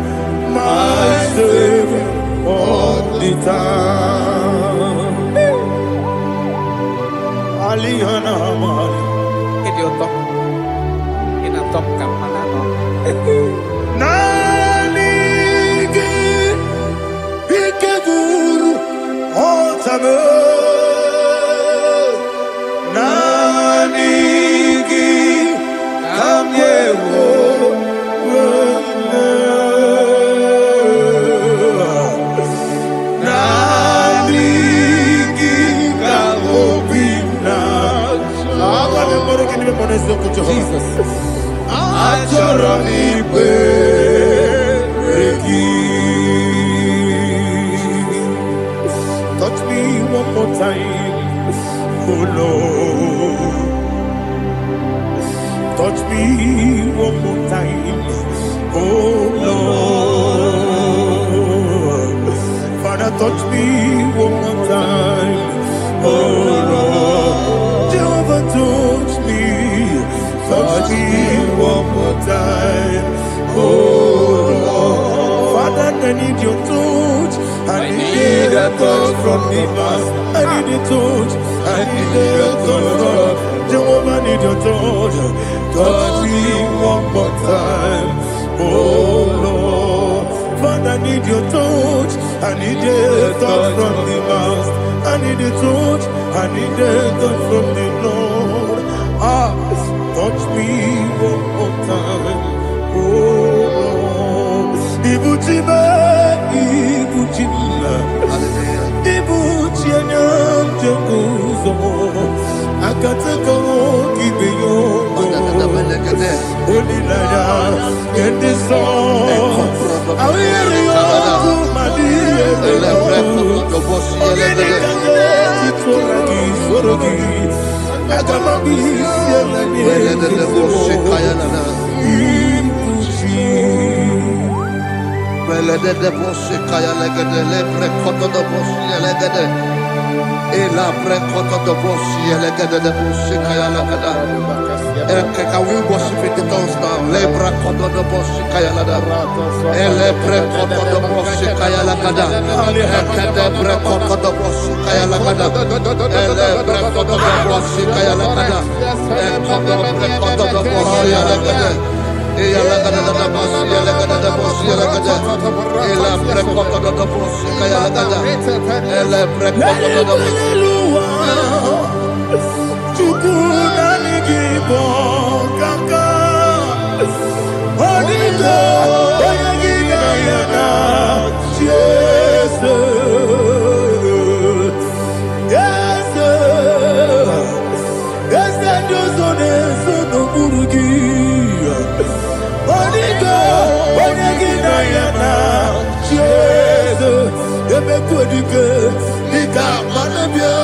my Savior all the time. Alihana Mali. Nanigi Ikeguru Otame Nanigi Kamyewo Nanigi Kamobina Jesus Achoroni touch me one more time, oh Lord. Touch me one more time, oh Lord. Father, touch me one more time, oh Lord. Jehovah, touch me one more time, oh Lord. Father, I need your touch. I need a touch from the Master. I need a touch. I need a touch from Jehovah. I need your touch. Touch me one more time, oh Lord. Father, I need your touch. I need a touch from the Master. I need a touch. I need a touch from the Lord. Touch me one more time, oh Lord. Ibuchima, Ibuchianyam Jaguzo, Akatako, Gibeyo, Olilaya, get this song. I hear you, Madia, Can we worship in the tongues now? Lebra kodo do boshi kaya lada. Elebre kodo do boshi kaya lada. Ekede bre kodo do boshi kaya lada. Elebre kodo do boshi kaya lada. Ekodo bre kodo do boshi lada. Eya lada da boshi lada da boshi lada. Elebre kodo do boshi kaya lada. Elebre kodo do boshi. IGBO kaka Onigo Oyagina yana Jesus Yes Dozone Sono Burugi Onigo Oyagina yana Jesus Ebe Kodike Nika Manabia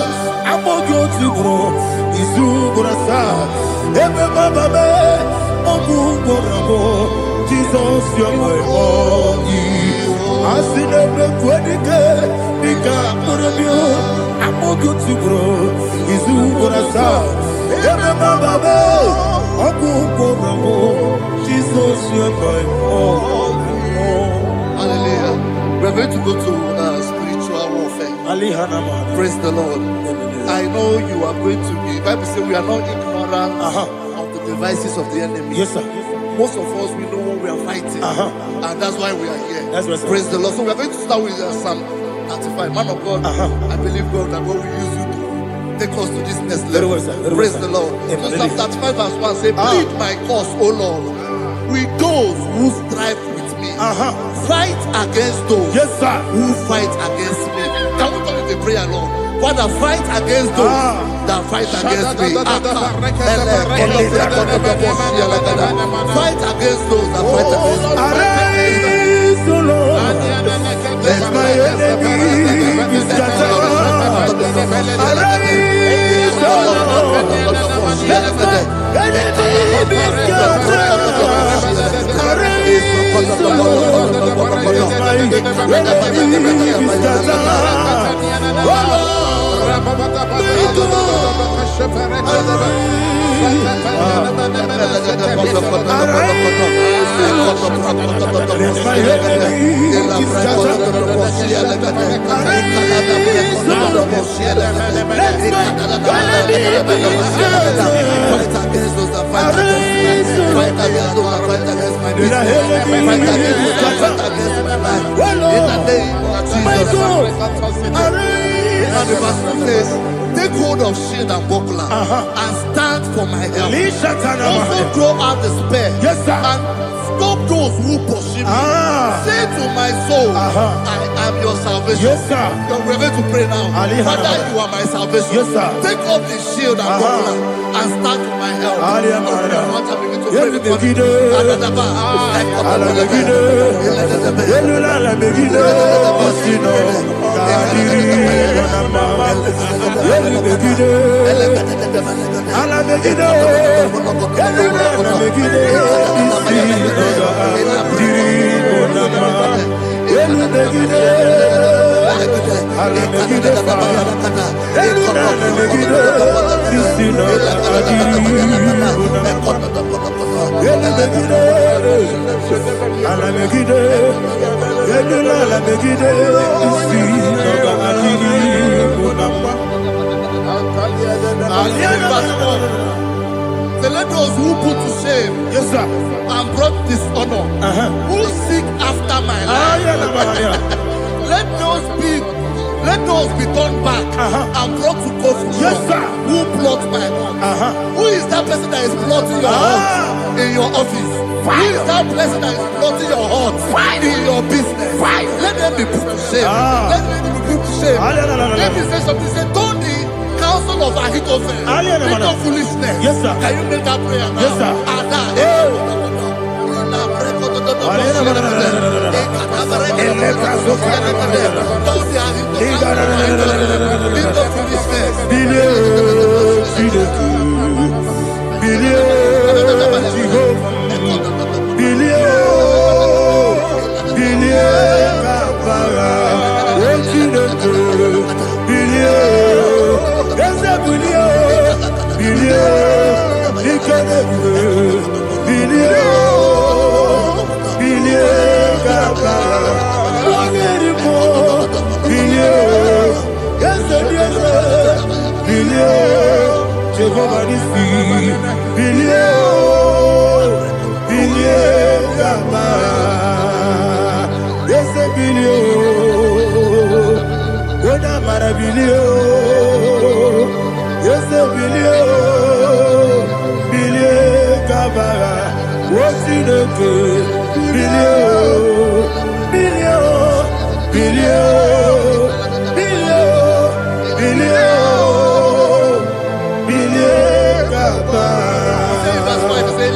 Amogyo Tibro Izuburasa, Ebe Bababe, Omuborabo, Jesus, you're my only. I see the Quedike, Nika Murabio, Amogutubro, Izuburasa, Ebe Bababe, Omuborabo, Jesus, you're my only. Hallelujah. We're going to go to spiritual warfare. Praise the Lord. I know you are going to be. Bible says we are not ignorant of the devices of the enemy. Yes, sir. Most of us, we know what we are fighting, and that's why we are here. That's right, sir. Praise the Lord. So we are going to start with Psalm 35. Man of God, I believe God that God will use you to take us to this next level. Very well, sir. Praise the Lord. So Psalm 35 verse 1 says, plead my cause, O Lord, with those who strive with me. Fight against those who fight against me. Can we call it a prayer, Lord? Father, fight against those that fight against me. Fight against those that fight against me. Arise, O Lord. Let my enemy be scattered. Arise, O Lord. Let my enemy be scattered. Arise, O Lord. Let my enemy be scattered. O Lord. Take hold of shield and buckler and stand for my help. Also throw out despair and stop those who pursue me. Say to my soul, I am your salvation. We're going to pray now. Father, you are my salvation. Take off the shield and buckler and stand for my help. So let those who put to shame and brought dishonor, who seek after my life, let those be turned back and brought to confusion. Who plot my hurt? Who is that person that is plotting your hurt in your office? Who is that person that is plotting your hurt in your business? Let them be put to shame. Let them be put to shame. Let me say something. Say, don't the counsel of Ahithophel, think of foolishness. Can you make that prayer now?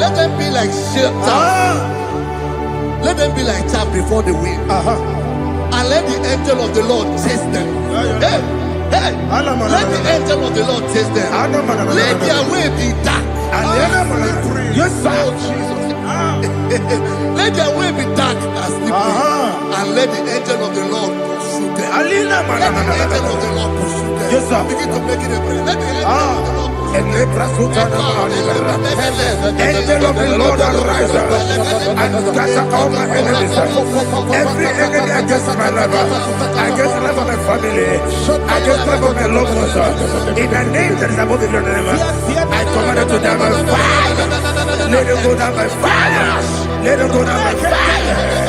Let them be like let them be like chaff before the wind, and let the angel of the Lord chase them. Let the angel of the Lord chase them. Let their way be dark. Let their way be dark as slippery, and let the angel of the Lord pursue them. Let the angel of the Lord pursue them. Begin to make it a prayer. Let the angel of the Lord Angel of the Lord arise and scatter all my enemies. Every enemy against my life, against the life of my family, against the life of my loved ones. In the name that is above the name, I command it to them by fire. Let it go down by fire. Let it go down by fire.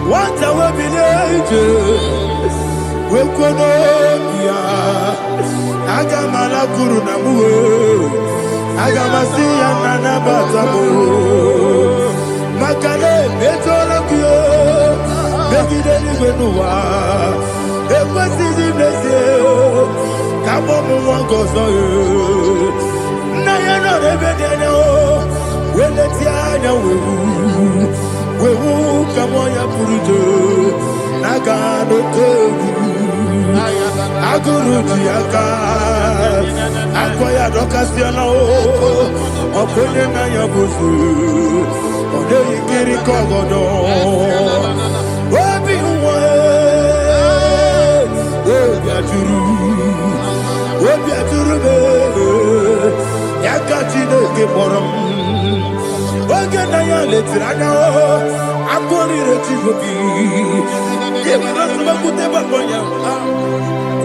What I will be ages, we could Agamala Guru Namu, Agamasi and Nanabatamu, Makale, Betolakio, Bekideni Benua, Equasi Blessio, Kabomu Wankoso, Nayana Rebedeno, Weletiana Wewu Kamoya Purujo, Nagano Togu, Aguru Tiaka, Akoya Docastiano, Okoye Nayabusu, Ode Ikiri Kogodo, for him. Again, I am letting I know. I'm going to let you be. Give me the good ever for you.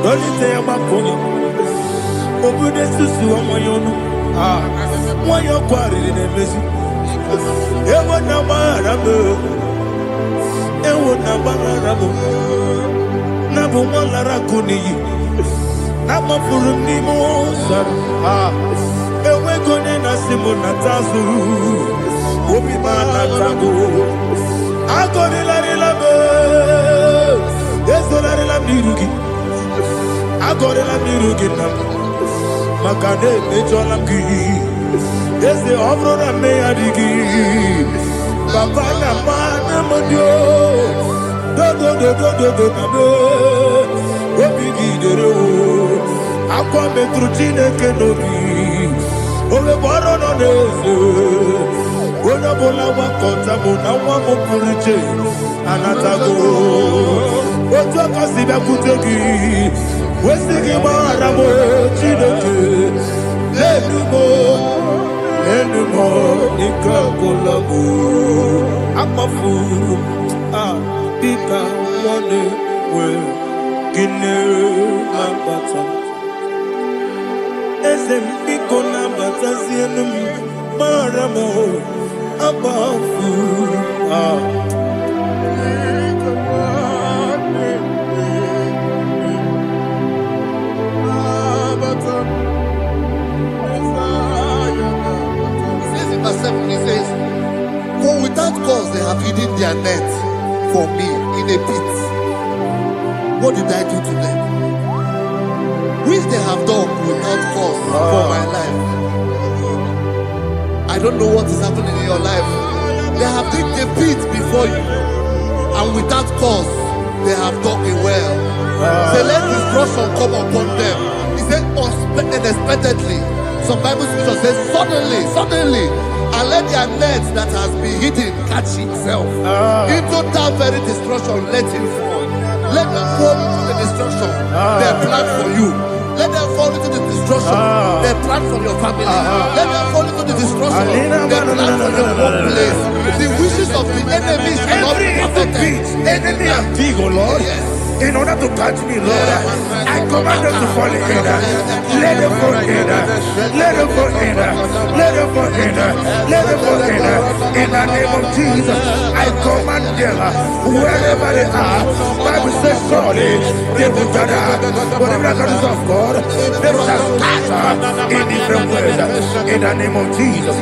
Don't you say about Pony? Open the Susu on my own. Why you're quarried in a message? Ever number, ever number, Nabu Malara Kuni, Nama Furunimo, Ewe Gonena Simonatazu, Obi Manatago, Agorilarilabe, Esolarilabirugi, Agorilabirugi, Makade, Mejolamgi, Yes, the Aurora Mayadigi, Papa Namana Modio. Do Obigi dero Aqua Metrutine Kenobi Ole Barono Nese Ona Bola Wakota Mona Wamo Puriche Anatago Oto Kasiba Kutegi Westigi Maramo Chinoke Lenumo Nika Kolabu Amafu Bika one way, Guinea Mabata. Esem Biko Nabata Sienum Maramo Abafu. He says in verse 7, he says, for without cause they have hidden their net for me in a pit. What did I do to them? Which they have done without cause for my life. I don't know what is happening in your life. They have digged a pit before you, and without cause they have dug a well. Say, let destruction come upon them. He said, unexpectedly. Some Bible scripture says, suddenly. And let their net that has been hidden catch itself. Into that very destruction, let it fall. Let them fall into the destruction they plan for you. Let them fall into the destruction they plan for your family. Let them fall into the destruction they plan for your workplace. The wishes of the enemy shall not be perfected. Enemy of thee, O Lord. Yes. In order to catch me, Lord, I command them to fall in. Let them fall in. Let them fall in. Let them fall in. Let them fall in. In the name of Jesus, I command them wherever they are. Bible says surely they will gather. But the miracles of God, they shall scatter in different ways. In the name of Jesus.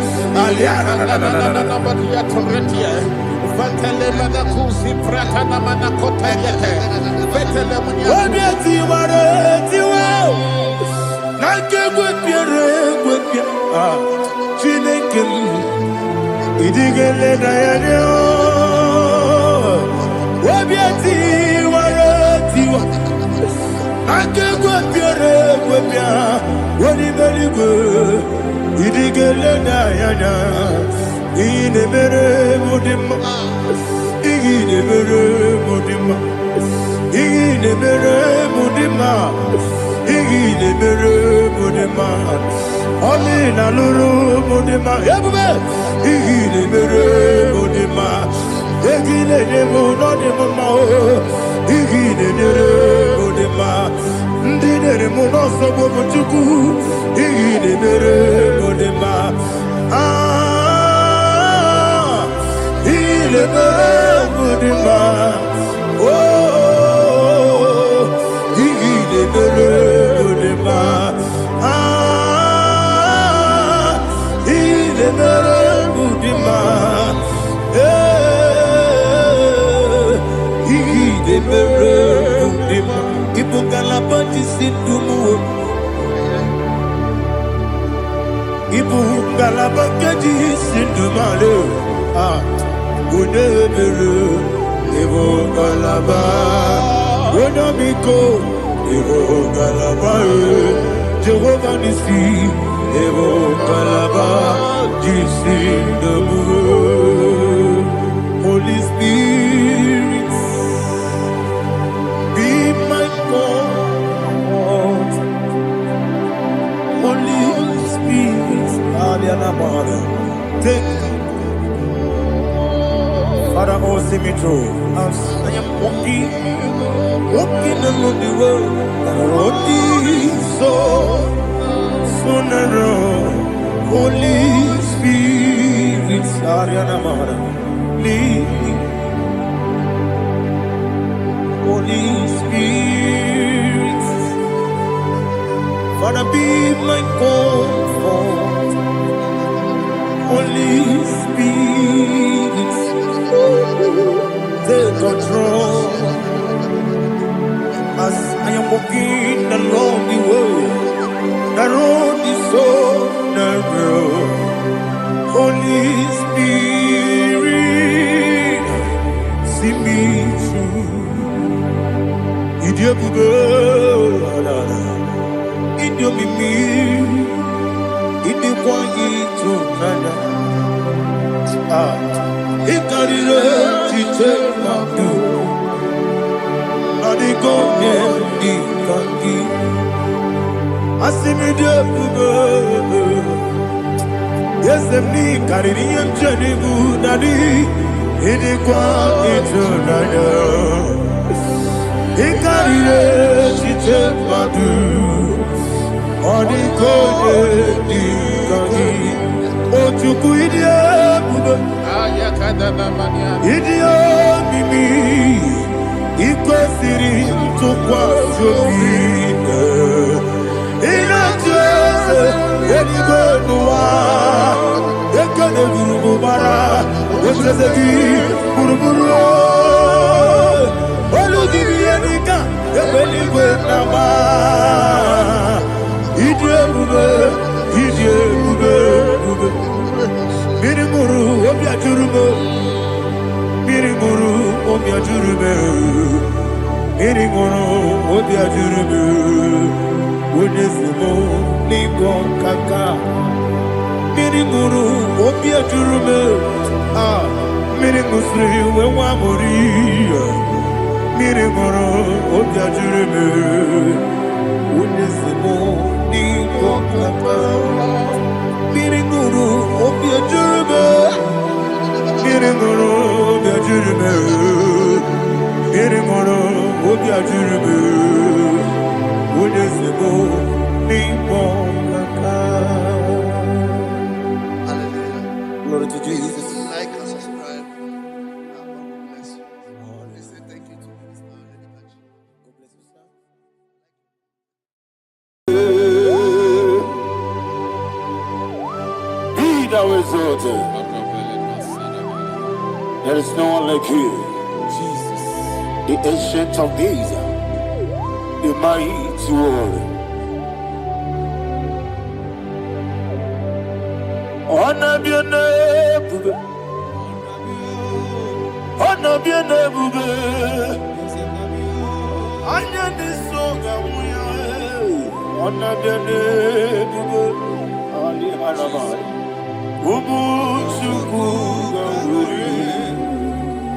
Omina lulu mudima, igile bere mudima, igile demo no demo mao, igile dere mudima, ndine demo no sobo mutuku, igile bere mudima, igile bere mudima, oh, igile bere mudima. Ibu galabakaji sindumale udebere ibu galaba udamiko ibu galaba Jehovah nisi ibu galaba jisindamu Holy Spirit be my God Holy Spirit Father, oh, see me through. As I am walking along the road, the road is so narrow. Holy Spirit, Ariana Mara, lead. Holy Spirit, Father, be my comfort. Holy Spirit, take control as I am walking along the way. The road is so narrow. Holy Spirit, see me through. Idiobube, Idiomimi, Idiokwa Itonada. Ikarire Chiche Madu, Adigonye Ikangi. Asimidobube, yes, me Karirian Jenibu Nadi, Idiokwa Itonada. Ikarire Chiche Madu, Adigonye Ikangi. Otuku Idiobube, Idiomimi, Ikosiri Tukwa Jovine, Inatese, Edigonua, Ekane Gurubara, Echezegi, Guruburu, Olugibi Enika, Ebeligwe Nama, Idiobube, Mirimuru, Obiajurume, Mirimuru, Obiajurume, Mirimuru, Obiajurume, Unesimo, Nigo Kaka, Mirimuru, Obiajurume, Mirimusri, Wewamuri, Mirimuru, Obiajurume, Unesimo, Nigo Kaka. Miringuru, Obia Jurube, Miringuru, Obia Jurube, Miringuru, Obia Jurube, Udesebo, Nipo Kaka. Glory to Jesus. Like and subscribe. God bless you. We say thank you to Mr. Lady Kachi. God bless you, sir. Be thou exalted. There is no one like you. Jesus. The ancient of days, the mighty warrior. Honor be your name, honor be your name, honor this song, honor be your name, Ali Harabai, Ubu Suku Ganguri,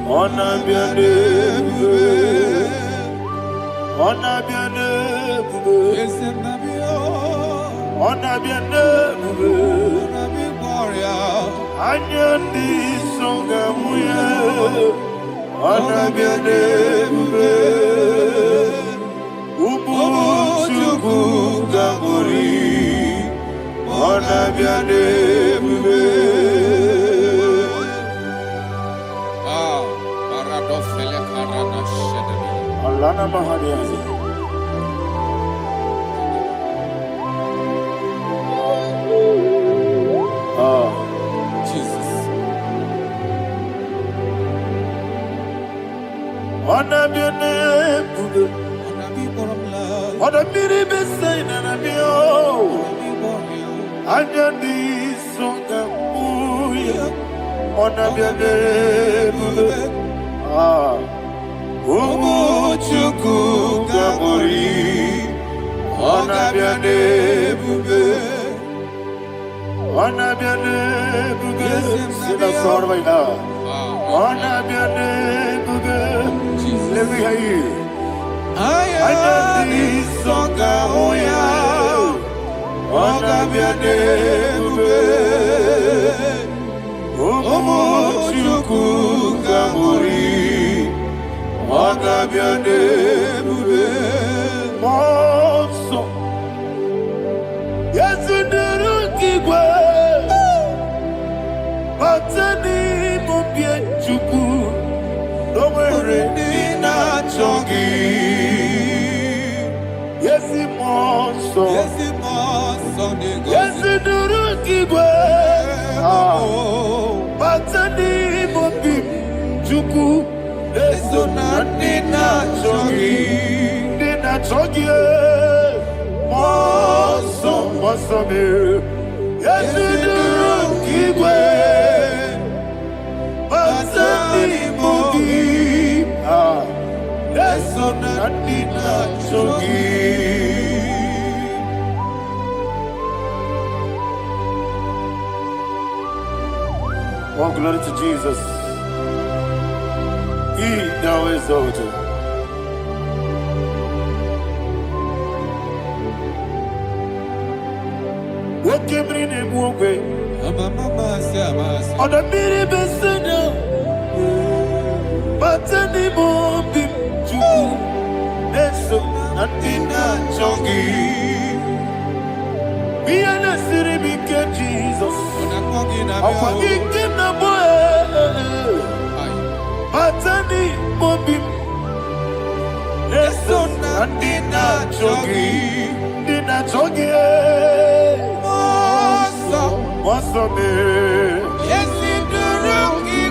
honor be your name, honor be your name, honor be your name. Anyandi songa muye, anabiane bube, ubu chuku gangori, anabiane bube. Paradofele karana shedemi. Alana mahadiani. Jesus. Anabiane bube, anabiri besai nanabio, anyandi songa muye, anabiane bube. Ubu chuku gangori, anabiane bube. Anabiane bube, sila sorvaina. Anabiane bube, let me hear you. Anyandi songa oya, anabiane bube. Omochuku Kamuri Wagabiane Bube Monso Yasunduru Kigwe Patani Mubie Chuku Nomere Nina Chongi Yesi Monso Yasunduru Kigwe Patani Mubie Chuku Eso Nina Chongi Nina Chongi Monso Mosame Yasunduru Kigwe Patani Mubie Eso Nina Chongi. Oh, glory to Jesus. He now exalted. What came in and walk away? On the mini beside but anymore be true. Eso Nina Chongi. Be an city became Jesus. I'm forgetting the boy. Matani Mobim. Eso Nina Chongi. Nina Chongi. Mosso me. Yes, in the rookie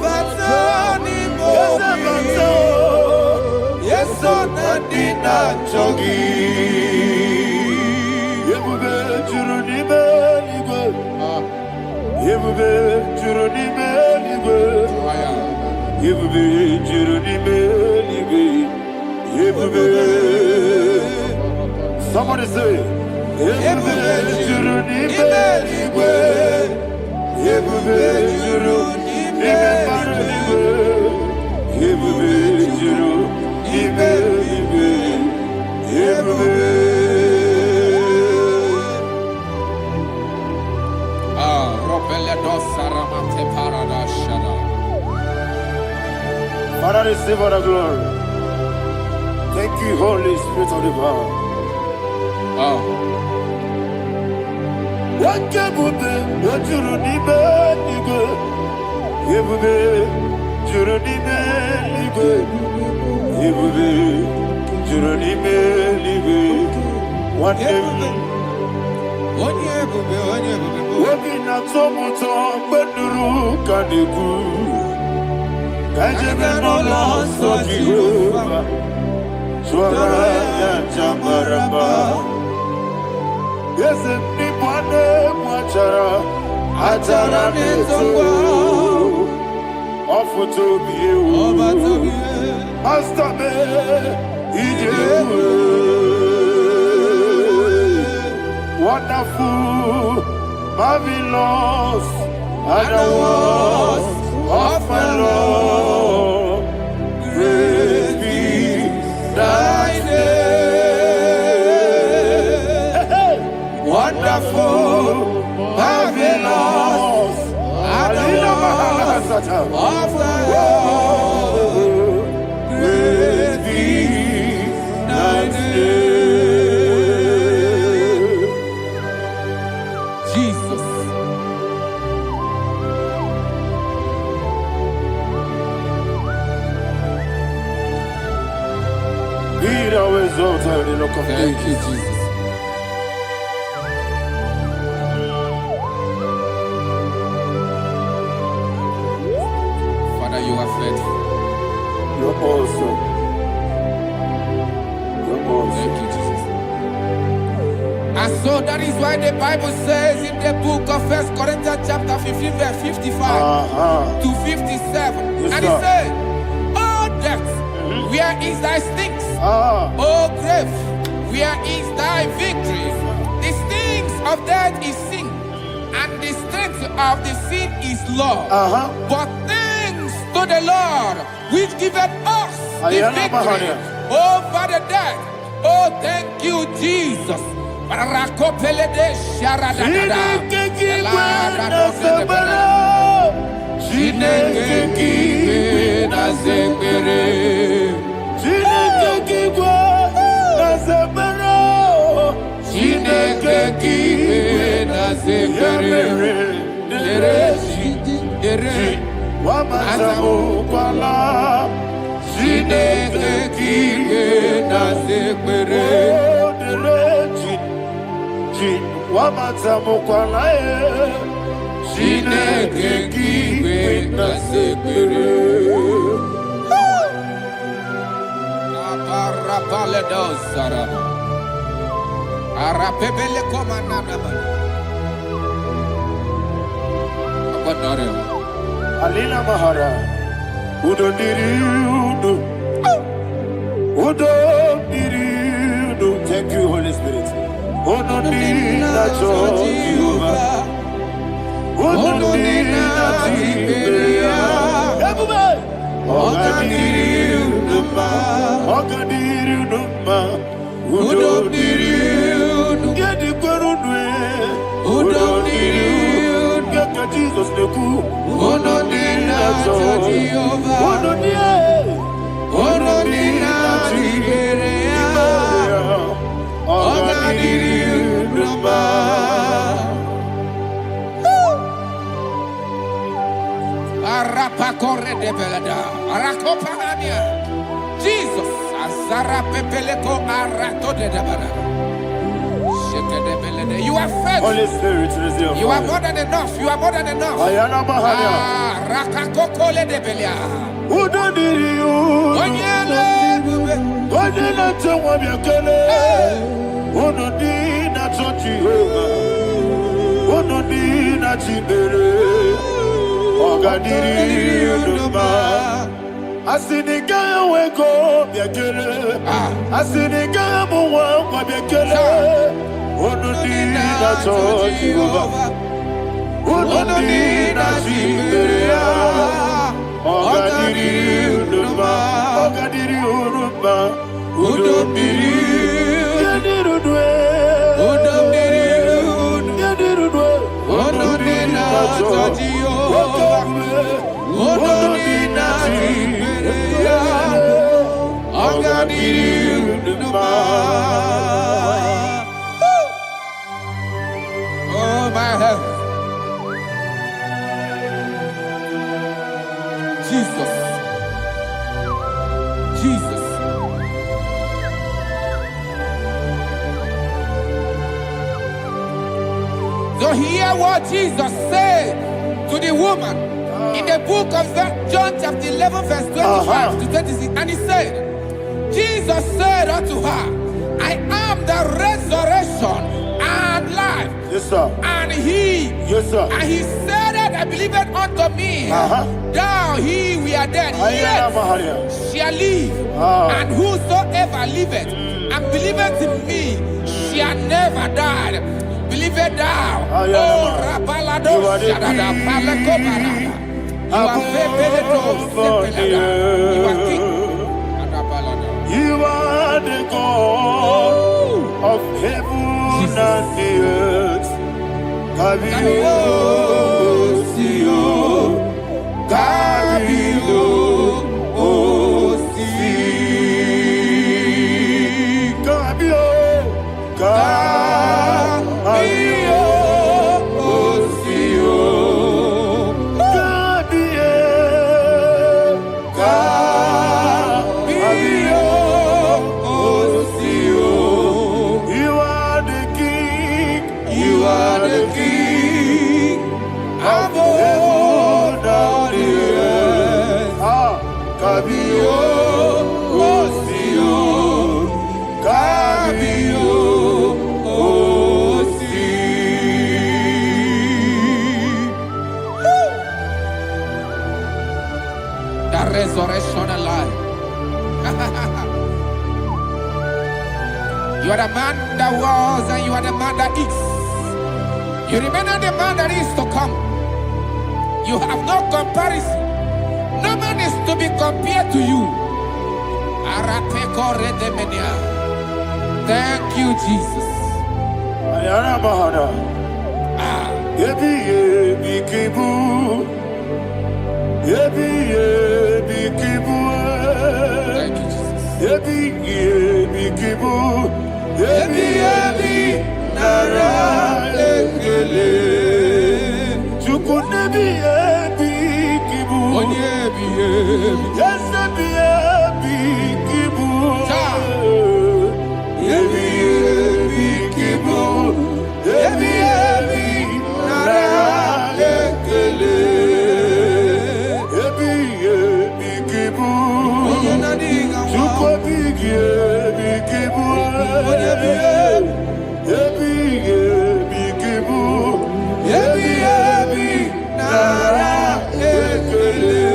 Matani Mobim. Yes, on Nina Chongi. Somebody say, Father, receive all the glory. Thank you, Holy Spirit of the power. What can we do? What you don't need, you go. You will be, you don't need, you go. You will be, you don't need, you go. What we not so much on, but the rook and the good. Can't you get no loss of Jehovah? Swara Jamaraba. Yes, if the one Machara, Atara Neto, offer to be you, Master Me, wonderful, marvelous, and the was of my Lord, great be thy name. Wonderful, marvelous, and the was of my Lord, great be thy name. Jesus. Be thou exalted in the Rock of Thank you, Ages. Jesus. Father, you are faithful. You're awesome. You're awesome. Thank you, Jesus. And so that is why the Bible says in the book of 1 Corinthians chapter 15 verse 55 to 57. Yes, And sir. it said, "Oh death, where is thy stings? Oh grave, where is thy victory? The stings of death is sin, and the strength of the sin is law. But thanks to the Lord, which giveth us the victory over the death. Oh, thank you, Jesus." Rakopele de sharadadada. Alina Mahara, Udo Diriudo, Udo Diriudo. Thank you, Holy Spirit. Udo Diriudo, Udo Diriudo, Udo Diriudo, Jesus the cool. Ono nina Jehovah. Ono nina Tiberia. Ono nina Arapa corre de belada. Arakopa ania. Jesus. Azara pepeleko arato de dabara. You are faithful. Holy Spirit, You are more than enough. You are more than enough. Ayana Mahania. Rakakokole de belia. Udo Diriu. Godina Tawa Yakele. Uno Dina Jehovah. Uno Dina Tibere. Ogadiri Numa. Asinika weko Yakele. Asinika Muwa Yakele. Ono dina Jehovah, ono dina Tiberia, ogadiri unuma, ono diri, yadirudwe, ono dina Jehovah, ono dina Tiberia, ogadiri unuma. My health. Jesus. Jesus. So hear what Jesus said to the woman in the book of John chapter 11 verse 25 to 26. And he said, Jesus said unto her, I am the resurrection and life. Yes, sir. And he, yes, sir. And he said that I believeth unto me, thou he we are dead, yet shall live, and whosoever liveth and believeth in me shall never die. Believeth thou, oh Rabalado Shadada Paleko Barada. You are you are king. You are the God of heaven and the earth. Kabio, Sio, Kabio, Si, Kabio, Kabio, Sio, Kabio, Kabio, Sio. You are the king. You are the king of heaven and the earth. Kabio, Sio, Kabio, Si. The resurrection alive. You are the man that was and you are the man that is. You remember the man that is to come. You have no comparison. No man is to be compared to you. Thank you, Jesus. Yebi yebi kibu. Yebi yebi kibu. Thank you, Jesus. Yebi yebi kibu. Yebi yebi nara ekele. Chuku nebi yebi kibu. Onyebi, yebi. Yes nebi yebi kibu. Cha. Yebi yebi kibu. Yebi yebi nara ekele. Yebi yebi kibu. Chuku big yebi kibu. Yebi yebi kibu. Yebi yebi nara ekele.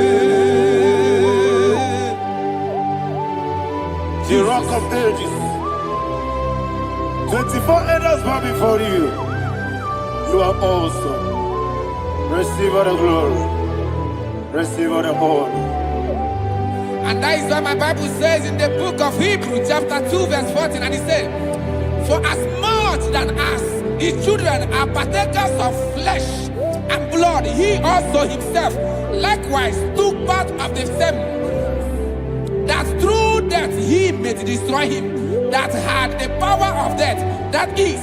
The rock of ages. 24 elders bow before you. You are awesome. Receive all the glory. Receive all the honor. And that is why my Bible says in the book of Hebrews chapter 2 verse 14, and it says, for as much than us, his children are partakers of flesh and blood, he also himself likewise took part of the same, that through death he may destroy him that had the power of death, that is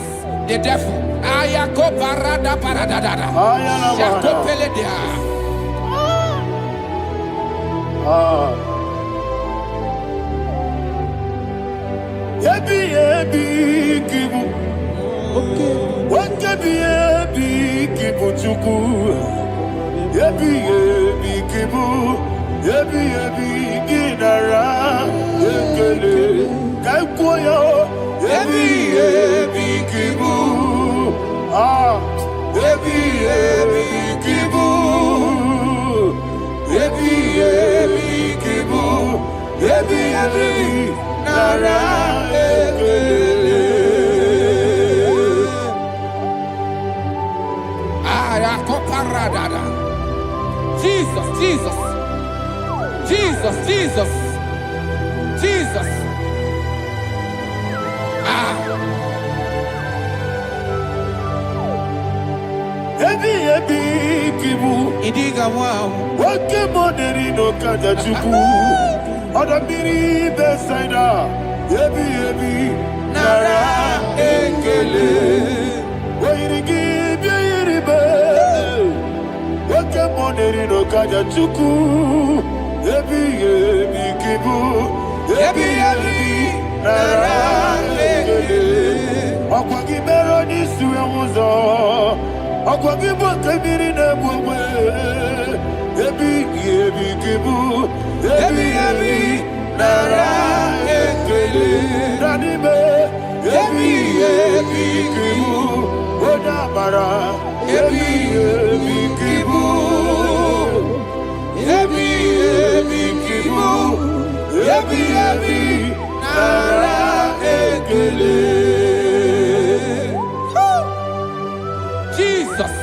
the devil. Ayako parada paradadada. Shakopeledea. Yebi yebi kibu. Yebi yebi kibu chuku. Yebi yebi kibu. Yebi yebi ginara ekele. Kaikoyo. Yebi yebi kibu. Yebi yebi kibu. Yebi yebi kibu. Yebi yebi nara ekele. Arakoparadada. Jesus, Jesus, Jesus, Jesus, Jesus. Yebi yebi kibu. Idiga wow. Wake moneri no kaja chuku. Oda miri besaida. Yebi yebi nara ekele. Wairigi biiribe. Wake moneri no kaja chuku. Yebi yebi kibu. Yebi yebi nara ekele. Okwagi bero ni suwe muzo. Okwagi bwakabiri na bwwe. Yebi yebi kibu. Yebi yebi nara ekele. Nanime. Yebi yebi kibu. Oda bara. Yebi yebi kibu. Yebi yebi kibu. Yebi yebi nara ekele. Jesus.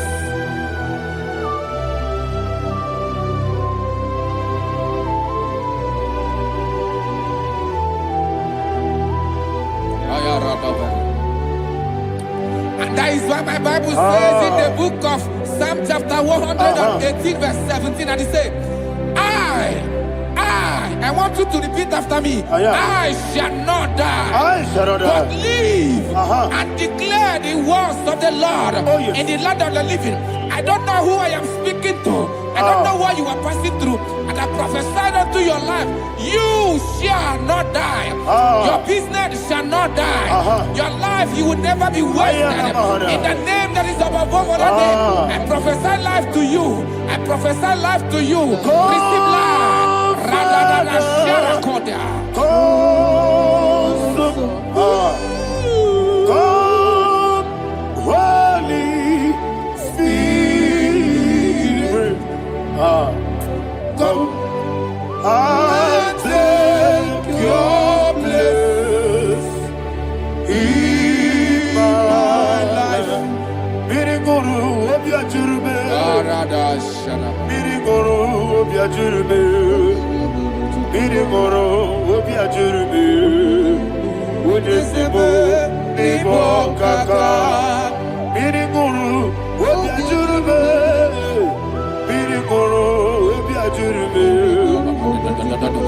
And that is why my Bible says in the book of Psalm chapter 118 verse 17, and it says, I want you to repeat after me. I shall not die, I shall not but die. live and declare the words of the Lord in the land of the living. I don't know who I am speaking to. I don't know what you are passing through. And I prophesied unto your life, you shall not die. Your business shall not die. Your life, you will never be wasted. In the name that is above all other name, I prophesy life to you. I prophesy life to you. Receive life. Radadada Sharakoda. Come, Holy Spirit. Come and take your place in my life. Miriguru obiajurube. Miriguru obiajurube. Miriguru obiajurube. Udesibo nibo kaka. Miriguru obiajurube.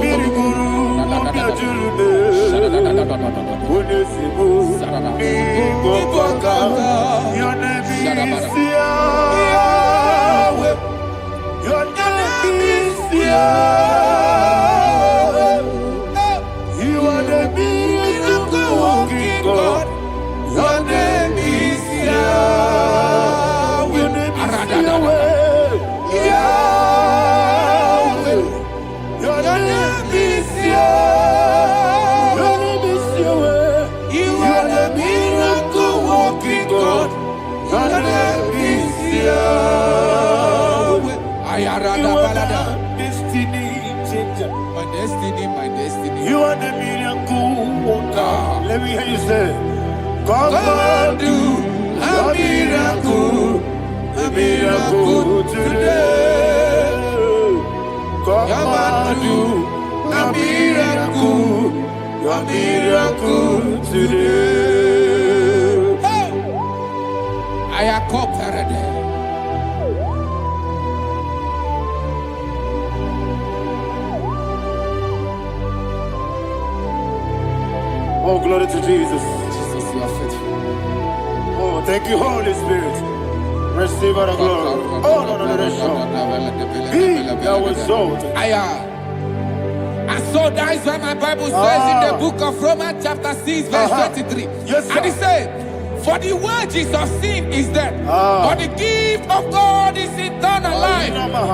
Miriguru Mubiajurube Unesimu Nigopaka Your name is Yahweh. Your name is Yahweh. You are the miracle working God. Your name is Yahweh. Your name is Yahweh. Yahweh. Your name is Yahweh. Your name is Yahweh. You are the miracle working God. Your name is Yahweh. You are the destiny changer. My destiny, my destiny. You are the miracle worker. Let me hear you say, come and do a miracle today. Come and do a miracle today. I am cooperated. Oh, glory to Jesus. Jesus, you are faithful. Oh, thank you, Holy Spirit. Receive our glory. Oh, no, Be thou exalted. And so that is why my Bible says in the book of Romans chapter 6 verse 23. Yes, sir. And it says, for the wages of sin is death, but the gift of God is eternal life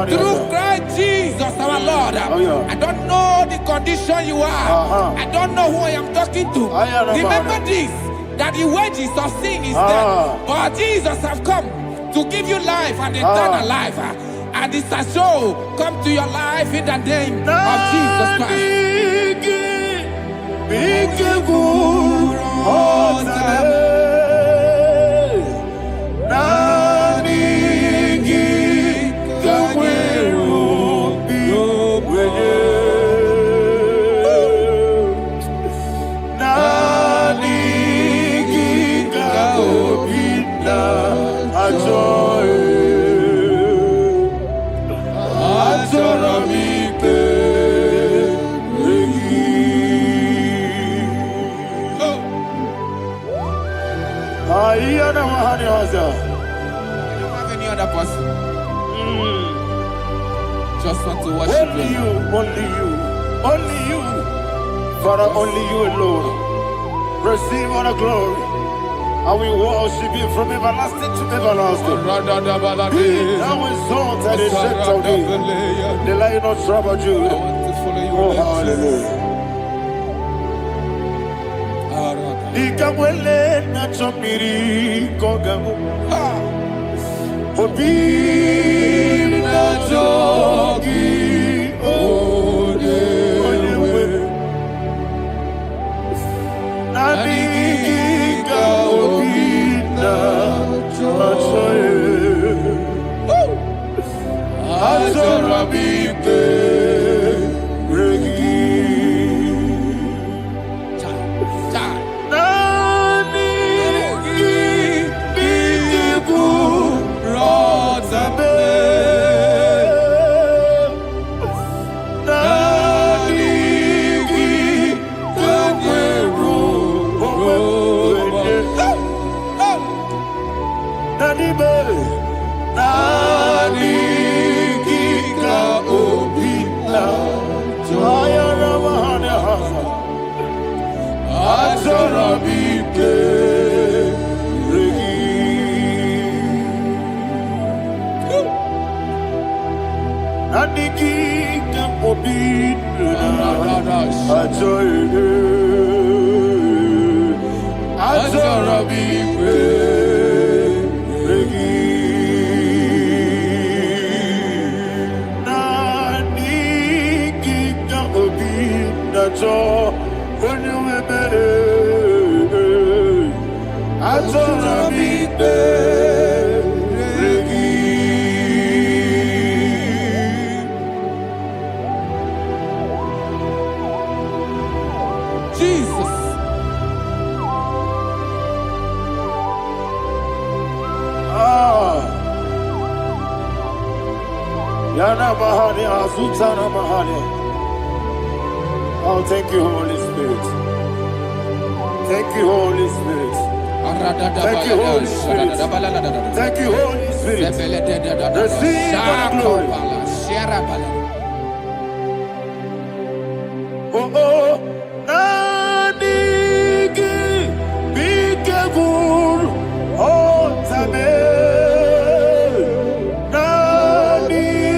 through Christ Jesus our Lord. I don't know the condition you are. I don't know who I am talking to. Remember this, that the wages of sin is death, but Jesus have come to give you life and eternal life. And this shall show come to your life in the name of Jesus Christ. I don't have any other person. Just want to worship only you, only you, Father, only you alone. Receive all the glory. I will worship you from everlasting to everlasting. Be thou exalted and set of thee, the Lion of tribe of Judah. Oh, hallelujah. Ikamwele na chomiri kogamu. Obi na jogi odewe. Nani ka obi na jogi. Azorabite regi. Yana Mahani, Azutana Mahani. Oh, thank you, Holy Spirit. Thank you, Holy Spirit. Thank you, Holy Spirit. Thank you, Holy Spirit. Receive all the glory. Oh, oh, Nanigi, Bigagul, oh, Tabe, Nanigi,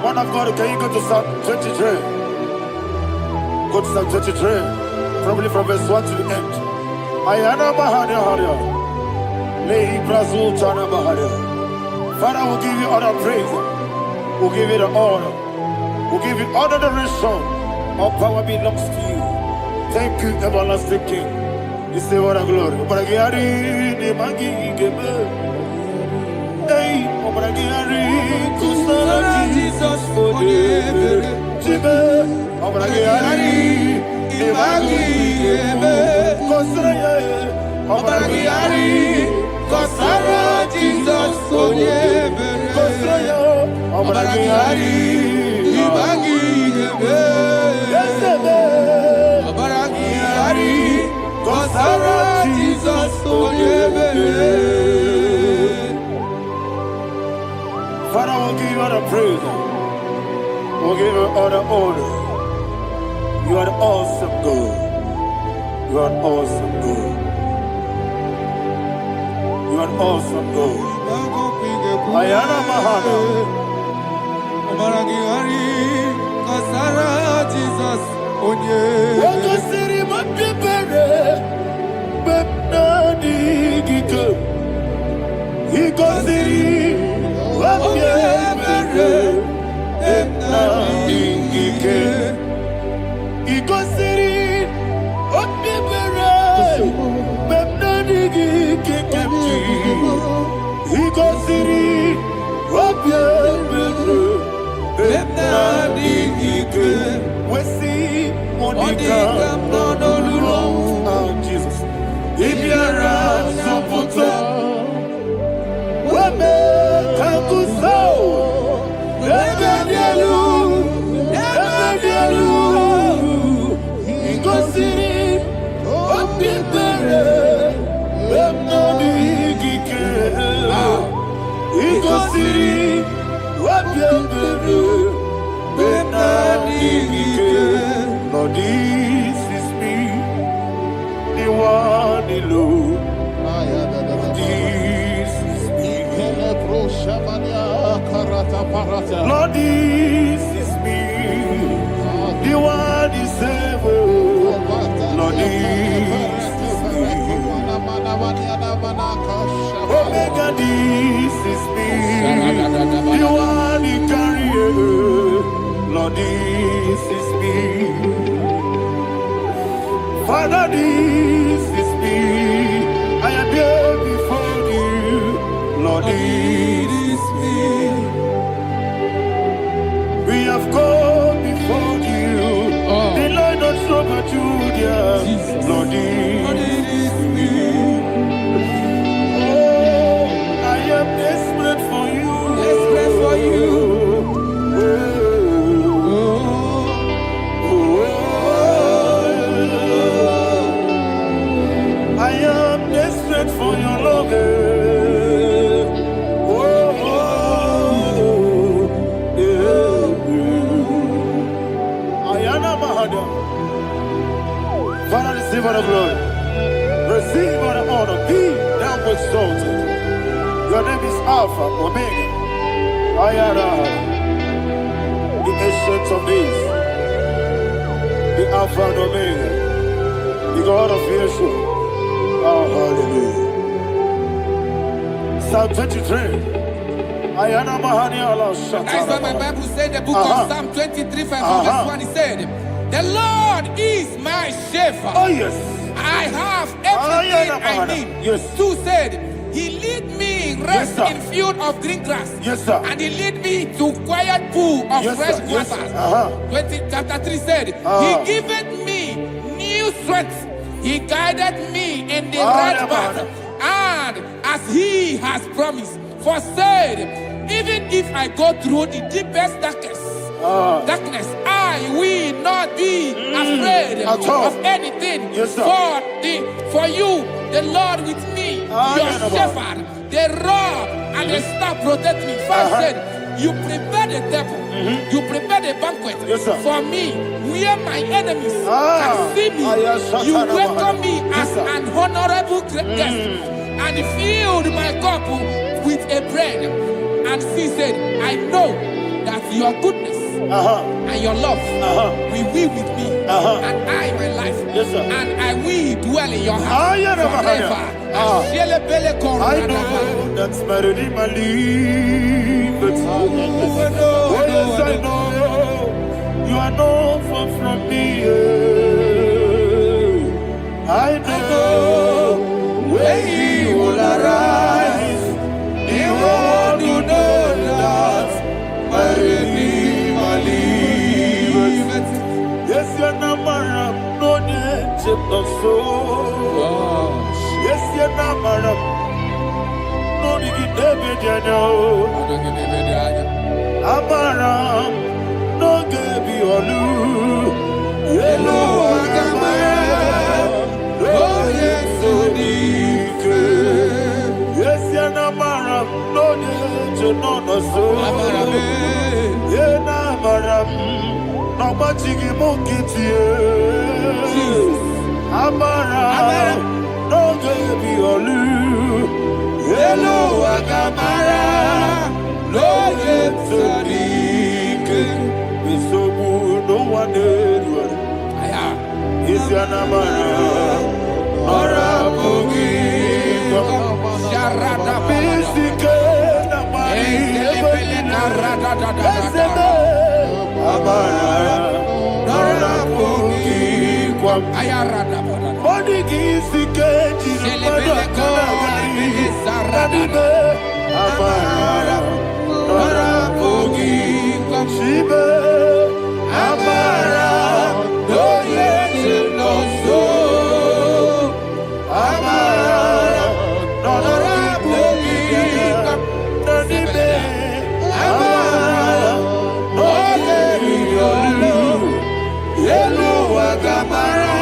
One of God, can you go to Psalm 23? Go to Psalm 23, probably from verse 1 to the end. Ayana Mahadia Haria. Lehi Brazil Chana Mahadia. Father, we'll give you all the praise. We'll give you the honor. We'll give you all the adoration. All power belongs to you. Thank you, everlasting King. You say what a glory. Obragiari, Nemagi, Gebe. Hey, Obragiari, Kusara, Jesus, for you. Jibe, Obragiari, Nemagi, Gebe. Kusara, Obragiari, Kusara, Jesus, for you. Kusara, Obragiari, Nemagi, Gebe. Yes, Obragiari, Kusara, Jesus, for you. Father, we'll give you all the praise. We'll give you all the honor. You are the awesome God. You are an awesome God. You are an awesome God. Ayana Mahana. Jesus, onye. Wakasiri mapipere, bepnani gike. Ikosiri mapipere, bepnani gike. Ikosiri mapipere, bepnani gike kemchi. Ikosiri mapipere, bepnani gike. We see Monica, no, oh Jesus. Ibiara Sopoto, Wame Kakuso, Ebedielu, Igosiri, Opipere, Bemnani Gike, Igosiri, Opipere, Bemnani Gike. Lord, this is me, the one alone. This is me. Lord, this is me, the one is able. Lord, this is me. Omega, this is me. You are the carrier. Lord, this is me. Father, this is me. I am here before you. Lord, this is me. We have gone before you. The Lord not so much Judah. Lord, this is me. Oh, I am desperate for you. Desperate for you. I am desperate for your love. Father, receive all the glory. Receive all the honor. Be thou exalted. Your name is Alpha, Omega. The ancient of days. The Alpha and Omega. The God of Yeshua. Oh, hallelujah. Psalm 23. That's what my Bible said, the book of Psalm 23, verse 1. It said, the Lord is my shepherd. Oh, yes. I have everything I need. Yes. 2 said, he lead me rest in field of green grass. Yes, sir. And he lead me to quiet pool of fresh waters. 20, chapter 3 said, he giveth me new strength. He guided me in the right path. And as he has promised, for said, even if I go through the deepest darkness, I will not be afraid of anything. Yes, sir. For you, the Lord with me, your shepherd, the rod and the staff protect me. First said, you prepare the table, you prepare the banquet for me, where my enemies can see me. You welcome me as an honorable guest, and filled my cup with a bread. And she said, I know that your goodness and your love will be with me, and I, my life, and I will dwell in your house forever. I know that's my Redeemer lives. Oh, yes, I know you are not far from me. I know when he will arise, the world will know that my Redeemer lives. Yes, you're not married, no need to so. Yes, you're not married, no need to be Amaram, no gebi olu, yelo agamara, no yesodike. Yes, yana maram, no de no so. Yena maram, no machigi mokiti. Amaram, no gebi olu, yelo agamara. Lord, it's a leak. It's so good, no one did. Is your number? Or a boogie. Sharada basic. Shibe Amara no yet no so Amara no rabogi no nibe Amara no yelu yelu agamara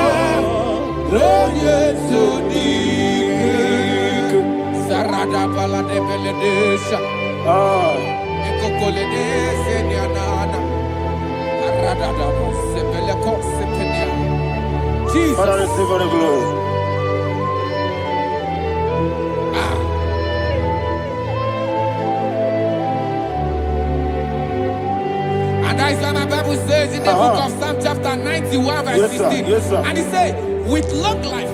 no yet so dik Sarada bala de beledesha Jesus. Father, receive all the glory. And that is what my Bible says in the book of Psalm chapter 91 verse 16. Yes, sir. And it says, with long life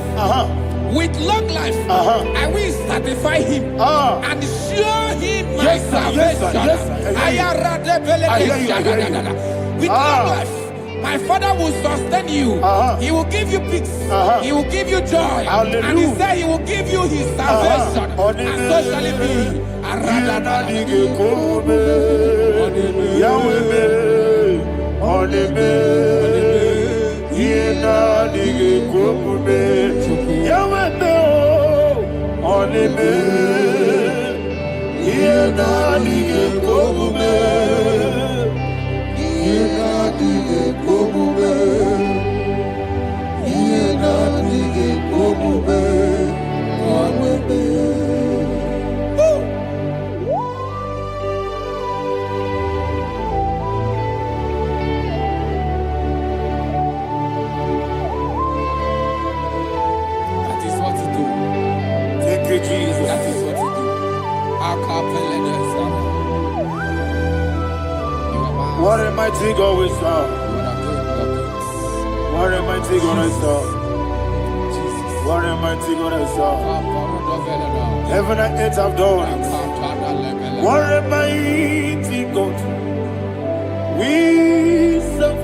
With long life, I will satisfy him and show him my salvation. With long life, my Father will sustain you. He will give you peace. He will give you joy. And he said he will give you his salvation. And so shall it be. What a mighty God we serve. What a mighty God I serve. What a mighty God I serve. Heaven and earth have done it. What a mighty God we serve.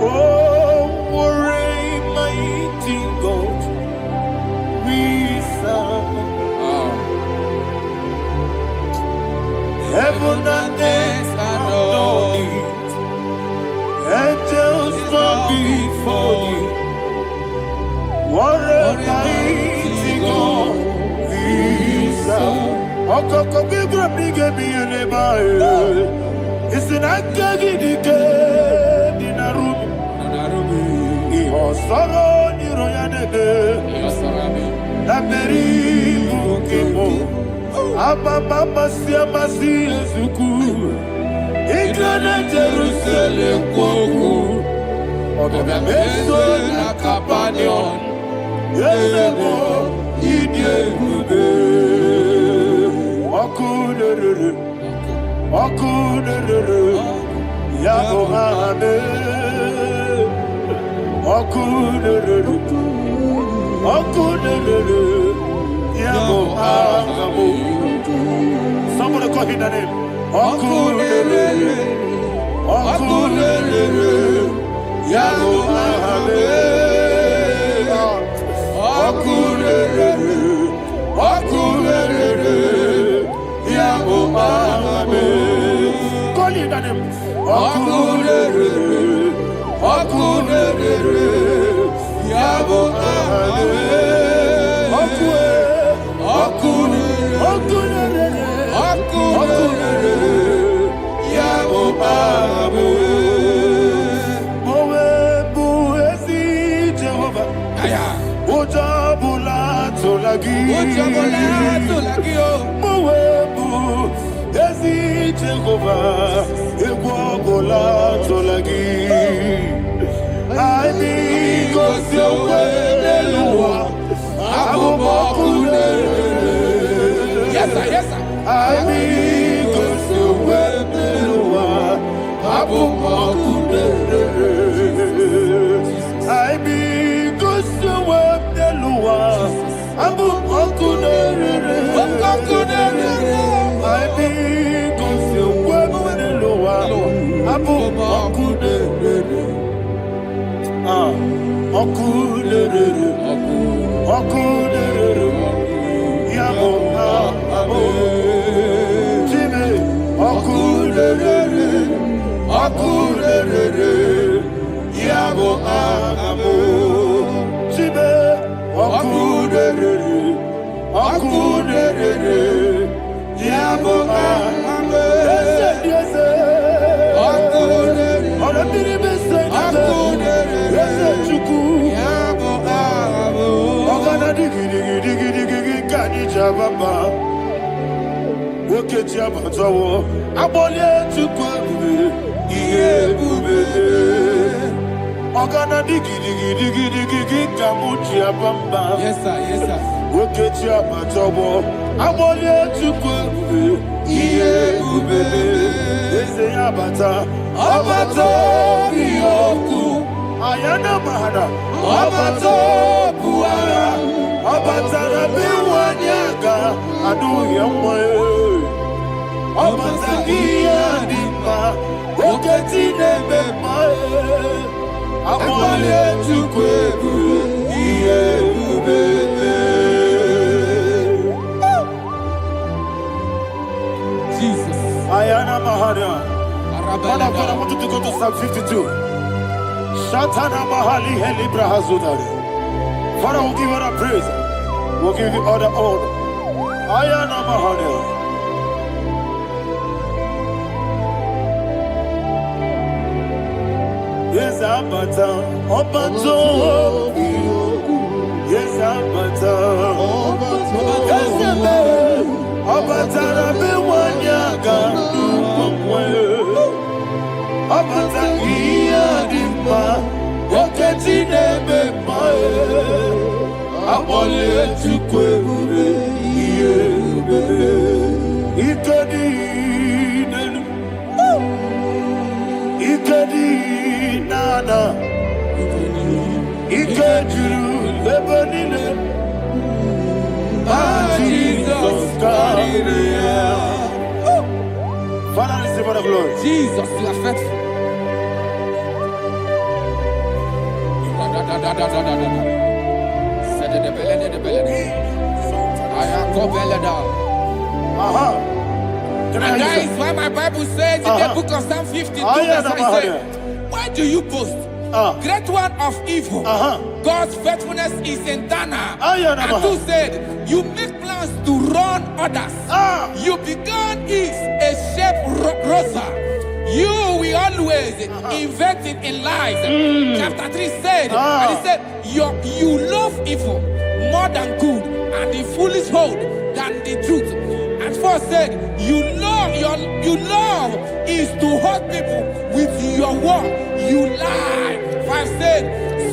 Oh, what a mighty God we serve. Heaven and earth adore it. Angels bow before you. What a mighty God we serve. Okoko bigre bige biene bae. Isin akagi dike dinarubi. Iho soro ni royane. Nameri bukimo. Ababa siamasi ezuku. Igrana Jerusalem kwoku. Odoga meso na kapanion. Yesebo idie gube. Okunere. Yabo hame. Okunere. Yabo hame. Somebody call him the name. Okunere. Yabo hame. Okunere. Yabo hame. Call him the name. Okunere. Yabo hame. Yes, sir. Yes, sir. Ayana Mahada, Abato Puara, Abatara Biwanyaga, Adu Yamwe, Abatagia Dimba, Oketine Bemae, Amale Tukwebu, Iye. Jesus. Ayana Mahada. Father, I want you to go to Psalm 52. Shatana Mahali Helibra Hazudari. Father, we'll give you all the praise. We'll give you all the honor. Ayana Mahada. Yes, Abata. Obato. Yes, Abata. Yes, Abata. Abatara Biwanyaga. Abata iya dimba, oketine bemae, abole tukwebube iye bebe, ikadi nana, ikajuru lebanile, Jesus God. Father, receive all the glory. Jesus, you are faithful. And that is why my Bible says in the book of Psalm 52, verse 5, why do you boast? Great one of evil. God's faithfulness is eternal. And who said, you make plans to run others. You began is a shape rosa. You will always invent it in lies. Chapter 3 said, and he said, you love evil more than good, and the foolish hold than the truth. And 4 said, you love is to hurt people with your word. You lie. 5 said,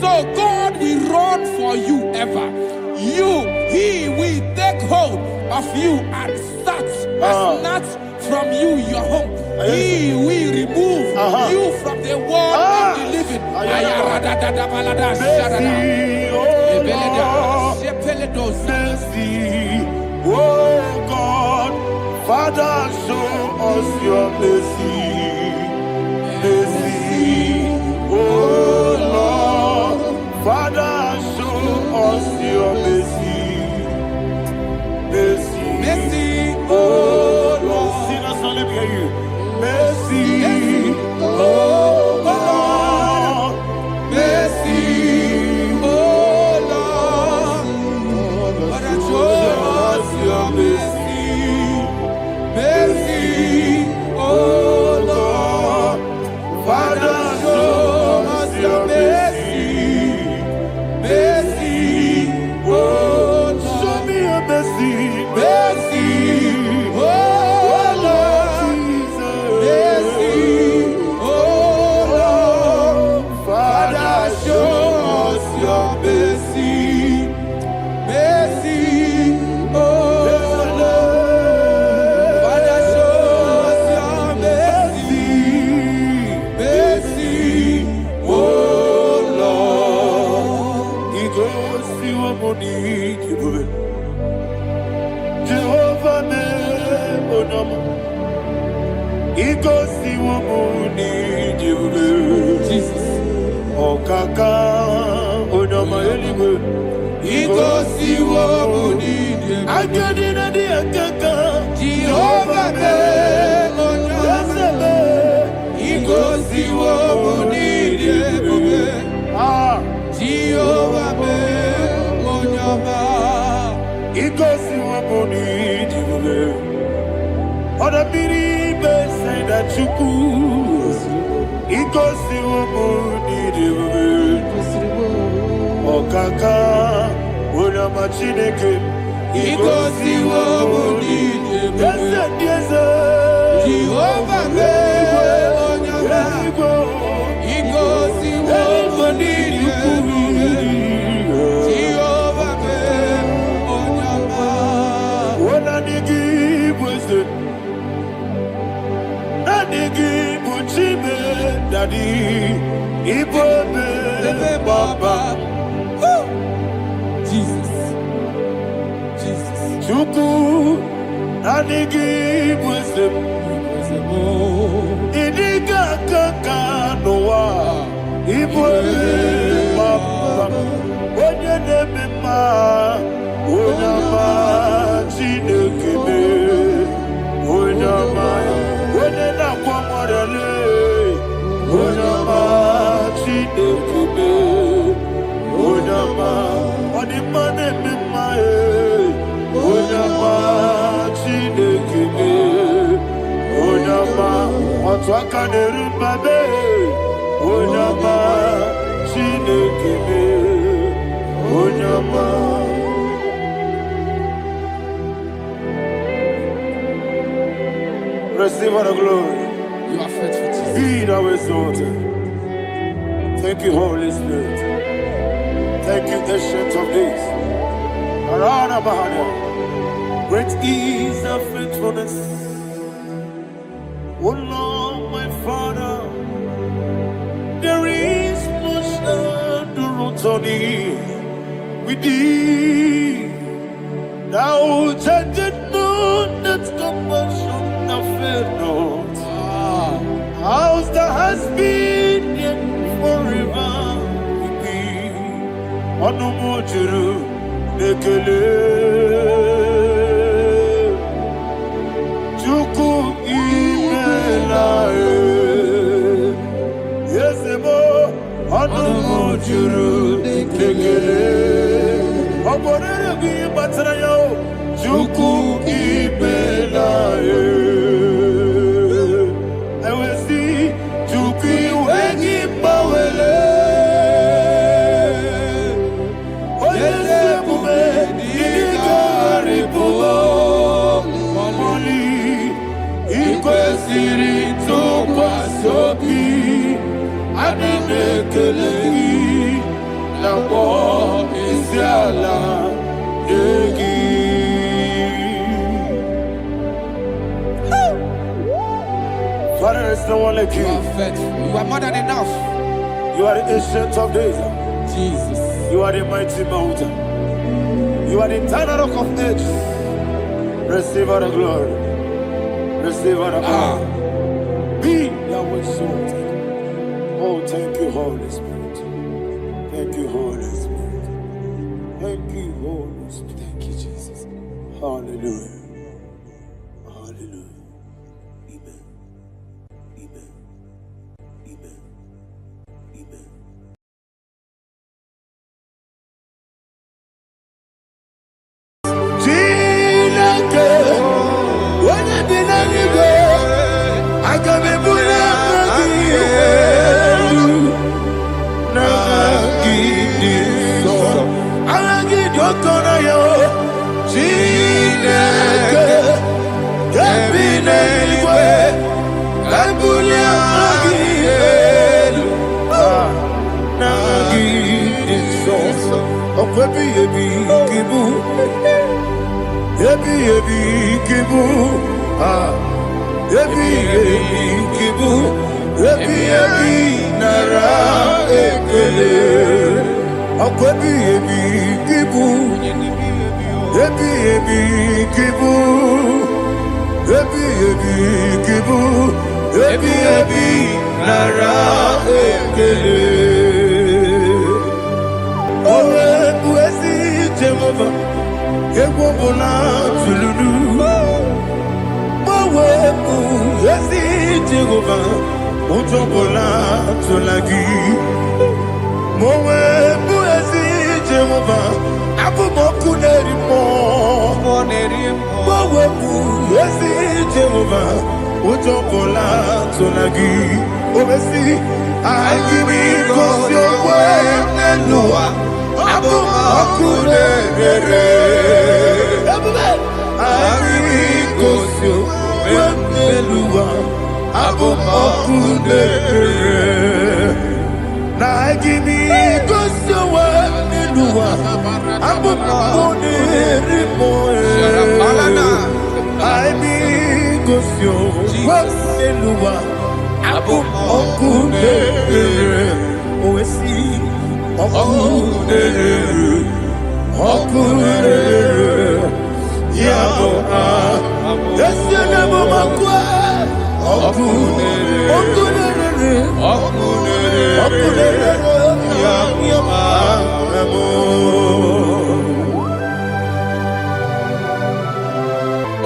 so God will run for you ever. He will take hold of you and snatch from you your home. He will remove you from the world of the living. Oh God, Father, show us your mercy. Oh Lord, Father, show us your mercy. Oh Lord, sinners only hear you. Mercy, oh Lord, mercy, oh Lord, Father, show us your mercy. Mercy, oh Lord, Father, show us your mercy. Mercy, oh Lord, show me your mercy. Mercy, oh Lord, mercy, oh Lord, Father, show us your mercy. Mercy, oh Lord, Father, show us your mercy. Mercy, oh Lord, He goes to your money. Jehovah me onama, ikosi wamuni Jesus. Okaka onama eligwe, ikosi wamuni Akadina di akaka, Jehovah me onama, ikosi wamuni Jehovah me onama. Ikosi wamuni jiwe, oda biri bese da chuku. Ikosi wamuni jiwe, okaka ona machineke. Ikosi wamuni jiwe, yes. Jehovah me onyama, ikosi wamuni jiwe. Daddy, Ibobe, Chuku Anigi Muslim Idiga Kaka Noa Ibwe Papa Onye Nebima Onyama Chinekebe Onyama Onye Nakwamorele Onyama Chinekebe Onyama Onimane Mimae Onyama Chinekebe Onyama Otwakane Babe Onyama Chinekebe Onyama. Receive all the glory. You are faithful, Jesus. Be thou exalted. Thank you, Holy Spirit. Thank you, Ancient of Days. Arana Bahana. Great is thy faithfulness. Oh Lord, my Father, there is much endurance on thee. With thee, thou changest not that compassion of faith not. How's the has been yet forever with thee? Onomojuru nekele Chuku imelae Yesemo Onomojuru nekele Oborere bi batrayo Chuku imelae Ewesi Chuku wegi bawele Oyesebume Digari bugo Moli Ikwesiri Tukwa sobi Adinekeleyi Nabo Isiala Egi. Father, there's no one like you. You are faithful. You are more than enough. You are the ancient of days. Jesus. You are the mighty mountain. You are the eternal rock of ages. Receive all the glory. Receive all the power. Be thou exalted. Oh, thank you, Holy Spirit. Thank you, Holy Spirit. Thank you, Holy Spirit. Thank you, Jesus. Hallelujah. Hallelujah. Amen. Amen. Amen. Amen.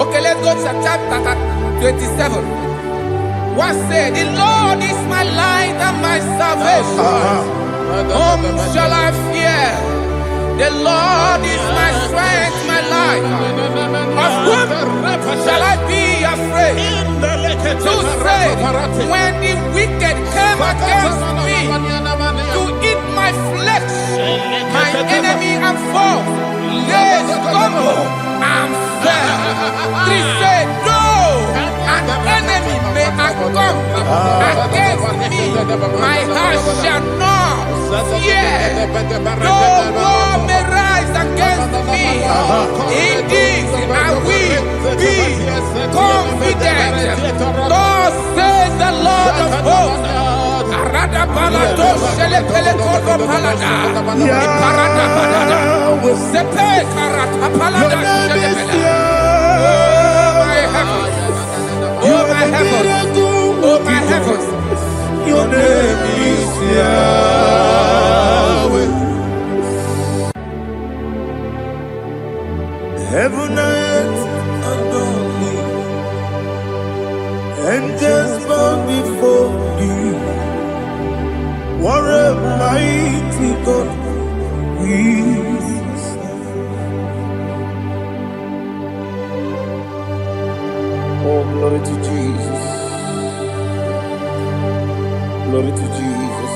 Okay, let's go to chapter 27. What said? The Lord is my light and my salvation. Whom shall I fear? The Lord is my strength, my life. Of whom shall I be afraid? To say, when the wicked came against me to eat my flesh, my enemy and foe, they stumble and fell. Three said, no, an enemy may have come against me, my heart shall not fear. No war may rise against me. In this I will be confident. Thus says the Lord of hosts. Arada balado shele pele kodo palada. Iparada balada. Sepe karata palada shele pele. Oh my heavens. Oh my heavens. Your name is Yahweh. Heaven and earth adore me, angels bow before you. What a mighty God we serve. Oh, glory to Jesus. Glory to Jesus.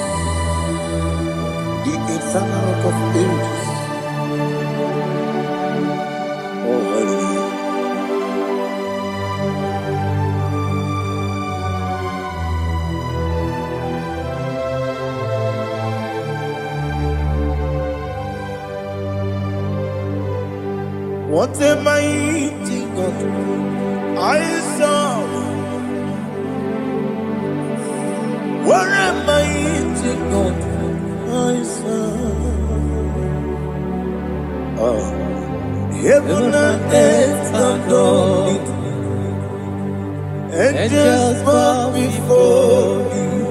The eternal rock of ages. Oh, hallelujah. What a mighty God I serve. What a mighty God I serve. Heaven and earth adore it, angels bow before you.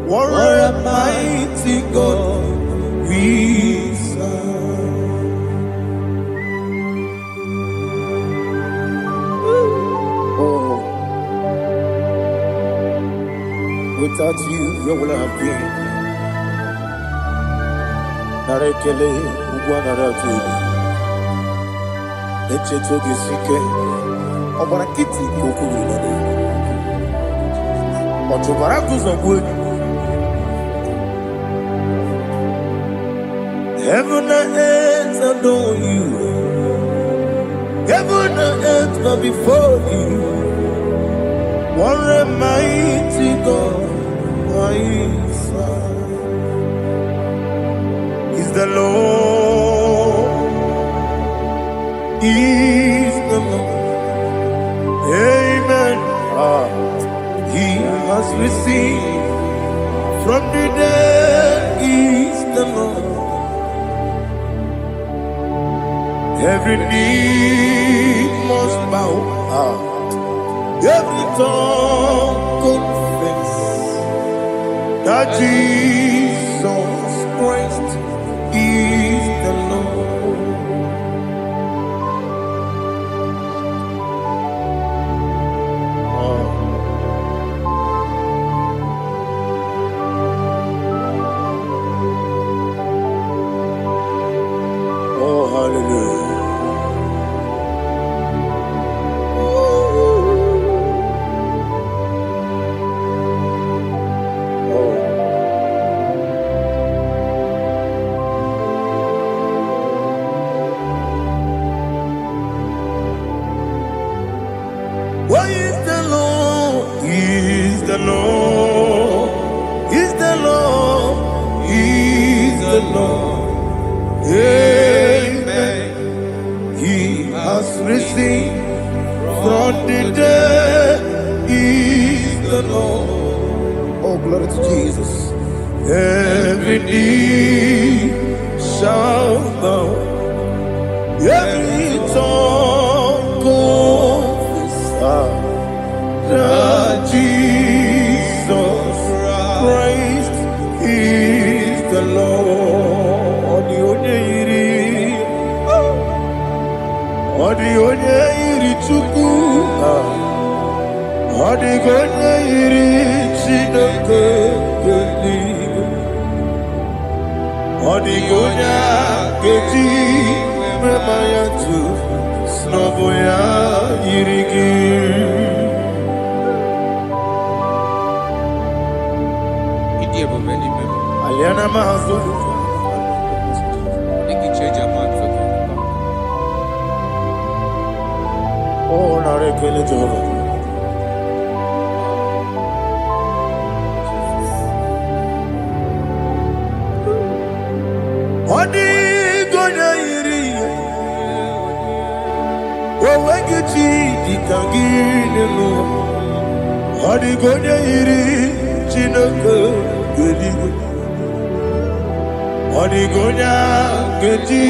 What a mighty God we serve. Oh, without you, where would I have been? Narekele ugwanaratu. Echetoge sike. Obara kiti kokuru nade. Otobara kuzogwe. Heaven and earth adore you. Heaven and earth bow before you. What a mighty God I serve. Is the Lord. Is the Lord. Amen. He has received from the dead. Is the Lord. Every knee must bow. Every tongue confess that Jesus Christ is the Lord. Oh, hallelujah. Why is the Lord? He is the Lord. He's the Lord. He's the Lord. Amen. He has risen from the dead. He's the Lord. Oh, glory to Jesus. Every knee shall bow. every tongue confess that Jesus Christ is the Lord. Onye iri Chukwu, onye iri Chineke eluigwe, onye ga-eji mema ya tu n'ọbụ ya yiri gị. Aliana Mahazo. Oh, narekele Jehovah. Odi gonya iri, owegiti ditangine mo. Odi gonya iri, Chineke eluigwe. Odi gonya geti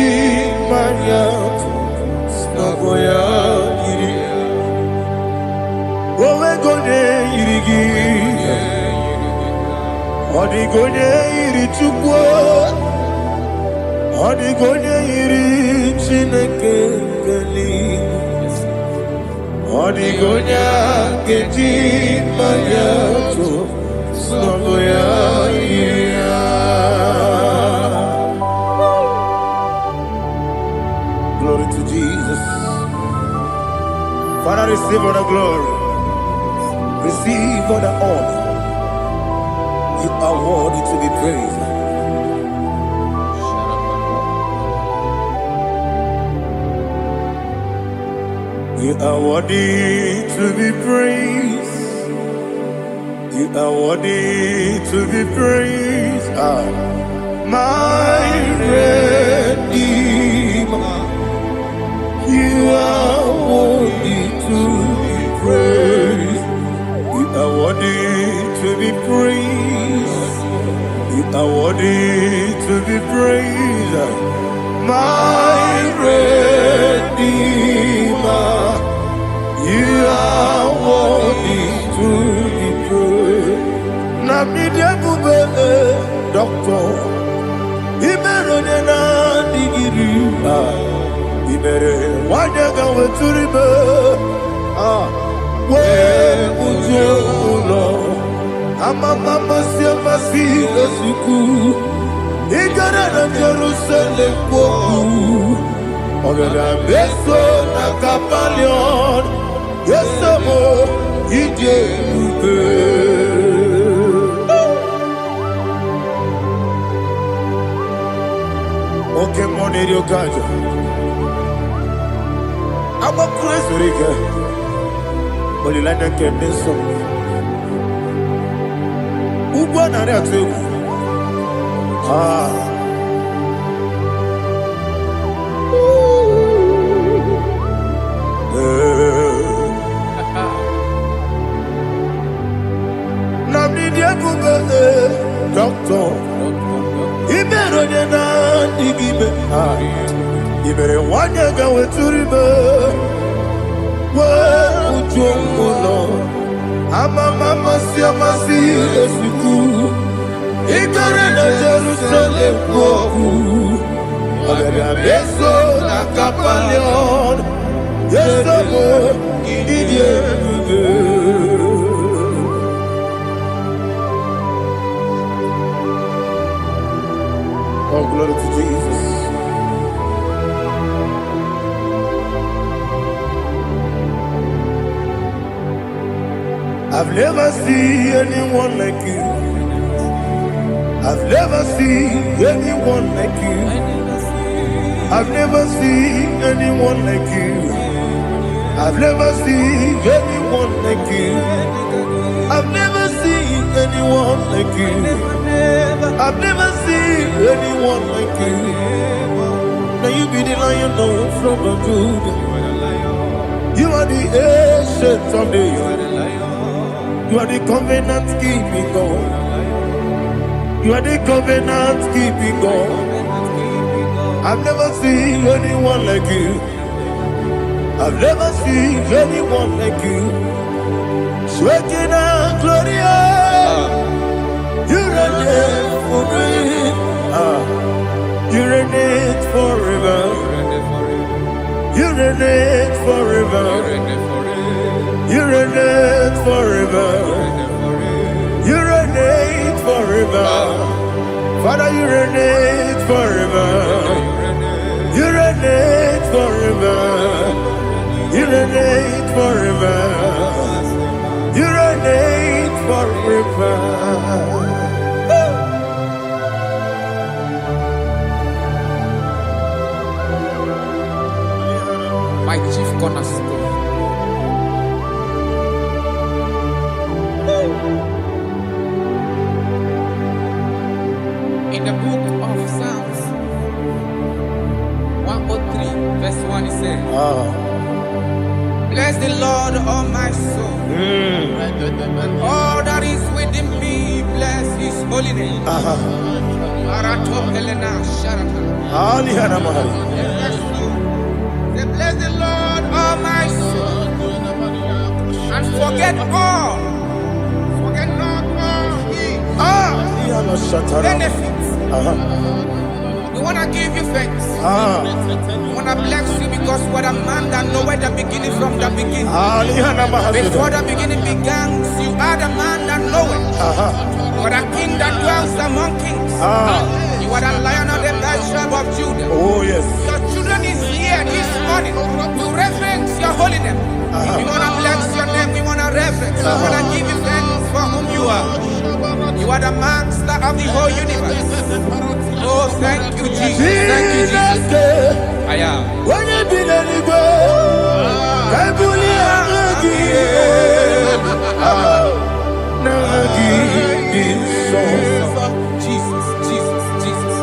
manya, snagoya iri. Owe gonya iri gi, odi gonya iri Chukwu. Odi gonya iri Chineke eluigwe. Odi gonya geti manya, snagoya iri. Glory to Jesus. Father, receive all the glory. Receive all the honor. You are worthy to be praised. You are worthy to be praised. You are worthy to be praised. My Redeemer. You are worthy to be praised. You are worthy to be praised. You are worthy to be praised. My Redeemer. You are worthy to be praised. Namidia Bube, Doctor. Iberone na digiri. Ibere wanyaga weturibe we ujulo amama masi lesuku igara na Jerusalem kwoku ogada beso na kapalion yesemo ije ube oke moneri okaja I'm a crazy rigger. But you like to get this song. Who won that too? Namidia Bube, Doctor. He better than I give it. You better want to go to river. Where would you go? I'm a mama, see a massy, as you do. He got in a Jerusalem, go. I'm a beso, a capalion. Yes, I'm a idiot. Oh, glory to Jesus. I've never seen anyone like you. I've never seen anyone like you. I've never seen anyone like you. I've never seen anyone like you. I've never seen anyone like you. I've never seen anyone like you. Now you be the lion from the Judah. You are the ancient of days. You are the covenant keeping God. You are the covenant keeping God. I've never seen anyone like you. I've never seen anyone like you. Shekinah Gloria, you reign for me. You reign forever. You reign forever. You reign forever. You reign forever. Father, you reign forever. You reign forever. You reign forever. You reign forever. My chief cornerstone. In the book of Psalms 103, verse 1, it says, bless the Lord, all my soul, and all that is within me, bless his holy name. Say, bless the Lord, all my soul, and forget not all his benefits. We want to give you thanks. We want to bless you because what a man that knoweth the beginning from the beginning. Before the beginning began, you are the man that knoweth. You are the king that dwells among kings. You are the lion of the tribe of Judah. Oh yes. Your children is here this morning to reverence your holiness. We want to bless your name. We want to reverence. We want to give you thanks for whom you are. You are the master of the whole universe. Oh, thank you, Jesus. Thank you, Jesus. I am. When you be the Jesus, Jesus, Jesus.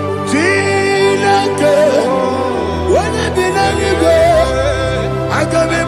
I can be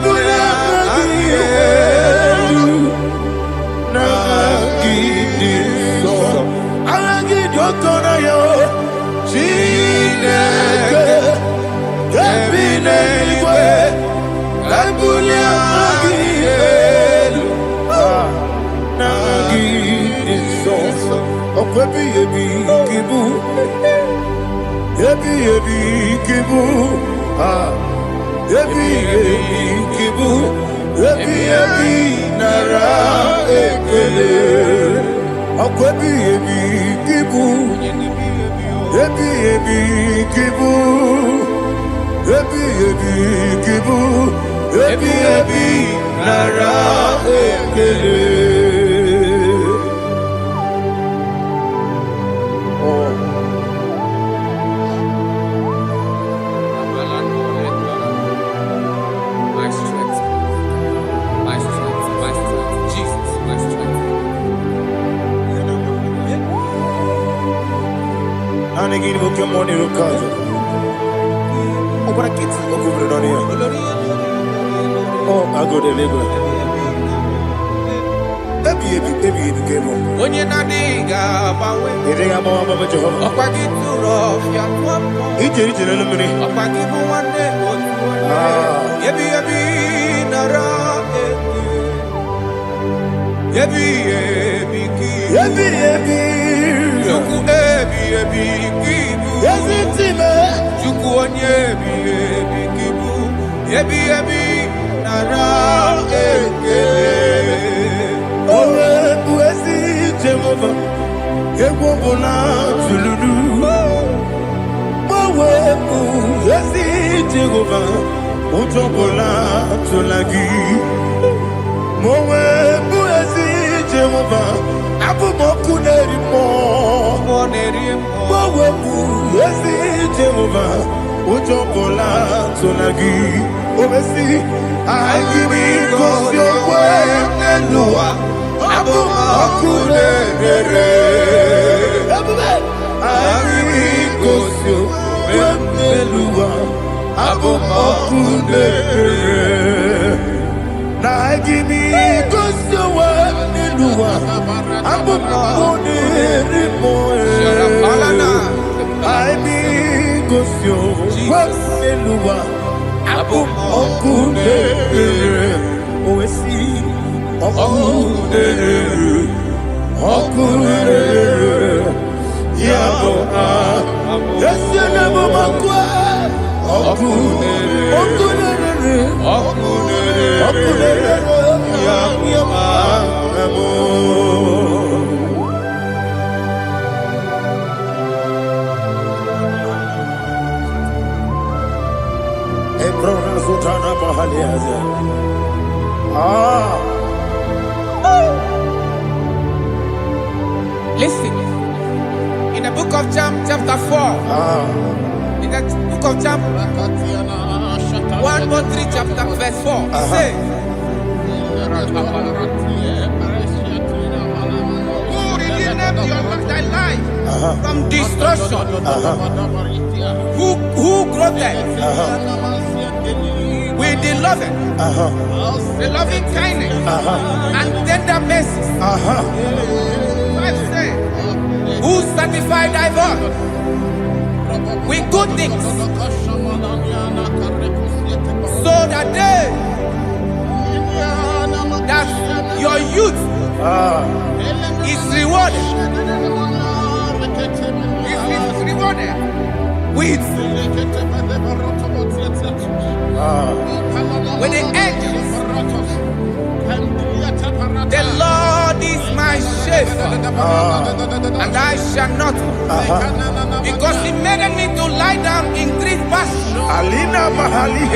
My strength, my strength, my strength. Jesus, my strength. Oh, I go to Lagos. When you're not digging, Gosio, Waseluwa, Abu Okune, Oesi, Okune, Okune, Yabo, Yasenabo Makwa, Okune, Okune, Okune, Okune, Yabo, Listen, in the book of John, chapter 4, in the book of John 1:3, chapter verse 4, it says, who redeemed thy life from destruction? Who growth with the loving, the loving kindness, and tender mercies. Who satisfied thy voice with good things, so that your youth is rewarded. Is rewarded with the angels. The Lord is my shepherd, and I shall not want, because He made me to lie down in green pastures.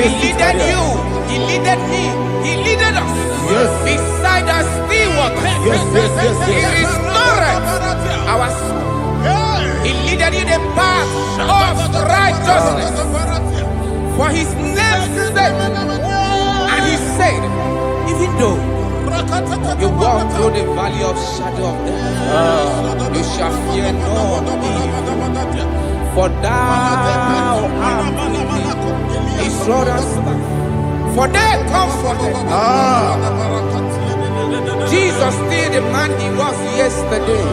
He leaded you, He leaded me, He leaded us beside the still waters. He restored our soul. He leaded you the path of righteousness for His name's sake. And He said, even though you walk through the valley of shadow of death, you shall fear no evil, for thou art with me. His rod and staff, for they comforted. Jesus still the man He was yesterday.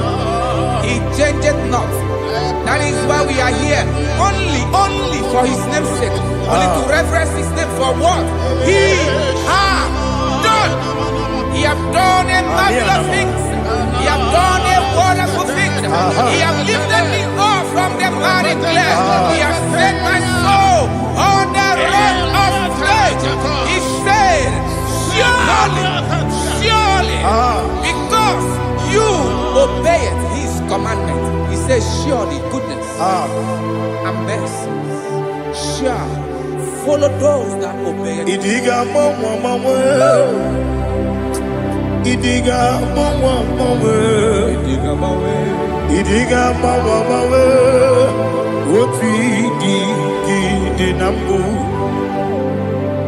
He changed not. That is why we are here. Only for His name's sake. Only to reverence His name for what He has done. He has done a marvelous things. He has done a wonderful thing. He has lifted me up from the miry clay. He has set my soul on the rock of faith. He said, surely, because you obeyed His commandment. He says, surely goodness and mercy shall follow those that obey Him. Idiga mawe, oti di nambu.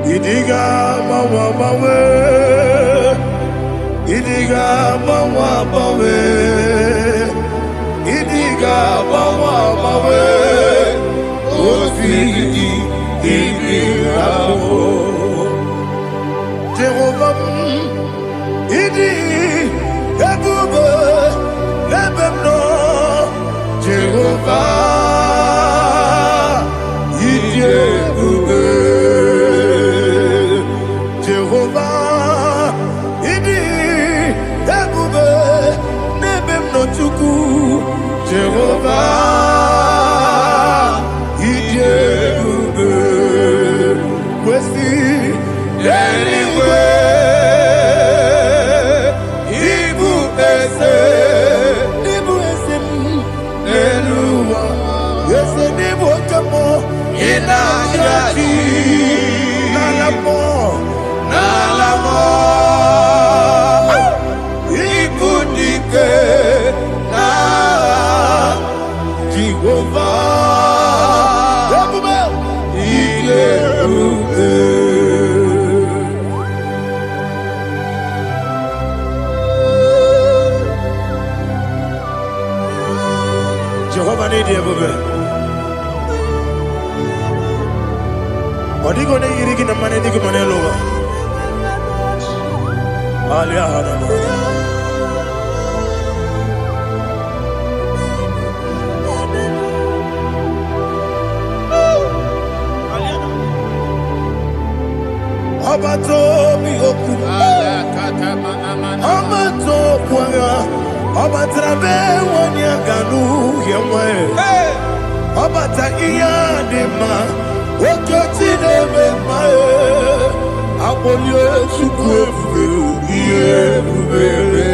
Idiga mawe, idiga mawe, idiga mawe, oti di nambu. Jehovah, idi ebube lebemno. Jehovah, idi ebube. Jehovah, idi ebube lebemno chuku. Jehovah, idi ebube. Kwesi anyway. Nalamo, ibudike na Jehovah, Jehovah need you. Odigo ne yirigi na mane digo mane lowa. Alia hana. Obato mi oku. Obato kwanga. Obatrabe wanya ganu yemwe. Obata iya dema. Okoti deme mae. Abolye chukwe iye bubebe.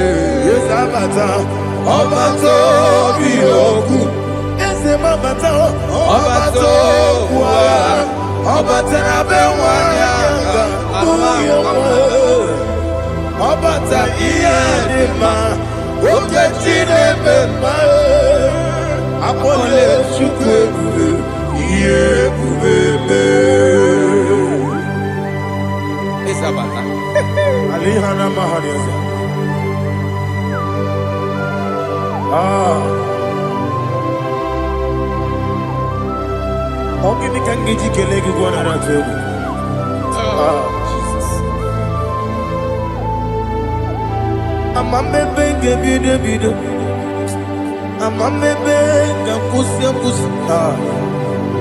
Yes abata. Obato mi oku. Ese mabata. Obato kwa. Obatrabe wanya ganu yemwe. Obata iya dema. Okoti deme mae. Apole chukwe iye bubebe. Isabata. Alihana mahariyaza. Ogini kangiji kelegi gwana ratego. Jesus. Amambe benge bide. Amambe benga kusi.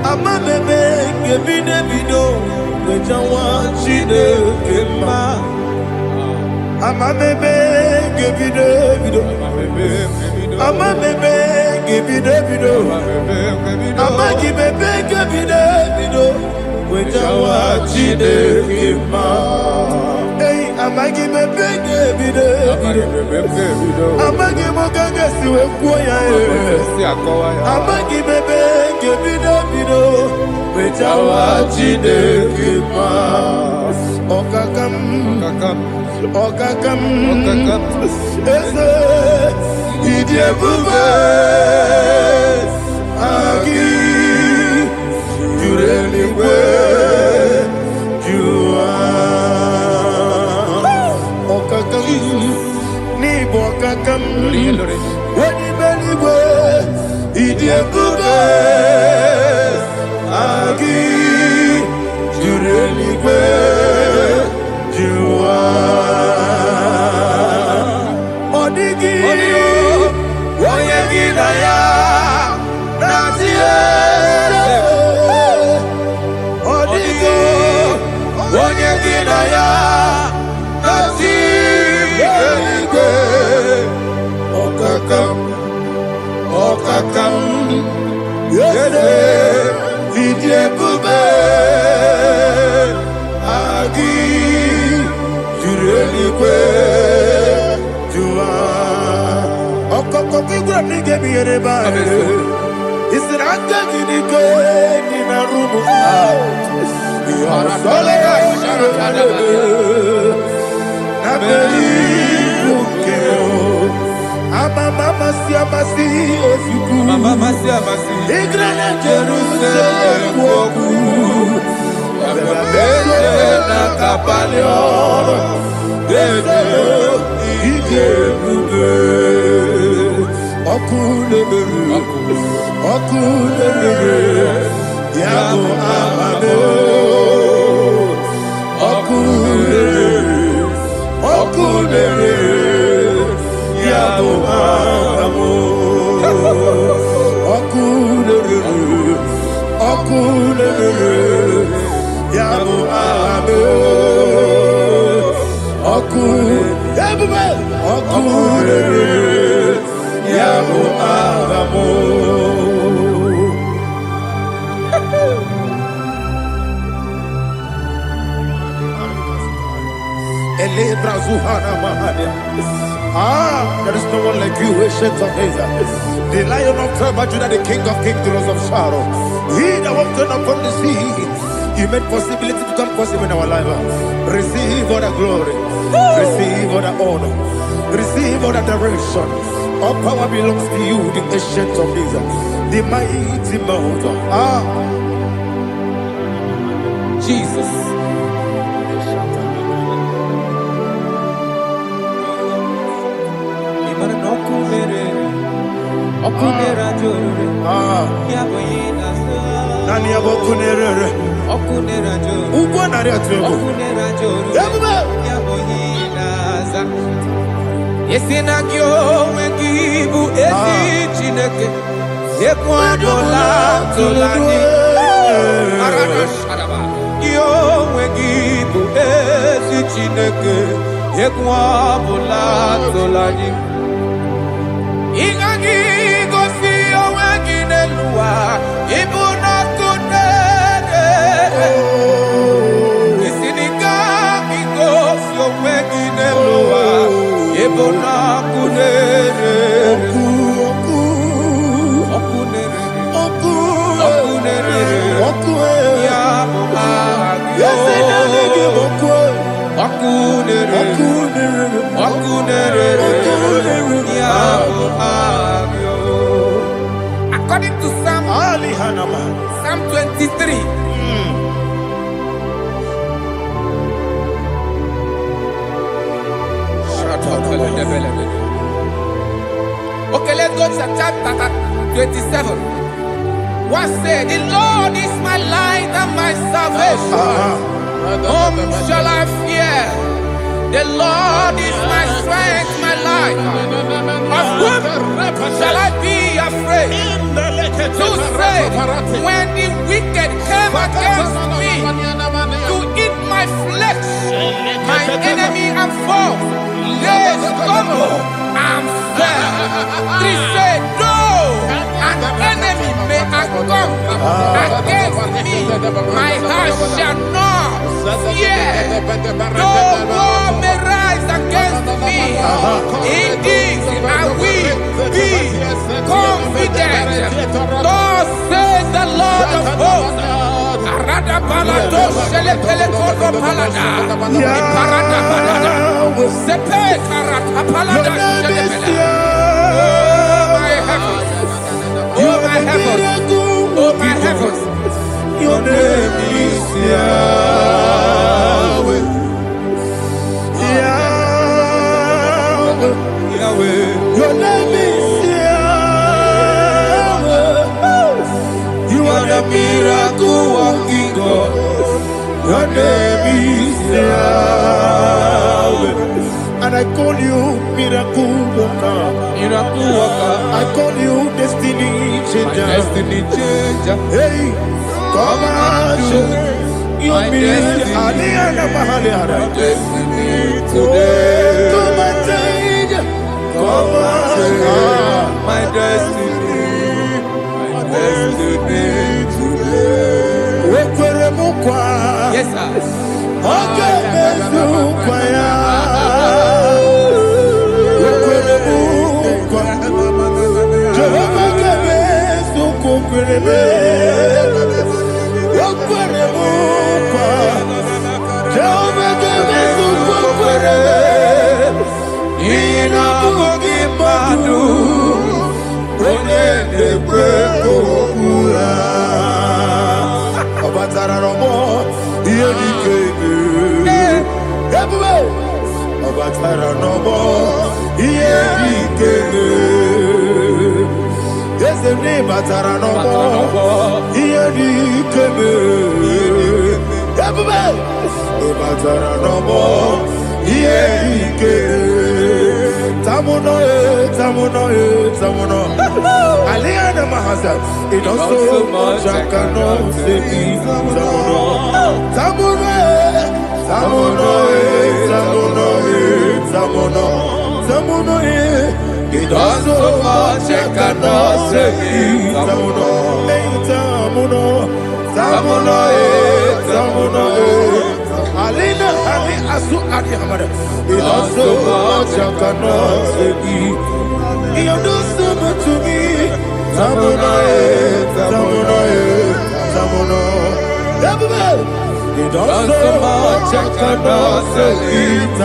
Amambe benge bide. Wejawa chide kema. Amambe benge bide. Amambe benge bide. Amagi benge bide. Wejawa chide kema. Hey, amagi benge bide. Amagi mokanga siwe kuya. Amagi benge bide. Wejawa chide kema. Okakam. Ese idie bube. Agi jureli we. Okakam Wadi Beliwe Idiekube Agi Jureligwe Jua Odigi Oyegi Naya Nazie Odigi Oyegi Naya Nazie Okakam, yede, idie bube, agi, jurelikwe, jua. Okokokigura nige miyereba, isiranga jinike nina rumu. Yosolega sharakadaba, nabeli ukeo. Mama siamasi osuku. Mama siamasi. Igrana Jerusalem woku. Bebe na kapalion. Bebe ije bube. Okule yabo amado. Okule yabo amado. Okule yabo amado. Okule yabo amado. There is no one like you, ancient of days. The Lion of tribe of Judah, the King of kings, the Rose of Sharon. He that walked upon the sea, He made possibility to become possible in our life. Receive all the glory, receive all the honor, receive all the direction. All power belongs to you, the ancient of days, the mighty mountain. Jesus. Nani abokunere ugwo nari atwego Yesinagyo wengibu ezi chineke Yekwadola tolani Arana sharaba Yo wengibu Chineke Ekwa bula tolani Ingagi gosi owengi nelua Ibuna kunere Isiniga gosi owengi nelua Ibuna kunere According to Psalm 23. Okay, let's go to chapter 27. What said? The Lord is my light and my salvation. Whom shall I fear? The Lord is my strength, my life. Of whom shall I be afraid? To say, when the wicked came against me to eat my flesh, my enemy and foe, they stumble and fell. They said, no, an enemy may have come against me, my heart shall not fear. No war may rise against me. In this I will be confident. Thus says the Lord of hosts. Arada balado shele pele kodo palada. Iparada balada. Sepe karata palada shele pele. Oh my heavens. Oh my heavens. Your name is Yahweh. Yahweh. Your name is Yahweh. You are the miracle working God. Your name is Yahweh. And I call you miracle worker. Miracle worker. I call you destiny changer. My destiny changer. Hey, come on, your destiny. My destiny today. Come on, change. Come on, my destiny. My destiny today. Yes, sir. Okay, it does so much I cannot say it. It does so much I cannot say it. It does so much I cannot say it. You do so much to me. It does so much I cannot say it.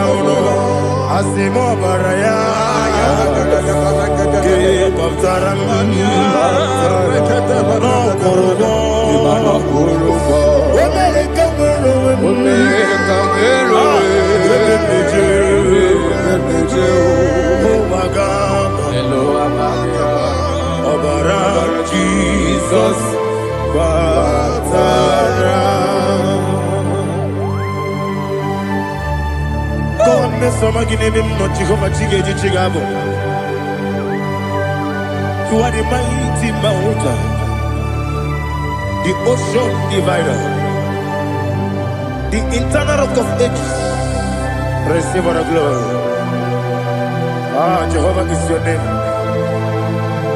Asimo baraya, give up taramani, no korobo, Jesus, you are the mighty mountain, the ocean divider, the internal rock of ages, Receive all the glory. Ah, Jehovah is your name.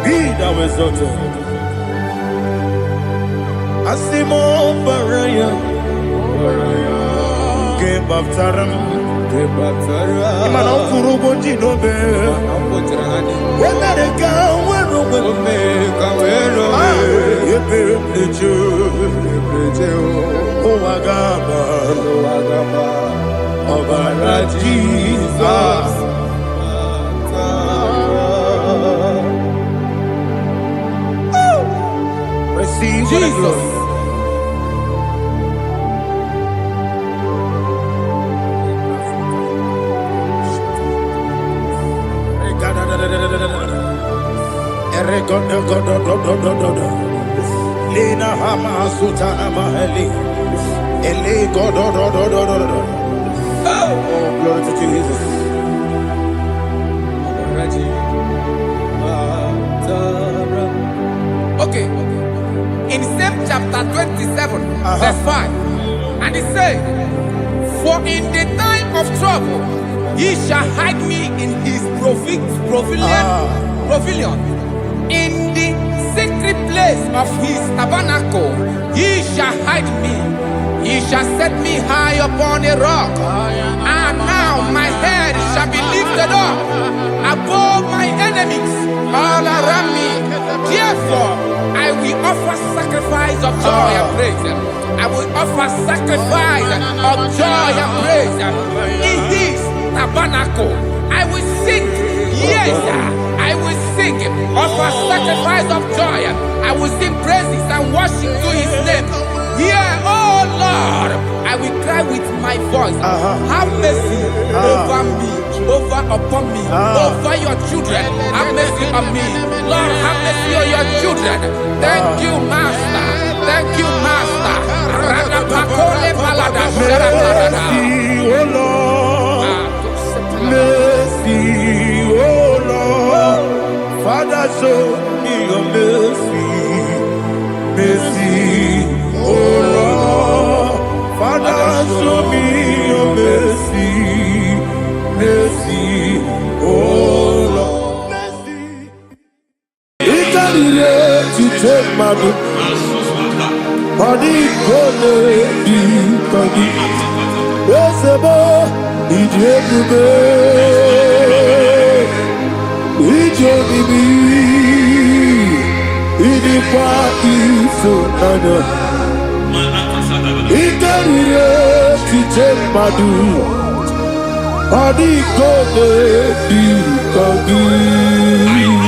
Be thou exalted. Asimo Baraya. Game of Taram. Imano Kurubo Jinobe. When I go, when oh, Agama. Oh, Jesus. Receive Jesus. Lina Hama Sutana Maheli. Ele God. Oh, glory to Jesus. Okay. In same chapter 27, verse 5, and it says, "For in the time of trouble, he shall hide me in his pavilion. In the secret place of his tabernacle, he shall hide me. He shall set me high upon a rock. And now my head shall be lifted up above my enemies all around me. Therefore, I will offer sacrifice of joy and praise. I will offer sacrifice of joy and praise. In his tabernacle, I will sing. Yes, I will sing. Offer sacrifice of joy. I will sing praises and worship to his name. Here, oh Lord, I will cry with my voice. Have mercy over me, upon me, over your children. Have mercy on me. Lord, have mercy on your children. Thank you, Master. Thank you, Master. Mercy, oh Lord. Mercy, oh Lord. Father, show me your mercy. Mercy, oh Lord. Father, show me your mercy. Mercy, oh Lord. Mercy. It's a delay to take my book. Body gonna be coming. Where's the boy? It's your baby. It's your baby. It's the party so nana. It's a delay to take my book. Body gonna be coming.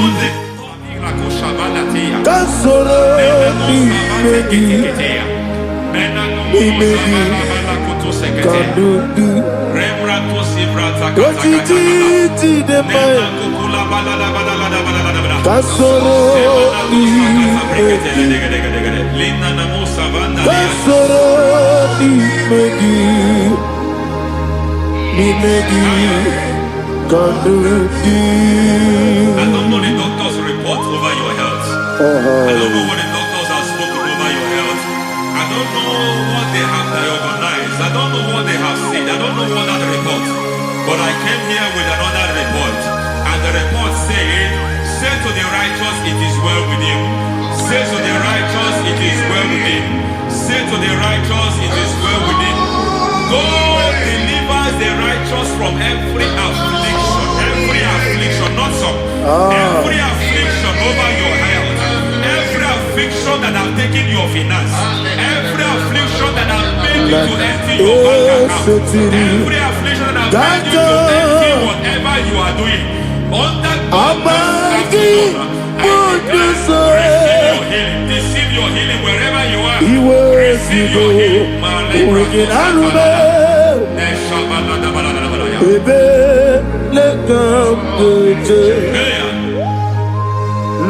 Kasoro ni megi, kanudu. Ojiji de mai. Kasoro ni megi, kasoro ni megi, kanudu. I don't know the doctor's report over your health. I don't know what the doctors have spoken over your health. I don't know what they have diagnosed. I don't know what they have said. I don't know what that report. But I came here with another report. And the report said, say to the righteous, it is well with him. Say to the righteous, it is well with him. Say to the righteous, it is well with him. God delivers the righteous from every affliction. Every affliction, not some. Every affliction over your health. Every affliction that have taken your finance. Every affliction that have made you to empty your bank account. Every affliction that have made you to empty whatever you are doing. Under receive your healing. Receive your healing wherever you are. Receive your healing.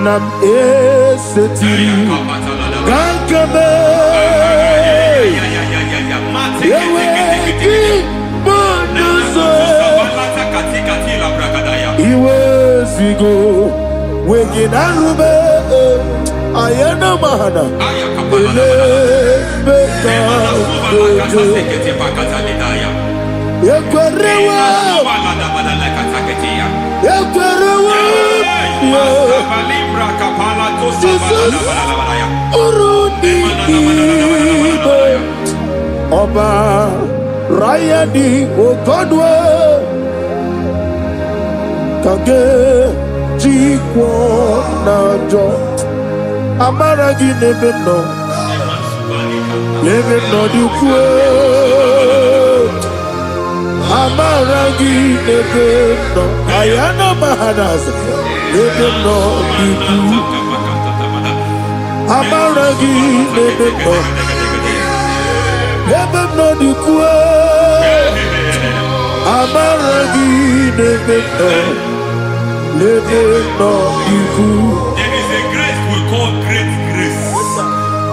Nam eseti gankame yeweki bonuso iwesigo weginarube ayana mahana ele beka Oba Rayadi Ogodwe Kage Jikwo Najo Amaragi Nebeno Nebeno Dukwe Amaragi Nebeno Ayana Mahanas Nebeno Dukwe Amaragi Nebeno Nebeno Dukwe Amaragi Nebeno Nebeno Dukwe. There is a grace we call great grace.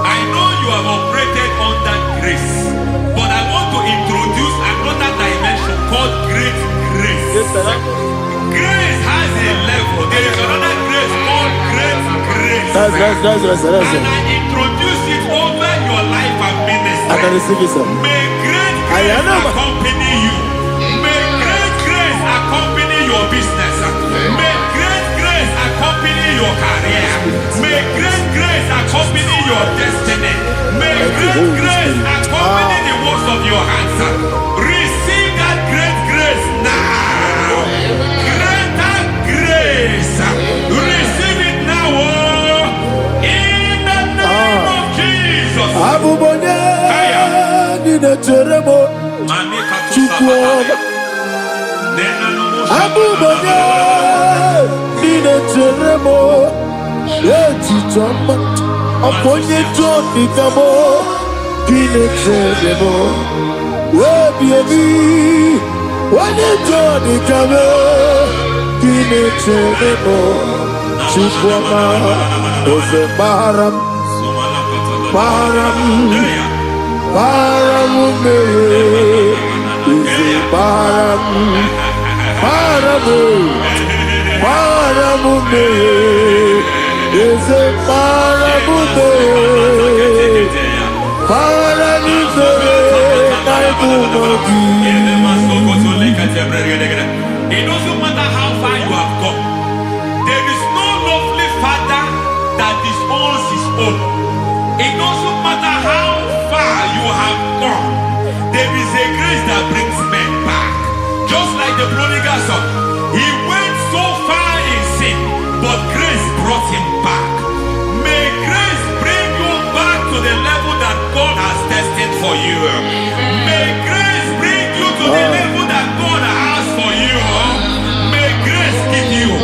I know you have operated under grace, but I want to introduce another dimension called great grace. Grace has a level. There is another grace called great grace. And I introduce it over your life and ministry. May great grace accompany you. May great grace accompany your business. May great grace accompany your career. May great grace accompany your destiny. May great grace accompany the works of your hands. Receive that great grace now. Greater grace. Receive it now. In the name of Jesus. Aponye John Ikamo, Kine Tremo, Webi, Wane John Ikamo, Kine Tremo, Chikwama, Ose Baram, Baramume, Ose Baramume, is a parabude, parabude, it doesn't matter how far you have gone. There is no lovely father that disowns his own. It doesn't matter how far you have gone. There is a grace that brings men back. Just like the prodigal son, he went so far in sin, but grace brought him back. May grace bring you back to the level that God has destined for you. May grace bring you to the level that God has for you. May grace give you.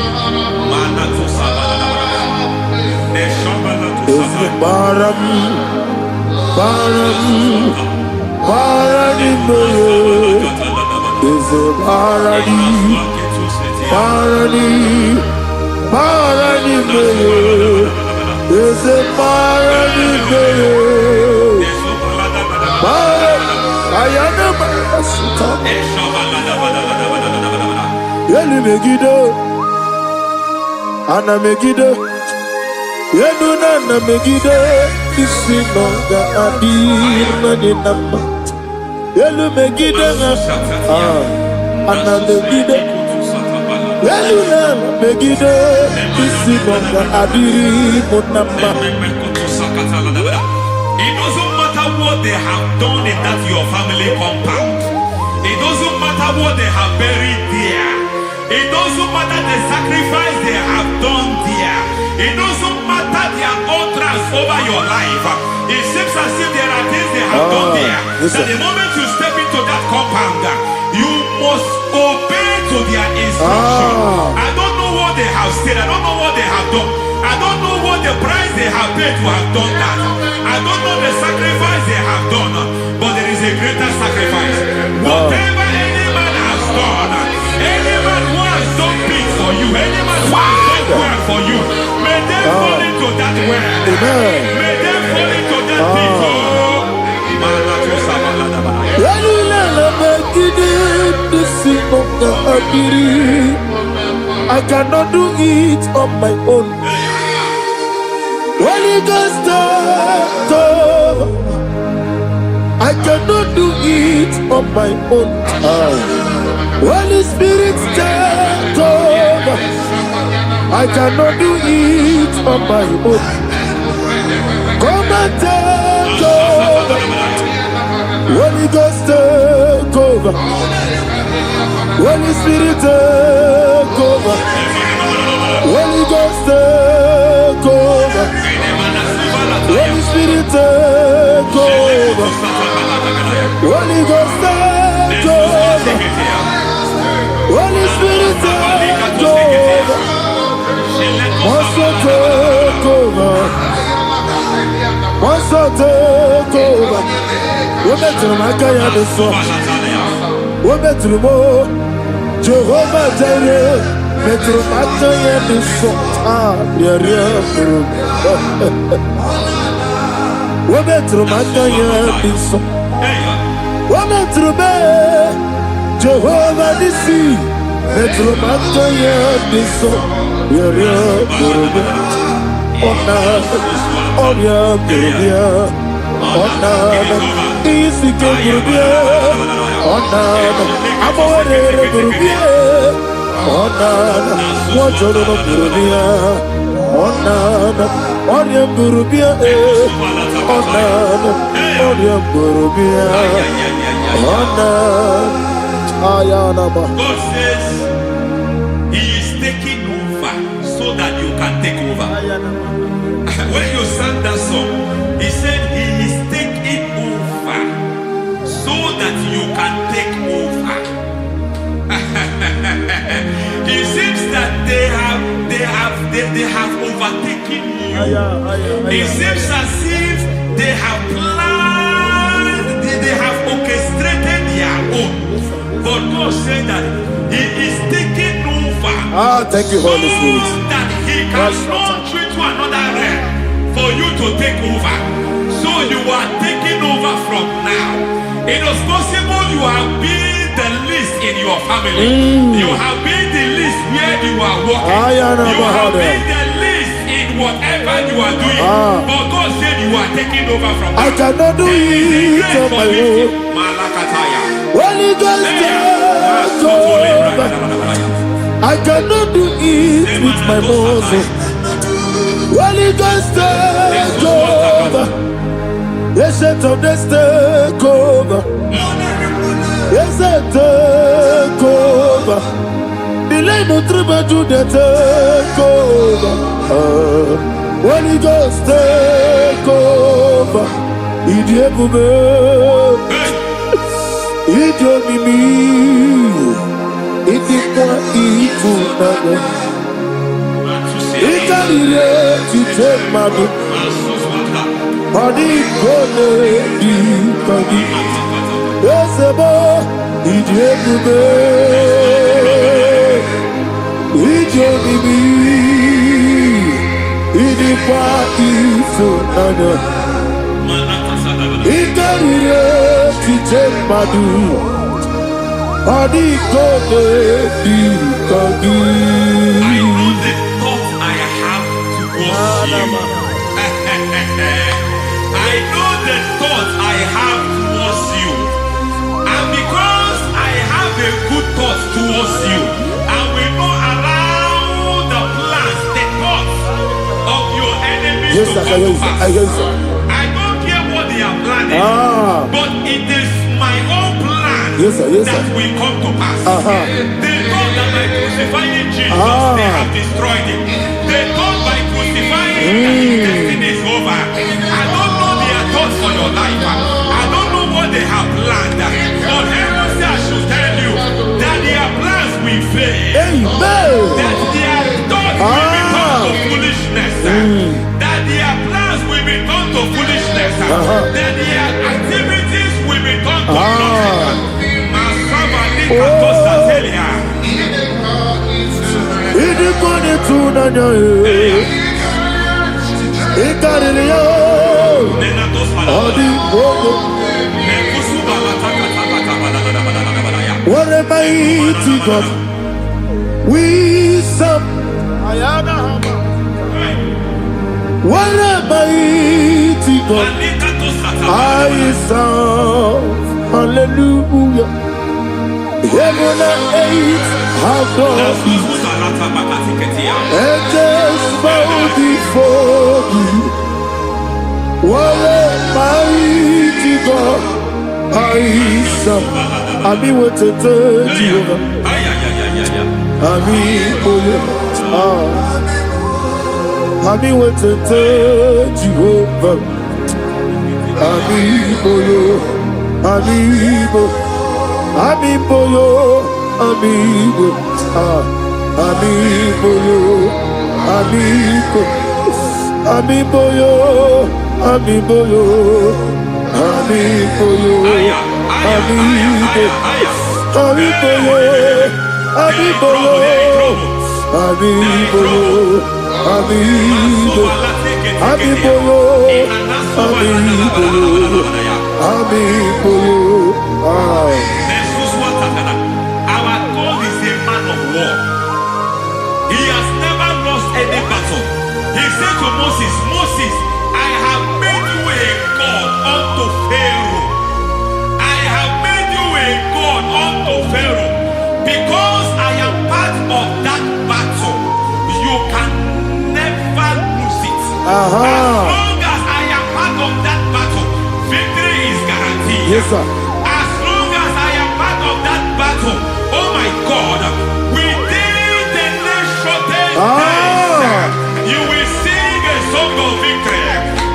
Ana Megiddo, Yeduna Megiddo, Isinonga Adina Ninamba, Yelu Megiddo, Ana Megiddo, Yeduna Megiddo, Isinonga Adina Ninamba. It doesn't matter what they have done in that your family compound. It doesn't matter what they have buried there. It doesn't matter the sacrifice they have done there. It doesn't matter their utterance over your life. It seems as if there are things they have done there. That the moment you step into that compound, you must obey to their instruction. I don't know what they have said. I don't know what they have done. I don't know what the price they have paid to have done that. I don't know the sacrifice they have done. But there is a greater sacrifice. Whatever any man has done, any man who has done big for you, any man who has done well for you, may they fall into that well. May they fall into that pit. I cannot do it on my own. Holy Ghost, I cannot do it on my own. Holy Spirit, take over. I cannot do it on my own. Come and take over. Holy Ghost, take over. Holy Spirit, take over. Holy Ghost, take over. Holy Spirit, take over. Holy Ghost, take over. Holy Spirit, take over. Also take over. Also take over. We better make a song. We better more. Jehovah Jireh. Better make a song. Ah, yeah, yeah. We better make a song. We better make Jehovah Nissi. Better make a song. Yeah, yeah. Oh, yeah, yeah. Easy can you be I'm over there, what you're going to be on your Burubia, on your Burubia, God says He is taking over so that you can take over. When you sang that song, He said He is taking over so that you can take over. It seems that they have overtaken you. It seems as if they have planned, they have orchestrated their own. But God said that He is taking over. Thank you, Holy Spirit. So that He can launch you to another realm for you to take over. So you are taking over from now. It is possible you have been the least in your family. You have been the least where you are working. You have been the least in whatever you are doing. But God said you are taking over from now. I cannot do it on my own. Holy Ghost, take over. I cannot do it with my muscle. Holy Ghost, take over. Yes, of this take over. Yes, take over. Delay no trouble to the take over. Holy Ghost, take over. Idiebube, idiomimi, idikwa ifunade. Ikanire to take my book. Body gone di kagi. Esebo idiebube, idiomimi, idikwa ifunade. Ikanire to take my book. Body gone di kagi. I know the thought I have towards you. I know the thoughts I have towards you. And because I have a good thought towards you, I will not allow the plans, the thoughts of your enemies to come to pass. I don't care what they are planning, but it is my own plan that will come to pass. They thought that by crucifying Jesus, they have destroyed him. They thought by crucifying him that his destiny is over. I don't know their thoughts for your life. I don't know what they have planned. But heaven says I should tell you that their plans will fail. That their thoughts will become to foolishness. That their plans will become to foolishness. That their activities will become to nothing. What a mighty God we serve. What a mighty God I serve. Hallelujah. Heaven and earth adore you. Angels bow before you. What a mighty God I serve. Ami wetete Jehovah. Ami boyo. Ami wetete Jehovah. Ami boyo. Ami boyo. Ami boyo. Ami boyo. Ami boyo. Ami boyo. Ami boyo. Ami boyo. Ami boyo. Ami boyo. Ami boyo. Ami boyo. Ami boyo. Ami boyo. Ami boyo. Ami boyo. Ami boyo. Our God is a man of war. He has never lost any battle. He said to Moses, Moses, I have made you a God unto Pharaoh. I have made you a God unto Pharaoh. Because I am part of that battle, you can never lose it. As long as I am part of that battle, victory is guaranteed. Yes, sir. As long as I am part of that battle, oh my God, within the next short days, you will sing a song of victory.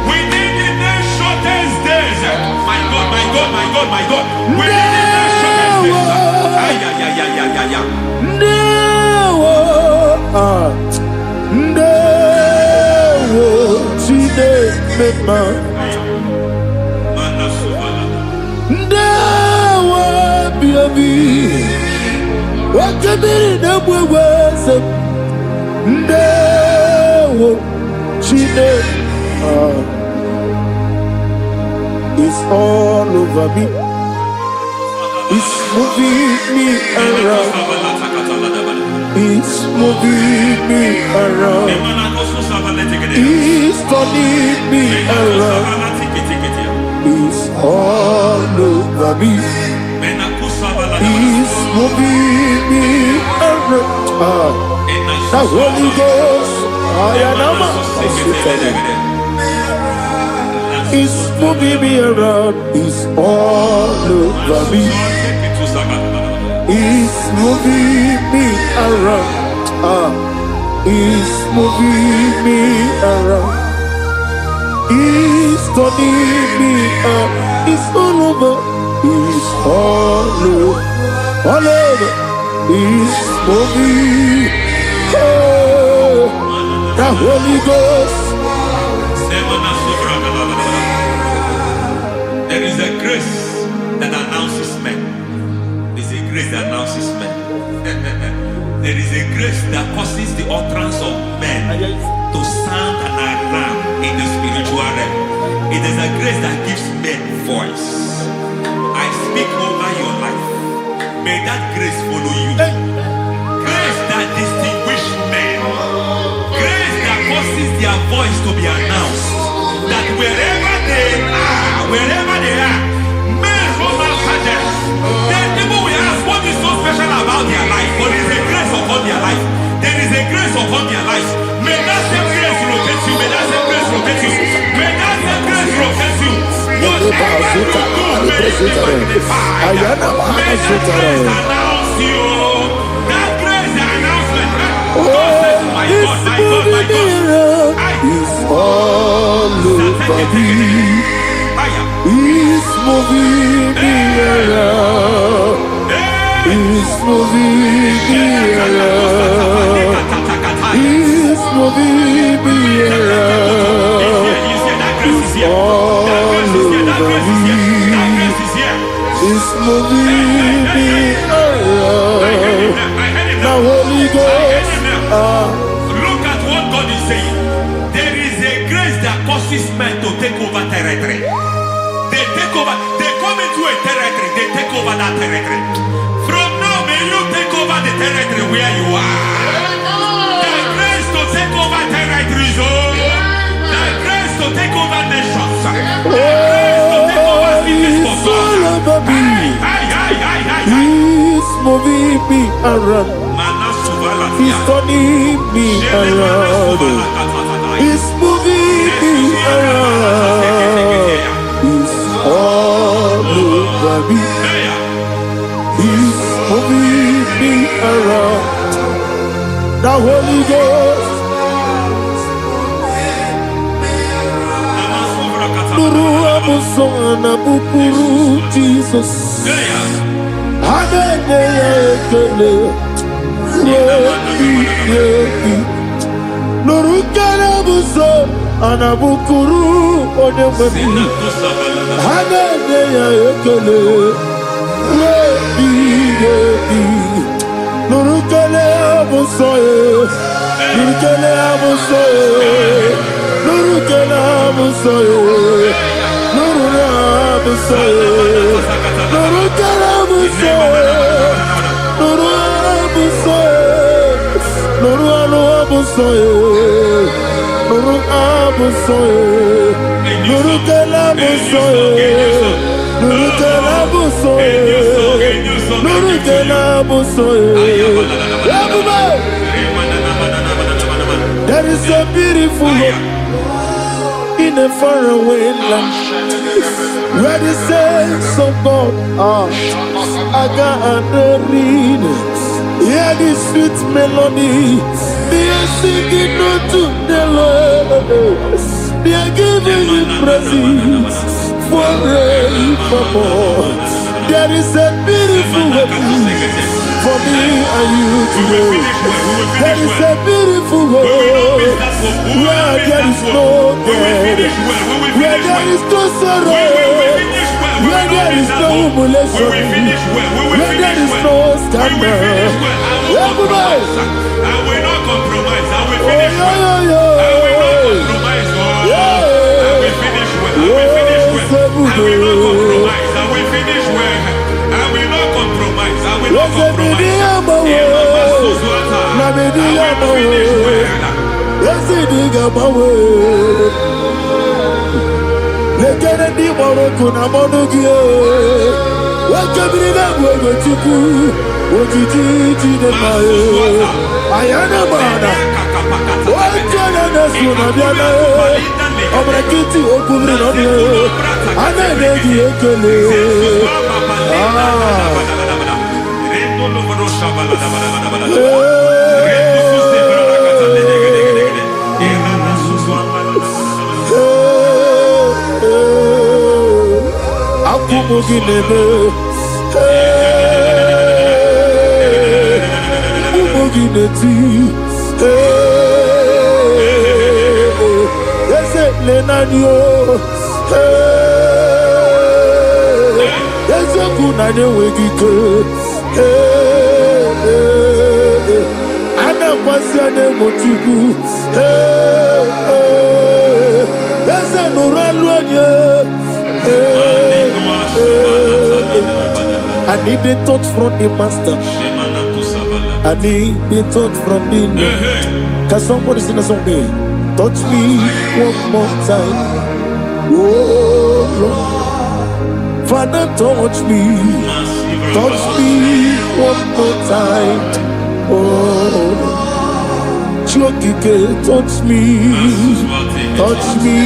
Within the next shortest days, my God, my God, my God, my God. Within the next shortest days, It's all over me. It's moving me around. It's moving me around. It's turning me around. It's all over me. It's moving me around. The Holy Ghost, I am it's moving me around. It's all over me. It's moving me around. It's moving me around. It's turning me up. It's all over. It's all over. All over. It's moving. Oh, the Holy Ghost. There is a grace that announces men. There is a grace that announces men. There is a grace that causes the utterance of men to sound an alarm in the spiritual realm. It is a grace that gives men voice. I speak over your life. May that grace follow you. Grace that distinguishes men. Grace that causes their voice to be announced. That wherever they are, men run after them. Then people will ask, what is so special about their life? But there is a grace upon their life. There is a grace upon their life. May that same grace locate you. May that same grace locate you. May that same grace locate you. Whatever you do, may it be magnified. May that grace announce you. That grace announcement. God says, my God, my God, my God. It's all over me. It's moving me around. It's moving me around. It's moving me around. It's all over me. It's moving me around. Now Holy Ghost. Look at what God is saying. There is a grace that causes men to take over territory. They take over. They come into a territory. They take over that territory. From now, may you take over the territory where you are. The grace to take over territories. The grace to take over nations. The grace to take over cities for God. It's moving me around. He's turning me around. He's moving me around. He's all over me. He's moving me around. The Holy Ghost. Nuru amusona bukuru Jesus. Hanene ekele. Nuru kele buso anabukuru onememi. Hanene ekele. Nuru kele buso. Nuru kele buso. Nuru kele buso. Nuru buso. Nuru kele buso. Nuru buso. Nuru buso. Nuru buso. Nuru kele buso. Nuru kele buso. Nuru kele buso. There is a beautiful hope in a faraway land where the saints of God are gathering. Hear the sweet melody. They are singing unto the Lord. They are giving you praise forevermore. There is a beautiful hope for me and you today. There is a beautiful hope where there is no death, where there is no sorrow, where there is no humiliation, where there is no scandal. Everybody, I will not compromise. I will finish well. I will not compromise. I will finish well. I will not compromise. I will finish well. I will not compromise. I will not compromise. I need a touch from the master. I need a touch from the Lord. Can somebody sing a song there? Touch me one more time. Oh Lord, Father, touch me. Touch me one more time. Oh, Chokike, touch me. Touch me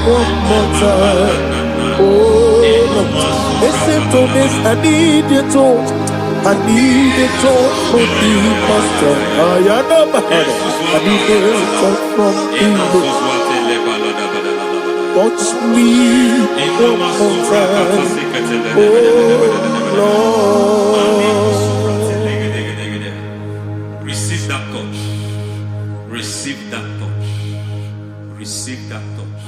one more time. Oh, listen to this. I need a touch. I need a touch from the master. I need a touch from the Lord. Touch me one more time. Oh, Lord. Receive that touch. Receive that touch. Receive that touch.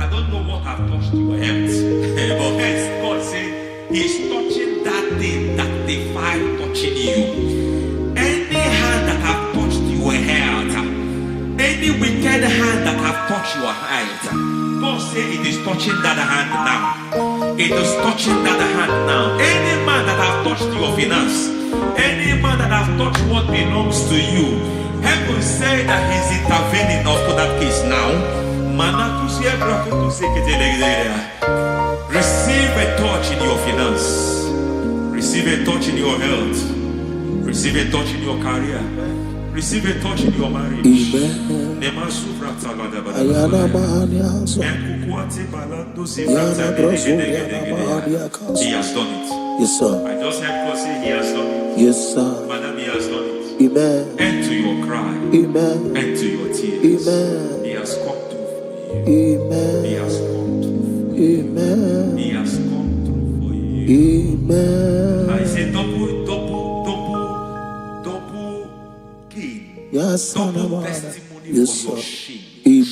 I don't know what I've touched your health, but hence God said He's touching that thing that defied touching you. Any hand that have touched your health, any wicked hand that have touched your health, God said it is touching that hand now. It is touching that hand now. Any man that have touched your finance, any man that have touched what belongs to you, heaven say that he's intervening after that case now. Receive a touch in your finance. Receive a touch in your health. Receive a touch in your career. Receive a touch in your marriage. Amen. He has done it. Yes, sir. I just heard God say he has done it. Yes, sir. Madam, he has done it. Amen. End to your cry. Amen. End to your tears. Amen. He has come through for you. Amen. He has come through for you. Amen. He has come through for you. Amen. I say double gain. Yes, Double testimony yes, for your sir. shame.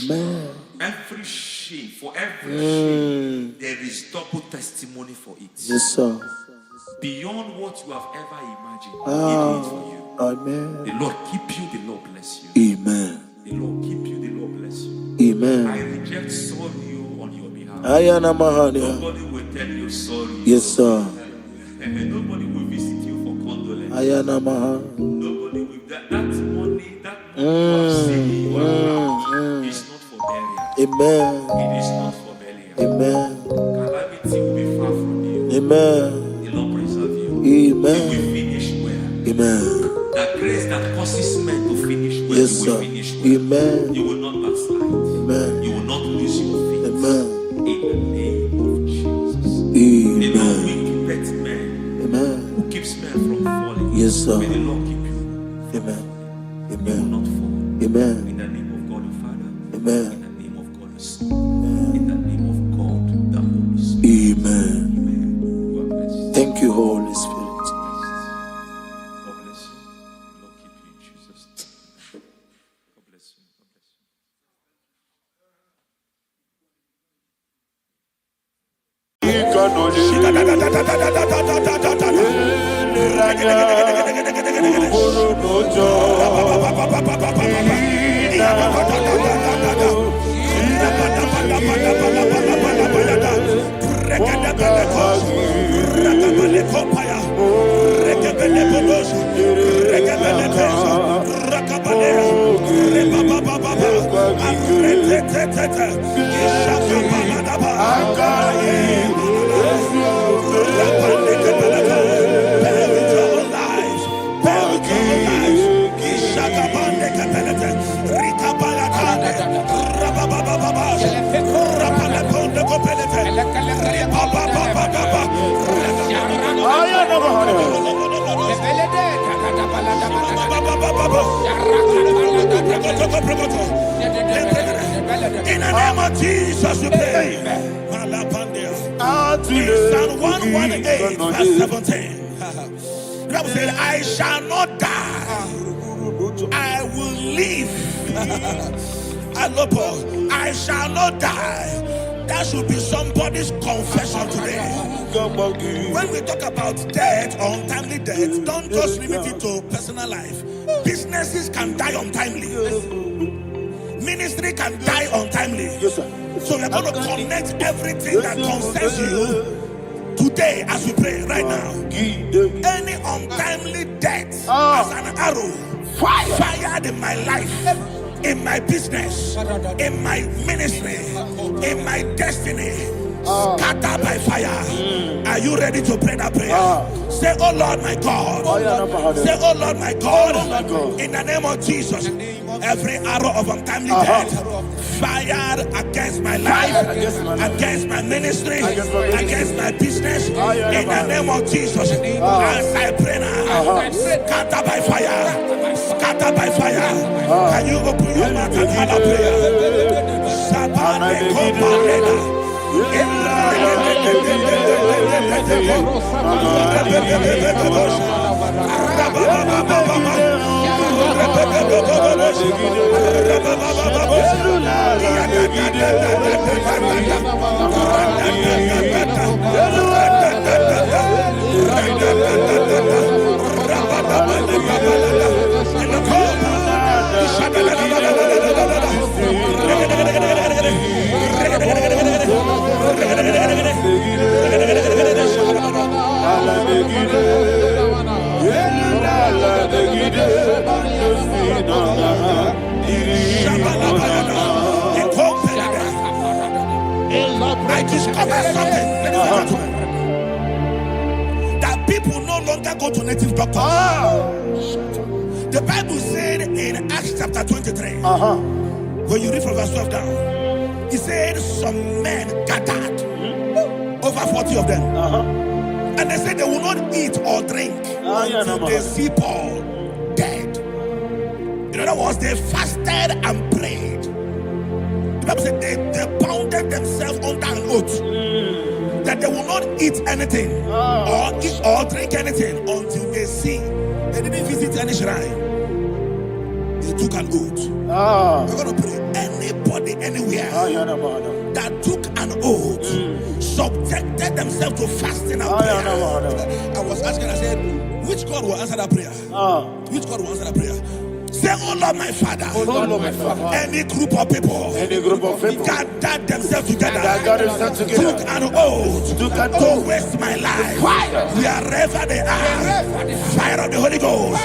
Amen. Every shame, for every shame, there is double testimony for it. Yes, sir. Beyond what you have ever imagined, he did it for you. Amen. The Lord keep you, the Lord bless you. Amen. The Lord keep you, the Lord bless you. Amen. I reject sorry on your behalf. Nobody will tell you sorry. Yes, sir. And nobody will visit you for condolence. Nobody will. That money you have seen you have is not for burial. Amen. It is not for burial. Amen. Calamity will be far from you. Amen. The Lord preserve you. Amen. You will finish well. Amen. That grace that causes men to finish well, Yes, you sir. will finish well. Amen. You will not backslide. Amen. You will not lose your faith. Amen. In the name of Jesus. Amen. The Lord will keep men. Amen. Who keeps men from falling. Yes, sir. May the Lord keep you. Amen. You will Amen. not fall. Amen. In the name of God the Father. Amen. In the name of God the Son. In the name of God the Holy Spirit. Amen. Amen. You are blessed. Thank you, Holy Spirit. God bless you. Lord keep you in Jesus' name. God bless you. God bless you. In the name of Jesus, we pray. Psalm 118, verse 17. The Bible said, I shall not die, I will live. I shall not die. That should be somebody's confession today. When we talk about death or untimely death, don't just limit it to personal life. Businesses can die untimely. Ministry can die untimely. Yes, sir. So we're going to connect everything that concerns you today as we pray right now. Any untimely death as an arrow fired in my life, in my business, in my ministry, in my destiny, scattered by fire. Are you ready to pray that prayer? Say, oh Lord my God. Say, oh Lord my God. In the name of Jesus, every arrow of untimely death fired against my life, against my ministry, against my business, in the name of Jesus, as I pray now, scattered by fire, scattered by fire. Can you open your mouth and have a prayer? say something, ladies and gentlemen, that people no longer go to native doctors. The Bible said in Acts chapter 23, when you read from verse 12 down, it said some men gathered, over 40 of them, and they said they will not eat or drink until they see Paul dead. In other words, they fasted and prayed. The Bible said they bounded themselves under an oath that they will not eat anything or drink anything until they see. They didn't visit any shrine. They took an oath. We're going to pray. Anybody, anywhere that took an oath, subjected themselves to fasting and prayer. I was asking, I said, which God will answer that prayer? Which God will answer that prayer? Say, oh Lord, my Father. Oh Lord, my Father. Any group of people gathered themselves together, took an oath to waste my life. Wherever they are, fire of the Holy Ghost,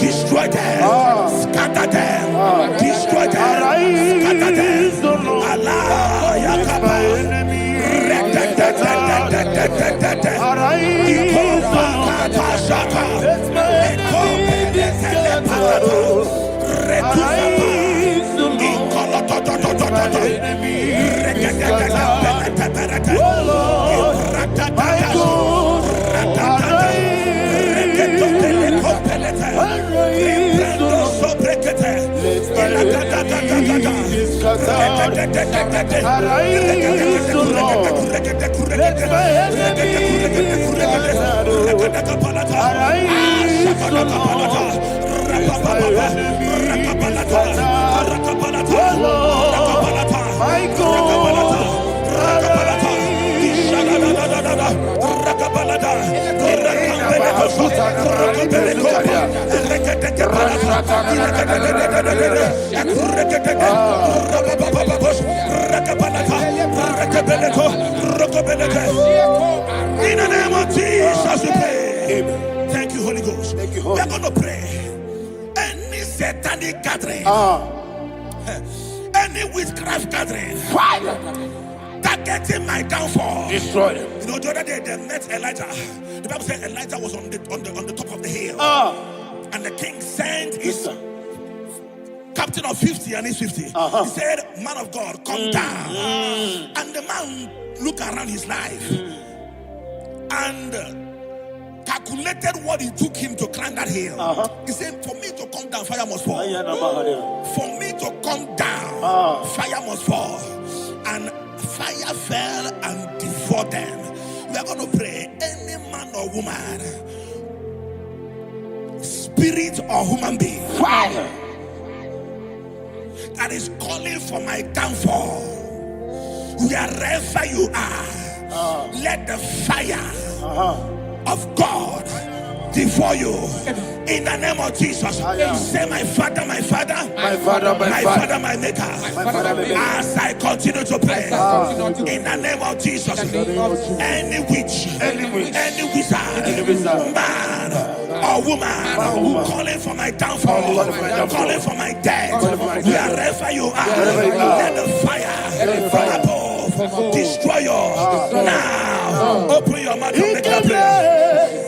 destroy them, scatter them, destroy them, scatter them. Allah, Yakaba, in the name of Jesus we pray. Thank you, Holy Ghost. We're going to pray. Any satanic gathering, any witchcraft gathering, targeting my downfall, destroy them. You know, the other day they met Elijah. The Bible said Elijah was on the top of the hill, and the king sent his captain of 50 and his 50. He said, man of God, come down. And the man looked around his life and calculated what it took him to climb that hill. He said, for me to come down, fire must fall. For me to come down, fire must fall. And fire fell and devoured them. We are going to pray. Any man or woman, spirit or human being, fire, that is calling for my downfall, wherever you are, let the fire of God devour you in the name of Jesus. Say, my Father, my Father, my Father, my Father, my Maker. As I continue to pray in the name of Jesus, any witch, any wizard, man or woman calling for my downfall, calling for my death, wherever you are, let the fire from above destroy you now. Open your mouth and make that prayer.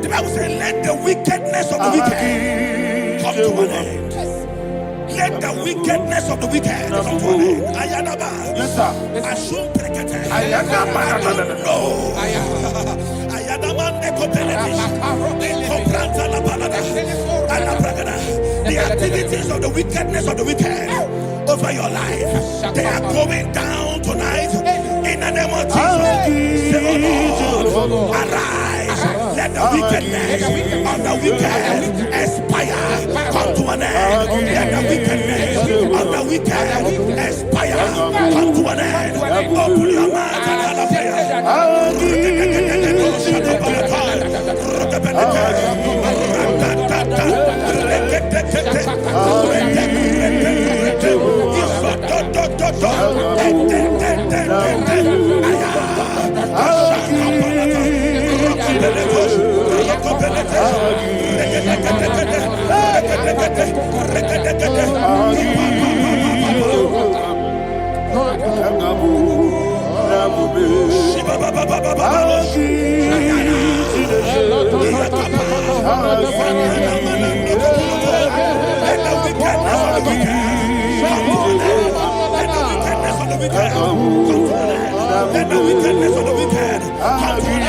The Bible says, let the wickedness of the wicked come to an end. Let the wickedness of the wicked come to an end. Ayanaba. Yes, sir. I don't know. The activities of the wickedness of the wicked over your life, they are going down tonight in the name of Jesus. Say, oh Lord, arise. Let the wickedness of the wicked expire. Come to an end. Let the wickedness of the wicked expire. Come to an end. Open your mouth and have a prayer. Let the wickedness of the wicked come to an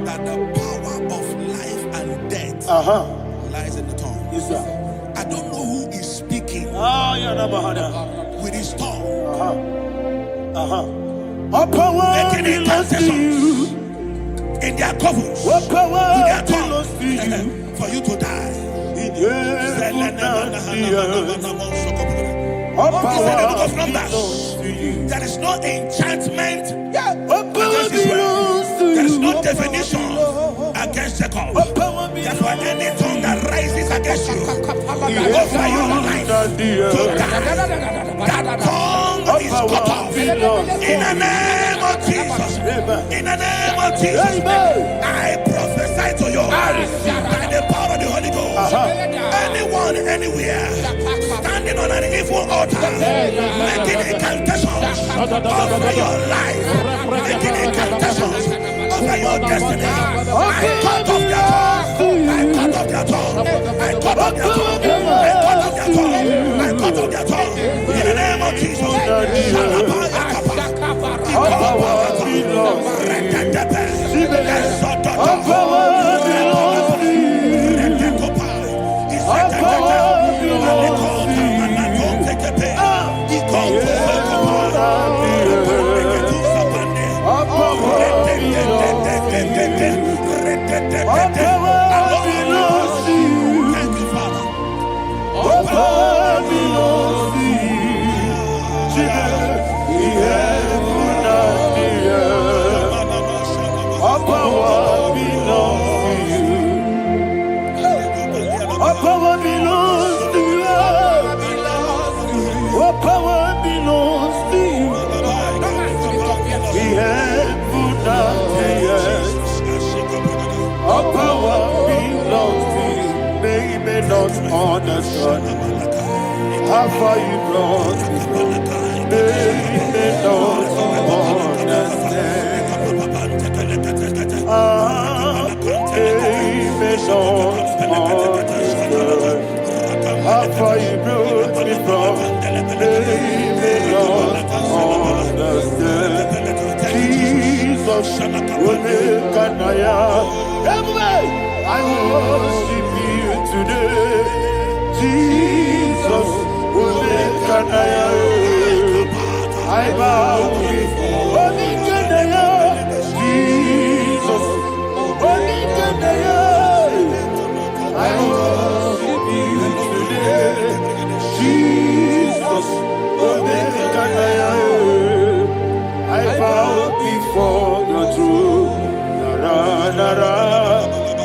that the power of life and death lies in the tongue. Yes, sir. I don't know who is speaking with his tongue, making incantations in their covers, with their tongue, for you to die. There is no enchantment against Israel. There is no definition against Jacob. Therefore, any tongue that rises against you over your life to die, that tongue is cut off. In the name of Jesus. In the name of Jesus. I prophesy to you by the power of the Holy Ghost. Anyone, anywhere, standing on an evil altar, making incantations over your life, making incantations over your destiny, I cut off their tongue. I cut off their tongue. I cut off their tongue. I cut off their tongue. I cut off their tongue. In the name of Jesus. Understand how far you brought me, they don't understand. They don't understand how far you brought me from. Omekanaya. Everybody, I worship you today. Jesus, Omekanaya. I bow before Omekanaya. Jesus, Omekanaya. I worship you today. Jesus, Omekanaya. I bow before your throne. Nara, nara,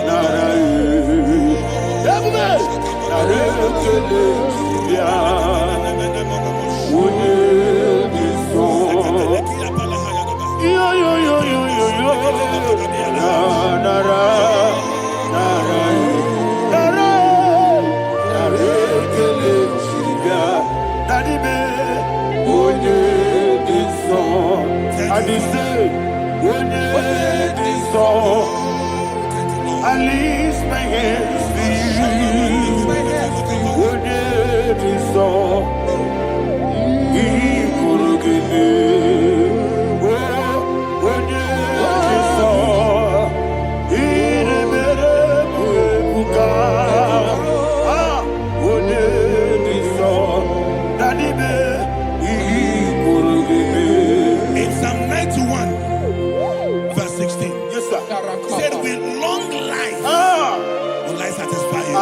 nara, everybody, nara, kele, ya, wune, biso, yo, yo, yo, yo, yo, yo, nara, nara, nara, nara, nara, kele, ya, nari me, wune, biso. I say, when you saw, I lift my hands to you. When you saw, he could give me. When you saw, he never could come. Ah, when you saw, that he could give me. In Psalm 91, verse 16. Yes, sir. He said, with long life will I satisfy you.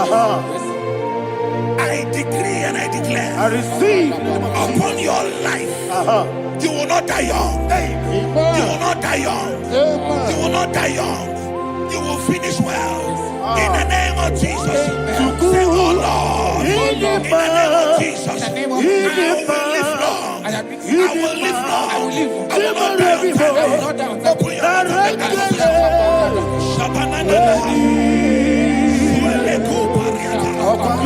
I decree and I declare, I receive upon your life, you will not die young. You will not die young. You will not die young. You will finish well. In the name of Jesus. Say, oh Lord, in the name of Jesus, I will live long. I will live long. I will not die on time. I will not die on time. Open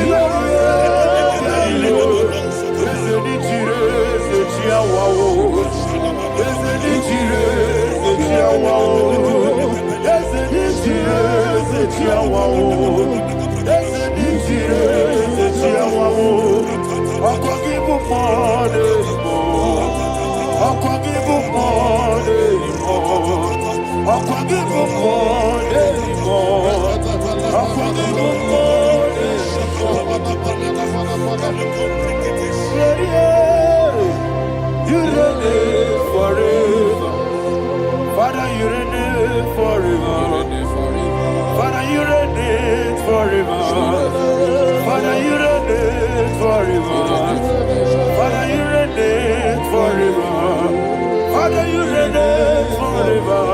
your You reign forever. Father, you reign forever. Father, you reign forever. Father, you reign forever. Father, you reign forever. Father, you reign forever.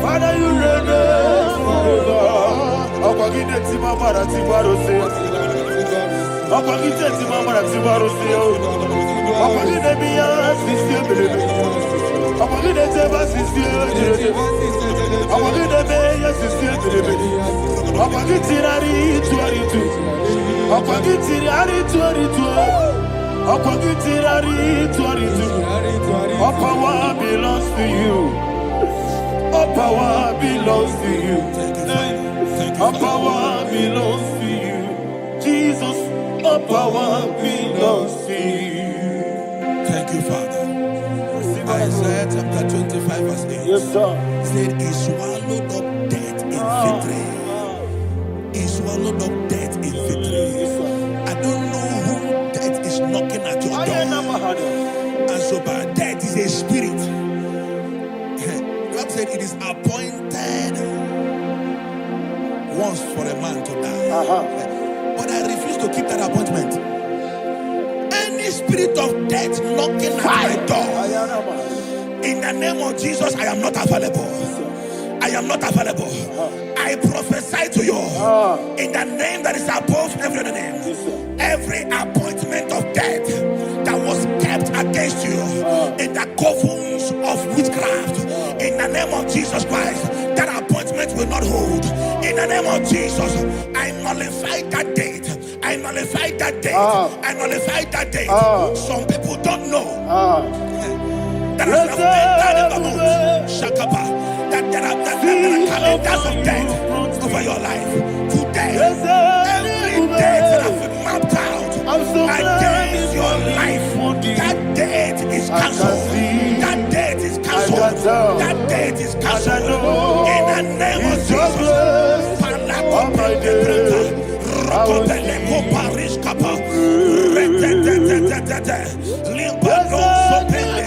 Father, you reign forever. Ọ̀pọ̀gídé tí máa padà tí gbárò sí ọ. Ọ̀pọ̀gídé tí máa padà tí gbárò sí ọ. Ọ̀pọ̀gídé bí yá sí sí ebèrè. Ọ̀pọ̀gídé tí bá sí sí ebèrè. Ọ̀pọ̀gídé bí yá sí sí ebèrè. Ọ̀pọ̀gídé rárí tú àrí tú. Ọ̀pọ̀gídé rárí tú àrí tú. Ọ̀pọ̀gídé rárí tú àrí tú. All power belongs to you. All power belongs to you. All power belongs to you. Jesus, all power belongs to you. Thank you, Father. Isaiah chapter 25, verse 8. Yes, sir. Said, he swallowed up death in victory. He swallowed up death in victory. I don't know who death is knocking at your door. And so, but death is a spirit. God said it is appointed once for a man to die. But I refuse to keep that appointment. Any spirit of death knocking at my door, in the name of Jesus, I am not available. I am not available. I prophesy to you in the name that is above every other name. Every appointment of death that was kept against you in the coffins force of witchcraft, in the name of Jesus Christ, that appointment will not hold. In the name of Jesus, I nullify that date. I nullify that date. I nullify that date. Some people don't know that as of that in the month, Shakapa, that there are calendars of death over your life. Today, every date that has been mapped out against your life, that date is cancelled. That date is cancelled. That date is cancelled. In the name of Jesus. Rokopeleko Paris Kapa Limpano Sopele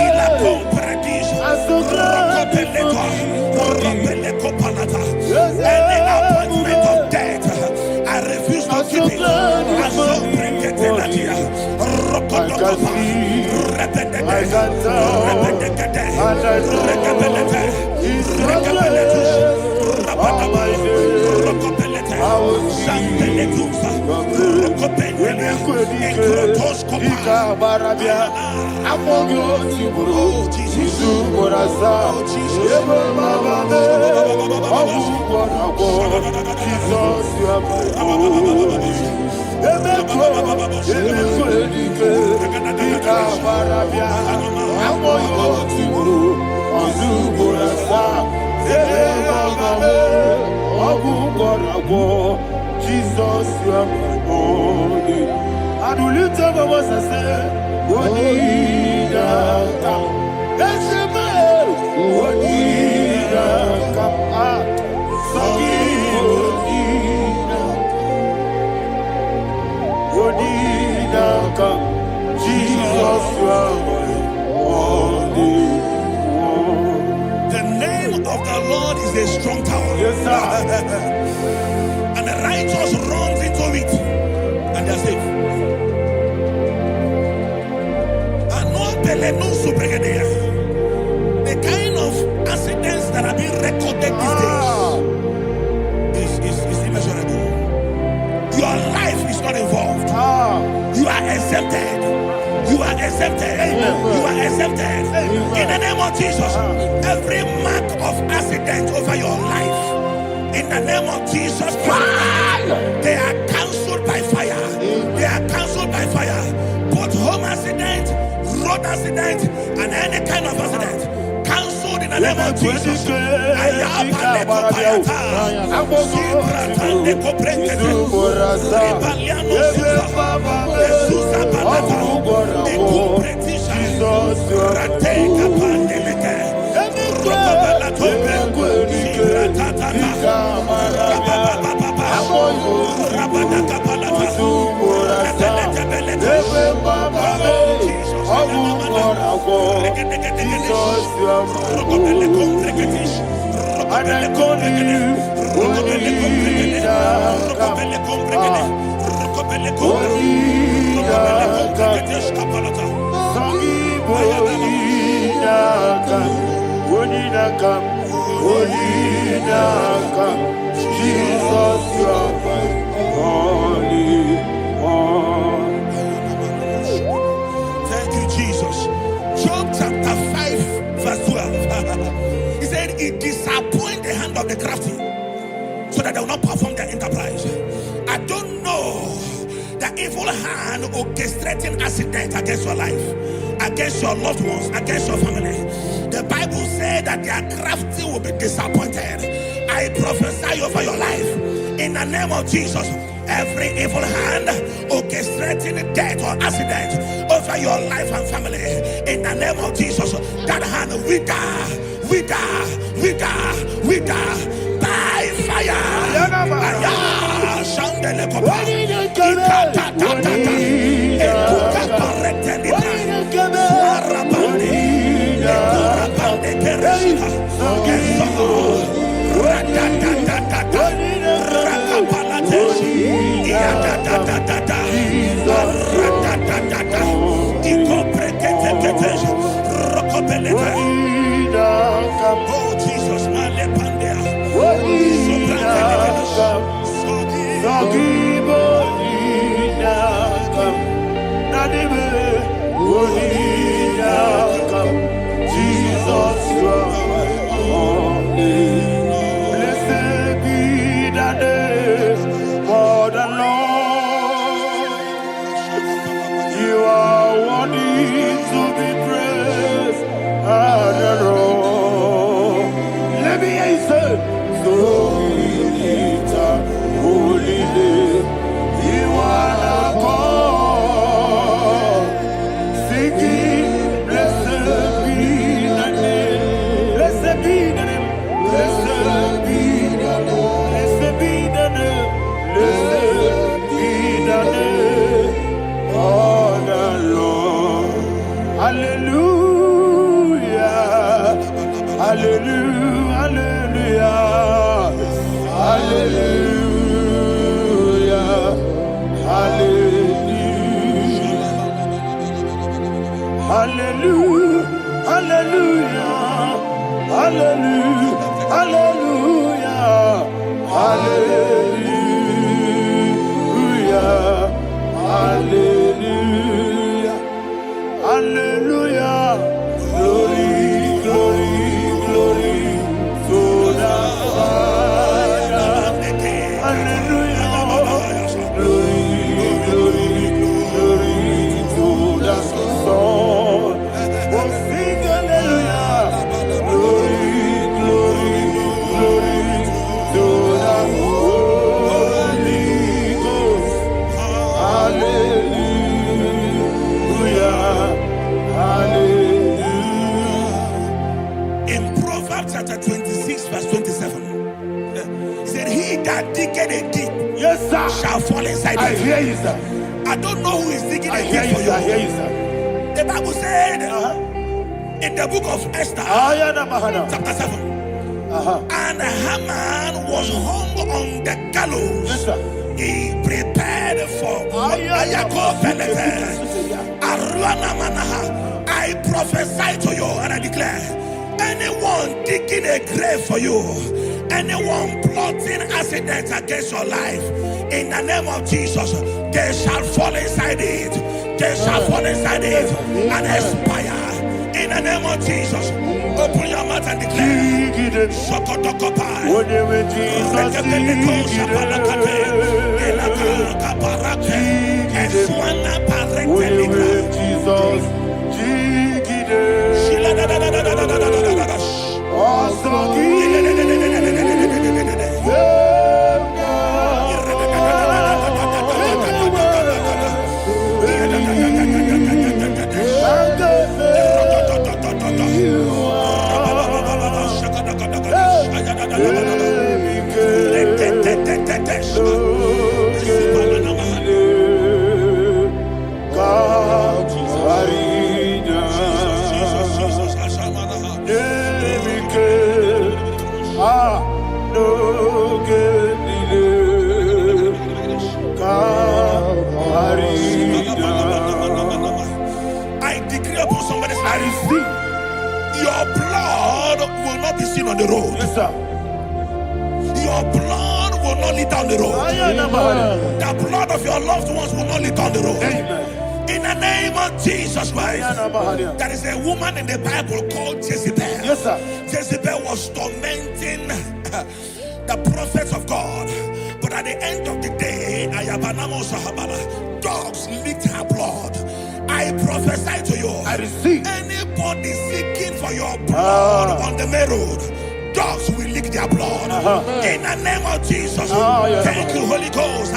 Ila Compradis Rokopeleko Palata. Any appointment of death, I refuse to keep it. I so bring it in the year. Rokotokopa Jesus, you are my only. And will you tell me what I say? What did I come? That's a man. What did I come? What did I come? Jesus, you are my only. The name of the Lord is a strong tower. Yes, sir. And the righteous runs into it and they're safe. The kind of accidents that are being recorded these days is immeasurable. Your life is not involved. You are exempted. You are exempted. You are exempted. In the name of Jesus, every mark of accident over your life, in the name of Jesus Christ, they are cancelled by fire. They are cancelled by fire. Both home accident, road accident, and any kind of accident, cancelled in the name of Jesus. Thank you, Jesus. Job chapter 5, verse 12. He said, it disappoints the hand of the crafty, so that they will not perform their enterprise. I don't know the evil hand orchestrating accident against your life, against your loved ones, against your family. The Bible said that their crafty will be disappointed. I prophesy over your life in the name of Jesus. Every evil hand orchestrating death or accident over your life and family, in the name of Jesus, that hand wither by fire. Oh Jesus, to be praised and adored. Let me hear you say, so we lift our holy name. You are the God. Singing, blessed be the name. Blessed be the name. Blessed be the name. Blessed be the name. Blessed be the name of the Lord. Hallelujah. Hallelujah. Hallelujah. Hallelujah. Hallelujah. Hallelujah. Hallelujah. Hallelujah. Hallelujah. Hallelujah. Hallelujah. Glory, glory, glory to the Father. Hallelujah. Glory, glory, glory to the Son. Oh, sing hallelujah. Glory, glory, glory to the Holy Ghost. Hallelujah. Hallelujah. In Proverbs chapter 26, verse 27, he said, he that diggeth a deep Yes, sir. shall fall inside I it. hear you, sir. I don't know who is digging I a hear deep you, for sir. I hear you. you, sir. The Bible said in the book of Esther, Ayana Mahana. chapter 7, and Haman was hung on the gallows. Yes, sir. He prepared for Ayako Pelete. Aruana Manaha. I prophesy to you and I declare, anyone digging a grave for you, anyone plotting accidents against your life, in the name of Jesus, they shall fall inside it. They shall fall inside it and expire. In the name of Jesus, open your mouth and declare. Shokotokopai. I decree upon somebody's life, your blood will not be seen on the road. Yes, sir. Your blood will not lead down the road. The blood of your loved ones will not lead down the road. Amen. In the name of Jesus Christ. There is a woman in the Bible called Jezebel. Yes, sir. Jezebel was tormenting the prophets of God. But at the end of the day, dogs licked her blood. I prophesy to you. I receive. Anybody seeking for your blood on the main road, dogs will lick their blood. In the name of Jesus. Thank you, Holy Ghost.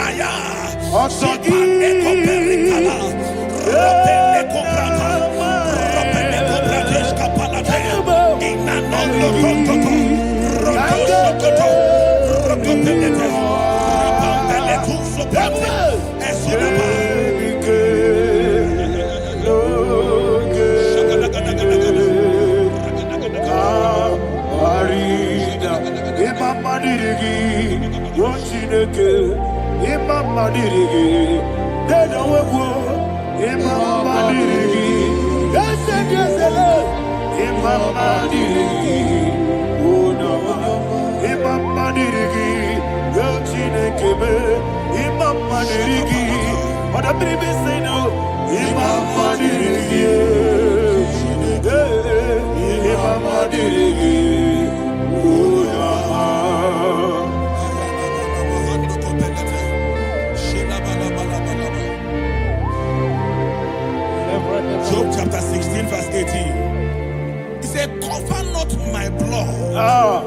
Job chapter 16, verse 18. He said, cover not my blood.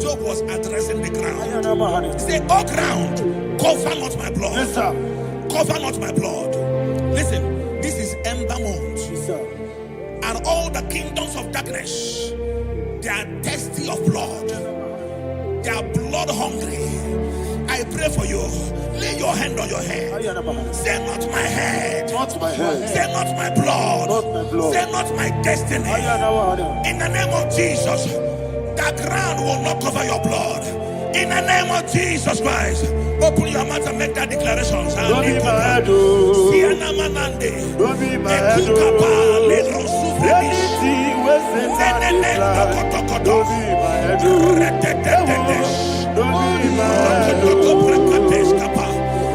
Job was addressing the ground. He said, oh ground, cover not my blood. Yes, sir. Cover not my blood. Listen, this is ember month. Yes, sir. And all the kingdoms of darkness, they are thirsty of blood. They are blood hungry. I pray for you. Lay your hand on your head. Say not my head. Not my head. Say not my blood. Not my blood. Say not my destiny. In the name of Jesus, the ground will not cover your blood. In the name of Jesus Christ, open your mouth and make that declaration. Don't be mad, oh. Don't be mad, oh. Anything was in that plan. Don't be mad, oh. Don't be mad, oh.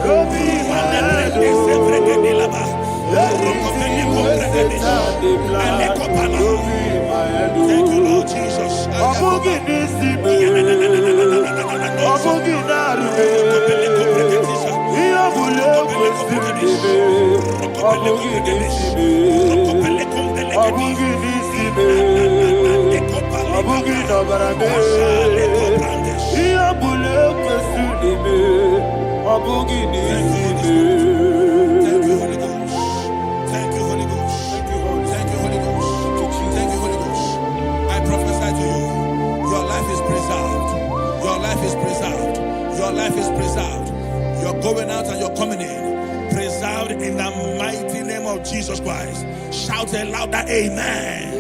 Don't be mad, oh. Anything was in that plan. Don't be mad, oh. Thank you, Lord Jesus. Thank you, Holy Ghost. Thank you, Holy Ghost. Thank you, Holy Ghost. Thank you, Holy Ghost. Thank you, Holy Ghost. I prophesy to you, your life is preserved. Your life is preserved. Your life is preserved. You're going out and you're coming in. Preserved in the mighty name of Jesus Christ. Shout a louder amen.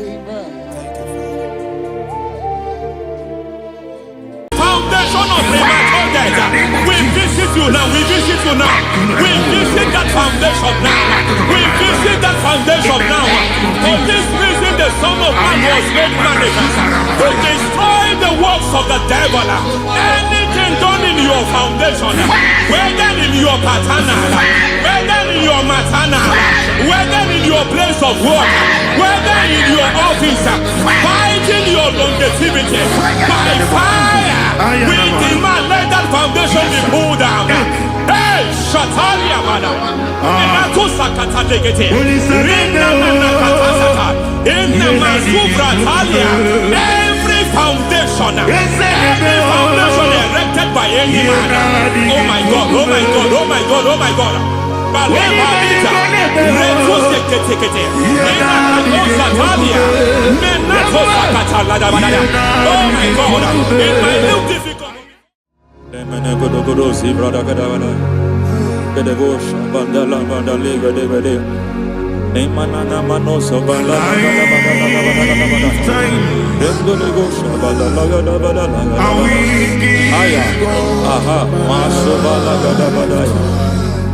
Thank you, Foundation of premature death. We visit you now. We visit you now. We visit that foundation now. We visit that foundation now. For this reason, the Son of Man was made manifest to destroy the works of the devil. Anything done in your foundation, whether in your paternal, whether in your maternal, whether in your place of work, whether in your office, fighting your longevity by fire, we demand let that foundation be pulled down. Hey, Shatalia, madam. Every foundation erected by any man. Oh my God, oh my God, oh my God, oh my God. Oh my God, in my new difficult.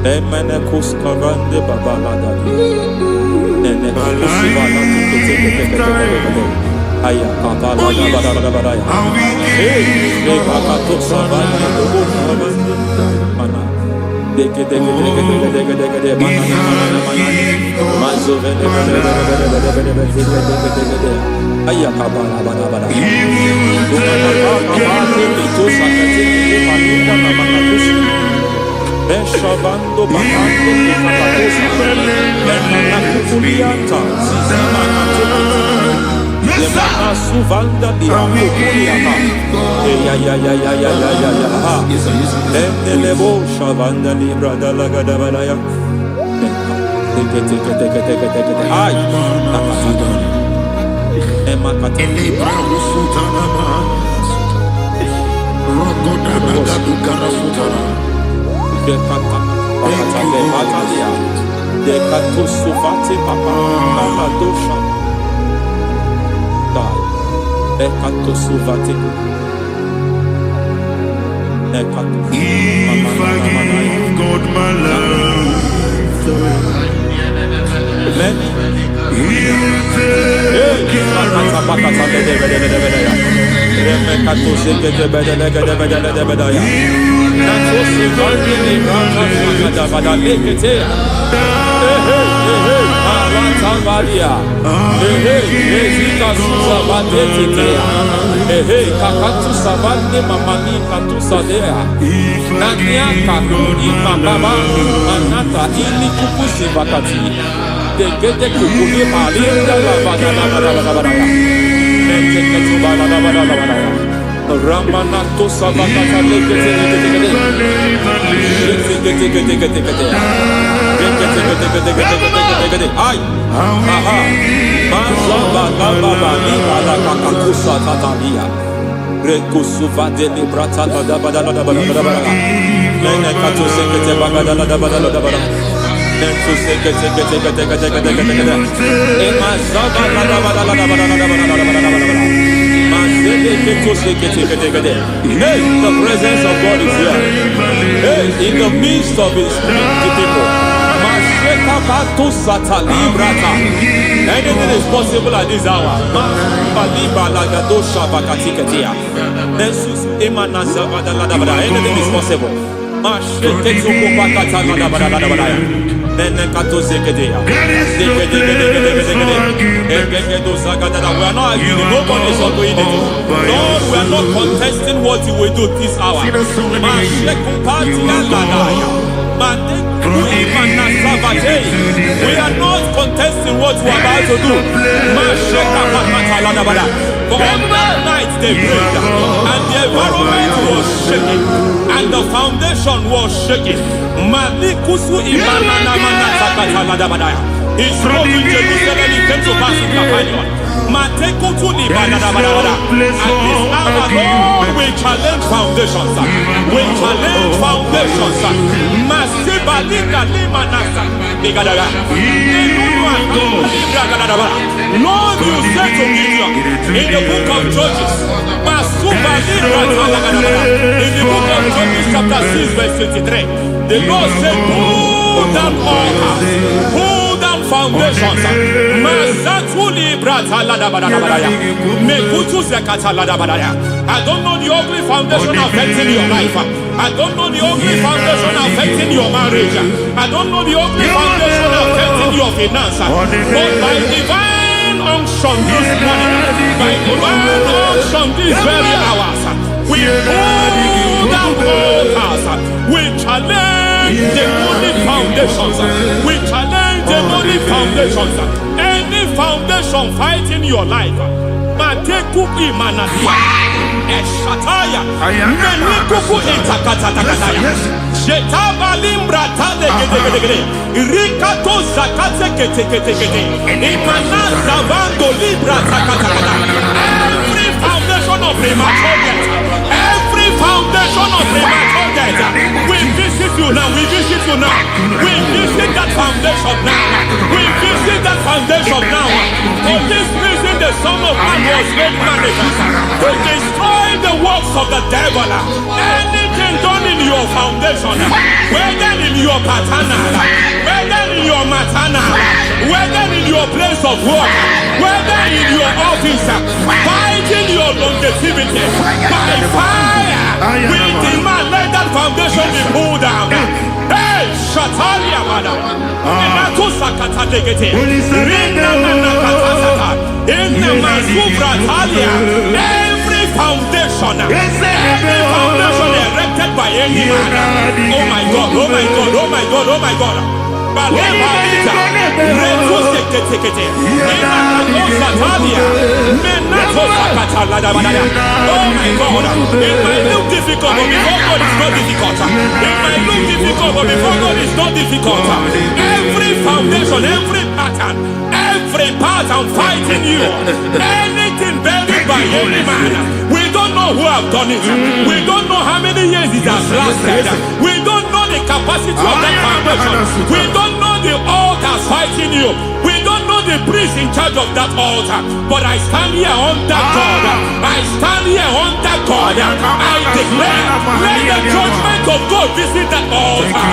Emenekus karande babalada. Nenekus bala teke. Aya kapala bada. Hey, bakato sabana dobo mana. Deke mana. Mazo vele. Aya kapala bada. Beshavando bahando kikapakosa Emana kukuliata Zizimana Emana suvanda dihakukuliata Ya Enelebo shavanda librada lagadabalaya Teke Ay Nakasada Emakata Elibrahusutanama Rogodabagadukarasutara Dekatusuvati papa Mamadosha Dekatusuvati If I give God my love He'll take care Raka ini kukusi vakati. Degede kukuli malinda la bada la bada la bada la. Nenteke tu bada la bada la bada la. Ramana to sabakata legete legete legete. Ay. Aha. Mazaba baba ni bada kakakusa tatalia. Rekusuva de librata bada bada bada bada bada. Nene katu sekete bada bada bada bada bada. Nentu sekete sekete sekete sekete sekete. Emazaba bada bada bada bada bada bada bada. Hey, the presence of God is here. Hey, in the midst of His people. Anything is possible at this hour. Anything is possible. We are not arguing, nobody is doing it. Lord, we are not contesting what you will do this hour. We are not contesting what we are about to do. For all that night they prayed, and the environment was shaking, and the foundation was shaking. He spoke in Jerusalem, he came to pass in Capernaum. At this hour, Lord, we challenge foundations. We challenge foundations. Lord, you said to Gideon in the book of Judges, in the book of Judges chapter 6 verse 23, the Lord said, pull down altars, pull down foundations. I don't know the ugly foundation affecting your life. I don't know the ugly foundation affecting your marriage. I don't know the ugly foundation affecting your finance. But by divine unction this morning, by divine unction these very hours, we pull down altars. We challenge demonic foundations. We challenge demonic foundations. Any foundation fighting your life, Mateku Imanadia, Eshataya, Menikuku Itakatatakataya, Shetabalim Bratade, Rikato Zakate, Imana Zavando Libra Takataka. Every foundation of premature death, every foundation of premature death, we visit you now, we visit you now, we visit that foundation now, we visit that foundation now. For this reason, the Son of Man was made manifest to destroy the works of the devil. Anything done in your foundation, whether in your paternal, whether in your maternal, whether in your place of work, whether in your office, fighting your longevity by fire, we demand let that foundation be pulled down. Hey, Shatalia, madam. Every foundation erected by any man. Oh my God, oh my God, oh my God, oh my God. Oh my God, it might look difficult, but before God it's not difficult. It might look difficult, but before God it's not difficult. Every foundation, every pattern fighting you, anything buried by any man, we don't know who have done it. We don't know how many years it has lasted. We don't know the capacity of that foundation. We don't know the altars fighting you. We don't know the priest in charge of that altar. But I stand here under God. I stand here under God. I declare, let the judgment of God visit that altar.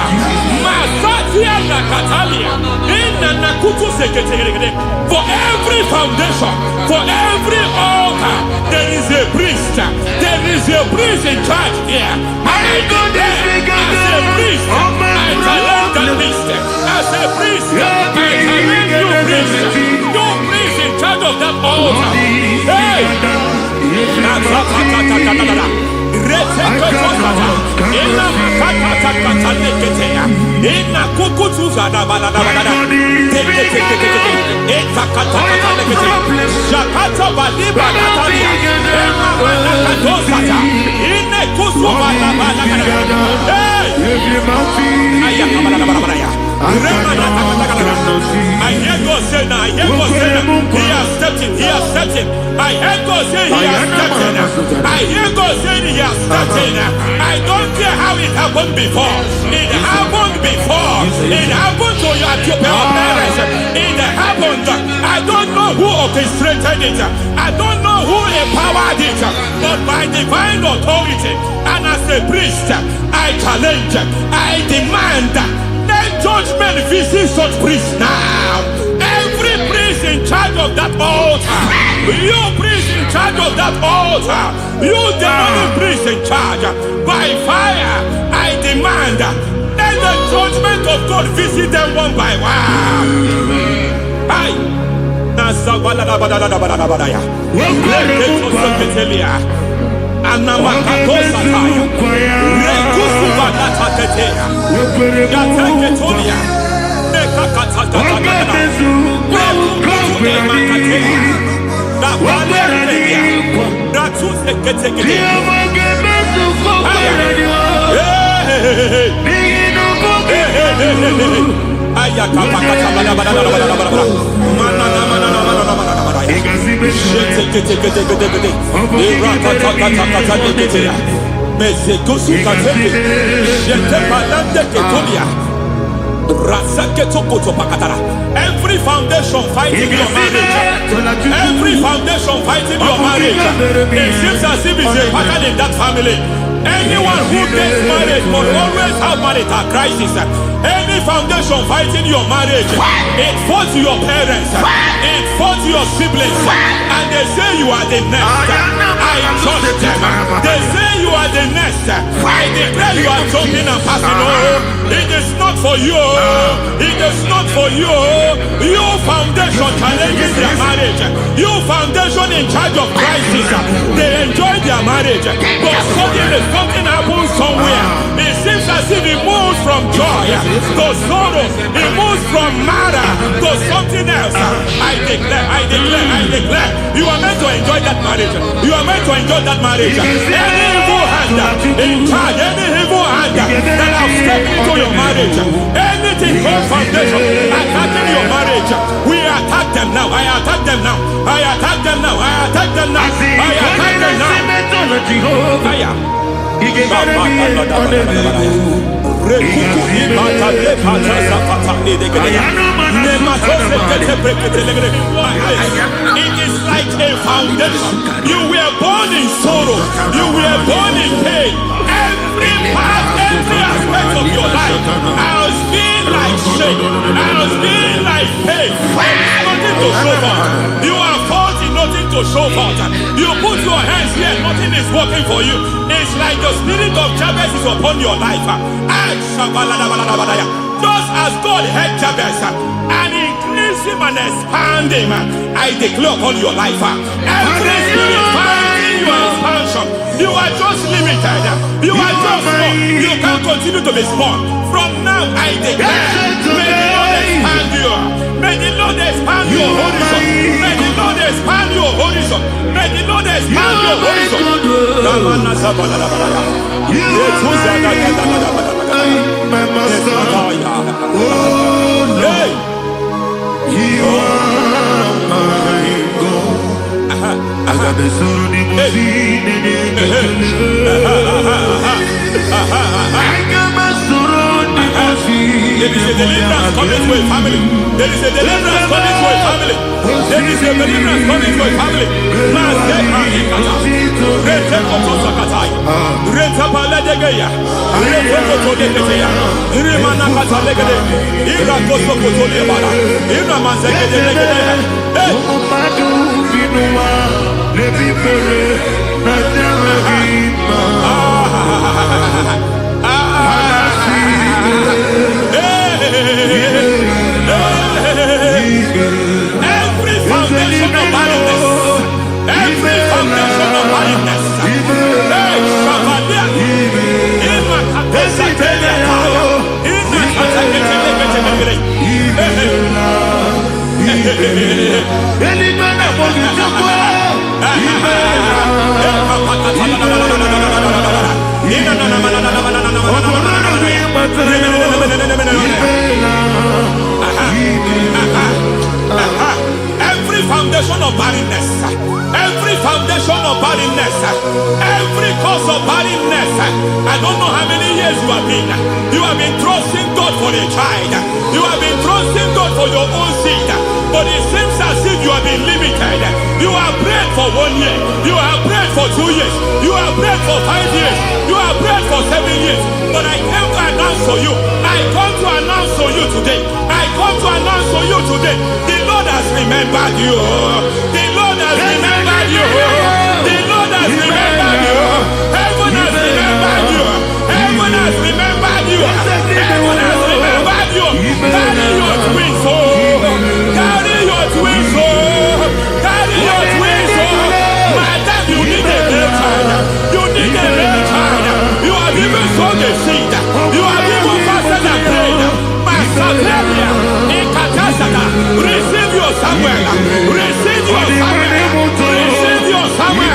For every foundation, for every altar, there is a priest. There is a priest in charge here. I declare, as a priest, I challenge the priest. As a priest, I challenge you priest. You priest in charge of that altar. Hey! Ina kukutu zada balada balada. Take. Ita kata lekete. Shakata bali balatalia. Ema balakato sata. Ine kusu balada. Hey. Ayaka balada balada. I hear God say now, He has stepped in. I hear God say He has stepped in. I hear God say He has stepped in. I don't care how it happened before. It happened before. It happened to your parents. It happened. I don't know who orchestrated it. I don't know who empowered it. But by divine authority and as a priest, I challenge, I demand. Judgment visits such priest now. Every priest in charge of that altar. You priest in charge of that altar. You demonic priest in charge. By fire, I demand. Let the judgment of God visit them one by one. Aye. Anamakatosataya Rekusubanatetea Yateketonia Nekakatakataka Nekukuemakatea Nabanetea Natuseketekete Every foundation fighting your marriage, every foundation fighting your marriage, it seems as if it's a pattern in that family. Anyone who gets married must always have marital crisis. Any foundation fighting your marriage, it fought your parents, it fought your siblings, and they say you are the next. I judge them. They say you are the next. I declare you are jumping and passing. Oh, it is not for you. It is not for you. You foundation challenges their marriage. You foundation in charge of crisis. They enjoy their marriage, but suddenly something happens somewhere. It seems as if it moves from joy to sorrow. It moves from matter to something else. I declare, you are meant to enjoy that marriage. You are meant to enjoy that marriage. Any evil hand in charge, any evil hand that have stepped into your marriage, anything called foundation attacking your marriage, we attack them now. I attack them now. I attack them now. I attack them now. I attack them now. I am. It is like a foundation. You were born in sorrow. You were born in pain. Every part, every aspect of your life has been like shame. Has been like pain. Nothing to show for. You are faulty, nothing to show for. You put your hands here, nothing is working for you. It's like the spirit of Jabez is upon your life. Just as God had Jabez and increase him and expand him, I declare upon your life. Every spirit finding your expansion, you are just limited. You are just small. You can't continue to be small. From now, I declare, may the Lord expand you. May the Lord expand your horizon. May the Lord expand your horizon. May the Lord expand your horizon. My master, Hey! you are my God. I got the soul in my feet, I got my soul in my feet. There is a deliverance coming to a family. There is a deliverance coming to a family. There is a deliverance coming to a family. Every foundation of barrenness, every foundation of barrenness, Every foundation of barrenness, every foundation of barrenness, every cause of barrenness. I don't know how many years you have been trusting God for a child. You have been trusting God for your own seed, but it seems as if you have been limited. You have prayed for 1 year, you have prayed for 2 years, you have prayed for 5 years, you have prayed for 7 years. But I came to announce for you, I come to announce for you today, I come to announce for you today, the Lord has remembered you. The Lord has remembered you. The Lord has remembered you. Heaven has remembered you. Heaven has remembered you. Heaven has remembered you. Carry your twins, oh. Carry your twins, oh. Carry your twins, oh. Madam, you need a real child. You need a real child. You have even sown the seed. You have even fasted and prayed. Masateria, Ekatasata, receive your Samuel. Receive your Samuel. Receive your Samuel.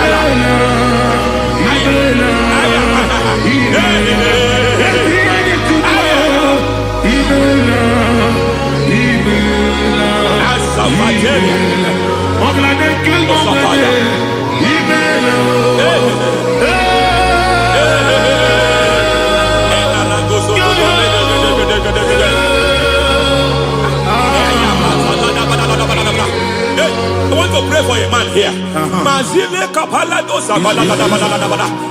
I want to pray for a man here.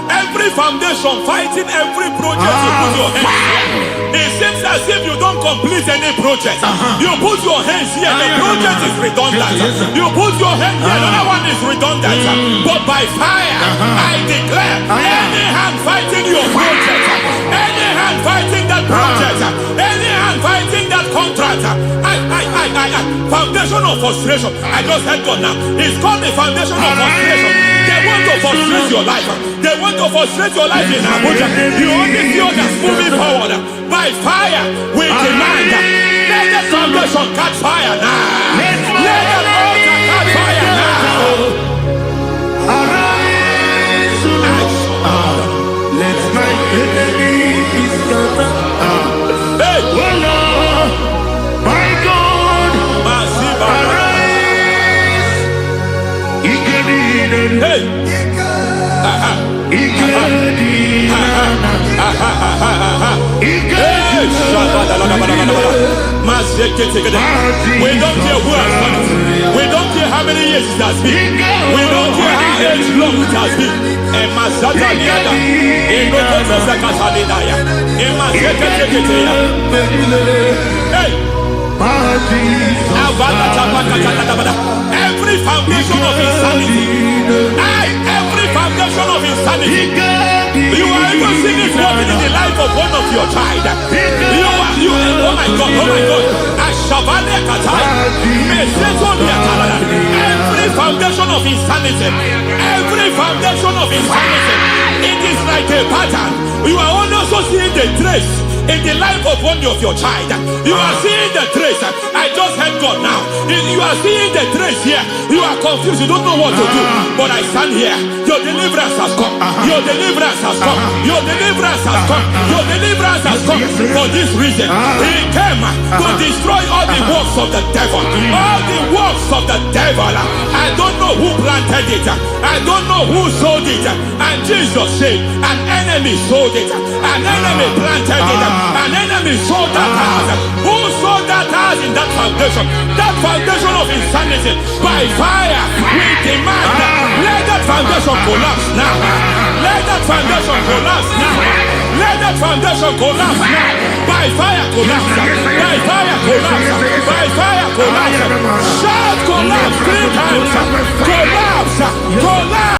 Every foundation fighting every project you put your hands here. It seems as if you don't complete any project. You put your hands here, the project is redundant. You put your hand here, another one is redundant. But by fire, I declare, any hand fighting your project, any hand fighting that project, any hand fighting that contract, foundation of frustration. I just heard God now. It's called the foundation of frustration. They want to frustrate your life. They want to frustrate your life in Abuja. You only see others moving forward. By fire, we demand. Let the foundation catch fire now. Let the altar catch fire now. Arise, let my enemies scatter. Hey, Oh Lord, my God, arise. hey. We don't care who has done it. We don't care how many years it has been. We don't care how age long it has been. Hey. Every foundation of insanity, every foundation of insanity, you are even seeing it working in the life of one of your child. Oh my God, every foundation of insanity, every foundation of insanity, it is like a pattern. You are also seeing the trace in the life of one of your child. You are seeing the trace. I just heard God now. You are seeing the trace here. You are confused. You don't know what to do. But I stand here. Your deliverance has come. Your deliverance has come. Your deliverance has come. Your deliverance has come. For this reason, He came to destroy all the works of the devil. All the works of the devil. I don't know who planted it. I don't know who sold it. And Jesus said, an enemy sold it. An enemy planted it. An enemy sold that house. Who sold that house in that foundation? That foundation of insanity. By fire, we demand, let that foundation collapse now. Let that foundation collapse now. Let that foundation collapse now. By fire, collapse. By fire, collapse. By fire, collapse. Shout collapse 3 times. Collapse. Collapse.